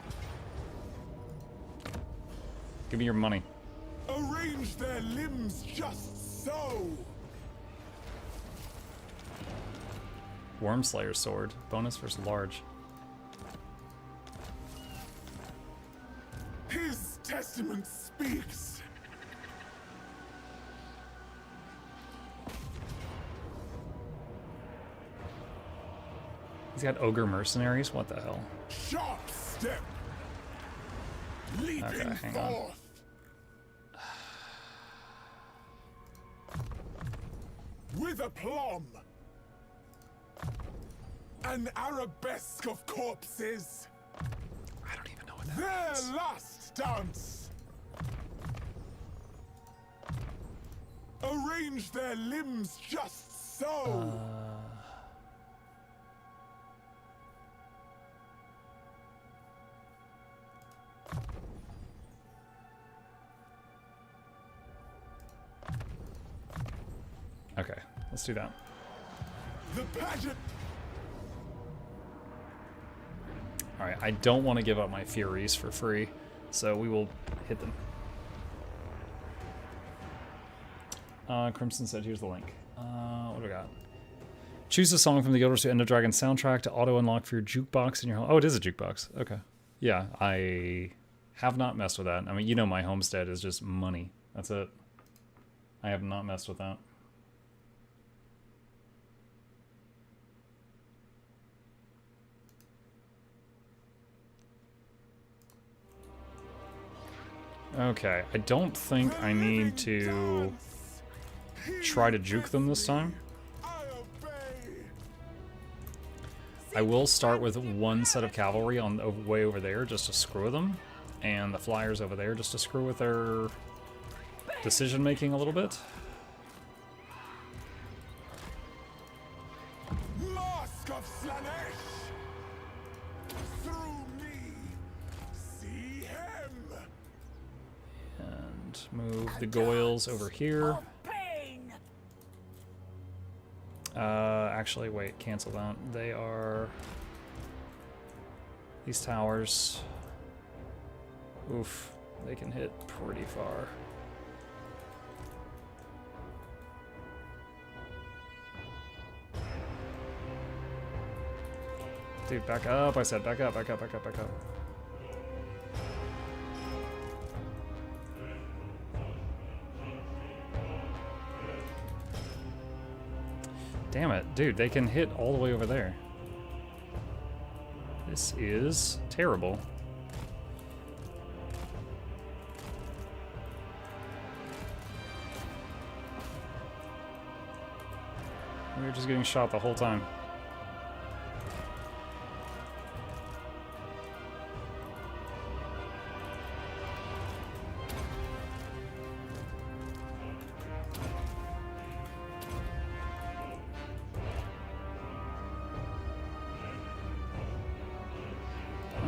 Give me your money. Arrange their limbs just so. Wormslayer sword. Bonus versus large. His testament speaks. He's got ogre mercenaries? What the hell? Sharp step. Leaping Okay, hang on. forth. With aplomb. An arabesque of corpses. I don't even know what that Their is. last dance. Arrange their limbs just so. Okay, let's do that. The pageant. Alright, I don't want to give up my Furies for free, so we will hit them. Crimson said, here's the link. What do we got? Choose a song from the Guild Wars 2 End of Dragon soundtrack to auto-unlock for your jukebox in your home. Oh, it is a jukebox. Okay. Yeah, I have not messed with that. I mean, you know my homestead is just money. That's it. I have not messed with that. Okay, I don't think I need to try to juke them this time. I will start with one set of cavalry on the way over there just to screw them. And the flyers over there just to screw with their decision making a little bit. Mask of Slanesh! Through me, see him! And move the Goyles over here. Actually, wait, cancel that. They are these towers. Oof, they can hit pretty far. Dude, back up, I said back up, back up, back up, back up. Damn it, dude, they can hit all the way over there. This is terrible. We were just getting shot the whole time.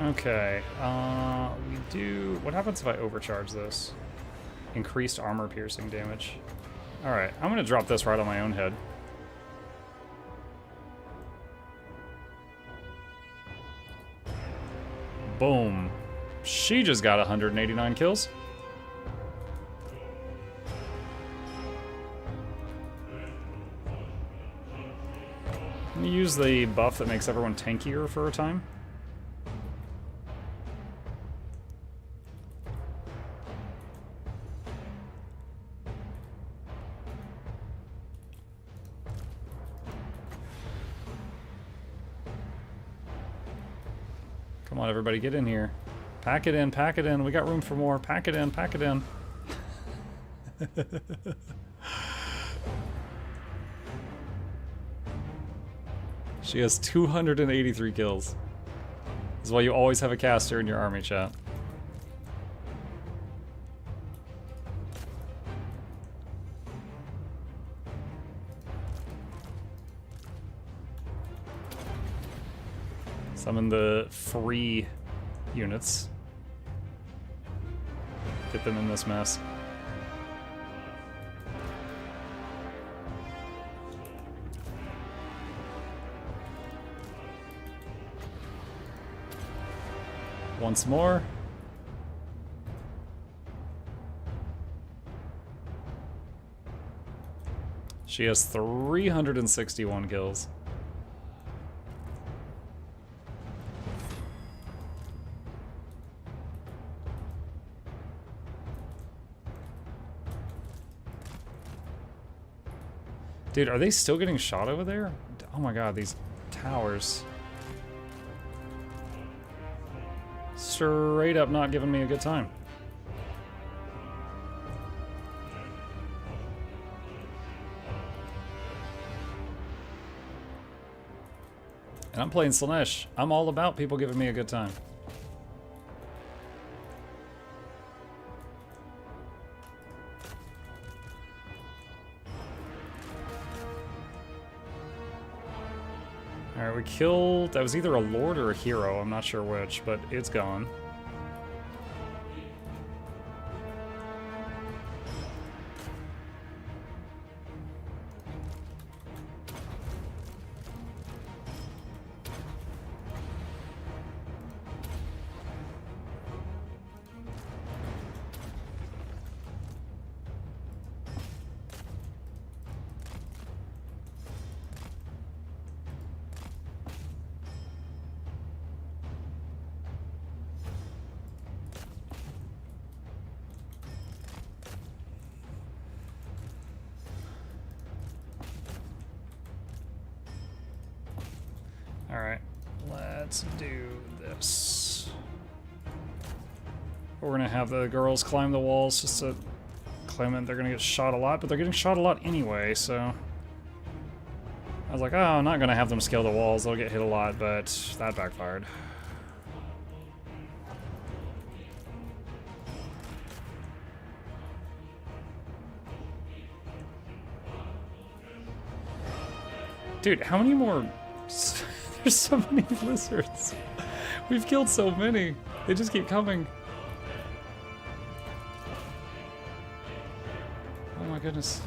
Okay, we do... What happens if I overcharge this? Increased armor piercing damage. Alright, I'm gonna drop this right on my own head. Boom. She just got 189 kills. Can you use the buff that makes everyone tankier for a time? Come on, everybody, get in here. Pack it in, pack it in. We got room for more. Pack it in, pack it in. She has 283 kills. This is why you always have a caster in your army, chat. Summon the free units. Get them in this mess. Once more. She has 361 kills. Dude, are they still getting shot over there? Oh my god, these towers. Straight up not giving me a good time. And I'm playing Slanesh. I'm all about people giving me a good time. Alright, we killed... That was either a lord or a hero, I'm not sure which, but it's gone. Alright, let's do this. We're gonna have the girls climb the walls just to claim that they're gonna get shot a lot, but they're getting shot a lot anyway, so... I was like, oh, I'm not gonna have them scale the walls, they'll get hit a lot, but that backfired. Dude, how many more? There's so many lizards. We've killed so many. They just keep coming. Oh my goodness.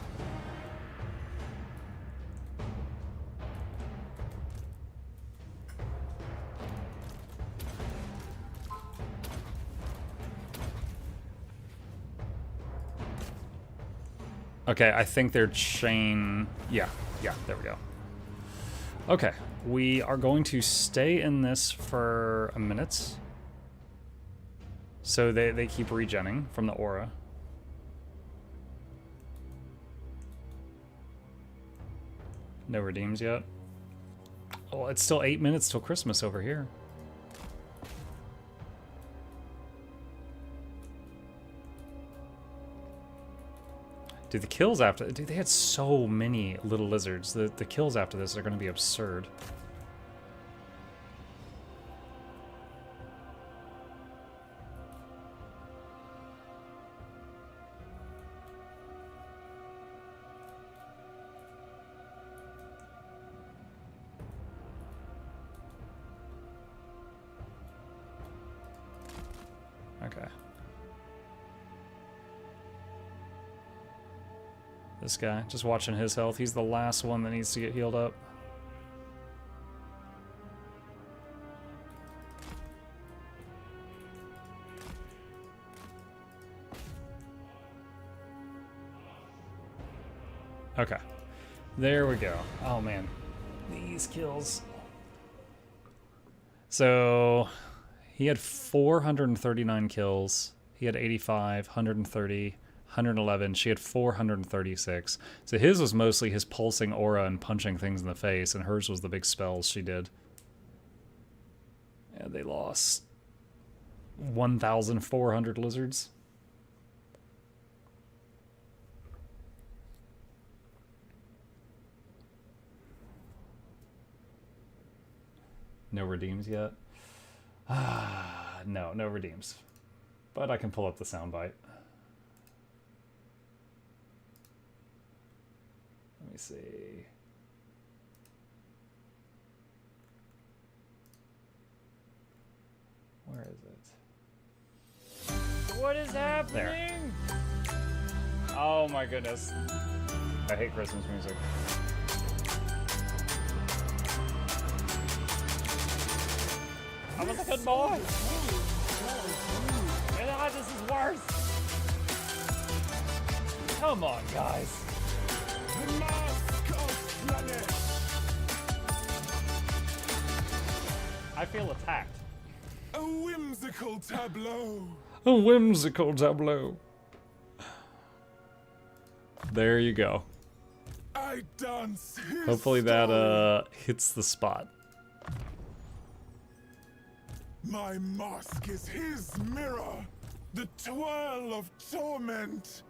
Okay, I think they're chain... Yeah, there we go. Okay, we are going to stay in this for a minute. So they keep regenning from the aura. No redeems yet. Oh, it's still 8 minutes till Christmas over here. Dude, the kills after... Dude, they had so many little lizards. The kills after this are going to be absurd. Okay. This guy, just watching his health. He's the last one that needs to get healed up. Okay. There we go. Oh man. These kills. So he had 439 kills. He had 85, 130, 111. She had 436. So his was mostly his pulsing aura and punching things in the face, and hers was the big spells she did. Yeah, they lost 1,400 lizards. No redeems yet? No redeems. But I can pull up the soundbite. Let me see. Where is it? What is happening? There. Oh my goodness. I hate Christmas music. I was a good boy. God, this is worse. Come on, guys. The mask of Slanesh. I feel attacked. A whimsical tableau. A whimsical tableau. There you go. I dance his Hopefully that hits the spot. My mask is his mirror, the twirl of torment.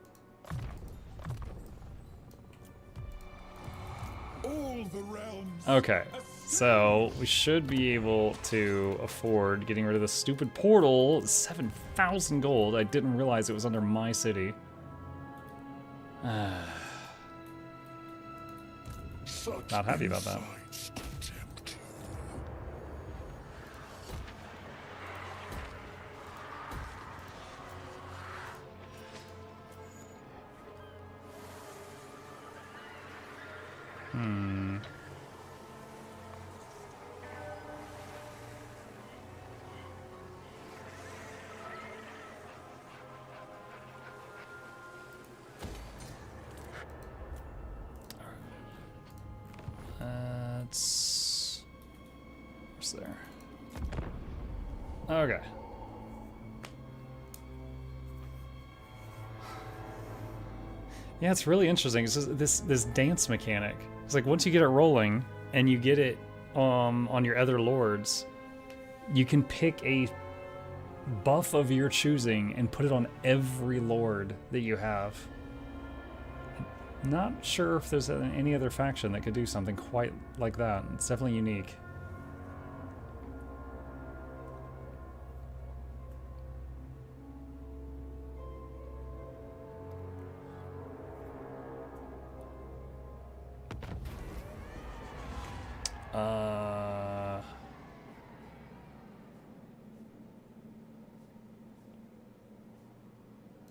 All the realms. Okay, so we should be able to afford getting rid of the stupid portal. 7,000 gold. I didn't realize it was under my city. Not happy about that. What's there? Okay. Yeah, it's really interesting. It's just this dance mechanic. It's like once you get it rolling and you get it on your other lords, you can pick a buff of your choosing and put it on every lord that you have. Not sure if there's any other faction that could do something quite like that. It's definitely unique.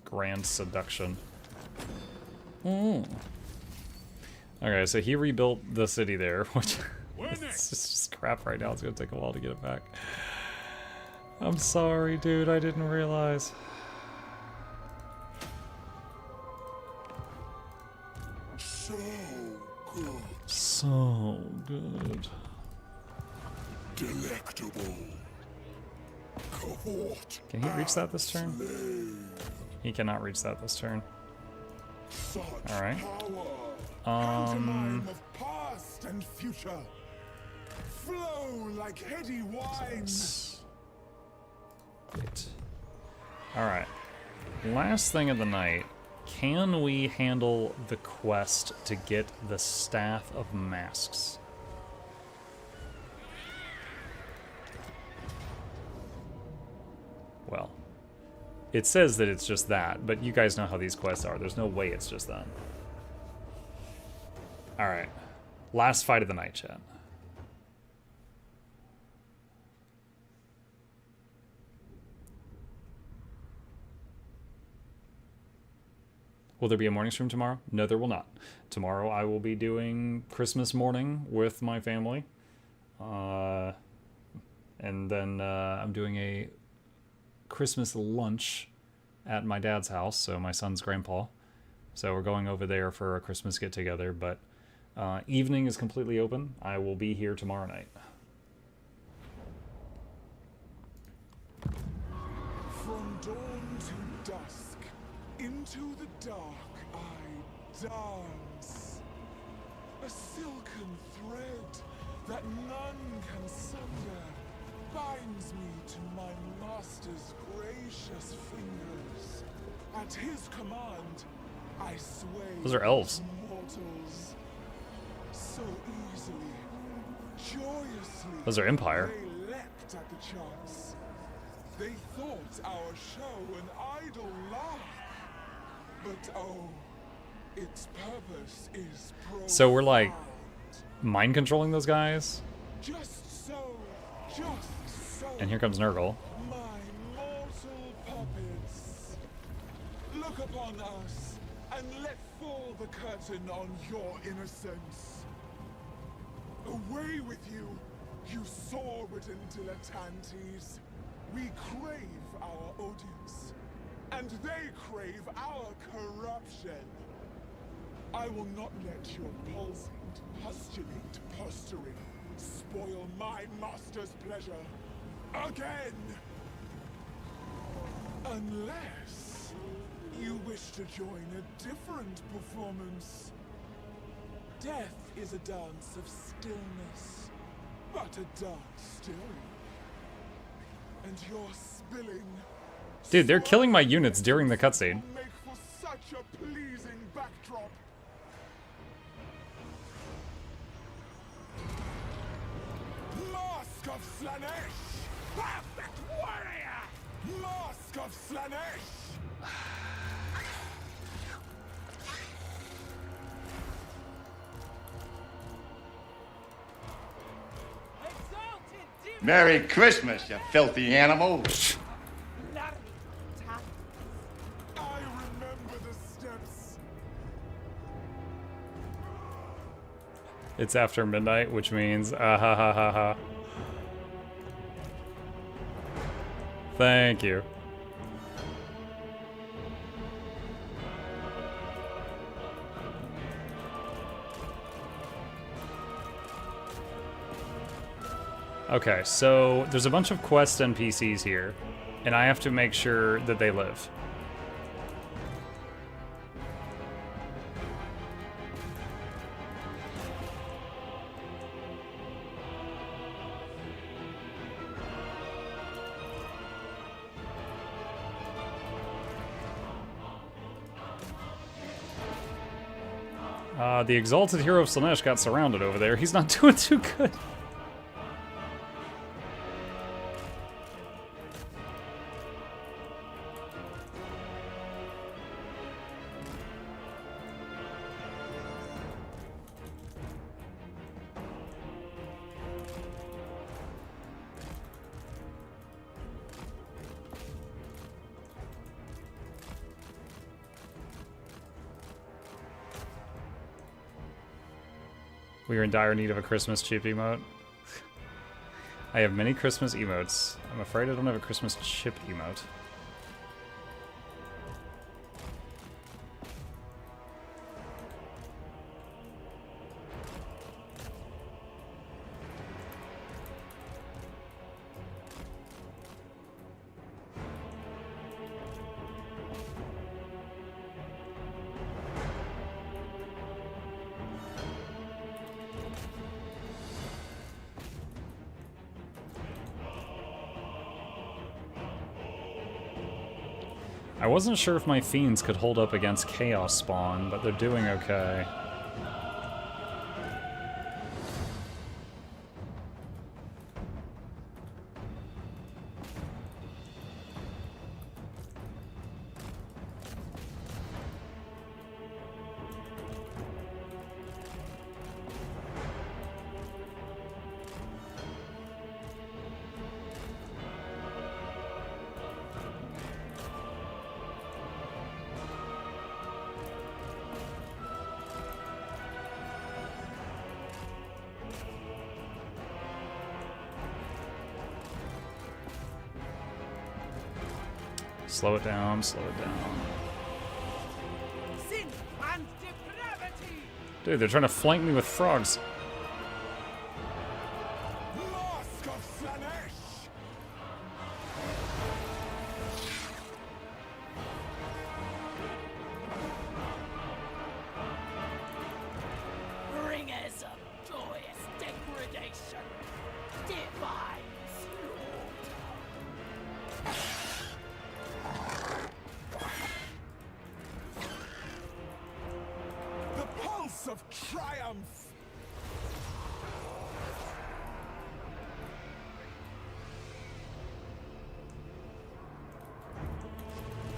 grand seduction. Okay, so he rebuilt the city there, which it's just crap right now. It's gonna take a while to get it back. I'm sorry, dude. I didn't realize. So good. So good. Delectable. Cavort. Can he reach that this turn? He cannot reach that this turn. All right. Pantomime of past and future. Flow like heady wine. Great. All right. Last thing of the night. Can we handle the quest to get the Staff of Masks? Well, it says that it's just that, but you guys know how these quests are. There's no way it's just that. All right. Last fight of the night, chat. Will there be a morning stream tomorrow? No, there will not. Tomorrow I will be doing Christmas morning with my family. And then I'm doing a Christmas lunch at my dad's house, so my son's grandpa. So we're going over there for a Christmas get-together, but evening is completely open. I will be here tomorrow night. From dawn to dusk, into the dark I dance. A silken thread that none can sunder binds me to my master's gracious fingers. At his command, I sway Those are elves. mortals. So easily, joyously, Those are Empire. they leapt at the chance. They thought our show an idle laugh. But oh, its purpose is profound. So we're like mind controlling those guys. Just so, just so. And here comes Nurgle. My mortal puppets, look upon us and let fall the curtain on your innocence. Away with you, you sore-ridden dilettantes. We crave our audience, and they crave our corruption. I will not let your pulsate, postulate posturing spoil my master's pleasure again. Unless you wish to join a different performance. Death is a dance of stillness, but a dance still. And you're spilling. Dude, they're killing my units during the cutscene. Make for such a pleasing backdrop. Mask of Slanesh! Perfect warrior! Mask of Slanesh! Merry Christmas, you filthy animal. I remember the steps. It's after midnight, which means ha ha ha ha. Thank you. Okay, so there's a bunch of quest NPCs here, and I have to make sure that they live. The exalted hero of Slanesh got surrounded over there. He's not doing too good. We are in dire need of a Christmas chip emote. I have many Christmas emotes. I'm afraid I don't have a Christmas chip emote. I wasn't sure if my fiends could hold up against Chaos Spawn, but they're doing okay. Slow it down, slow it down. Sin and depravity. Dude, they're trying to flank me with frogs. Mask of Slanesh! Bringers of joyous degradation. Divine slaughter. The pulse of triumph!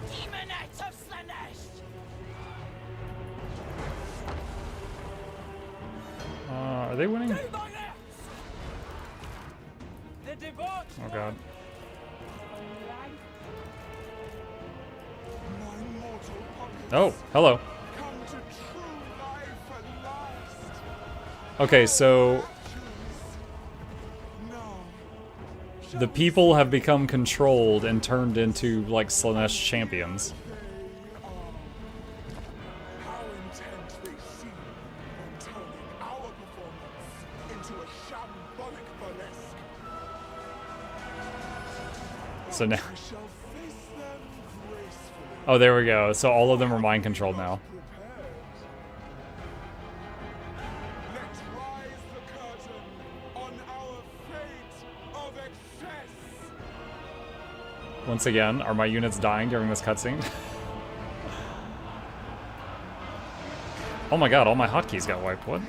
Demonite of Slanesh. Are they winning? The debauched Oh god. My mortal puppets Oh, hello. come to true life at last. Okay, so Now, the people have become controlled and turned into, like, Slanesh champions. how intent they seem on turning our performance into a shambolic burlesque. So now... We shall face them gracefully. Oh, there we go. So all of them are mind controlled now. Prepared. Let's rise the curtain on our fate of excess. Once again, are my units dying during this cutscene? Oh my god, all my hotkeys got wiped. What?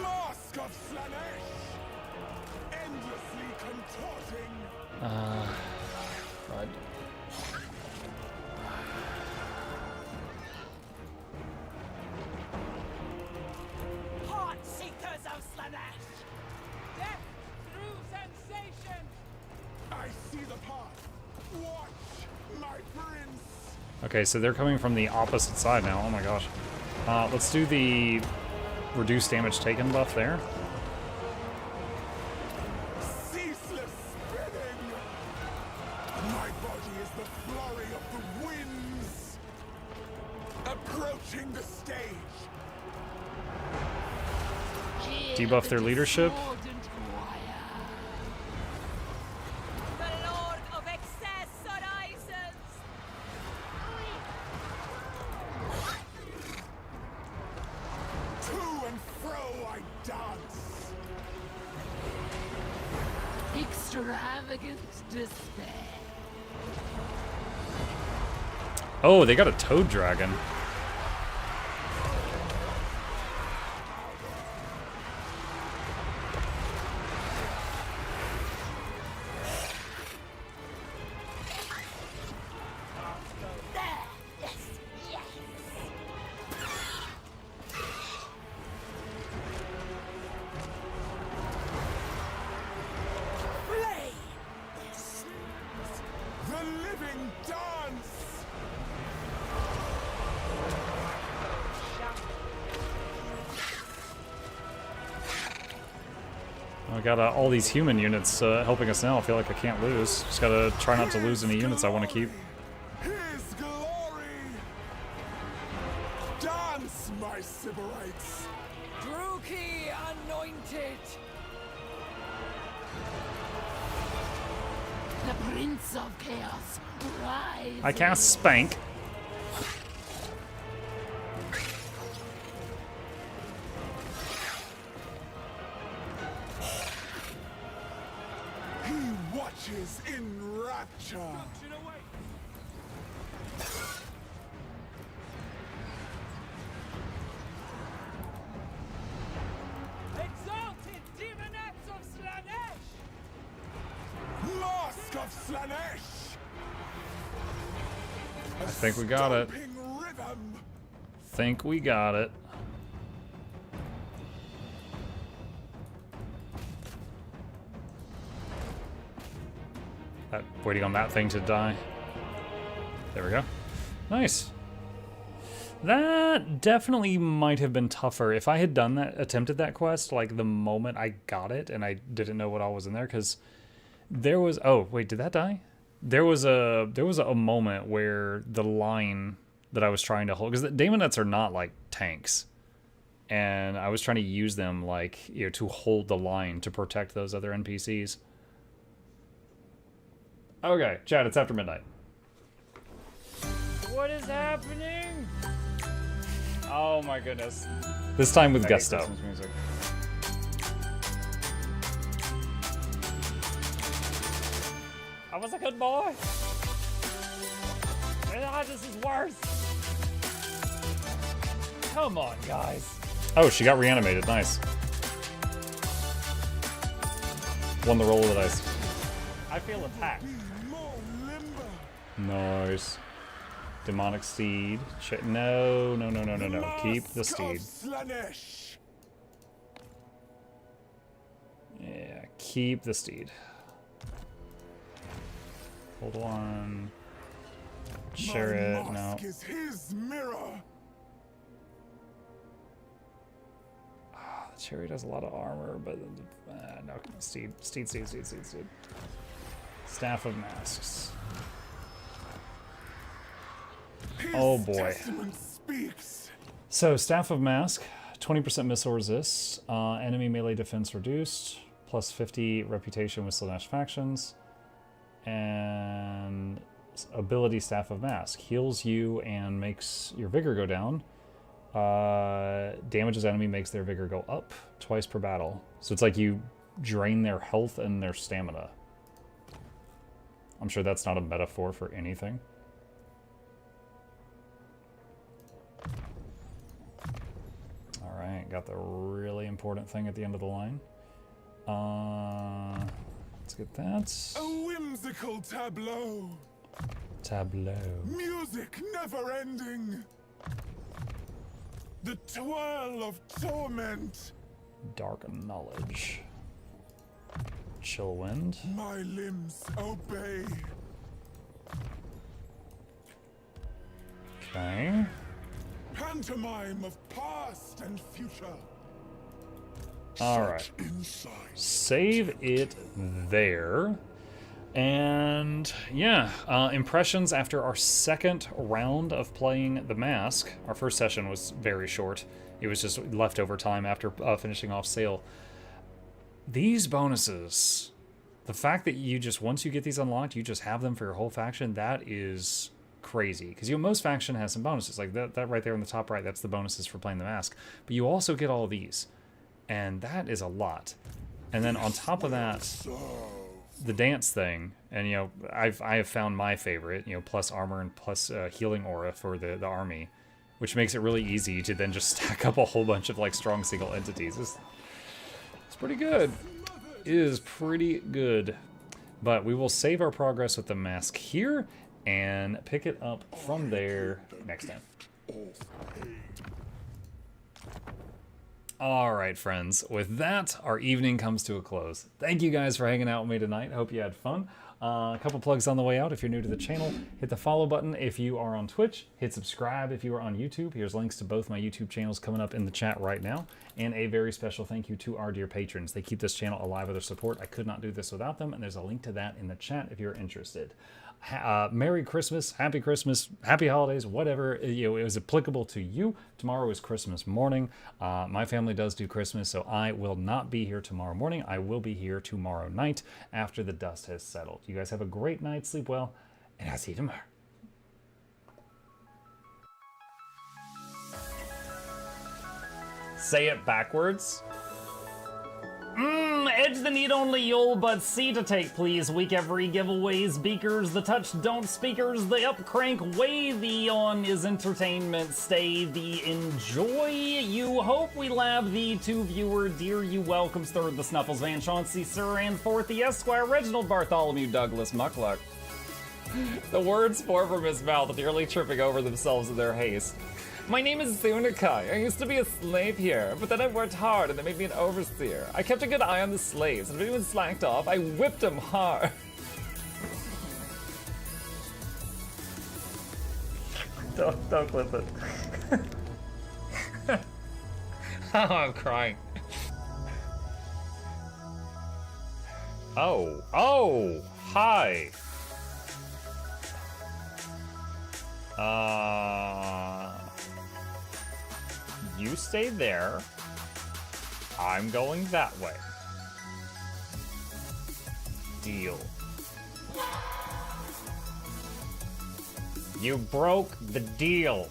Mask of Slanesh, endlessly contorting. God. heart seekers of Slanesh. Death through sensation. I see the path. Watch, my prince. Okay, so they're coming from the opposite side now. Oh my gosh. Let's do the reduced damage taken buff there. Ceaseless spinning. My body is the flurry of the winds. Approaching the stage. Debuff their leadership. The Lord of Excess arises. To and fro I dance. Extravagant despair. Oh, they got a toad dragon. There. Yes. Yes. Flame. The living dance. We got all these human units helping us now. I feel like I can't lose. Just gotta try not to lose any units I want to keep. His glory! Dance, my Sybarites! Druki anointed! The Prince of Chaos, rise! I cast Spank. He watches in rapture! Exalted demonets of Slanesh! Mask of Slanesh! I think we got it. Rhythm. Think we got it. Waiting on that thing to die. There we go. Nice. That definitely might have been tougher if I had done that, attempted that quest like the moment I got it and I didn't know what all was in there, because there was, oh wait, did that die? There was a moment where the line that I was trying to hold, because the daemonets are not like tanks, and I was trying to use them like, you know, to hold the line to protect those other NPCs. Okay, chat, it's after midnight. What is happening? Oh my goodness. This time with gusto. Music. I was a good boy. Ah, this is worse. Come on, guys. Oh, she got reanimated. Nice. Won the roll of the dice. I feel attacked. Nice. Demonic steed. No. Keep the steed. Yeah, keep the steed. Hold on. Chariot, no. Is his mirror. The chariot has a lot of armor, but no, steed. Staff of masks. Oh boy. So, Staff of Mask, 20% missile resist, enemy melee defense reduced, plus 50 reputation with Slanesh factions, and ability Staff of Mask heals you and makes your vigor go down. Damages enemy, makes their vigor go up twice per battle. So it's like you drain their health and their stamina. I'm sure that's not a metaphor for anything. Alright, got the really important thing at the end of the line. Let's get that. A whimsical tableau. Music never ending. The twirl of torment. Dark knowledge. Chill wind. My limbs obey. Okay. Pantomime of past and future. Alright. Save it there. And yeah, impressions after our second round of playing the Mask. Our first session was very short. It was just leftover time after finishing off Sail. These bonuses, the fact that you just, once you get these unlocked, you just have them for your whole faction, that is crazy. Because most faction has some bonuses. Like that right there in the top right, that's the bonuses for playing the Mask. But you also get all of these. And that is a lot. And then on top of that, the dance thing, and you know, I have found my favorite, you know, plus armor and plus healing aura for the army, which makes it really easy to then just stack up a whole bunch of like strong single entities. It's pretty good. It is pretty good. But we will save our progress with the Mask here and pick it up from there next time. Alright, friends. With that, our evening comes to a close. Thank you guys for hanging out with me tonight. Hope you had fun. A couple plugs on the way out. If you're new to the channel, hit the follow button if you are on Twitch. Hit subscribe if you are on YouTube. Here's links to both my YouTube channels coming up in the chat right now. And a very special thank you to our dear patrons. They keep this channel alive with their support. I could not do this without them, and there's a link to that in the chat if you're interested. Merry Christmas, Happy Holidays, whatever it was applicable to you. Tomorrow is Christmas morning. My family does do Christmas, so I will not be here tomorrow morning. I will be here tomorrow night after the dust has settled. You guys have a great night, sleep well, and I'll see you tomorrow. Say it backwards. Edge the need only you'll but C to take please. Week every giveaways, beakers, the touch don't speakers, the up crank way the on is entertainment, stay the enjoy. You hope we lab the two viewer, dear you welcomes third the Snuffles Van Chauncey, Sir and fourth the Esquire, Reginald Bartholomew Douglas Mukluk. The words pour from his mouth, nearly tripping over themselves in their haste. My name is Zunikai. I used to be a slave here, but then I worked hard and they made me an overseer. I kept a good eye on the slaves, and if anyone slacked off, I whipped them hard. Don't clip it. Oh, I'm crying. Oh, hi. You stay there. I'm going that way. Deal. You broke the deal.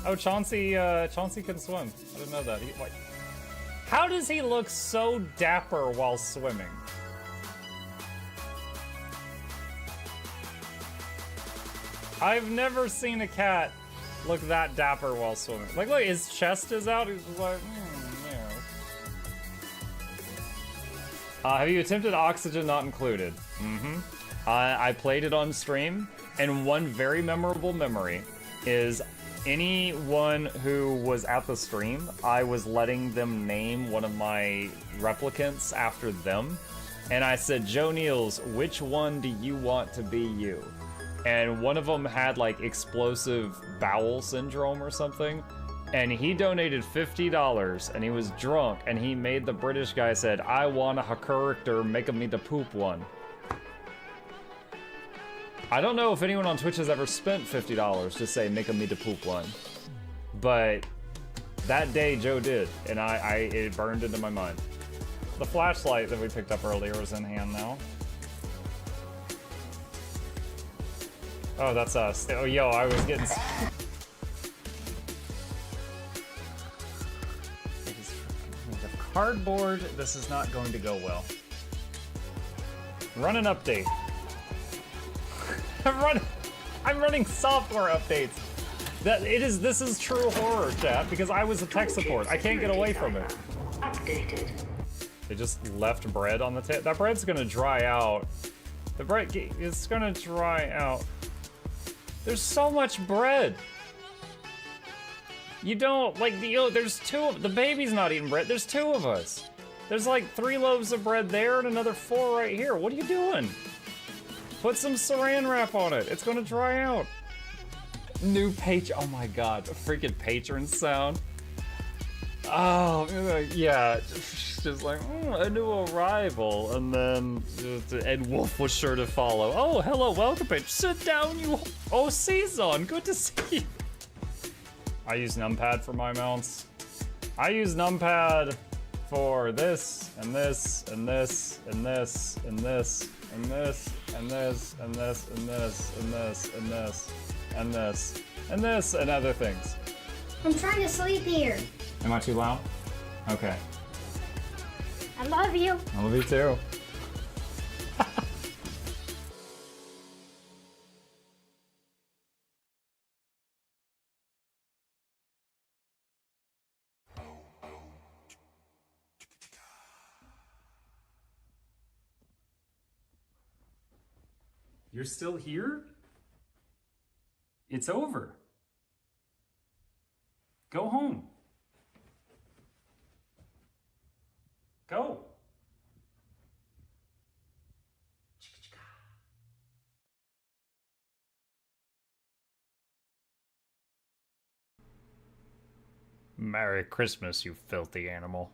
Oh, Chauncey can swim. I didn't know that. How does he look so dapper while swimming? I've never seen a cat look that dapper while swimming. Like, look, his chest is out. He's just like, yeah. Have you attempted Oxygen Not Included? I played it on stream, and one very memorable memory is anyone who was at the stream, I was letting them name one of my replicants after them, and I said, Joe Niels, which one do you want to be you? And one of them had like explosive bowel syndrome or something, and he donated $50 and he was drunk and he made the British guy said, I want a character, make me the poop one. I don't know if anyone on Twitch has ever spent $50 to say make me the poop one, but that day Joe did, and it burned into my mind. The flashlight that we picked up earlier is in hand now. Oh, that's us. Oh, yo, I was getting... Cardboard, this is not going to go well. Run an update. I'm running software updates. This is true horror, chat, because I was a tech support. I can't get away from it. Updated. They just left bread on the table. That bread's gonna dry out. The bread is gonna dry out. There's so much bread. You don't, like, there's the baby's not eating bread. There's 2 of us. There's like 3 loaves of bread there and another 4 right here. What are you doing? Put some saran wrap on it. It's gonna dry out. New page, oh my God, a freaking patron sound. Oh, yeah, just like, a new arrival, and then Ed Wolf was sure to follow. Oh, hello, welcome, page. Sit down, you. Oh, Season, good to see you. I use numpad for my mounts. I use numpad for this, and this, and this, and this, and this, and this, and this, and this, and this, and this, and this, and this, and this, and other things. I'm trying to sleep here. Am I too loud? Okay. I love you. I love you too. You're still here? It's over. Go home. Go. Merry Christmas, you filthy animal.